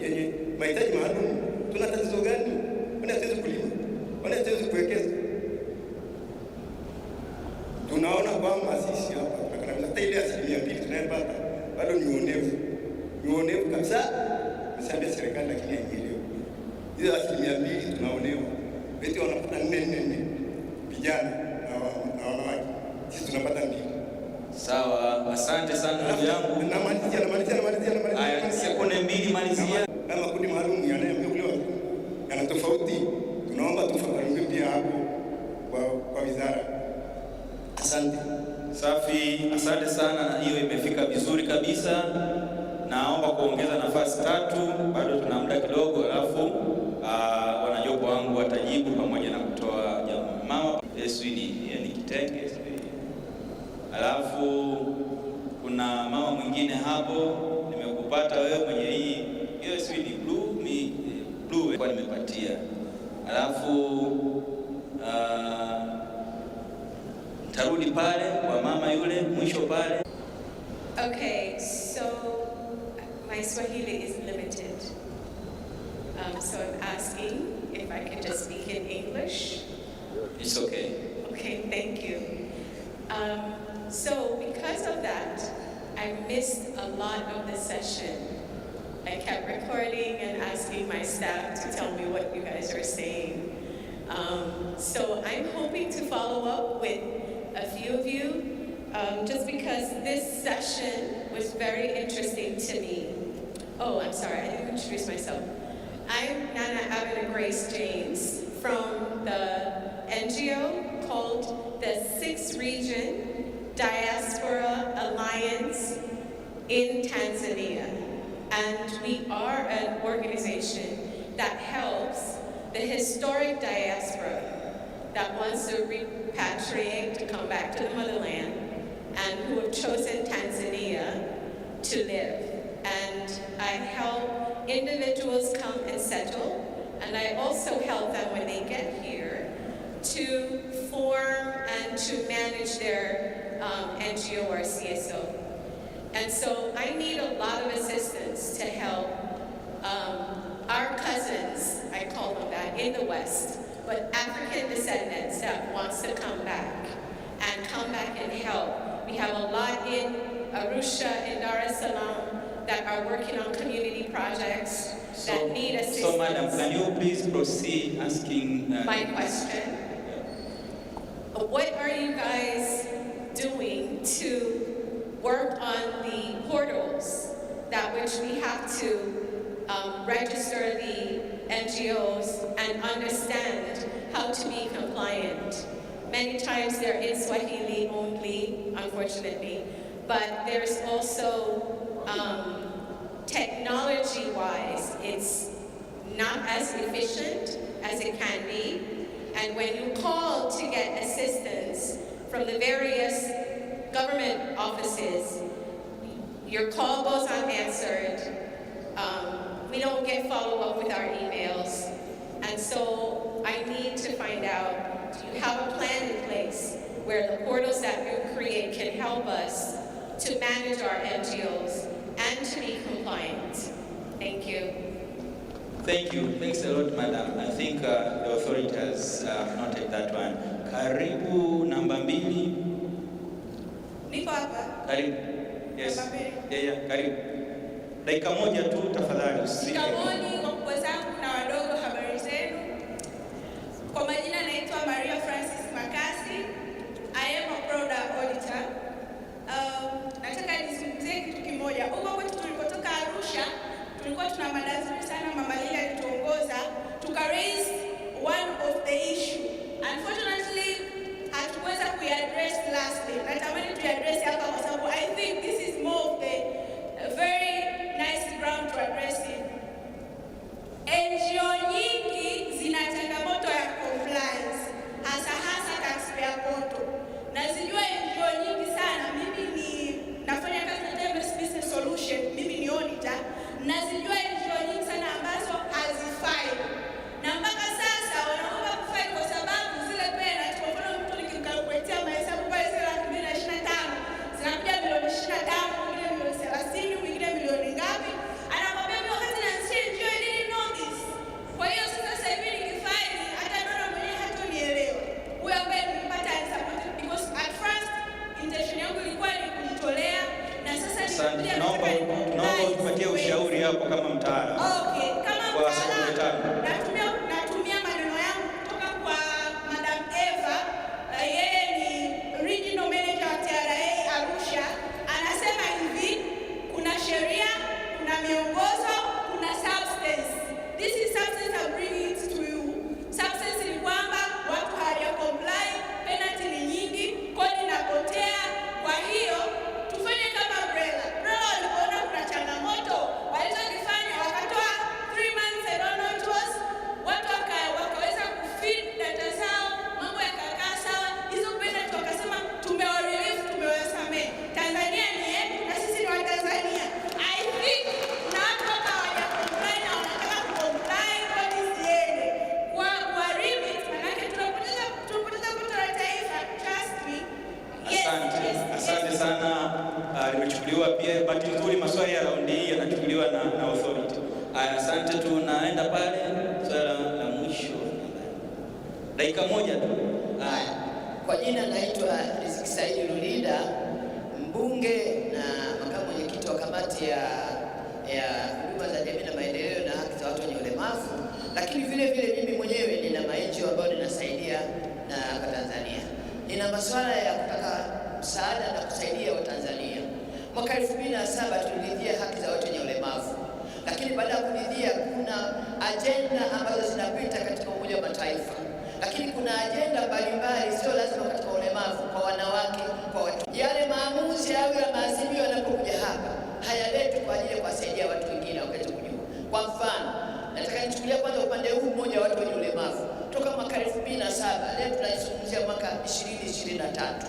yenye mahitaji maalum tuna tatizo gani? Wanaweza kulima, wanaweza kuwekeza. Tunaona kwamba sisi hapa hata ile 2% tunayopata bado ni uonevu kabisa. Msambia serikali lakini haielewi. Hizo 2% tunaonewa. Wetu wanapata 4 vijana na wanawake. Sisi tunapata 2. Sawa, asante sana ndugu yangu. Namalizia. Haya, sekunde 2 malizia. Kama kundi maalum yanayoambiwa yana tofauti, tunaomba tufafanuliwe pia hapo kwa wizara. Asante. Safi, asante sana, na hiyo imefika vizuri kabisa. naomba kuongeza nafasi 3, bado tuna muda kidogo, alafu wanajopo wangu watajibu pamoja na kutoa jambo. Mama ni kitenge. Alafu kuna mama mwingine hapo, nimekupata wewe mwenye hii ni blue kwa nimepatia. Alafu tarudi pale kwa mama yule mwisho pale. Okay, so my Swahili is limited. So I'm asking if I can just speak in English. It's okay. Okay, thank you. So because of that, I missed a lot of the session. I kept recording and asking my staff to tell me what you guys are saying. So I'm hoping to follow up with a few of you, just because this session was very interesting to me. Oh, I'm sorry, I didn't introduce myself. I'm Nana Abena Grace James from the NGO called the 6th Region Diaspora Alliance in Tanzania. And we are an organization that helps the historic diaspora that wants to repatriate, to come back to the motherland, and who have chosen Tanzania to live. And I help individuals come and settle, and I also help them when they get here to form and to manage their NGO or CSO. And so I need a lot of assistance to help our cousins, I call them that, in the West, but African descendants that wants to come back and help. We have a lot in Arusha and Dar es Salaam that are working on community projects that need assistance. So madam, can you please proceed asking my question? What are you guys doing to work on the portals that which we have to register the NGOs and understand how to be compliant? Many times they're in Swahili only, unfortunately, but there's also technology-wise, it's not as efficient as it can be. And when you call to get assistance from the various government offices, your call goes unanswered. We don't get follow-up with our emails. And so I need to find out, do you have a plan in place where the portals that you create can help us to manage our NGOs and to be compliant? Thank you. Thank you. Thanks a lot, madam. I think the authority has noted that one. Karibu namba 2. Niko hapa. Karibu. Yes. Yeah, karibu. Dakika moja tu tafadhali. Shikamoni wakubwa zangu na wadogo, habari zenu. Kwa majina naitwa Maria Francis Makasi. I am a product auditor. Nataka nizungumzie kitu kimoja. Huko kwetu tulipotoka Arusha, tulikuwa tuna mada nzuri sana, Mama Lila alituongoza, tuka raise one of the issue. Unfortunately, hatuweza kuiaddress lastly. Natamani tuiaddress hapa kwa sababu I think this is more of the very nice ground to address it. dakika moja tu. Kwa jina naitwa Riziki Saidi Lulida, mbunge na makamu mwenyekiti wa kamati ya huduma za jamii na maendeleo na haki za watu wenye ulemavu, lakini vile vile mimi mwenyewe nina NGO ambayo ninasaidia na Watanzania. Nina masuala ya kutaka msaada na kusaidia Watanzania. Mwaka 2007 tuliridhia haki za watu wenye ulemavu, lakini baada ya kuridhia kuna ajenda ambazo zinapita katika Umoja wa Mataifa, lakini kuna ajenda mbalimbali, sio lazima katika ulemavu, kwa wanawake, kwa watu. Yale maamuzi au ya maazimio yanapokuja hapa hayaletwi kwa ajili ya kuwasaidia watu wengine wakati kujua. Kwa mfano, nataka nichukulia kwanza upande huu mmoja wa watu wenye ulemavu. Toka mwaka 2007 leo tunazungumzia mwaka 2023.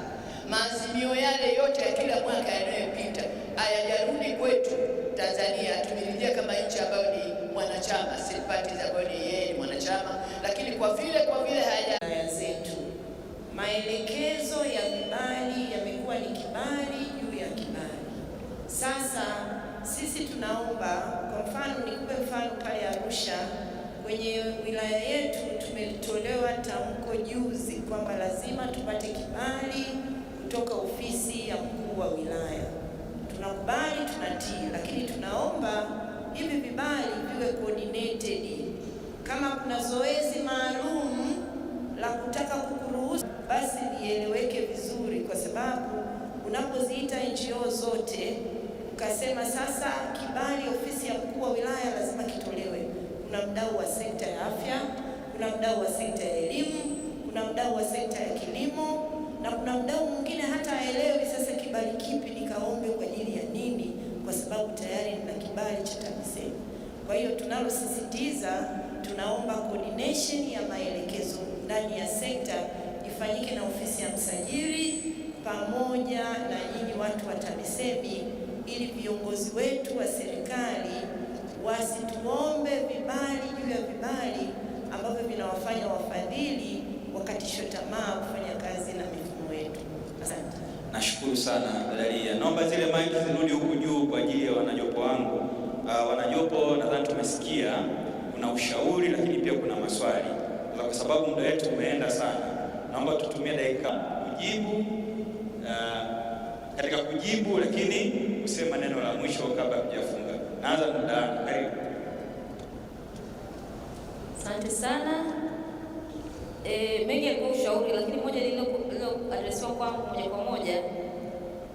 Maazimio yale yote ya kila mwaka yanayopita hayajarudi kwetu Tanzania. Tumeridhia kama nchi ambayo ni mwanachama, third parties ambayo ni yeye ni mwanachama, lakini kwa vile haya zetu, maelekezo ya vibali yamekuwa ni kibali juu ya kibali. Sasa sisi tunaomba, kwa mfano nikupe mfano pale Arusha kwenye wilaya yetu tumetolewa tamko juzi kwamba lazima tupate kibali kutoka ofisi ya mkuu wa wilaya. Tunakubali, tunatii, lakini tunaomba hivi vibali viwe coordinated. Kama kuna zoezi maalum la kutaka kukuruhusu, basi lieleweke vizuri, kwa sababu unapoziita NGO zote ukasema sasa kibali ofisi ya mkuu wa wilaya lazima kitolewe, kuna mdau wa sekta ya afya, kuna mdau wa sekta ya elimu, kuna mdau wa sekta ya kilimo, na kuna mdau mwingine hata aelewi sasa kibali kipi nikaombe kwa ajili ya nini, kwa sababu tayari nina kibali cha TAMISEMI. Kwa hiyo tunalosisitiza, tunaomba coordination ya maelekezo ndani ya sekta ifanyike na ofisi ya msajili pamoja na nyinyi watu wa TAMISEMI, ili viongozi wetu wa serikali wasituombe vibali juu ya vibali ambavyo vinawafanya wafadhili wakatishwe tamaa kufanya kazi na mifumo yetu. Asante. Nashukuru sana Dadalia. Naomba zile mic zirudi huku juu kwa ajili ya wanajopo wangu. Wanajopo, nadhani tumesikia kuna ushauri lakini pia kuna maswali. Kwa sababu muda wetu umeenda sana, naomba tutumie dakika kujibu, katika kujibu lakini useme neno la mwisho kabla hujafunga. Naanza muda, karibu. Asante sana. Mengi yalikuwa ushauri, lakini moja lilo adresiwa kwangu moja kwa moja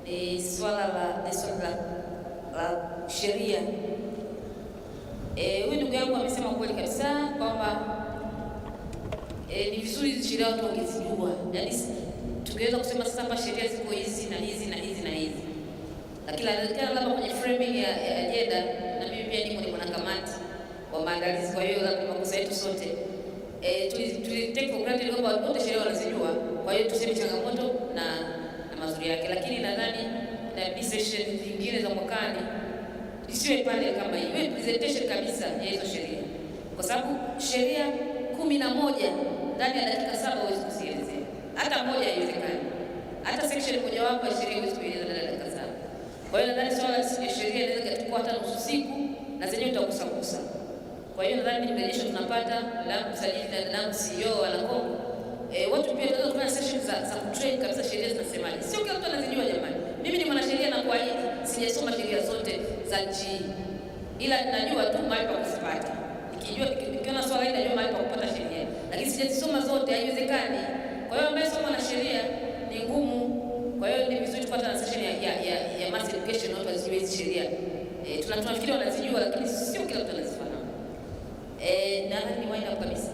ni swala la sheria. Huyu ndugu yangu amesema kweli kabisa kwamba ni vizuri hizi sheria watu wangezijua. Yaani tungeweza kusema sasa hapa sheria ziko hizi na hizi na hizi na hizi, lakini labda kwenye framing ya agenda, na mimi pia niko mwanakamati wa maandalizi, kwa hiyo labda makosa yetu sote tuli take for granted kwamba wote sheria wanazijua, kwa hiyo tuseme changamoto na mazuri yake. Lakini nadhani na session zingine za mwakani isiwe pale kama hiyo, iwe presentation kabisa ya hizo sheria, kwa sababu sheria 11 ndani ya dakika 7 huwezi kuzielezea, hata moja haiwezekani, hata section moja wapo ya sheria huwezi kueleza ndani ya dakika 7. Kwa hiyo nadhani swala la sheria inaweza kuchukua hata nusu siku na zenyewe utakusakusa. Kwa hiyo nadhani ni mrejesho tunapata la msajili na CEO wa Kongo. Watu pia tunaweza kufanya sessions za kutrain kabisa sheria zinasemaje. Sio kila mtu anazijua jamani. Mimi ni mwanasheria na kuahidi sijasoma sheria zote za nchi, ila najua tu mahali pa kuzipata. Nikiona swala hili najua mahali pa kupata sheria, lakini sijasoma zote, haiwezekani. Kwa hiyo ambaye soma na sheria ni ngumu. Kwa hiyo ni vizuri tupata na session ya mass education, watu wazijue hizi sheria. Tunafikiri wanazijua, lakini sio kila mtu anazifahamu. Nadhani ni wind up kabisa,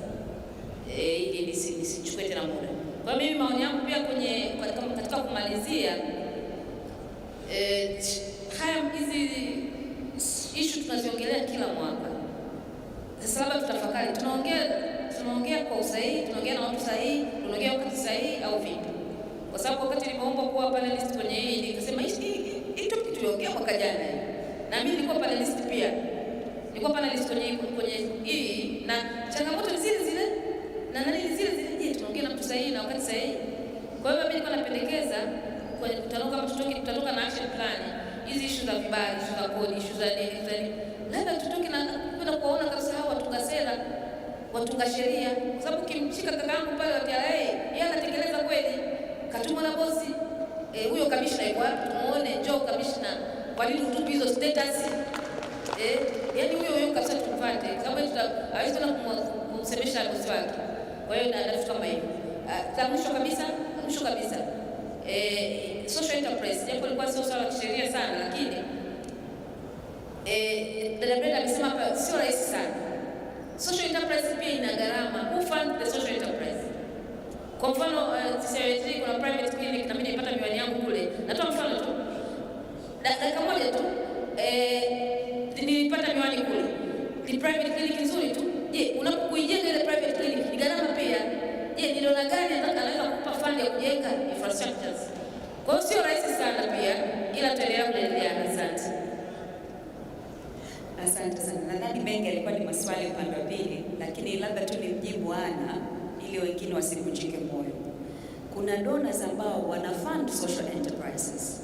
ili nisichukue tena muda. Kwa hiyo mimi maoni yangu pia katika kumalizia, haya hizi issue tunaziongelea kila mwaka. Sasa labda tutafakari, tunaongea kwa usahihi, tunaongea na watu sahihi, tunaongea wakati sahihi au vipi? Kwa sababu wakati nilipoomba kuwa panelist kwenye hii nikasema hii topic tuliongea mwaka jana, na mimi nilikuwa panelist pia. Nilikuwa panelist kwenye hii na changamoto ni zile zile na nani zile zile. Je, tunaongea na mtu sahihi na wakati sahihi? Kwa hiyo mimi nilikuwa napendekeza kwenye mkutano kama tutatoka na action plan, hizi issue za vibali, issue za kodi, issue za nini, labda tutoke na kwenda kuona kabisa hawa watunga sera watunga sheria, kwa sababu ukimshika kakaangu pale wa TRA, yeye anatekeleza kweli, katumwa na bosi, huyo kamishna yuko wapi? Tumuone, njoo kamishna, kwa nini utupi hizo status? Yaani huyo kabisa tumfuate, kama hawezi tena kumsemesha bosi wake. Kwa hiyo na vitu kama hivyo. Mwisho kabisa, social enterprise, japo ilikuwa sio swala la kisheria sana, lakini dada Brenda amesema hapa sio rahisi sana. Social enterprise pia ina gharama. Who fund the social enterprise? Kwa mfano, Kiserikali kuna private clinic na mimi nilipata miwani yangu kule. Natoa mfano tu. Dakika moja tu. Nilipata miwani kule. Ni private clinic nzuri tu. Je, unapokuijenga ile private clinic ni gharama pia. Je, ni dola gani anaweza kukupa fund ya kujenga infrastructures? Kwa hiyo sio rahisi sana pia, ila tuendelea kujadiliana. Asante sana. Nadhani mengi yalikuwa ni maswali upande wa pili, lakini labda tu nimjibu ana ili wengine wasivunjike moyo. Kuna donors ambao wana fund social enterprises.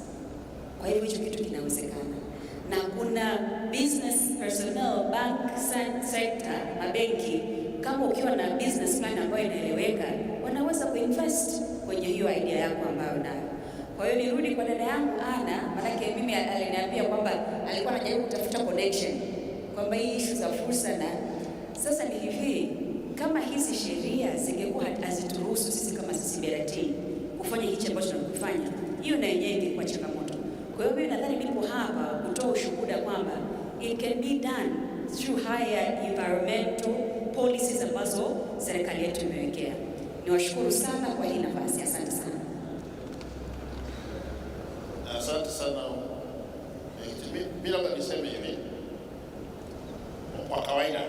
Kwa hivyo hicho kitu kinawezekana. Na kuna business personnel, bank sector, mabenki, kama ukiwa na business plan ambayo inaeleweka, wanaweza kuinvest kwenye hiyo idea yako ambayo nayo. Kwa hiyo nirudi kwa dada yangu Ana, maanake mimi aliniambia kwamba alikuwa anajaribu kutafuta connection, kwamba hii issue za fursa, na sasa ni hivi, kama hizi sheria zingekuwa hazituruhusu sisi kama CCBRT kufanya hichi ambacho tunakufanya, hiyo na yenyewe ingekuwa changamoto. Kwa hiyo mimi nadhani nipo hapa kutoa ushuhuda kwamba it can be done through higher environmental policies ambazo serikali yetu imewekea. Niwashukuru sana kwa hii nafasi. Asante sana. Asante sana. Mimi labda niseme hivi, kwa kawaida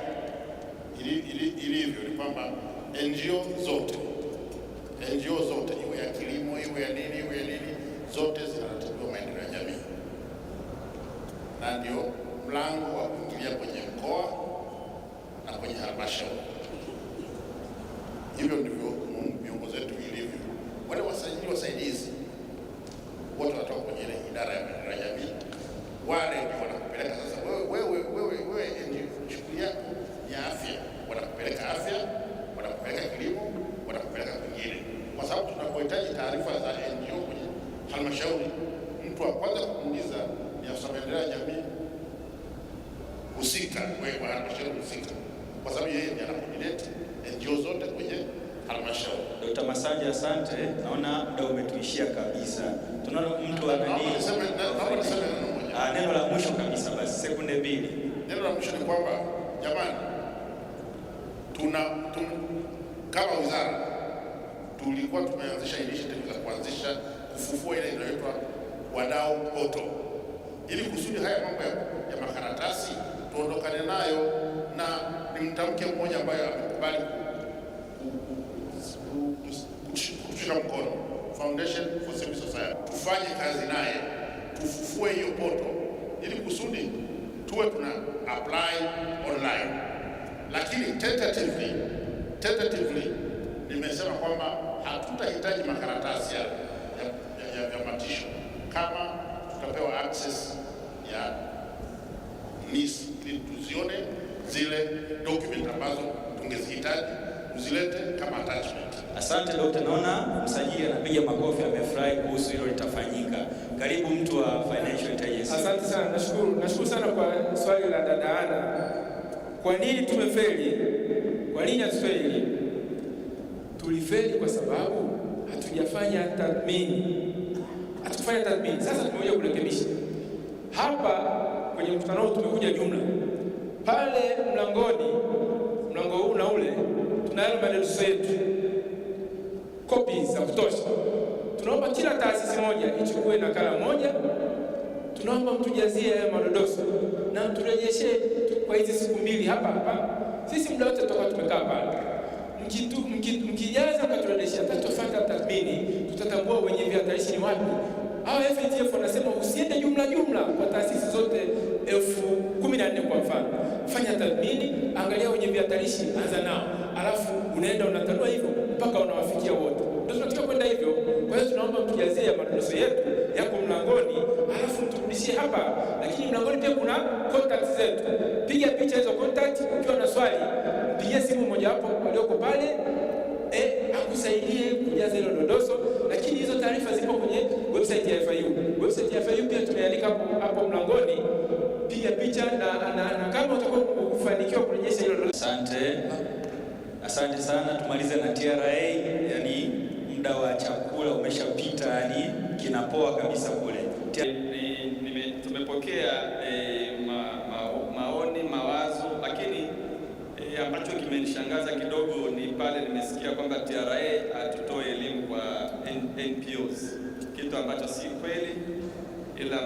ilivyo ni kwamba NGO zote iwe ya kilimo, iwe ya nini, zote zinaratibiwa maendeleo ya jamii, na ndio mlango wa kuingilia kwenye mkoa na kwenye halmashauri. Hivyo ndivyo viongozi wetu ilivyo. Wale wasaidizi wote wanatoka kwenye ile idara ya maendeleo ya jamii, wale ndio wanakupeleka sasa. Wewe shughuli yako ya afya, wanakupeleka afya, wanakupeleka kilimo, wanakupeleka kwingine, kwa sababu tunapohitaji taarifa za NGO kwenye halmashauri, mtu wa kwanza kumuuliza ni afisa maendeleo ya jamii husika, wewe wa halmashauri husika, kwa sababu yeye ndiye anakoordinate NGO zote kwenye halmashauri. Dr. Masanja, asante. Naona muda umetuishia kabisa. Tunaona mtu ana neno la mwisho kabisa, basi sekunde 2. Neno la mwisho ni kwamba jamani, kama wizara tulikuwa tumeanzisha initiative za kuanzisha kufufua ile inayoitwa wadau portal, ili kusudi haya mambo ya makaratasi tuondokane nayo, na ni mtamke mmoja ambaye amekubali kushika mkono Foundation for Civil Society, tufanye kazi naye, tufufue hiyo portal ili kusudi tuwe tuna apply online. Lakini tentatively nimesema kwamba hatutahitaji makaratasi ya matisho kama tutapewa access ya NIS, ili tuzione zile document ambazo tungezihitaji, uzilete kama attachment. Asante Dr. Naona msajili anapiga makofi, amefurahi kuhusu hilo litafanyika. Karibu mtu wa Financial Intelligence. Asante sana, nashukuru sana kwa swali la dada Ana. Kwa nini tumefeli? Kwa nini hatufeli? Tulifeli kwa sababu hatujafanya tathmini. Sasa tumekuja kurekebisha. Hapa kwenye mkutano huu tumekuja jumla. Pale mlango huu na ule tunayo maelezo yetu, copies za kutosha. Tunaomba kila taasisi moja ichukue nakala moja. Tunaomba mtujazie madodoso na mturejeshe kwa hizi siku 2 hapa. Sisi muda wote tutakuwa tumekaa pale. Mkijaza mkaturejesha, tutafanya tathmini, tutatambua wenye vihatarishi ni wapi. Hao FATF wanasema usiende jumla kwa taasisi zote 14,000 kwa mfano. Fanya tathmini, angalia wenye vihatarishi, anza nao. Alafu unaenda unatanua hivyo mpaka unawafikia wote. Ndio tunataka kwenda hivyo. Kwa hiyo tunaomba mtujazie madodoso yetu yako mlangoni, alafu mturudishie hapa. Lakini mlangoni pia kuna contact zetu. Piga picha hizo contact, ukiwa na swali, pigie simu moja mmoja wapo walioko pale akusaidie kujaza hilo dodoso, lakini hizo taarifa zipo kwenye website ya FIU. Website ya FIU pia tumeandika hapo mlangoni, piga picha na kama utakuwa kufanikiwa kurejesha hilo dodoso. Asante sana. Tumalize na TRA, yani muda wa chakula umeshapita, yani kinapoa kabisa kule. Tumepokea maoni, mawazo, lakini ambacho kimenishangaza kidogo ni pale nimesikia kwamba TRA hatutoe elimu kwa NPOs, kitu ambacho si kweli, ila